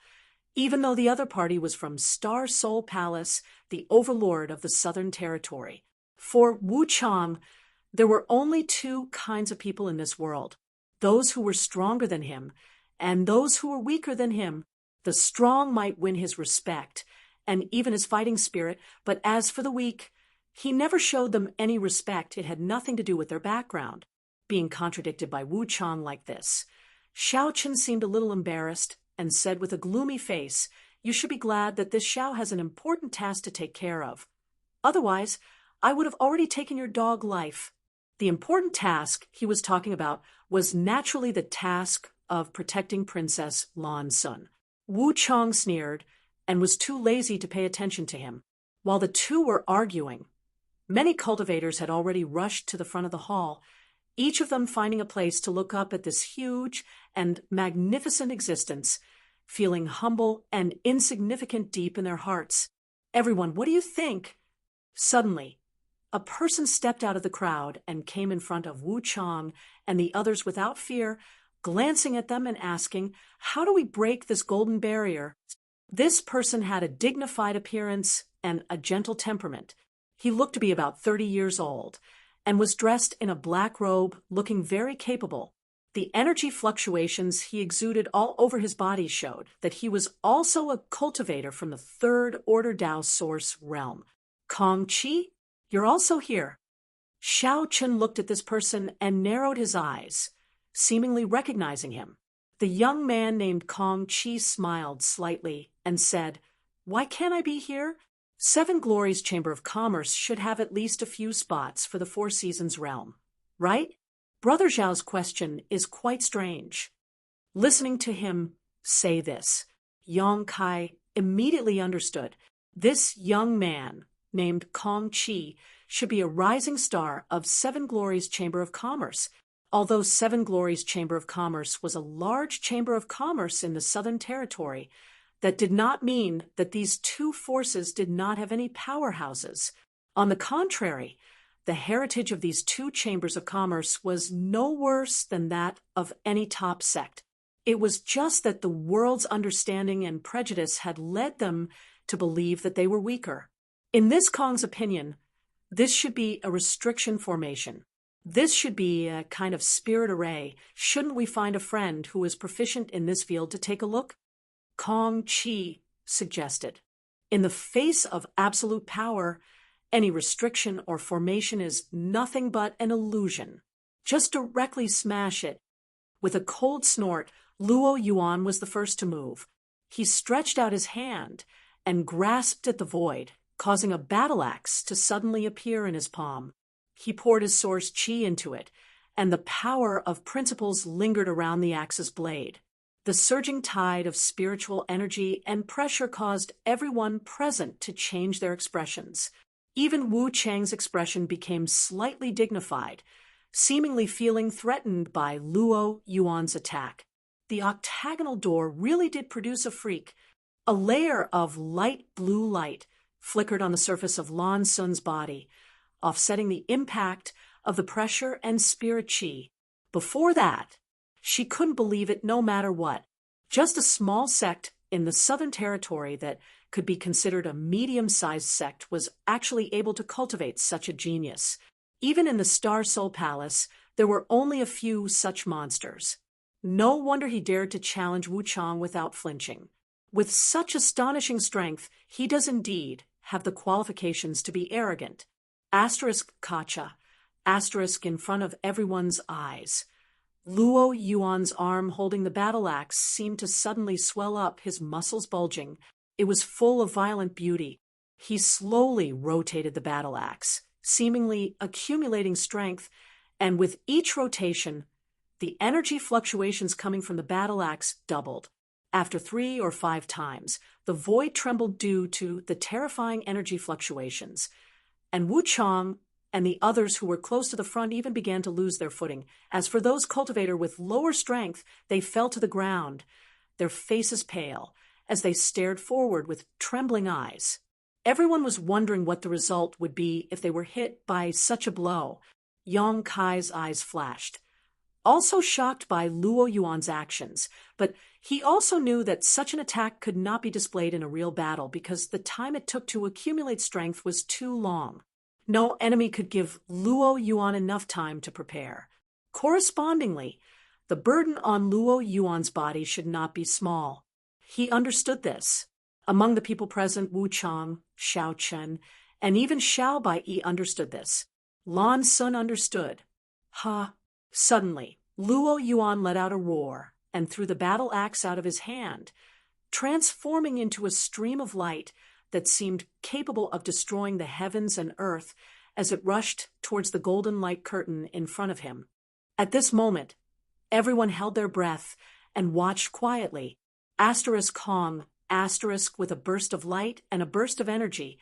even though the other party was from Star Soul Palace, the overlord of the Southern Territory. For Wu Chang, there were only two kinds of people in this world: those who were stronger than him, and those who were weaker than him. The strong might win his respect, and even his fighting spirit, but as for the weak, he never showed them any respect. It had nothing to do with their background. Being contradicted by Wu Chang like this, Xiao Chun seemed a little embarrassed and said with a gloomy face, "You should be glad that this Xiao has an important task to take care of. Otherwise, I would have already taken your dog life." The important task he was talking about was naturally the task of protecting Princess Lan Sun. Wu Chang sneered and was too lazy to pay attention to him. While the two were arguing, many cultivators had already rushed to the front of the hall, each of them finding a place to look up at this huge and magnificent existence, feeling humble and insignificant deep in their hearts. "Everyone, what do you think?" Suddenly, a person stepped out of the crowd and came in front of Wu Chang and the others without fear, glancing at them and asking, "How do we break this golden barrier?" This person had a dignified appearance and a gentle temperament. He looked to be about 30 years old and was dressed in a black robe, looking very capable. The energy fluctuations he exuded all over his body showed that he was also a cultivator from the third order Tao source realm. "Kong Chi, you're also here." Xiao Chun looked at this person and narrowed his eyes, seemingly recognizing him. The young man named Kong Chi smiled slightly and said, "Why can't I be here? Seven Glories Chamber of Commerce should have at least a few spots for the Four Seasons realm, right?" Brother Zhao's question is quite strange. Listening to him say this, Yang Kai immediately understood. This young man, named Kong Chi, should be a rising star of Seven Glories Chamber of Commerce, Although Seven Glories Chamber of Commerce was a large chamber of commerce in the Southern Territory, that did not mean that these two forces did not have any powerhouses. On the contrary, the heritage of these two chambers of commerce was no worse than that of any top sect. It was just that the world's understanding and prejudice had led them to believe that they were weaker. In this Kong's opinion, this should be a restriction formation. This should be a kind of spirit array. Shouldn't we find a friend who is proficient in this field to take a look? Kong Chi suggested. In the face of absolute power, any restriction or formation is nothing but an illusion. Just directly smash it. With a cold snort, Luo Yuan was the first to move. He stretched out his hand and grasped at the void, causing a battle axe to suddenly appear in his palm. He poured his source qi into it, and the power of principles lingered around the axe's blade. The surging tide of spiritual energy and pressure caused everyone present to change their expressions. Even Wu Chang's expression became slightly dignified, seemingly feeling threatened by Luo Yuan's attack. The octagonal door really did produce a freak. A layer of light blue light flickered on the surface of Lan Sun's body, offsetting the impact of the pressure and spirit qi. Before that, she couldn't believe it no matter what. Just a small sect in the Southern Territory that could be considered a medium-sized sect was actually able to cultivate such a genius. Even in the Star Soul Palace, there were only a few such monsters. No wonder he dared to challenge Wu Chang without flinching. With such astonishing strength, he does indeed have the qualifications to be arrogant. Asterisk Kacha, asterisk in front of everyone's eyes. Luo Yuan's arm holding the battle axe seemed to suddenly swell up, his muscles bulging. It was full of violent beauty. He slowly rotated the battle axe, seemingly accumulating strength, and with each rotation, the energy fluctuations coming from the battle axe doubled. After 3 or 5 times, the void trembled due to the terrifying energy fluctuations, and Wu Chang and the others who were close to the front even began to lose their footing. As for those cultivator with lower strength, they fell to the ground, their faces pale, as they stared forward with trembling eyes. Everyone was wondering what the result would be if they were hit by such a blow. Yang Kai's eyes flashed, also shocked by Luo Yuan's actions, but he also knew that such an attack could not be displayed in a real battle because the time it took to accumulate strength was too long. No enemy could give Luo Yuan enough time to prepare. Correspondingly, the burden on Luo Yuan's body should not be small. He understood this. Among the people present, Wu Chang, Xiao Chen, and even Xiao Baiyi understood this. Lan Sun understood. Suddenly, Luo Yuan let out a roar and threw the battle axe out of his hand, transforming into a stream of light that seemed capable of destroying the heavens and earth as it rushed towards the golden light curtain in front of him. At this moment, everyone held their breath and watched quietly. Asterisk Kong, asterisk with a burst of light and a burst of energy.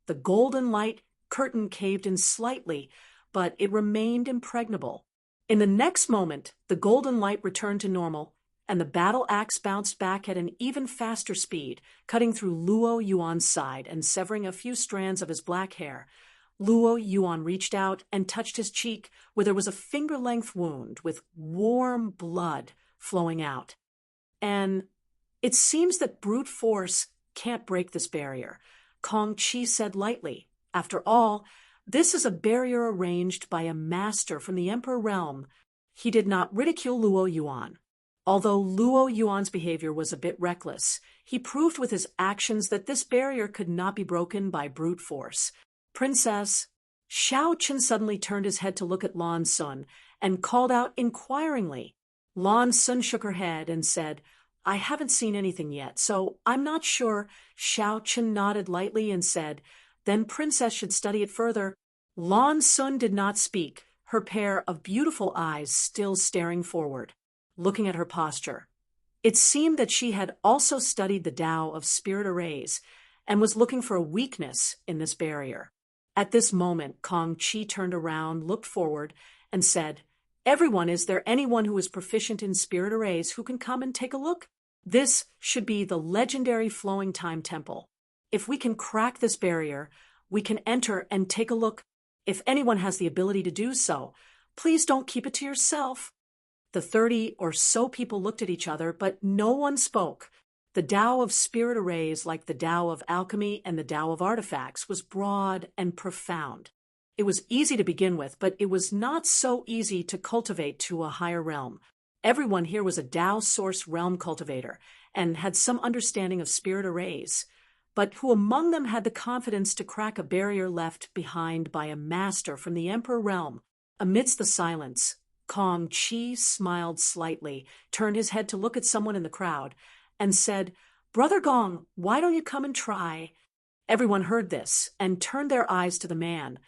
The golden light curtain caved in slightly, but it remained impregnable. In the next moment, the golden light returned to normal, and the battle axe bounced back at an even faster speed, cutting through Luo Yuan's side and severing a few strands of his black hair. Luo Yuan reached out and touched his cheek, where there was a finger-length wound with warm blood flowing out. And it seems that brute force can't break this barrier, Kong Chi said lightly. After all, this is a barrier arranged by a master from the Emperor realm. He did not ridicule Luo Yuan. Although Luo Yuan's behavior was a bit reckless, he proved with his actions that this barrier could not be broken by brute force. Princess, Xiao Chen suddenly turned his head to look at Lan Sun and called out inquiringly. Lan Sun shook her head and said, I haven't seen anything yet, so I'm not sure. Xiao Chen nodded lightly and said, then Princess should study it further. Lan Sun did not speak, her pair of beautiful eyes still staring forward, looking at her posture. It seemed that she had also studied the Tao of spirit arrays and was looking for a weakness in this barrier. At this moment, Kong Chi turned around, looked forward, and said, Everyone, is there anyone who is proficient in spirit arrays who can come and take a look? This should be the legendary Flowing Time Temple. If we can crack this barrier, we can enter and take a look. If anyone has the ability to do so, please don't keep it to yourself. The 30 or so people looked at each other, but no one spoke. The Tao of spirit arrays, like the Tao of alchemy and the Tao of artifacts, was broad and profound. It was easy to begin with, but it was not so easy to cultivate to a higher realm. Everyone here was a Tao source realm cultivator and had some understanding of spirit arrays, but who among them had the confidence to crack a barrier left behind by a master from the Emperor realm? Amidst the silence, Kong Chi smiled slightly, turned his head to look at someone in the crowd, and said, "Brother Gong, why don't you come and try?" Everyone heard this and turned their eyes to the man,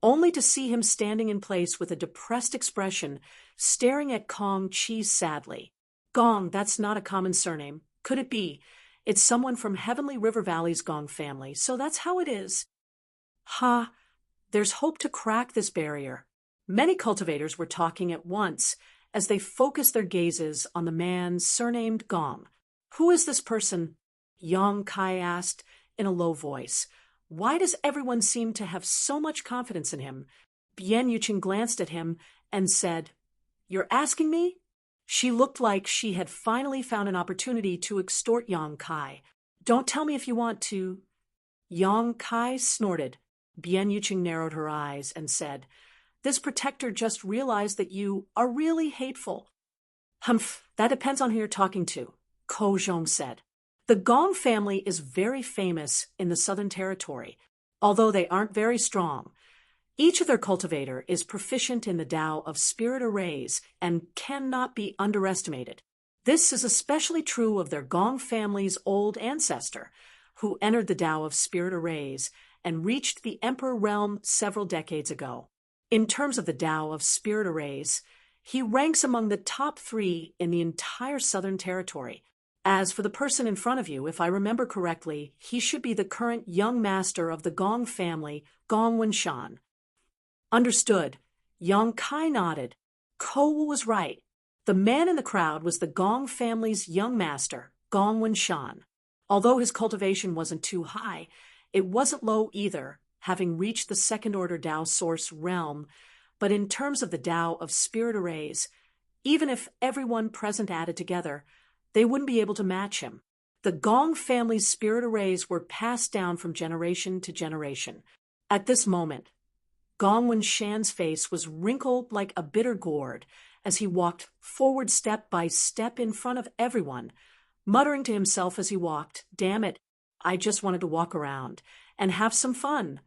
only to see him standing in place with a depressed expression, staring at Kong Chi sadly. "Gong, that's not a common surname. Could it be? It's someone from Heavenly River Valley's Gong family, so that's how it is." Ha! There's hope to crack this barrier. Many cultivators were talking at once as they focused their gazes on the man surnamed Gong. "Who is this person?" Yang Kai asked in a low voice. "Why does everyone seem to have so much confidence in him?" Bian Yuqing glanced at him and said, "You're asking me?" She looked like she had finally found an opportunity to extort Yang Kai. "Don't tell me if you want to." Yang Kai snorted. Bian Yuqing narrowed her eyes and said, "This protector just realized that you are really hateful." "Humph, that depends on who you're talking to," Ko Zhong said. "The Gong family is very famous in the Southern Territory, although they aren't very strong. Each of their cultivator is proficient in the Tao of spirit arrays and cannot be underestimated. This is especially true of their Gong family's old ancestor, who entered the Tao of spirit arrays and reached the Emperor realm several decades ago. In terms of the Tao of spirit arrays, he ranks among the top 3 in the entire Southern Territory. As for the person in front of you, if I remember correctly, he should be the current young master of the Gong family, Gong Wenshan." "Understood." Yang Kai nodded. Ko was right. The man in the crowd was the Gong family's young master, Gong Wenshan. Although his cultivation wasn't too high, it wasn't low either, having reached the second-order Tao source realm. But in terms of the Tao of spirit arrays, even if everyone present added together, they wouldn't be able to match him. The Gong family's spirit arrays were passed down from generation to generation. At this moment, Gong Wenshan's face was wrinkled like a bitter gourd as he walked forward step by step in front of everyone, muttering to himself as he walked, "Damn it, I just wanted to walk around and have some fun.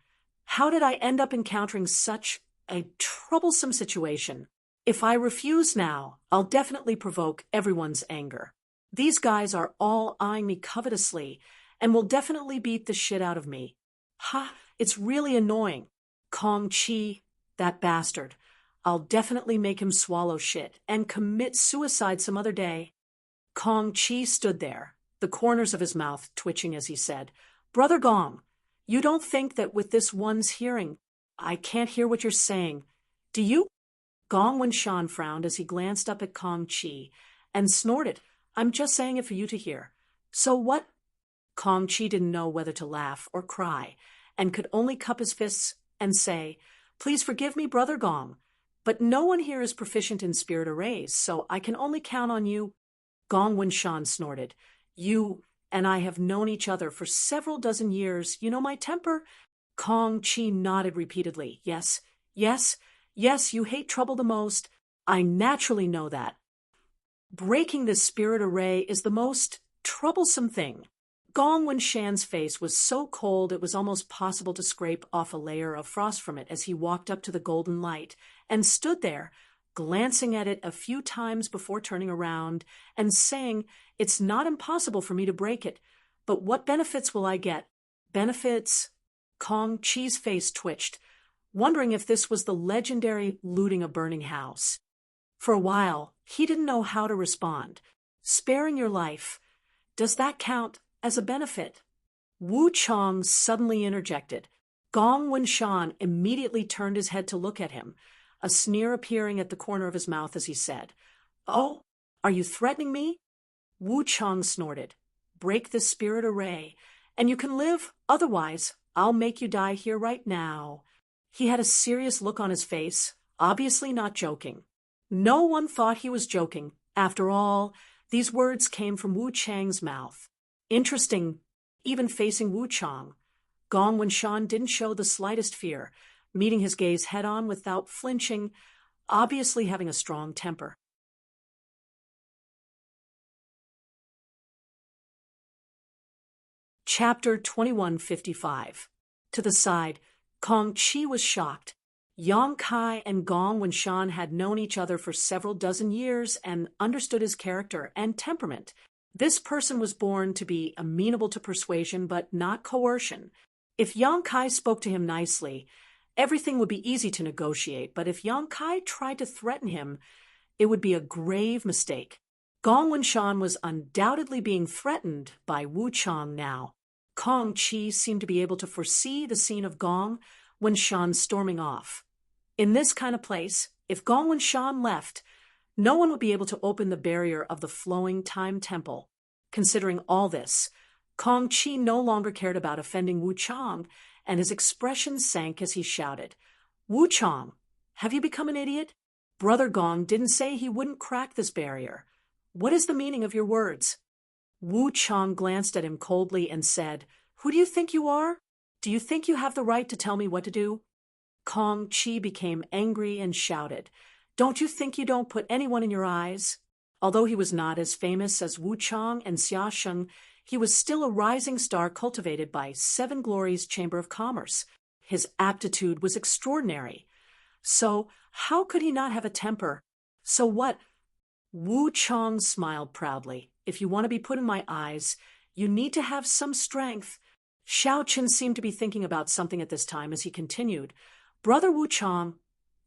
How did I end up encountering such a troublesome situation? If I refuse now, I'll definitely provoke everyone's anger. These guys are all eyeing me covetously and will definitely beat the shit out of me. Ha, it's really annoying. Kong Chi, that bastard. I'll definitely make him swallow shit and commit suicide some other day." Kong Chi stood there, the corners of his mouth twitching as he said, "Brother Gong, you don't think that with this one's hearing, I can't hear what you're saying, do you?" Gong Wenshan frowned as he glanced up at Kong Chi and snorted, "I'm just saying it for you to hear. So what?" Kong Chi didn't know whether to laugh or cry and could only cup his fists and say, "Please forgive me, Brother Gong, but no one here is proficient in spirit arrays, so I can only count on you." Gong Wenshan snorted, "You and I have known each other for several dozen years. You know my temper." Kong Chi nodded repeatedly. "Yes, yes, yes, you hate trouble the most. I naturally know that. Breaking this spirit array is the most troublesome thing." Gong Wenshan's face was so cold it was almost possible to scrape off a layer of frost from it as he walked up to the golden light and stood there, glancing at it a few times before turning around and saying, "It's not impossible for me to break it, but what benefits will I get?" "Benefits?" Kong Chi's face twitched, wondering if this was the legendary looting a burning house. For a while, he didn't know how to respond. Sparing your life, does that count as a benefit? Wu Chong suddenly interjected. Gong Wenshan immediately turned his head to look at him. a sneer appearing at the corner of his mouth as he said, "Oh, are you threatening me?" Wu Chang snorted, "Break the spirit array, and you can live, otherwise I'll make you die here right now." He had a serious look on his face, obviously not joking. No one thought he was joking. After all, these words came from Wu Chang's mouth. Interesting, even facing Wu Chang, Gong Wenshan didn't show the slightest fear, meeting his gaze head-on without flinching, obviously having a strong temper. Chapter 2155. To the side, Kong Qi was shocked. Yang Kai and Gong Wenshan had known each other for several dozen years and understood his character and temperament. This person was born to be amenable to persuasion but not coercion. If Yang Kai spoke to him nicely, everything would be easy to negotiate, but if Yang Kai tried to threaten him, it would be a grave mistake. Gong Wenshan was undoubtedly being threatened by Wu Chang now. Kong Qi seemed to be able to foresee the scene of Gong Wenshan storming off. In this kind of place, if Gong Wenshan left, no one would be able to open the barrier of the flowing time temple. Considering all this, Kong Qi no longer cared about offending Wu Chang, and his expression sank as he shouted, "Wu Chang, have you become an idiot? Brother Gong didn't say he wouldn't crack this barrier. What is the meaning of your words?" Wu Chang glanced at him coldly and said, "Who do you think you are? Do you think you have the right to tell me what to do?" Kong Qi became angry and shouted, "Don't you think you don't put anyone in your eyes?" Although he was not as famous as Wu Chang and Xia Sheng, he was still a rising star cultivated by Seven Glories Chamber of Commerce. His aptitude was extraordinary. So how could he not have a temper? So what? Wu Chang smiled proudly. "If you want to be put in my eyes, you need to have some strength." Xiao Qin seemed to be thinking about something at this time as he continued, "Brother Wu Chang,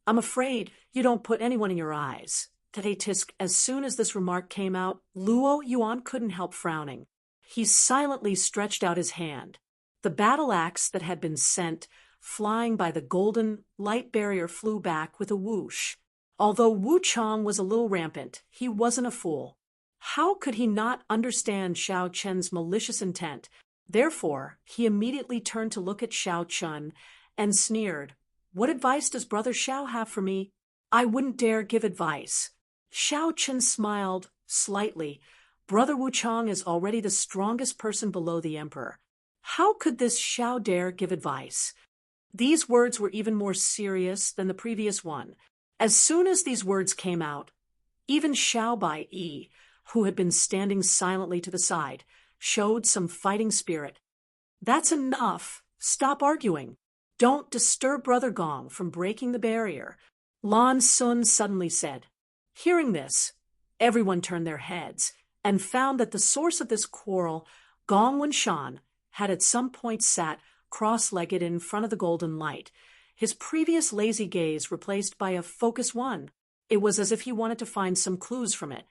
I'm afraid you don't put anyone in your eyes." Tisk. As soon as this remark came out, Luo Yuan couldn't help frowning. He silently stretched out his hand. The battle axe that had been sent flying by the golden light barrier flew back with a whoosh. Although Wu Chang was a little rampant, he wasn't a fool. How could he not understand Xiao Chen's malicious intent? Therefore, he immediately turned to look at Xiao Chen and sneered, "What advice does Brother Xiao have for me? I wouldn't dare give advice." Xiao Chen smiled slightly. Brother Wu Chang is already the strongest person below the emperor. How could this Xiao dare give advice? These words were even more serious than the previous one. As soon as these words came out, even Xiao Bai Yi, who had been standing silently to the side, showed some fighting spirit. "That's enough. Stop arguing. Don't disturb Brother Gong from breaking the barrier," Lan Sun suddenly said. Hearing this, everyone turned their heads and found that the source of this quarrel, Gong Wenshan, had at some point sat cross-legged in front of the golden light, his previous lazy gaze replaced by a focused one. It was as if he wanted to find some clues from it.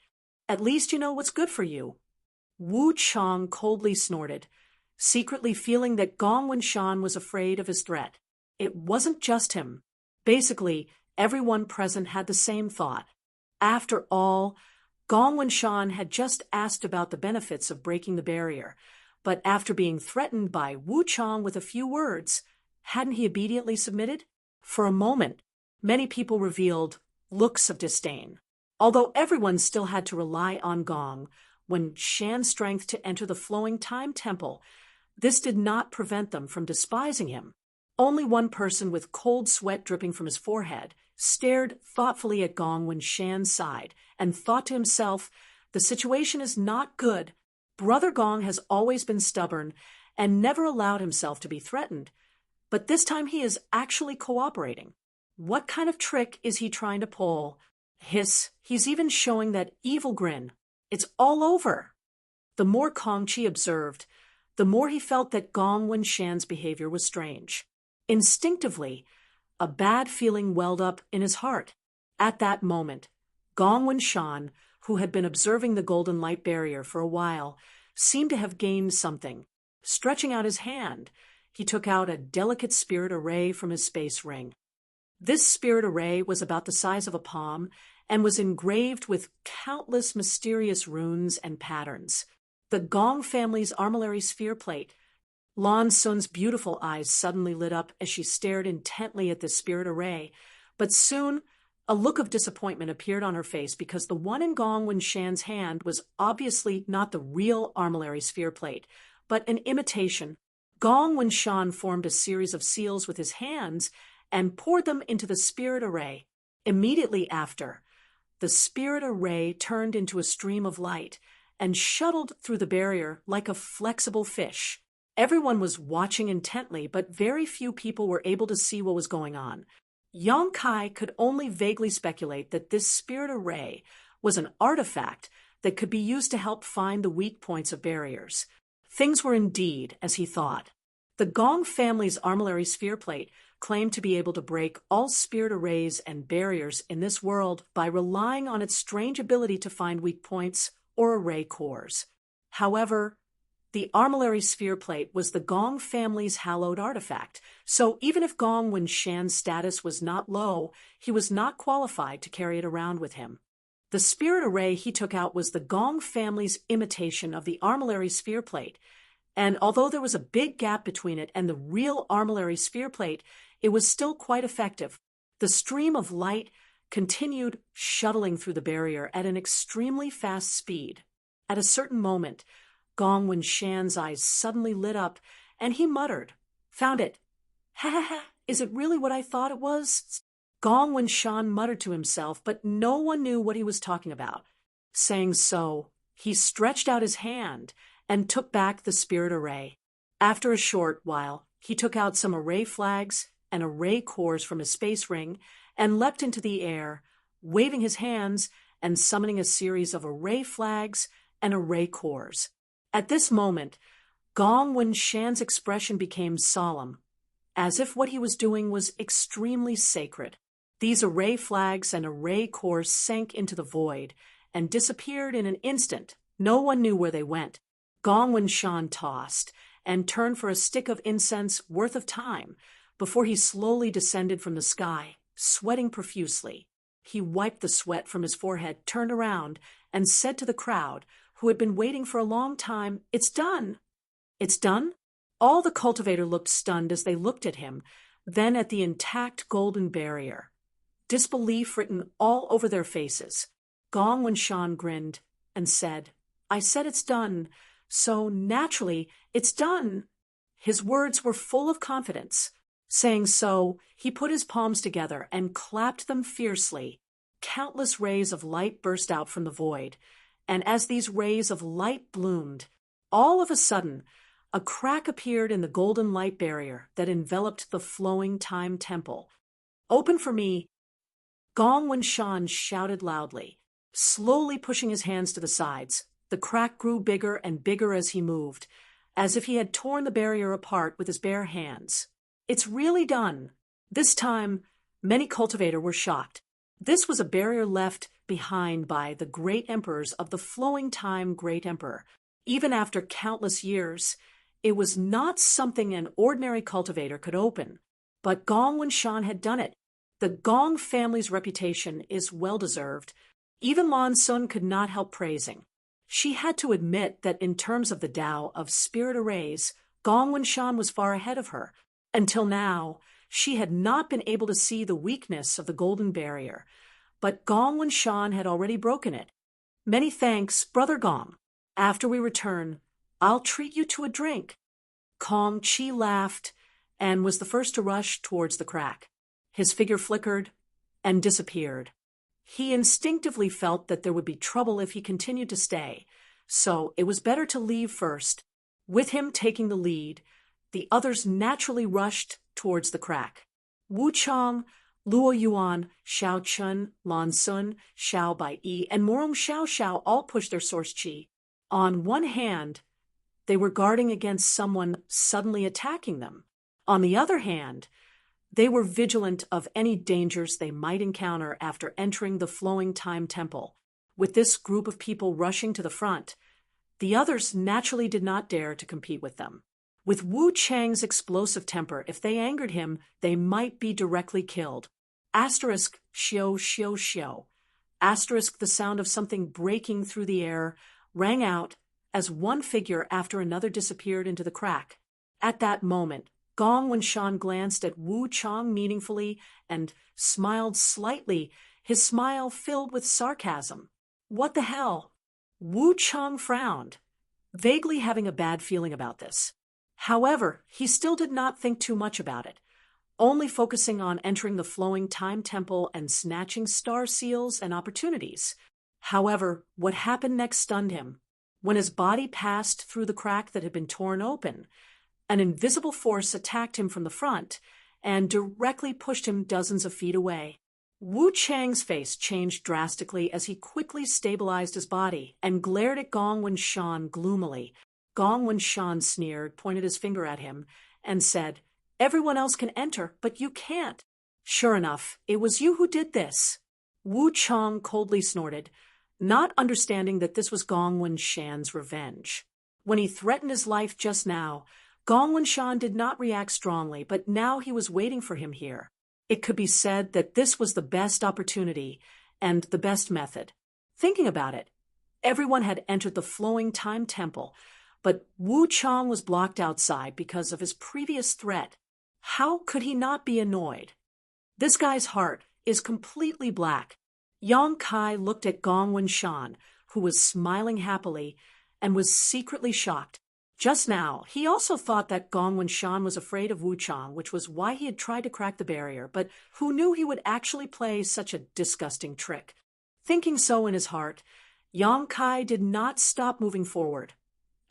"At least you know what's good for you." Wu Chang coldly snorted, secretly feeling that Gong Wenshan was afraid of his threat. It wasn't just him. Basically, everyone present had the same thought. After all, Gong Wenshan had just asked about the benefits of breaking the barrier, but after being threatened by Wu Chang with a few words, hadn't he obediently submitted? For a moment, many people revealed looks of disdain. Although everyone still had to rely on Gong when Shan's strength to enter the flowing time temple, this did not prevent them from despising him. Only one person with cold sweat dripping from his forehead stared thoughtfully at Gong Wenshan's side and thought to himself, "The situation is not good. Brother Gong has always been stubborn and never allowed himself to be threatened, but this time he is actually cooperating. What kind of trick is he trying to pull? Hiss, he's even showing that evil grin. It's all over." The more Kong Qi observed, the more he felt that Gong Wenshan's behavior was strange. Instinctively, a bad feeling welled up in his heart. At that moment, Gong Wenshan, who had been observing the golden light barrier for a while, seemed to have gained something. Stretching out his hand, he took out a delicate spirit array from his space ring. This spirit array was about the size of a palm and was engraved with countless mysterious runes and patterns. The Gong family's armillary sphere plate. Lan Sun's beautiful eyes suddenly lit up as she stared intently at this spirit array, but soon a look of disappointment appeared on her face because the one in Gong Wenshan's hand was obviously not the real armillary sphere plate, but an imitation. Gong Wenshan formed a series of seals with his hands and poured them into the spirit array. Immediately after, the spirit array turned into a stream of light and shuttled through the barrier like a flexible fish. Everyone was watching intently, but very few people were able to see what was going on. Yang Kai could only vaguely speculate that this spirit array was an artifact that could be used to help find the weak points of barriers. Things were indeed as he thought. The Gong family's armillary sphere plate claimed to be able to break all spirit arrays and barriers in this world by relying on its strange ability to find weak points or array cores. However, the armillary sphere plate was the Gong family's hallowed artifact, so even if Gong Wenshan's status was not low, he was not qualified to carry it around with him. The spirit array he took out was the Gong family's imitation of the armillary sphere plate, and although there was a big gap between it and the real armillary sphere plate, it was still quite effective. The stream of light continued shuttling through the barrier at an extremely fast speed. At a certain moment, Gong Wenshan's eyes suddenly lit up, and he muttered, "Found it! Ha ha ha! Is it really what I thought it was?" Gong Wenshan muttered to himself, but no one knew what he was talking about. Saying so, he stretched out his hand and took back the spirit array. After a short while, he took out some array flags and array cores from his space ring and leapt into the air, waving his hands and summoning a series of array flags and array cores. At this moment, Gong Wenshan's expression became solemn, as if what he was doing was extremely sacred. These array flags and array cores sank into the void and disappeared in an instant. No one knew where they went. Gong Wenshan tossed and turned for a stick of incense worth of time before he slowly descended from the sky, sweating profusely. He wiped the sweat from his forehead, turned around, and said to the crowd, who had been waiting for a long time, "It's done." "It's done?" All the cultivator looked stunned as they looked at him, then at the intact golden barrier. Disbelief written all over their faces. Gong Wenshan grinned and said, "I said it's done, so naturally it's done." His words were full of confidence. Saying so, he put his palms together and clapped them fiercely. Countless rays of light burst out from the void, and as these rays of light bloomed, all of a sudden, a crack appeared in the golden light barrier that enveloped the flowing time temple. "Open for me!" Gong Wenshan shouted loudly, slowly pushing his hands to the sides. The crack grew bigger and bigger as he moved, as if he had torn the barrier apart with his bare hands. "It's really done." This time, many cultivators were shocked. This was a barrier left behind by the great emperors of the flowing time Great Emperor. Even after countless years, it was not something an ordinary cultivator could open. But Gong Wenshan had done it. The Gong family's reputation is well-deserved. Even Lan Sun could not help praising. She had to admit that in terms of the Tao of spirit arrays, Gong Wenshan was far ahead of her. Until now, she had not been able to see the weakness of the golden barrier, but Gong Wenshan had already broken it. "Many thanks, Brother Gong. After we return, I'll treat you to a drink." Kong Chi laughed and was the first to rush towards the crack. His figure flickered and disappeared. He instinctively felt that there would be trouble if he continued to stay, so it was better to leave first. With him taking the lead, the others naturally rushed towards the crack. Wu Chang, Luo Yuan, Xiao Chun, Lan Sun, Xiao Baiyi, and Morong Xiao Xiao all pushed their source chi. On one hand, they were guarding against someone suddenly attacking them. On the other hand, they were vigilant of any dangers they might encounter after entering the flowing time temple. With this group of people rushing to the front, the others naturally did not dare to compete with them. With Wu Chang's explosive temper, if they angered him, they might be directly killed. Asterisk xiao xiao xiao. Asterisk the sound of something breaking through the air rang out as one figure after another disappeared into the crack. At that moment, Gong Wenshan glanced at Wu Chang meaningfully and smiled slightly, his smile filled with sarcasm. What the hell? Wu Chang frowned, vaguely having a bad feeling about this. However, he still did not think too much about it, only focusing on entering the flowing time temple and snatching star seals and opportunities. However, what happened next stunned him. When his body passed through the crack that had been torn open, an invisible force attacked him from the front and directly pushed him dozens of feet away. Wu Chang's face changed drastically as he quickly stabilized his body and glared at Gong Wenshan gloomily. Gong Wenshan sneered, pointed his finger at him, and said, "Everyone else can enter, but you can't." "Sure enough, it was you who did this." Wu Chang coldly snorted, not understanding that this was Gong Wenshan's revenge. When he threatened his life just now, Gong Wenshan did not react strongly, but now he was waiting for him here. It could be said that this was the best opportunity and the best method. Thinking about it, everyone had entered the flowing time temple, but Wu Chang was blocked outside because of his previous threat. How could he not be annoyed? This guy's heart is completely black. Yang Kai looked at Gong Wenshan, who was smiling happily, and was secretly shocked. Just now, he also thought that Gong Wenshan was afraid of Wu Chang, which was why he had tried to crack the barrier, but who knew he would actually play such a disgusting trick? Thinking so in his heart, Yang Kai did not stop moving forward.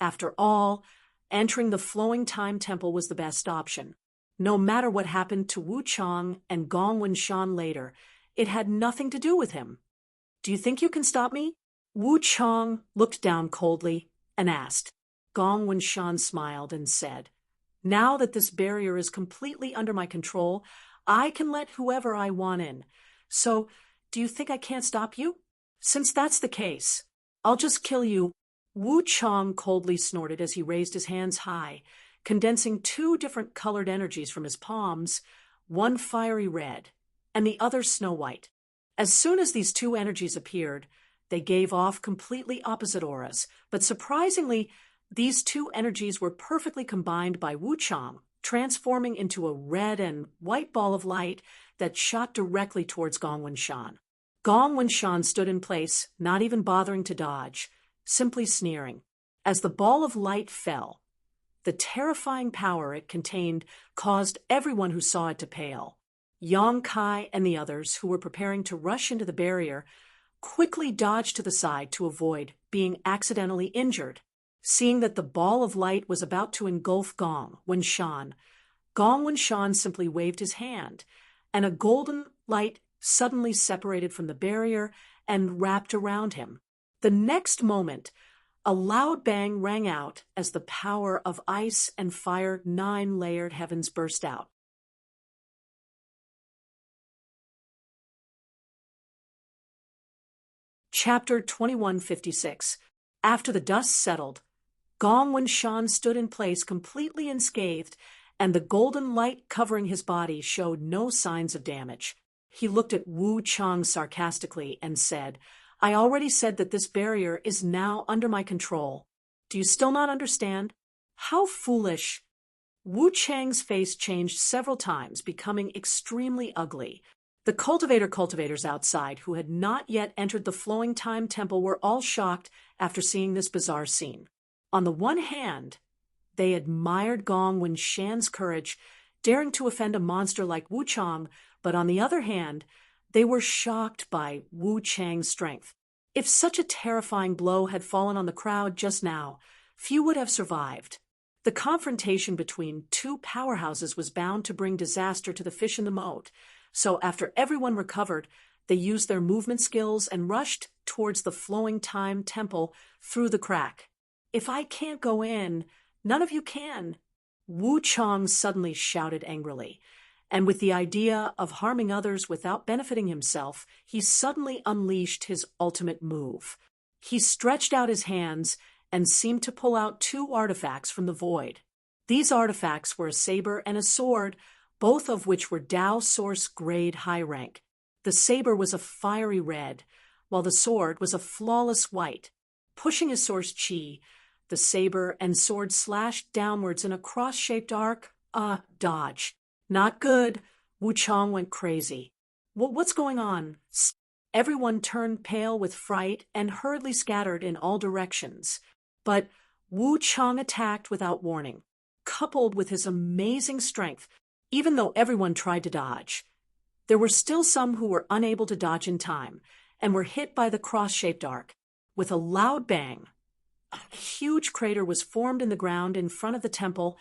After all, entering the flowing time temple was the best option. No matter what happened to Wu Chang and Gong Wenshan later, it had nothing to do with him. "Do you think you can stop me?" Wu Chang looked down coldly and asked. Gong Wenshan smiled and said, "Now that this barrier is completely under my control, I can let whoever I want in. So, do you think I can't stop you? Since that's the case, I'll just kill you." Wu Chang coldly snorted as he raised his hands high, condensing two different colored energies from his palms, one fiery red and the other snow white. As soon as these two energies appeared, they gave off completely opposite auras, but surprisingly, these two energies were perfectly combined by Wu Chang, transforming into a red and white ball of light that shot directly towards Gong Wenshan. Gong Wenshan stood in place, not even bothering to dodge, simply sneering. As the ball of light fell, the terrifying power it contained caused everyone who saw it to pale. Yang Kai and the others, who were preparing to rush into the barrier, quickly dodged to the side to avoid being accidentally injured. Seeing that the ball of light was about to engulf Gong Wenshan simply waved his hand, and a golden light suddenly separated from the barrier and wrapped around him. The next moment, a loud bang rang out as the power of ice and fire 9-layered heavens burst out. Chapter 2156. After the dust settled, Gong Wenshan stood in place completely unscathed, and the golden light covering his body showed no signs of damage. He looked at Wu Chang sarcastically and said, "I already said that this barrier is now under my control. Do you still not understand? How foolish." Wu Chang's face changed several times, becoming extremely ugly. The cultivators outside, who had not yet entered the flowing time temple, were all shocked after seeing this bizarre scene. On the one hand, they admired Gong Wenshan's courage, daring to offend a monster like Wu Chang, but on the other hand, they were shocked by Wu Chang's strength. If such a terrifying blow had fallen on the crowd just now, few would have survived. The confrontation between two powerhouses was bound to bring disaster to the fish in the moat, so after everyone recovered, they used their movement skills and rushed towards the flowing time temple through the crack. "If I can't go in, none of you can," Wu Chang suddenly shouted angrily, and with the idea of harming others without benefiting himself, he suddenly unleashed his ultimate move. He stretched out his hands and seemed to pull out two artifacts from the void. These artifacts were a saber and a sword, both of which were Tao Source grade high rank. The saber was a fiery red, while the sword was a flawless white. Pushing his source chi, the saber and sword slashed downwards in a cross-shaped arc. Dodge. Not good. Wu Chang went crazy. What's going on? Everyone turned pale with fright and hurriedly scattered in all directions. But Wu Chang attacked without warning, coupled with his amazing strength, even though everyone tried to dodge. There were still some who were unable to dodge in time and were hit by the cross-shaped arc. With a loud bang, a huge crater was formed in the ground in front of the temple,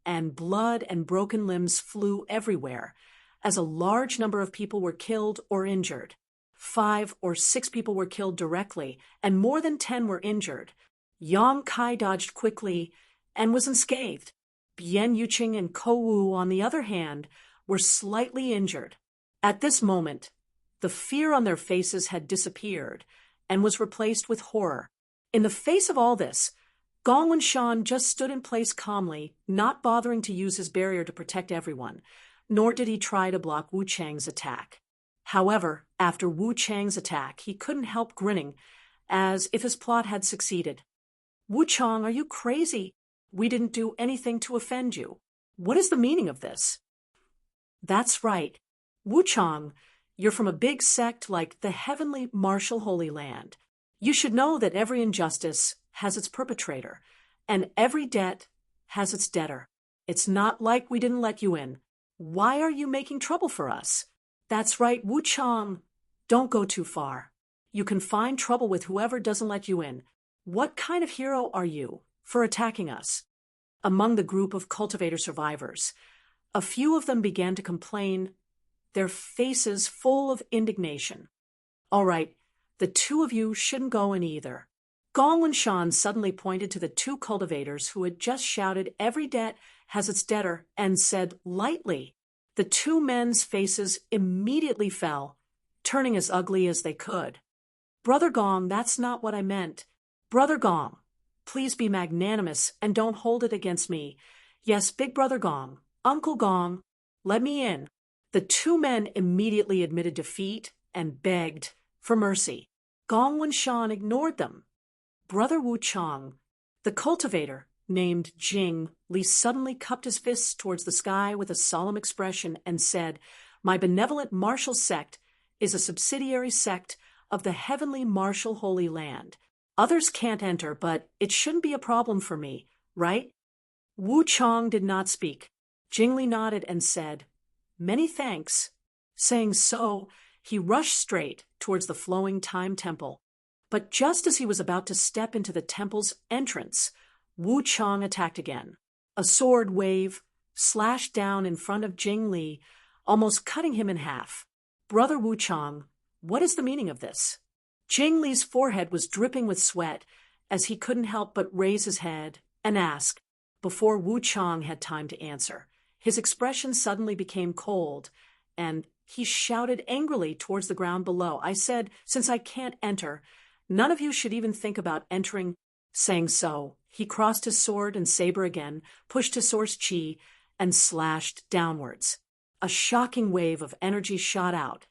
and blood and broken limbs flew everywhere, as a large number of people were killed or injured. 5 or 6 people were killed directly, and more than 10 were injured. Yang Kai dodged quickly and was unscathed. Bian Yuqing and Ko Wu, on the other hand, were slightly injured. At this moment, the fear on their faces had disappeared and was replaced with horror. In the face of all this, Gong Wenshan just stood in place calmly, not bothering to use his barrier to protect everyone, nor did he try to block Wu Chang's attack. However, after Wu Chang's attack, he couldn't help grinning, as if his plot had succeeded. Wu Chang, are you crazy? We didn't do anything to offend you. What is the meaning of this? That's right. Wu Chang, you're from a big sect like the Heavenly Martial Holy Land. You should know that every injustice has its perpetrator, and every debt has its debtor. It's not like we didn't let you in. Why are you making trouble for us? That's right, Wu Chang. Don't go too far. You can find trouble with whoever doesn't let you in. What kind of hero are you for attacking us? Among the group of cultivator survivors, a few of them began to complain, their faces full of indignation. All right, the 2 of you shouldn't go in either. Gong Wenshan suddenly pointed to the 2 cultivators who had just shouted, every debt has its debtor, and said lightly. The 2 men's faces immediately fell, turning as ugly as they could. Brother Gong, that's not what I meant. Brother Gong, please be magnanimous and don't hold it against me. Yes, Big Brother Gong, Uncle Gong, let me in. The 2 men immediately admitted defeat and begged for mercy. Gong Wenshan ignored them. Brother Wu Chang, the cultivator, named Jing Li, suddenly cupped his fists towards the sky with a solemn expression and said, my benevolent martial sect is a subsidiary sect of the Heavenly Martial Holy Land. Others can't enter, but it shouldn't be a problem for me, right? Wu Chang did not speak. Jing Li nodded and said, many thanks. Saying so, he rushed straight towards the flowing time temple. But just as he was about to step into the temple's entrance, Wu Chang attacked again. A sword wave slashed down in front of Jing Li, almost cutting him in half. Brother Wu Chang, what is the meaning of this? Jing Li's forehead was dripping with sweat as he couldn't help but raise his head and ask. Before Wu Chang had time to answer, his expression suddenly became cold, and he shouted angrily towards the ground below. I said, since I can't enter, none of you should even think about entering. Saying so, he crossed his sword and saber again, pushed his source chi, and slashed downwards. A shocking wave of energy shot out,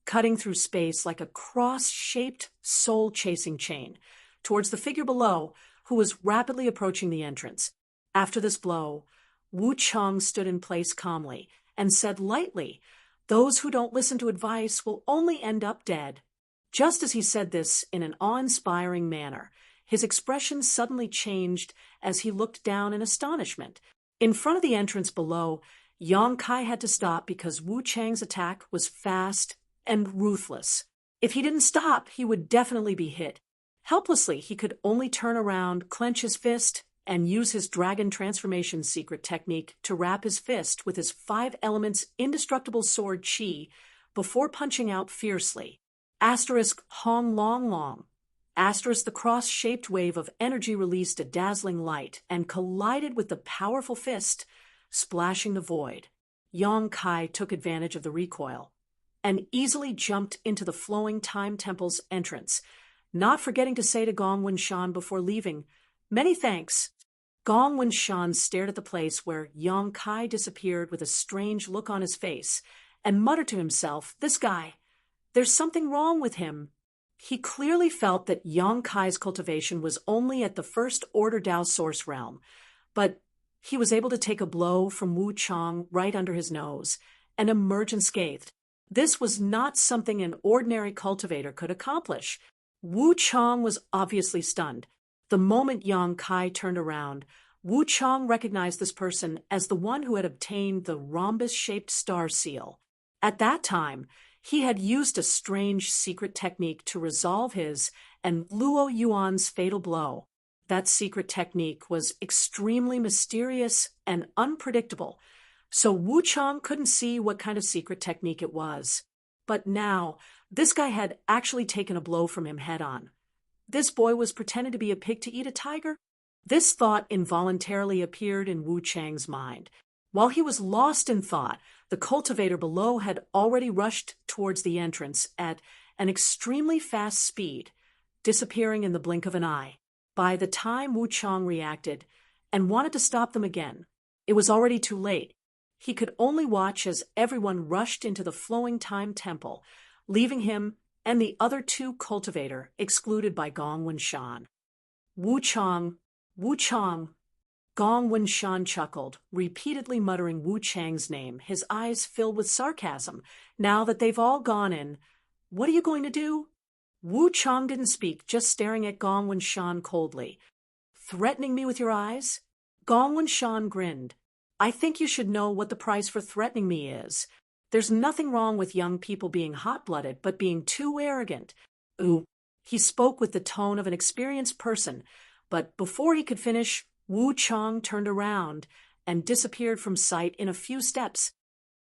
cutting through space like a cross-shaped soul-chasing chain, towards the figure below, who was rapidly approaching the entrance. After this blow, Wu Chang stood in place calmly and said lightly, those who don't listen to advice will only end up dead. Just as he said this in an awe-inspiring manner, his expression suddenly changed as he looked down in astonishment. In front of the entrance below, Yang Kai had to stop because Wu Chang's attack was fast and ruthless. If he didn't stop, he would definitely be hit. Helplessly, he could only turn around, clench his fist, and use his dragon transformation secret technique to wrap his fist with his 5 elements indestructible sword chi before punching out fiercely. Asterisk Hong Long Long. Asterisk the cross-shaped wave of energy released a dazzling light and collided with the powerful fist, splashing the void. Yang Kai took advantage of the recoil and easily jumped into the flowing time temple's entrance, not forgetting to say to Gong Wenshan before leaving, many thanks. Gong Winshan stared at the place where Yang Kai disappeared with a strange look on his face and muttered to himself, "This guy, there's something wrong with him." He clearly felt that Yang Kai's cultivation was only at the first order Dao source realm, but he was able to take a blow from Wu Chang right under his nose and emerge unscathed. This was not something an ordinary cultivator could accomplish. Wu Chang was obviously stunned. The moment Yang Kai turned around, Wu Chang recognized this person as the one who had obtained the rhombus-shaped star seal. At that time, he had used a strange secret technique to resolve his and Luo Yuan's fatal blow. That secret technique was extremely mysterious and unpredictable, so Wu Chang couldn't see what kind of secret technique it was. But now, this guy had actually taken a blow from him head-on. This boy was pretending to be a pig to eat a tiger? This thought involuntarily appeared in Wu Chang's mind. While he was lost in thought, the cultivator below had already rushed towards the entrance at an extremely fast speed, disappearing in the blink of an eye. By the time Wu Chang reacted and wanted to stop them again, it was already too late. He could only watch as everyone rushed into the Flowing Time Temple, leaving him and the other two cultivator excluded by Gong Winshan. Wu Chang, Wu Chang. Gong Winshan chuckled, repeatedly muttering Wu Chang's name, his eyes filled with sarcasm. Now that they've all gone in, what are you going to do? Wu Chang didn't speak, just staring at Gong Winshan coldly. Threatening me with your eyes? Gong Winshan grinned. I think you should know what the price for threatening me is. There's nothing wrong with young people being hot-blooded, but being too arrogant. Ooh. He spoke with the tone of an experienced person, but before he could finish, Wu Chang turned around and disappeared from sight in a few steps.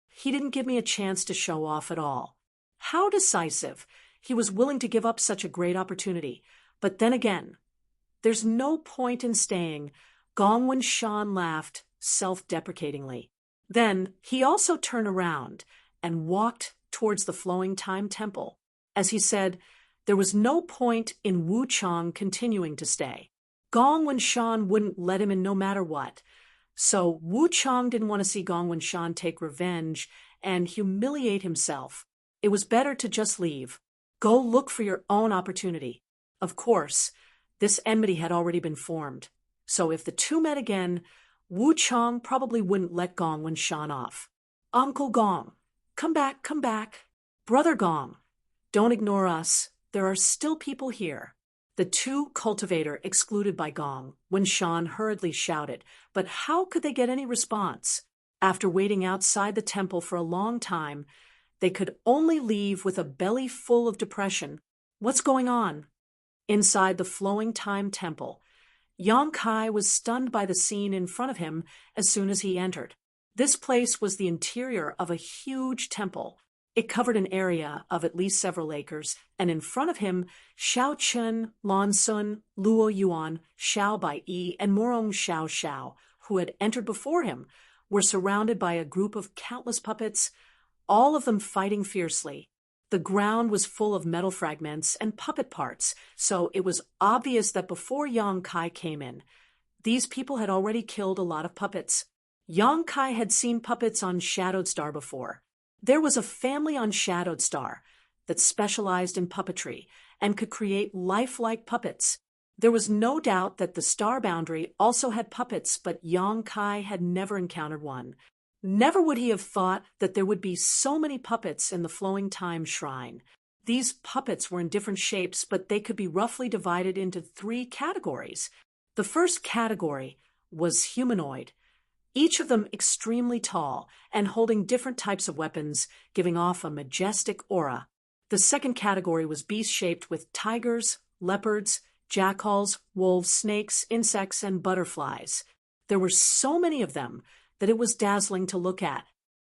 He didn't give me a chance to show off at all. How decisive! He was willing to give up such a great opportunity. But then again, there's no point in staying. Gong Winshan laughed self-deprecatingly. Then he also turned around and walked towards the Flowing Time Temple. As he said, there was no point in Wu Chang continuing to stay. Gong Winshan wouldn't let him in no matter what. So Wu Chang didn't want to see Gong Winshan take revenge and humiliate himself. It was better to just leave. Go look for your own opportunity. Of course, this enmity had already been formed. So if the two met again, Wu Chang probably wouldn't let Gong Winshan off. Uncle Gong, come back, come back. Brother Gong, don't ignore us. There are still people here. The two cultivator excluded by Gong Winshan hurriedly shouted, but how could they get any response? After waiting outside the temple for a long time, they could only leave with a belly full of depression. What's going on? Inside the Flowing Time Temple, Yang Kai was stunned by the scene in front of him as soon as he entered. This place was the interior of a huge temple. It covered an area of at least several acres, and in front of him, Xiao Chen, Lan Sun, Luo Yuan, Xiao Baiyi, and Morong Xiao Xiao, who had entered before him, were surrounded by a group of countless puppets, all of them fighting fiercely. The ground was full of metal fragments and puppet parts, so it was obvious that before Yang Kai came in, these people had already killed a lot of puppets. Yang Kai had seen puppets on Shadowed Star before. There was a family on Shadowed Star that specialized in puppetry and could create lifelike puppets. There was no doubt that the star boundary also had puppets, but Yang Kai had never encountered one. Never would he have thought that there would be so many puppets in the Flowing Time Shrine. These puppets were in different shapes, but they could be roughly divided into 3 categories. The first category was humanoid, each of them extremely tall and holding different types of weapons, giving off a majestic aura. The second category was beast-shaped with tigers, leopards, jackals, wolves, snakes, insects, and butterflies. There were so many of them that it was dazzling to look at.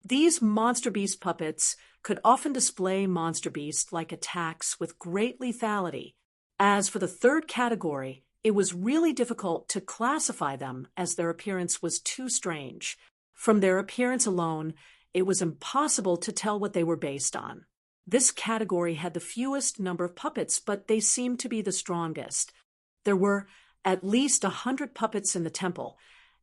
These monster beast puppets could often display monster beast-like attacks with great lethality. As for the third category, it was really difficult to classify them as their appearance was too strange. From their appearance alone, it was impossible to tell what they were based on. This category had the fewest number of puppets, but they seemed to be the strongest. There were at least 100 puppets in the temple,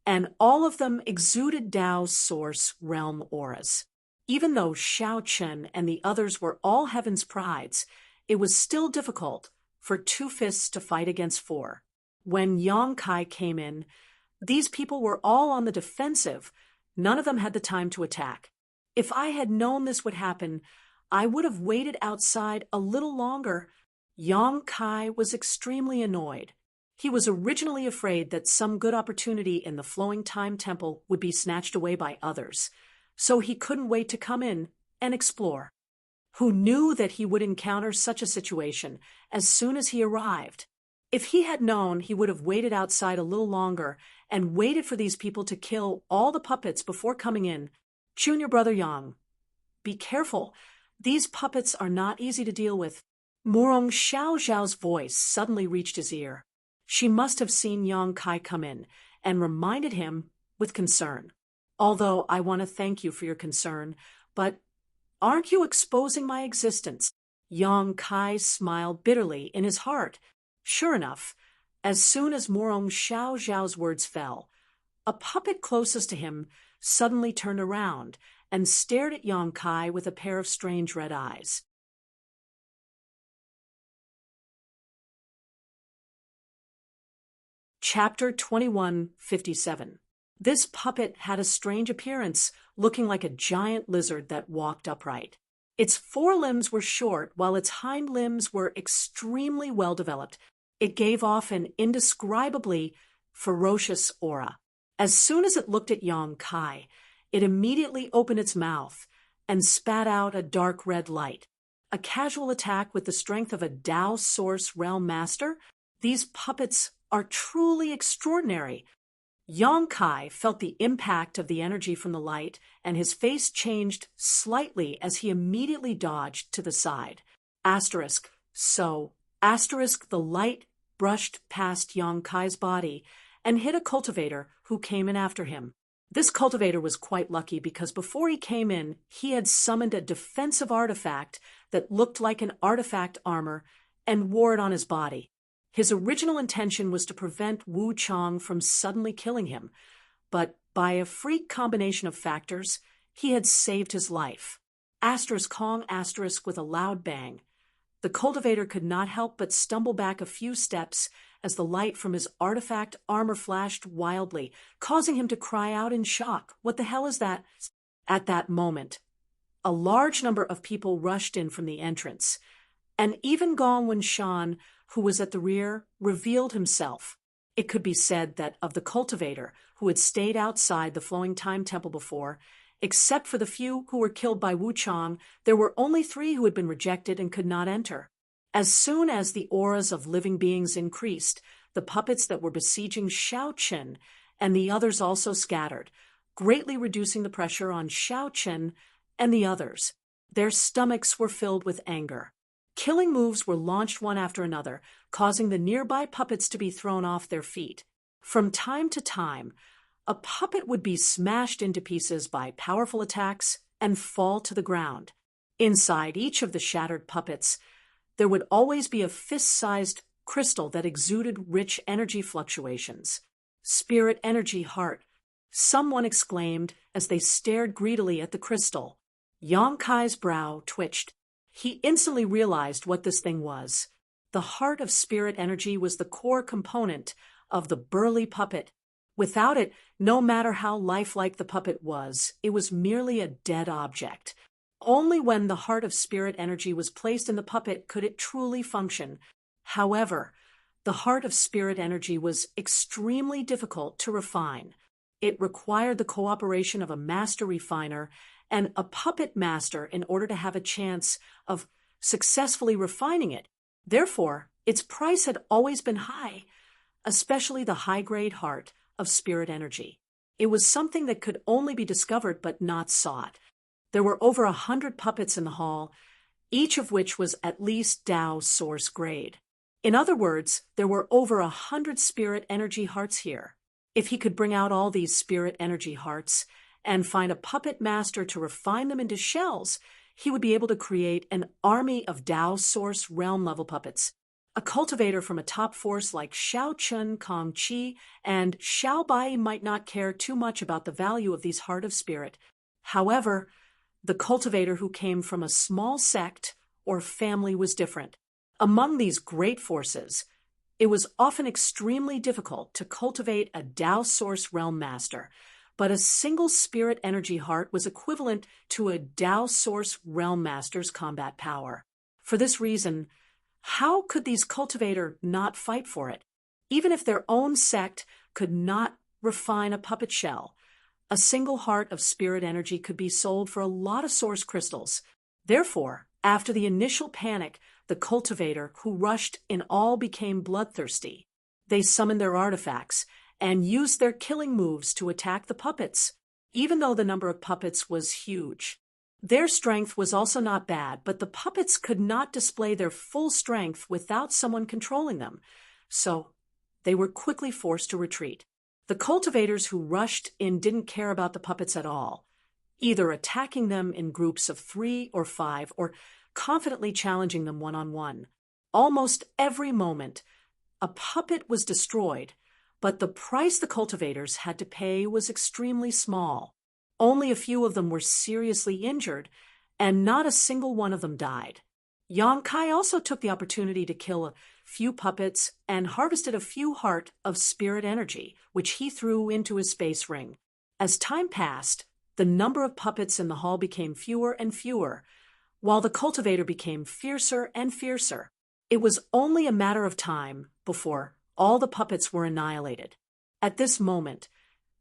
and all of them exuded Tao's source realm auras. Even though Xiao Chen and the others were all heaven's prides, it was still difficult for two fists to fight against four. When Yang Kai came in, these people were all on the defensive. None of them had the time to attack. If I had known this would happen, I would have waited outside a little longer. Yang Kai was extremely annoyed. He was originally afraid that some good opportunity in the Flowing Time Temple would be snatched away by others, so he couldn't wait to come in and explore. Who knew that he would encounter such a situation as soon as he arrived? If he had known, he would have waited outside a little longer and waited for these people to kill all the puppets before coming in. Junior brother Yang, be careful. These puppets are not easy to deal with. Murong Xiao Zhao's voice suddenly reached his ear. She must have seen Yang Kai come in and reminded him with concern. Although I want to thank you for your concern, but aren't you exposing my existence? Yang Kai smiled bitterly in his heart. Sure enough, as soon as Murong Xiao Zhao's words fell, a puppet closest to him suddenly turned around and stared at Yang Kai with a pair of strange red eyes. Chapter 2157. This puppet had a strange appearance, looking like a giant lizard that walked upright. Its forelimbs were short, while its hind limbs were extremely well developed. It gave off an indescribably ferocious aura. As soon as it looked at Yang Kai, it immediately opened its mouth and spat out a dark red light. A casual attack with the strength of a Tao Source Realm Master? These puppets are truly extraordinary. Yang Kai felt the impact of the energy from the light, and his face changed slightly as he immediately dodged to the side. The light brushed past Yang Kai's body and hit a cultivator who came in after him. This cultivator was quite lucky because before he came in, he had summoned a defensive artifact that looked like an artifact armor and wore it on his body. His original intention was to prevent Wu Chang from suddenly killing him, but by a freak combination of factors, he had saved his life. Kong with a loud bang. The cultivator could not help but stumble back a few steps as the light from his artifact armor flashed wildly, causing him to cry out in shock. What the hell is that? At that moment, a large number of people rushed in from the entrance, and even Gong Shan, who was at the rear, revealed himself. It could be said that of the cultivator who had stayed outside the Flowing Time Temple before, except for the few who were killed by Wu Chang, there were only 3 who had been rejected and could not enter. As soon as the auras of living beings increased, the puppets that were besieging Xiao Chen and the others also scattered, greatly reducing the pressure on Xiao Chen and the others. Their stomachs were filled with anger. Killing moves were launched one after another, causing the nearby puppets to be thrown off their feet. From time to time, a puppet would be smashed into pieces by powerful attacks and fall to the ground. Inside each of the shattered puppets, there would always be a fist-sized crystal that exuded rich energy fluctuations. Spirit energy heart, someone exclaimed as they stared greedily at the crystal. Yang Kai's brow twitched. He instantly realized what this thing was. The heart of spirit energy was the core component of the burly puppet. Without it, no matter how lifelike the puppet was, it was merely a dead object. Only when the heart of spirit energy was placed in the puppet could it truly function. However, the heart of spirit energy was extremely difficult to refine. It required the cooperation of a master refiner and a puppet master in order to have a chance of successfully refining it. Therefore, its price had always been high, especially the high-grade heart of spirit energy. It was something that could only be discovered but not sought. There were over 100 puppets in the hall, each of which was at least Tao source grade. In other words, there were over 100 spirit energy hearts here. If he could bring out all these spirit energy hearts and find a puppet master to refine them into shells, he would be able to create an army of Tao Source realm level puppets. A cultivator from a top force like Xiao Chun Kong Chi and Xiao Bai might not care too much about the value of these heart of spirit. However, the cultivator who came from a small sect or family was different. Among these great forces, it was often extremely difficult to cultivate a Tao Source Realm Master, but a single spirit energy heart was equivalent to a Tao Source Realm Master's combat power. For this reason, how could these cultivator not fight for it? Even if their own sect could not refine a puppet shell, a single heart of spirit energy could be sold for a lot of source crystals. Therefore, after the initial panic, the cultivator who rushed in all became bloodthirsty. They summoned their artifacts and used their killing moves to attack the puppets, even though the number of puppets was huge. Their strength was also not bad, but the puppets could not display their full strength without someone controlling them, so they were quickly forced to retreat. The cultivators who rushed in didn't care about the puppets at all, either attacking them in groups of 3 or 5 or confidently challenging them one-on-one. Almost every moment, a puppet was destroyed, but the price the cultivators had to pay was extremely small. Only a few of them were seriously injured, and not a single one of them died. Yang Kai also took the opportunity to kill a few puppets and harvested a few heart of spirit energy, which he threw into his space ring. As time passed, the number of puppets in the hall became fewer and fewer, while the cultivator became fiercer and fiercer. It was only a matter of time before all the puppets were annihilated. At this moment,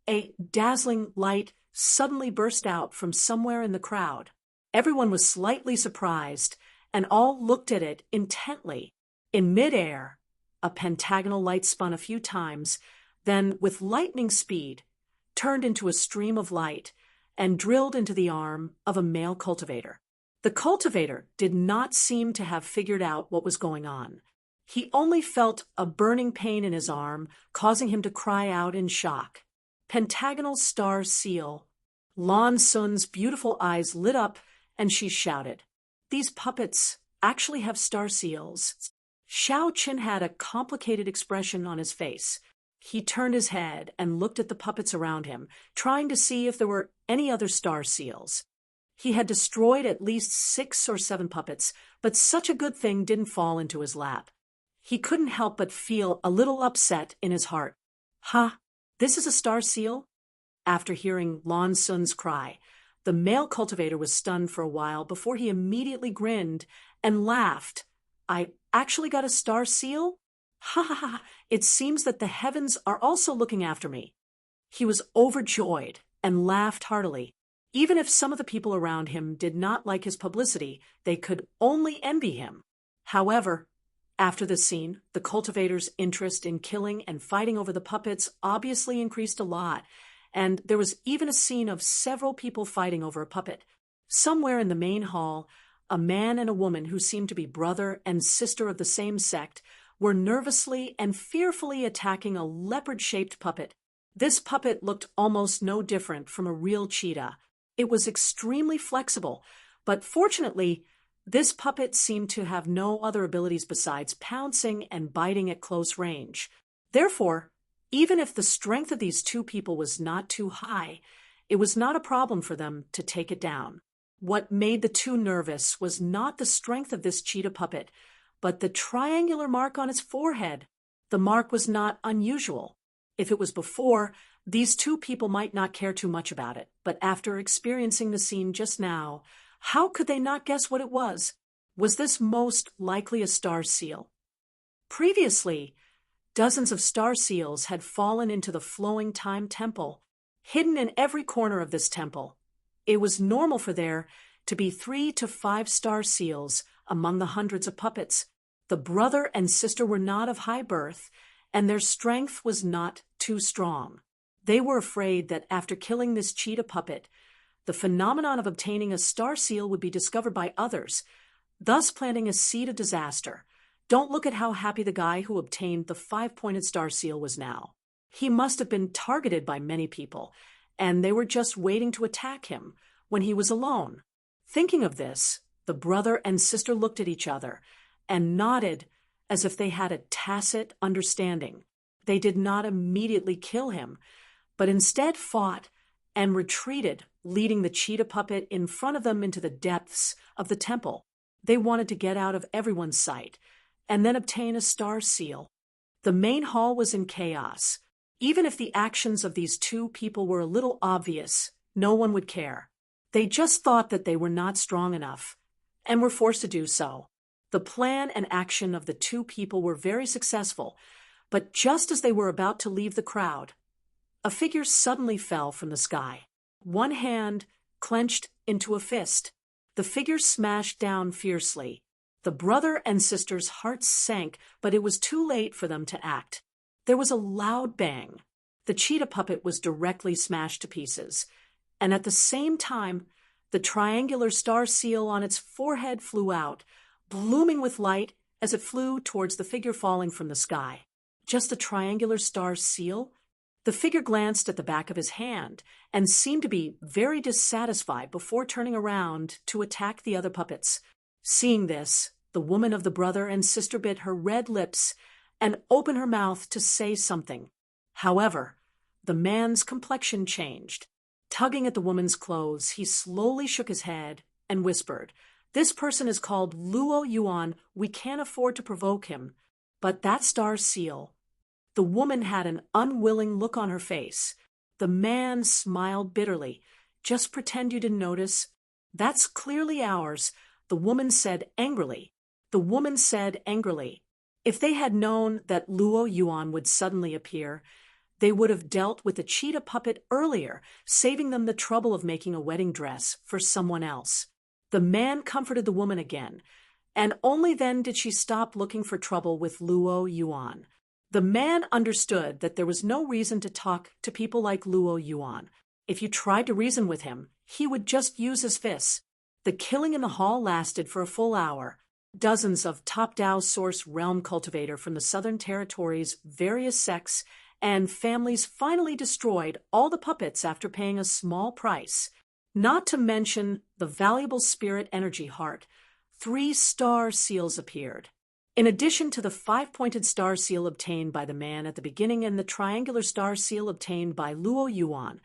a dazzling light suddenly burst out from somewhere in the crowd. Everyone was slightly surprised, and all looked at it intently. In midair, a pentagonal light spun a few times, then, with lightning speed, turned into a stream of light and drilled into the arm of a male cultivator. The cultivator did not seem to have figured out what was going on. He only felt a burning pain in his arm, causing him to cry out in shock. Pentagonal star seal. Lan Sun's beautiful eyes lit up, and she shouted, "These puppets actually have star seals." Xiao Qin had a complicated expression on his face. He turned his head and looked at the puppets around him, trying to see if there were any other star seals. He had destroyed at least 6 or 7 puppets, but such a good thing didn't fall into his lap. He couldn't help but feel a little upset in his heart. "Ha, this is a star seal?" After hearing Lan Sun's cry, the male cultivator was stunned for a while before he immediately grinned and laughed. "I actually got a star seal? Ha ha ha, it seems that the heavens are also looking after me." He was overjoyed and laughed heartily. Even if some of the people around him did not like his publicity, they could only envy him. However, after this scene, the cultivator's interest in killing and fighting over the puppets obviously increased a lot, and there was even a scene of several people fighting over a puppet. Somewhere in the main hall, a man and a woman who seemed to be brother and sister of the same sect were nervously and fearfully attacking a leopard-shaped puppet. This puppet looked almost no different from a real cheetah. It was extremely flexible, but fortunately, this puppet seemed to have no other abilities besides pouncing and biting at close range. Therefore, even if the strength of these two people was not too high, it was not a problem for them to take it down. What made the two nervous was not the strength of this cheetah puppet, but the triangular mark on its forehead. The mark was not unusual. If it was before, these two people might not care too much about it, but after experiencing the scene just now, how could they not guess what it was? Was this most likely a star seal? Previously, dozens of star seals had fallen into the flowing time temple, hidden in every corner of this temple. It was normal for there to be 3 to 5 star seals among the hundreds of puppets. The brother and sister were not of high birth, and their strength was not too strong. They were afraid that after killing this cheetah puppet, the phenomenon of obtaining a star seal would be discovered by others, thus planting a seed of disaster. Don't look at how happy the guy who obtained the 5-pointed star seal was now. He must have been targeted by many people, and they were just waiting to attack him when he was alone. Thinking of this, the brother and sister looked at each other and nodded as if they had a tacit understanding. They did not immediately kill him, but instead fought and retreated, leading the cheetah puppet in front of them into the depths of the temple. They wanted to get out of everyone's sight and then obtain a star seal. The main hall was in chaos. Even if the actions of these two people were a little obvious, no one would care. They just thought that they were not strong enough, and were forced to do so. The plan and action of the two people were very successful, but just as they were about to leave the crowd, a figure suddenly fell from the sky. One hand clenched into a fist. The figure smashed down fiercely. The brother and sister's hearts sank, but it was too late for them to act. There was a loud bang. The cheetah puppet was directly smashed to pieces, and at the same time, the triangular star seal on its forehead flew out, blooming with light as it flew towards the figure falling from the sky. Just a triangular star seal? The figure glanced at the back of his hand and seemed to be very dissatisfied before turning around to attack the other puppets. Seeing this, the woman of the brother and sister bit her red lips and opened her mouth to say something. However, the man's complexion changed. Tugging at the woman's clothes, he slowly shook his head and whispered, "This person is called Luo Yuan. We can't afford to provoke him. But that star seal." The woman had an unwilling look on her face. The man smiled bitterly. "Just pretend you didn't notice. That's clearly ours," the woman said angrily. If they had known that Luo Yuan would suddenly appear, they would have dealt with the cheetah puppet earlier, saving them the trouble of making a wedding dress for someone else. The man comforted the woman again, and only then did she stop looking for trouble with Luo Yuan. The man understood that there was no reason to talk to people like Luo Yuan. If you tried to reason with him, he would just use his fists. The killing in the hall lasted for a full hour. Dozens of top Dao source realm cultivator from the Southern Territories' various sects and families finally destroyed all the puppets after paying a small price. Not to mention the valuable spirit energy heart, 3 star seals appeared. In addition to the 5-pointed star seal obtained by the man at the beginning and the triangular star seal obtained by Luo Yuan,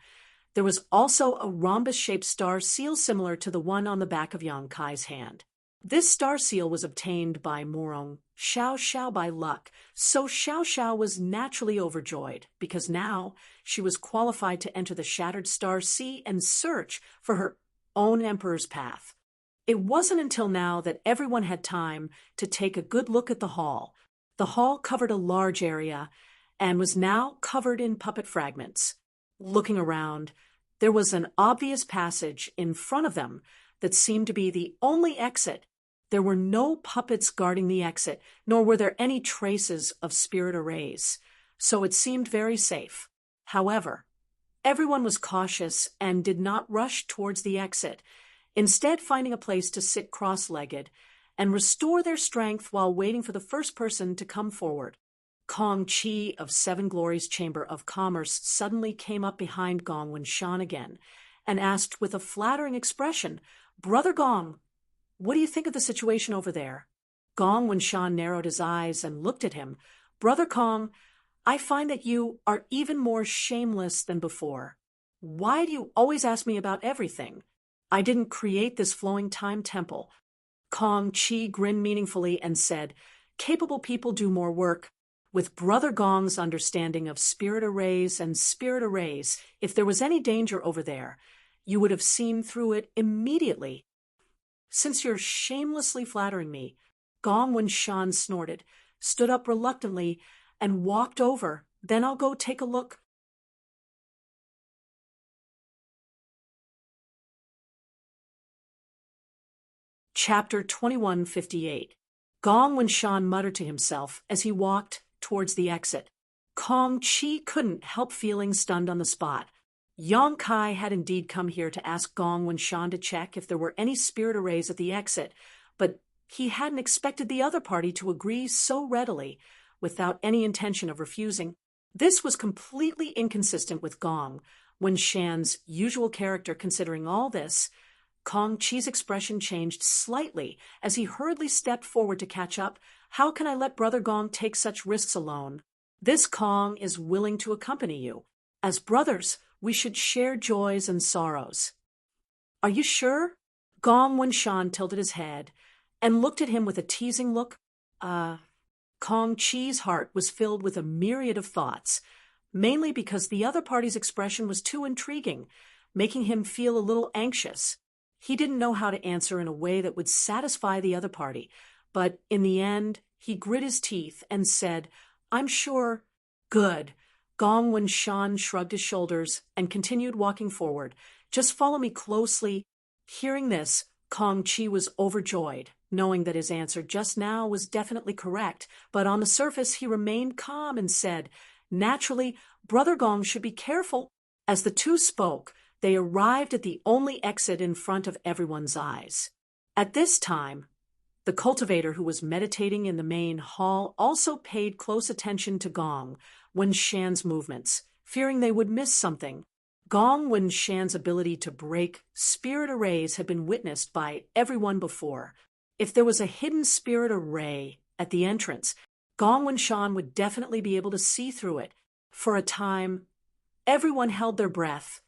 there was also a rhombus-shaped star seal similar to the one on the back of Yang Kai's hand. This star seal was obtained by Morong Xiao Xiao by luck, so Xiao Xiao was naturally overjoyed, because now she was qualified to enter the Shattered Star Sea and search for her own Emperor's path. It wasn't until now that everyone had time to take a good look at the hall. The hall covered a large area and was now covered in puppet fragments. Looking around, there was an obvious passage in front of them that seemed to be the only exit. There were no puppets guarding the exit, nor were there any traces of spirit arrays, so it seemed very safe. However, everyone was cautious and did not rush towards the exit, instead finding a place to sit cross-legged and restore their strength while waiting for the first person to come forward. Kong Chi of Seven Glories Chamber of Commerce suddenly came up behind Gong Wenshan again and asked with a flattering expression, "Brother Gong, what do you think of the situation over there?" Gong Wenshan narrowed his eyes and looked at him. "Brother Kong, I find that you are even more shameless than before. Why do you always ask me about everything? I didn't create this flowing time temple." Kong Chi grinned meaningfully and said, "Capable people do more work. With Brother Gong's understanding of spirit arrays, if there was any danger over there, you would have seen through it immediately." "Since you're shamelessly flattering me," Gong Wenshan snorted, stood up reluctantly, and walked over. "Then I'll go take a look." Chapter 2158. Gong Wenshan muttered to himself as he walked towards the exit. Kong Chi couldn't help feeling stunned on the spot. Yang Kai had indeed come here to ask Gong Wenshan to check if there were any spirit arrays at the exit, but he hadn't expected the other party to agree so readily, without any intention of refusing. This was completely inconsistent with Gong Wenshan's usual character. Considering all this, Kong Chi's expression changed slightly as he hurriedly stepped forward to catch up. How can I let Brother Gong take such risks alone? This Kong is willing to accompany you. As brothers, we should share joys and sorrows. Are you sure? Gong Wenshan tilted his head and looked at him with a teasing look. Kong Chi's heart was filled with a myriad of thoughts, mainly because the other party's expression was too intriguing, making him feel a little anxious. He didn't know how to answer in a way that would satisfy the other party, but in the end, he grit his teeth and said, I'm sure. Good. Gong Wenshan shrugged his shoulders and continued walking forward. Just follow me closely. Hearing this, Kong Chi was overjoyed, knowing that his answer just now was definitely correct, but on the surface he remained calm and said, Naturally, Brother Gong should be careful. As the two spoke, they arrived at the only exit in front of everyone's eyes. At this time, the cultivator who was meditating in the main hall also paid close attention to Gong Wenshan's movements, fearing they would miss something. Gong Wenshan's ability to break spirit arrays had been witnessed by everyone before. If there was a hidden spirit array at the entrance, Gong Wenshan would definitely be able to see through it. For a time, everyone held their breath,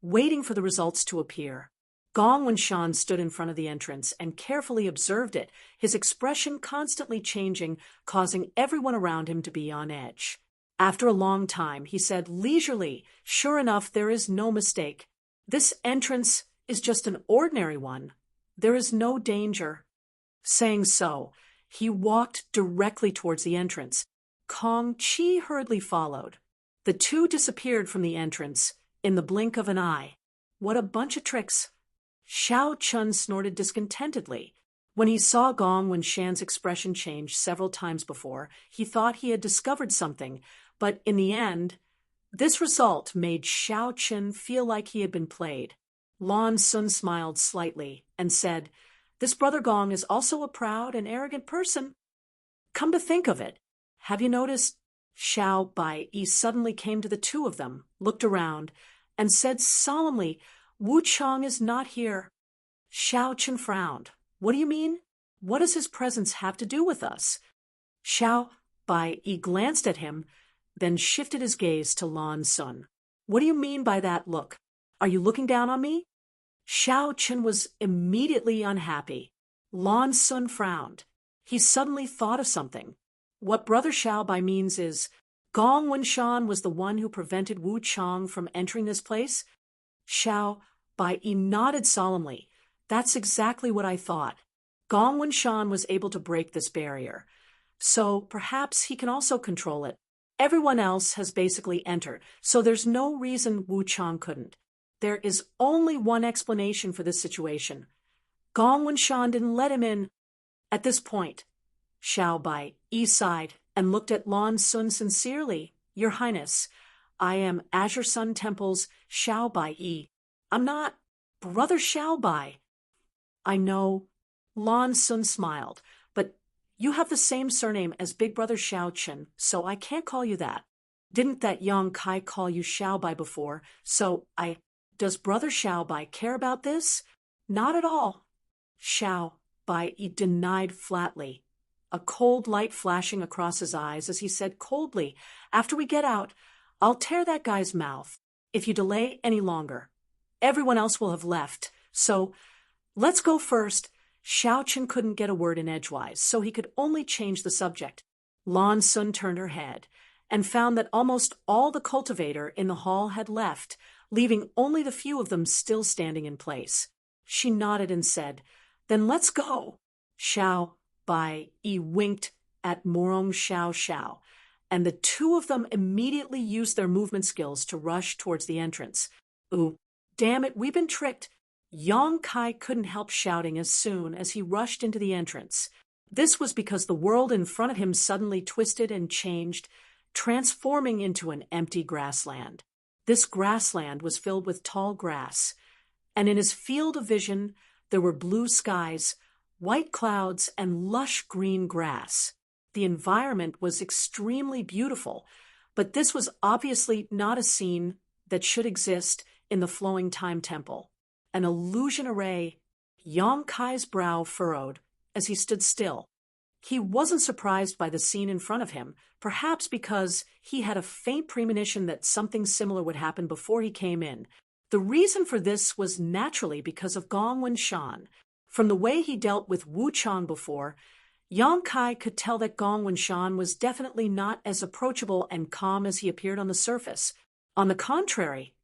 waiting for the results to appear. Gong Wenshan stood in front of the entrance and carefully observed it, his expression constantly changing, causing everyone around him to be on edge. After a long time, he said leisurely, Sure enough, there is no mistake. This entrance is just an ordinary one. There is no danger. Saying so, he walked directly towards the entrance. Kong Chi hurriedly followed. The two disappeared from the entrance in the blink of an eye. What a bunch of tricks! Xiao Chun snorted discontentedly. When he saw Gong Wenshan's expression change several times before, he thought he had discovered something, but in the end, this result made Xiao Chun feel like he had been played. Lan Sun smiled slightly and said, This Brother Gong is also a proud and arrogant person. Come to think of it, have you noticed? Xiao Bai-yi suddenly came to the two of them, looked around, and said solemnly, Wu Chang is not here. Xiao Chun frowned. What do you mean? What does his presence have to do with us? Xiao Bai-yi glanced at him, then shifted his gaze to Lan Sun. What do you mean by that look? Are you looking down on me? Xiao Chun was immediately unhappy. Lan Sun frowned. He suddenly thought of something. What Brother Xiao Bai means is, Gong Wenshan was the one who prevented Wu Chang from entering this place? Xiao Bai-yi nodded solemnly. That's exactly what I thought. Gong Wenshan was able to break this barrier, so perhaps he can also control it. Everyone else has basically entered, so there's no reason Wu Chang couldn't. There is only one explanation for this situation. Gong Wenshan didn't let him in. At this point, Xiao Bai-yi sighed and looked at Lan Sun sincerely. Your Highness, I am Azure Sun Temple's Xiao Bai-yi. I'm not Brother Xiao Bai. I know. Lan Sun smiled, but you have the same surname as Big Brother Xiao Chun, so I can't call you that. Didn't that young Kai call you Xiao Bai before, so Does Brother Xiao Bai care about this? Not at all. Xiao Bai denied flatly, a cold light flashing across his eyes as he said coldly, After we get out, I'll tear that guy's mouth. If you delay any longer, everyone else will have left, so let's go first. Xiao Chun couldn't get a word in edgewise, so he could only change the subject. Lan Sun turned her head and found that almost all the cultivator in the hall had left, leaving only the few of them still standing in place. She nodded and said, Then let's go. Xiao Bai-yi winked at Morong Xiao Xiao, and the two of them immediately used their movement skills to rush towards the entrance. Ooh, damn it, we've been tricked. Yang Kai couldn't help shouting as soon as he rushed into the entrance. This was because the world in front of him suddenly twisted and changed, transforming into an empty grassland. This grassland was filled with tall grass, and in his field of vision there were blue skies, white clouds, and lush green grass. The environment was extremely beautiful, but this was obviously not a scene that should exist in the Flowing Time Temple. An illusion array. Yang Kai's brow furrowed as he stood still. He wasn't surprised by the scene in front of him, perhaps because he had a faint premonition that something similar would happen before he came in. The reason for this was naturally because of Gong Wenshan. From the way he dealt with Wu Chang before, Yang Kai could tell that Gong Wenshan was definitely not as approachable and calm as he appeared on the surface. On the contrary,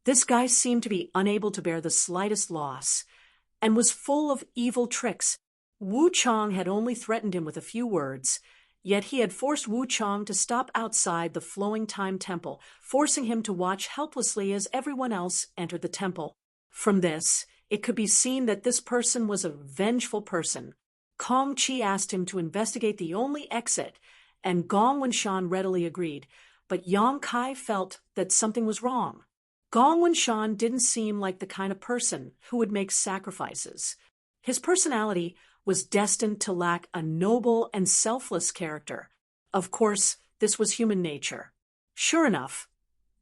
this guy seemed to be unable to bear the slightest loss, and was full of evil tricks. Wu Chang had only threatened him with a few words, yet he had forced Wu Chang to stop outside the Flowing Time Temple, forcing him to watch helplessly as everyone else entered the temple. From this, it could be seen that this person was a vengeful person. Kong Chi asked him to investigate the only exit, and Gong Wenshan readily agreed, but Yang Kai felt that something was wrong. Gong Wenshan didn't seem like the kind of person who would make sacrifices. His personality was destined to lack a noble and selfless character. Of course, this was human nature. Sure enough,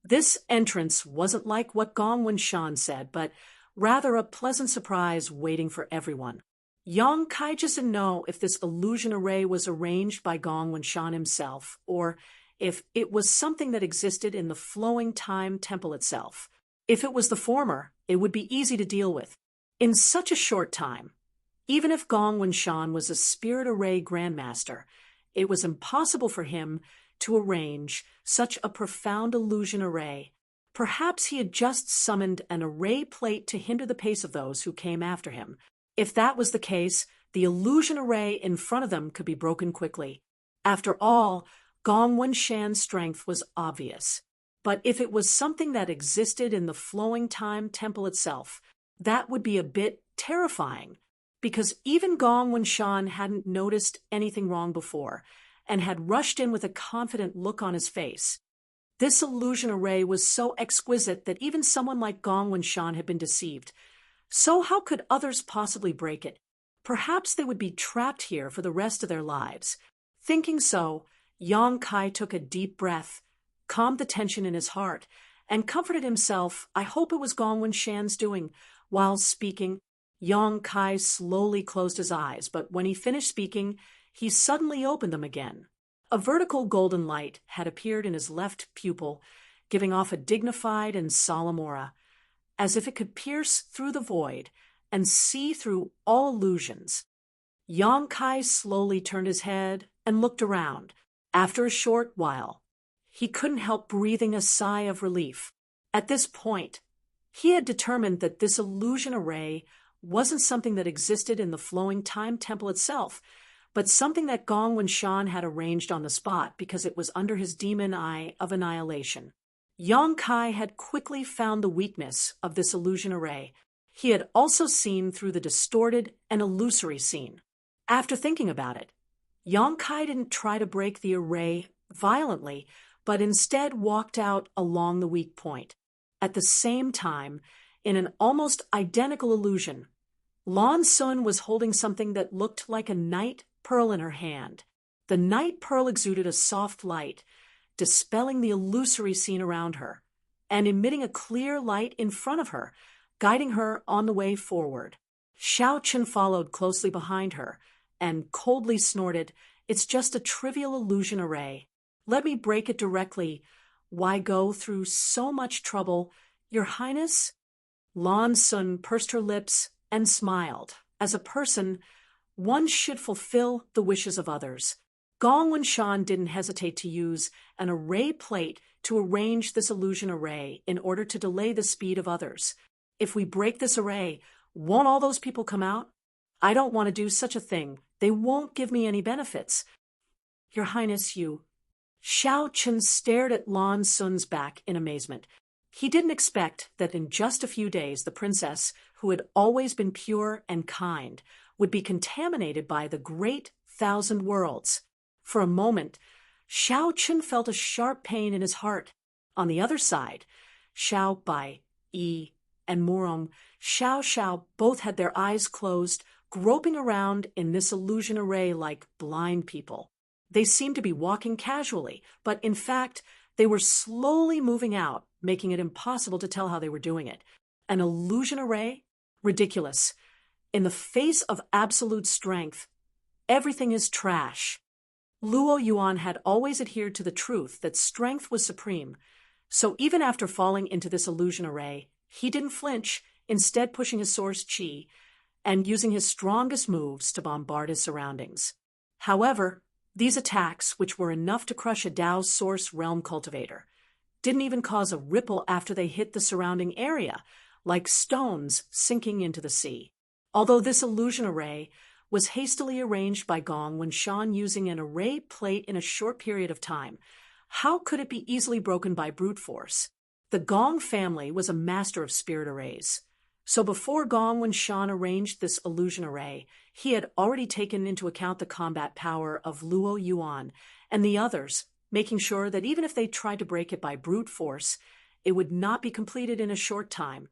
this entrance wasn't like what Gong Wenshan said, but rather a pleasant surprise waiting for everyone. Yang Kai just didn't know if this illusion array was arranged by Gong Wenshan himself, or if it was something that existed in the Flowing Time Temple itself. If it was the former, it would be easy to deal with. In such a short time, even if Gong Wenshan was a spirit array grandmaster, it was impossible for him to arrange such a profound illusion array. Perhaps he had just summoned an array plate to hinder the pace of those who came after him. If that was the case, the illusion array in front of them could be broken quickly. After all, Gong Wenshan's strength was obvious. But if it was something that existed in the Flowing Time Temple itself, that would be a bit terrifying, because even Gong Wenshan hadn't noticed anything wrong before, and had rushed in with a confident look on his face. This illusion array was so exquisite that even someone like Gong Wenshan had been deceived. So how could others possibly break it? Perhaps they would be trapped here for the rest of their lives. Thinking so, Yang Kai took a deep breath, calmed the tension in his heart, and comforted himself. I hope it was Gong Wenshan's doing. While speaking, Yang Kai slowly closed his eyes, but when he finished speaking, he suddenly opened them again. A vertical golden light had appeared in his left pupil, giving off a dignified and solemn aura, as if it could pierce through the void and see through all illusions. Yang Kai slowly turned his head and looked around. After a short while, he couldn't help breathing a sigh of relief. At this point, he had determined that this illusion array wasn't something that existed in the Flowing Time Temple itself, but something that Gong Wenshan had arranged on the spot because it was under his demon eye of annihilation. Yang Kai had quickly found the weakness of this illusion array. He had also seen through the distorted and illusory scene. After thinking about it, Yang Kai didn't try to break the array violently, but instead walked out along the weak point. At the same time, in an almost identical illusion, Lan Sun was holding something that looked like a night pearl in her hand. The night pearl exuded a soft light, dispelling the illusory scene around her, and emitting a clear light in front of her, guiding her on the way forward. Xiao Chen followed closely behind her, and coldly snorted, "It's just a trivial illusion array. Let me break it directly. Why go through so much trouble, Your Highness?" Lan Sun pursed her lips and smiled. As a person, one should fulfill the wishes of others. Gong Wenshan didn't hesitate to use an array plate to arrange this illusion array in order to delay the speed of others. If we break this array, won't all those people come out? I don't want to do such a thing. They won't give me any benefits. Your Highness, you... Xiao Chen stared at Lan Sun's back in amazement. He didn't expect that in just a few days the princess, who had always been pure and kind, would be contaminated by the great 1,000 worlds. For a moment, Xiao Chen felt a sharp pain in his heart. On the other side, Xiao Bai, Yi, and Murong, Xiao both had their eyes closed, groping around in this illusion array like blind people. They seemed to be walking casually, but in fact, they were slowly moving out, making it impossible to tell how they were doing it. An illusion array? Ridiculous. In the face of absolute strength, everything is trash. Luo Yuan had always adhered to the truth that strength was supreme, so even after falling into this illusion array, he didn't flinch, instead pushing his source qi and using his strongest moves to bombard his surroundings. However, these attacks, which were enough to crush a Dao's source realm cultivator, didn't even cause a ripple after they hit the surrounding area, like stones sinking into the sea. Although this illusion array was hastily arranged by Gong when Shan using an array plate in a short period of time, how could it be easily broken by brute force? The Gong family was a master of spirit arrays. So before Gong Wenshan arranged this illusion array, he had already taken into account the combat power of Luo Yuan and the others, making sure that even if they tried to break it by brute force, it would not be completed in a short time.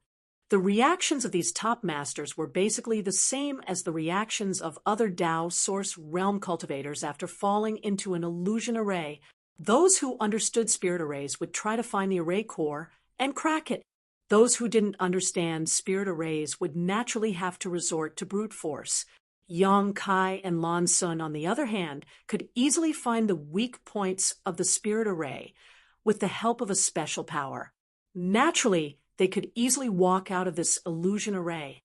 The reactions of these top masters were basically the same as the reactions of other Dao source realm cultivators after falling into an illusion array. Those who understood spirit arrays would try to find the array core and crack it. Those who didn't understand spirit arrays would naturally have to resort to brute force. Yang Kai and Lan Sun, on the other hand, could easily find the weak points of the spirit array with the help of a special power. Naturally, they could easily walk out of this illusion array.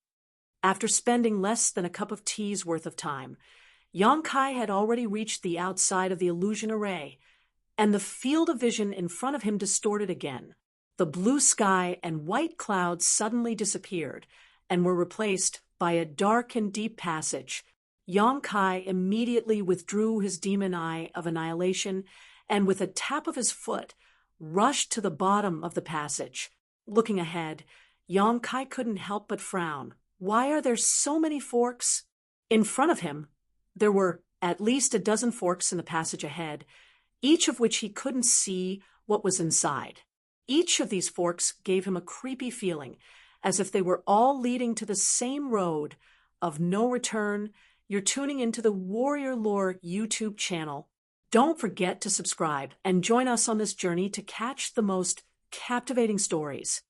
After spending less than a cup of tea's worth of time, Yang Kai had already reached the outside of the illusion array, and the field of vision in front of him distorted again. The blue sky and white clouds suddenly disappeared and were replaced by a dark and deep passage. Yang Kai immediately withdrew his demon eye of annihilation and with a tap of his foot rushed to the bottom of the passage. Looking ahead, Yang Kai couldn't help but frown. Why are there so many forks? In front of him, there were at least a dozen forks in the passage ahead, each of which he couldn't see what was inside. Each of these forks gave him a creepy feeling, as if they were all leading to the same road of no return. You're tuning into the Warrior Lore YouTube channel. Don't forget to subscribe and join us on this journey to catch the most captivating stories.